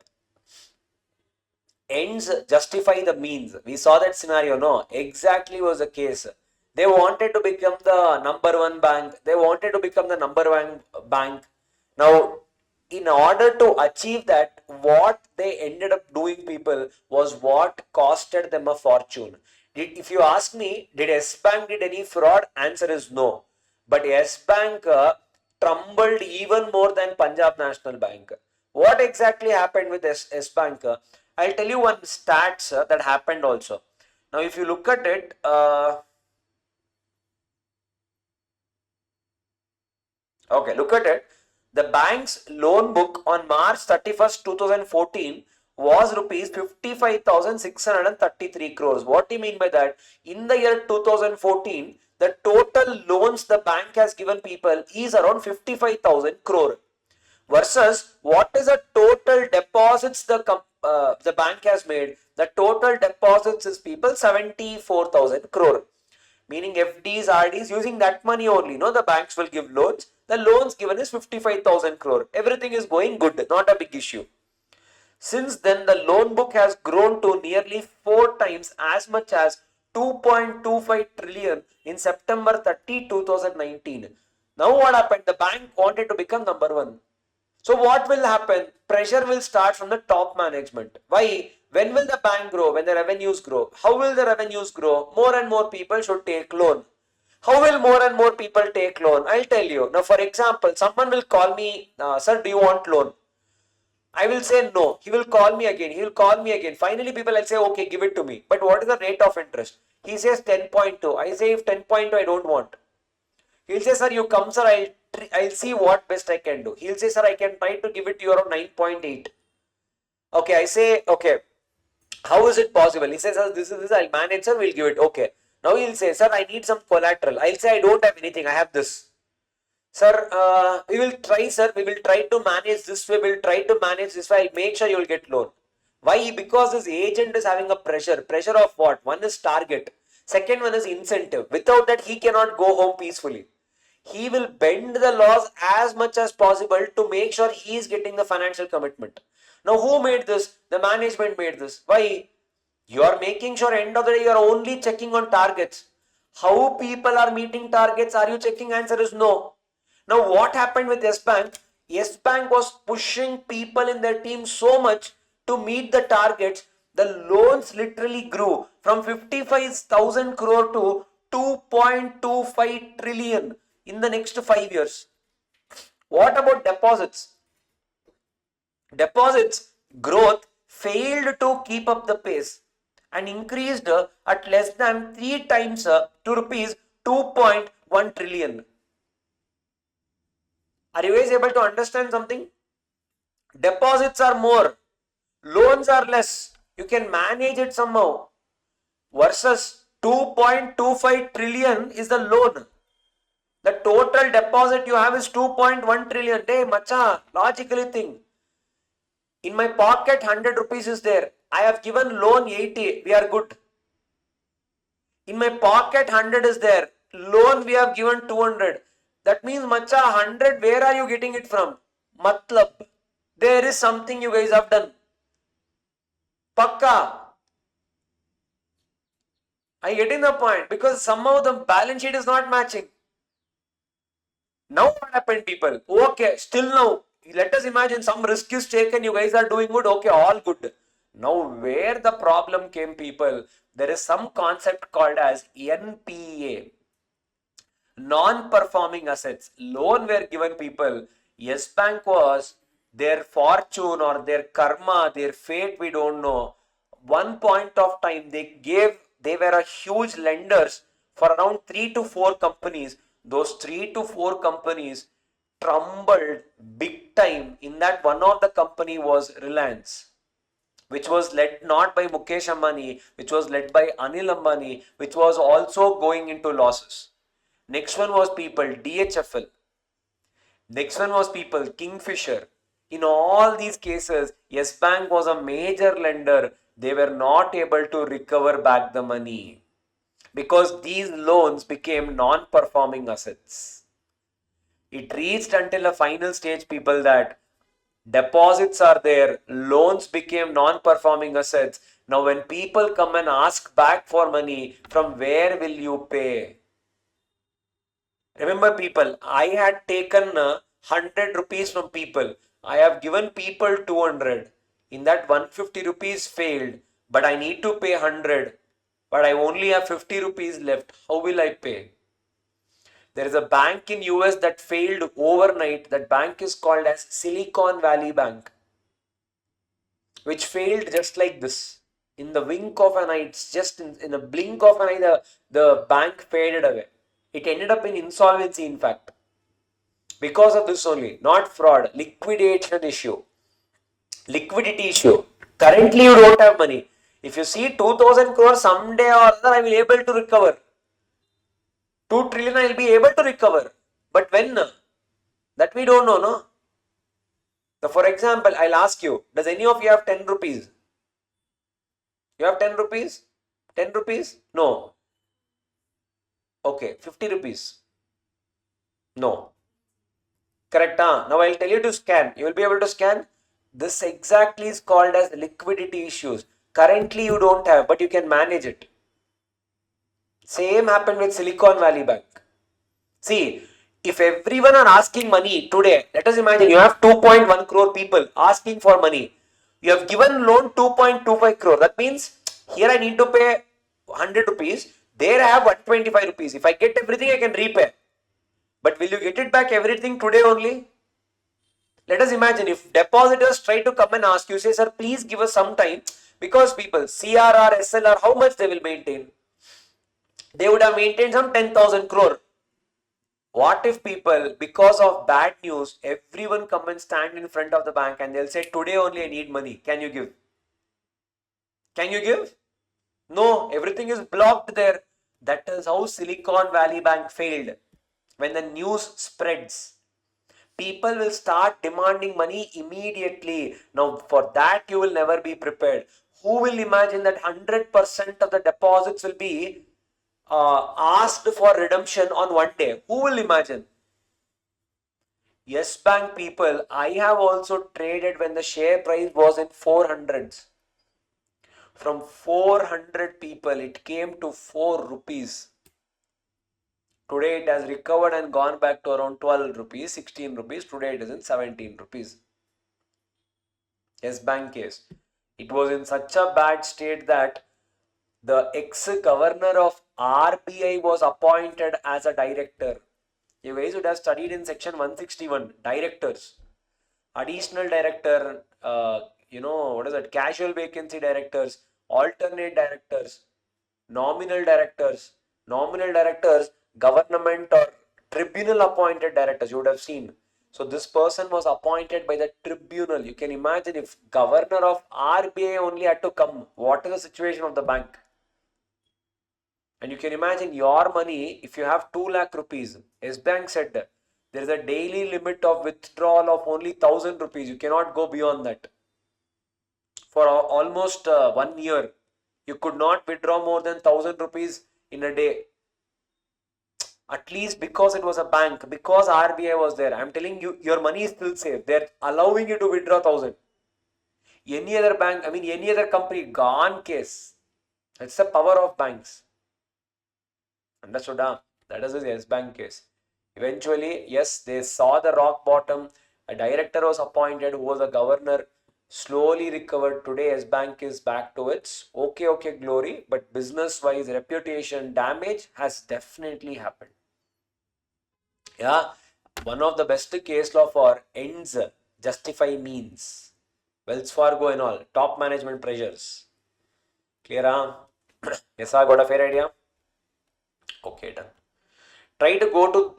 Ends justify the means. We saw that scenario, no? Exactly was the case. They wanted to become the number one bank. They wanted to become the number one bank. Now, in order to achieve that, what they ended up doing, people, was what costed them a fortune. If you ask me, did S Bank did any fraud? Answer is no. But S Bank trembled even more than Punjab National Bank. What exactly happened with S Bank? I'll tell you one stats that happened also. Now, if you look at it, okay, look at it. The bank's loan book on March 31st, 2014 was rupees 55,633 crores. What do you mean by that? In the year 2014, the total loans the bank has given people is around 55,000 crore. Versus what is the total deposits the bank has made? The total deposits is people 74,000 crore. Meaning FDs, RDs, using that money only. No, the banks will give loans. The loans given is 55,000 crore. Everything is going good, not a big issue. Since then, the loan book has grown to nearly 4 times as much as 2.25 trillion in September 30, 2019. Now what happened? The bank wanted to become number one. So what will happen? Pressure will start from the top management. Why? When will the bank grow? When the revenues grow. How will the revenues grow? More and more people should take loan. How will more and more people take loan? I'll tell you. Now, for example, someone will call me, sir, do you want loan? I will say no. He will call me again. He will call me again. Finally, people will say, okay, give it to me. But what is the rate of interest? He says 10.2. I say, if 10.2, I don't want. He'll say, sir, you come, sir, I'll see what best I can do. He'll say, sir, I can try to give it to you around 9.8. Okay, I say, okay, how is it possible? He says, this is this, I'll manage, sir, we'll give it. Okay. Now he'll say, sir, I need some collateral. I'll say, I don't have anything, I have this. Sir, we will try, sir, we will try to manage this way, we'll try to manage this way, I'll make sure you will get loan. Why? Because this agent is having a pressure. Pressure of what? One is target. Second one is incentive. Without that, he cannot go home peacefully. He will bend the laws as much as possible to make sure he is getting the financial commitment. Now, who made this? The management made this. Why? You are making sure end of the day you are only checking on targets. How people are meeting targets, are you checking? Answer is no. Now what happened with Yes Bank? Yes Bank was pushing people in their team so much to meet the targets. The loans literally grew from 55,000 crore to 2.25 trillion in the next 5 years. What about deposits? Deposits growth failed to keep up the pace and increased at less than 3 times to rupees 2.1 trillion. Are you guys able to understand something? Deposits are more, loans are less. You can manage it somehow. Versus 2.25 trillion is the loan. The total deposit you have is 2.1 trillion. Hey, macha, logically think. In my pocket, 100 rupees is there. I have given loan 80. We are good. In my pocket, 100 is there. Loan we have given 200. That means, macha, 100, where are you getting it from? Matlab. There is something you guys have done. Pakka. I get in the point because somehow the balance sheet is not matching. Now what happened, people? Okay, still now, let us imagine some risk is taken, you guys are doing good, okay, all good. Now where the problem came, people, there is some concept called as NPA. Non-performing assets. Loan were given, people. Yes Bank was their fortune or their karma, their fate, we don't know. One point of time they were a huge lenders for around 3 to 4 companies. Those 3 to 4 companies trembled big time. In that, one of the company was Reliance, which was led not by Mukesh Ambani, which was led by Anil Ambani, which was also going into losses. Next one was people DHFL. Next one was people Kingfisher. In all these cases, Yes Bank was a major lender. They were not able to recover back the money because these loans became non-performing assets. It reached until a final stage, people, that deposits are there, loans became non-performing assets. Now when people come and ask back for money, from where will you pay? Remember, people, I had taken 100 rupees from people. I have given people 200. In that, 150 rupees failed, but I need to pay 100. But I only have 50 rupees left. How will I pay? There is a bank in US that failed overnight. That bank is called as Silicon Valley Bank, which failed just like this. In the wink of an eye, it's just in a blink of an eye, the bank faded away. It ended up in insolvency, in fact. Because of this only, not fraud, liquidation issue, liquidity issue. Currently, you don't have money. If you see 2000 crores someday or other, I will be able to recover. 2 trillion, I will be able to recover. But when? That we don't know, no? So, for example, I'll ask you, does any of you have 10 rupees? You have 10 rupees? 10 rupees? No. Okay, 50 rupees. No. Correct, huh? Now I'll tell you to scan. You will be able to scan. This exactly is called as liquidity issues. Currently you don't have, but you can manage it. Same happened with Silicon Valley Bank. See, if everyone are asking money today, let us imagine you have 2.1 crore people asking for money. You have given loan 2.25 crore. That means here I need to pay 100 rupees. There I have 125 rupees. If I get everything, I can repay. But will you get it back everything today only? Let us imagine if depositors try to come and ask you, say, sir, please give us some time, because people, CRR, SLR, how much they will maintain? They would have maintained some 10,000 crore. What if people, because of bad news, everyone come and stand in front of the bank and they'll say, today only I need money. Can you give? Can you give? No, everything is blocked there. That is how Silicon Valley Bank failed. When the news spreads, people will start demanding money immediately. Now, for that, you will never be prepared. Who will imagine that 100% of the deposits will be asked for redemption on one day? Who will imagine? Yes, bank people, I have also traded when the share price was in 400s. From 400 people, it came to 4 rupees. Today it has recovered and gone back to around 12 rupees, 16 rupees. Today it is in 17 rupees. Yes, bank case. It was in such a bad state that the ex-governor of RBI was appointed as a director. You guys would have studied in section 161, directors. Additional director, what is that? Casual vacancy directors, alternate directors, nominal directors, government or tribunal appointed directors. You would have seen. So this person was appointed by the tribunal. You can imagine if governor of RBI only had to come, what is the situation of the bank? And you can imagine your money, if you have 2 lakh rupees, S Bank said there is a daily limit of withdrawal of only 1000 rupees. You cannot go beyond that. For almost 1 year, you could not withdraw more than 1000 rupees in a day. At least because it was a bank, because RBI was there. I'm telling you, your money is still safe. They're allowing you to withdraw 1000. Any other bank, any other company, gone case. It's the power of banks. Understood? That is the Yes Bank case. Eventually, yes, they saw the rock bottom. A director was appointed who was a governor, slowly recovered. Today, Yes Bank is back to its okay glory, but business-wise reputation damage has definitely happened. Yeah, one of the best case law for ends justify means. Wells Fargo and all, top management pressures. Clear? Yes, I got a fair idea. Okay, done. Try to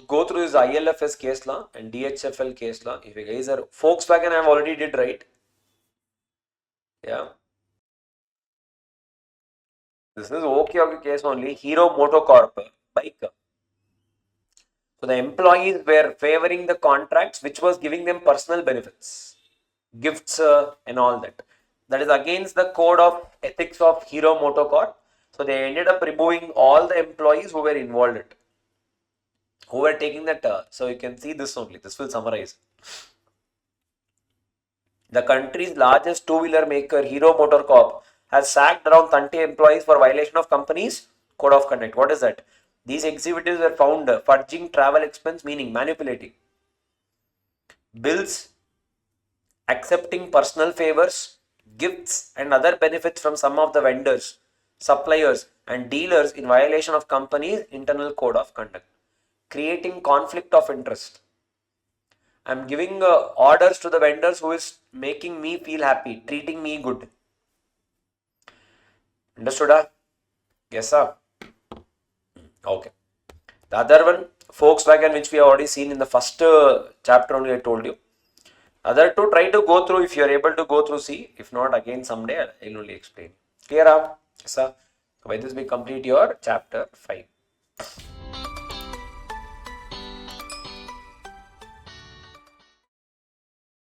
go through this ILFS case law and DHFL case law. If you guys are Volkswagen, I've already did right. Yeah. This is okay case only. Hero Motocorp bike. So the employees were favoring the contracts which was giving them personal benefits, gifts and all that. That is against the code of ethics of Hero Motocorp. So they ended up removing all the employees who were involved in it, who were taking that. So you can see this only. This will summarize. The country's largest two-wheeler maker, Hero Motocorp, has sacked around 30 employees for violation of company's code of conduct. What is that? These executives were found fudging travel expense, meaning manipulating bills, accepting personal favors, gifts, and other benefits from some of the vendors, suppliers, and dealers in violation of company's internal code of conduct, creating conflict of interest. I'm giving orders to the vendors who is making me feel happy, treating me good. Understood? Yes, sir. Okay. The other one, Volkswagen, which we have already seen in the first chapter only I told you. Other two, try to go through if you are able to go through, see. If not, again someday I will only explain. Clear? Yes, sir. By this we complete your chapter 5.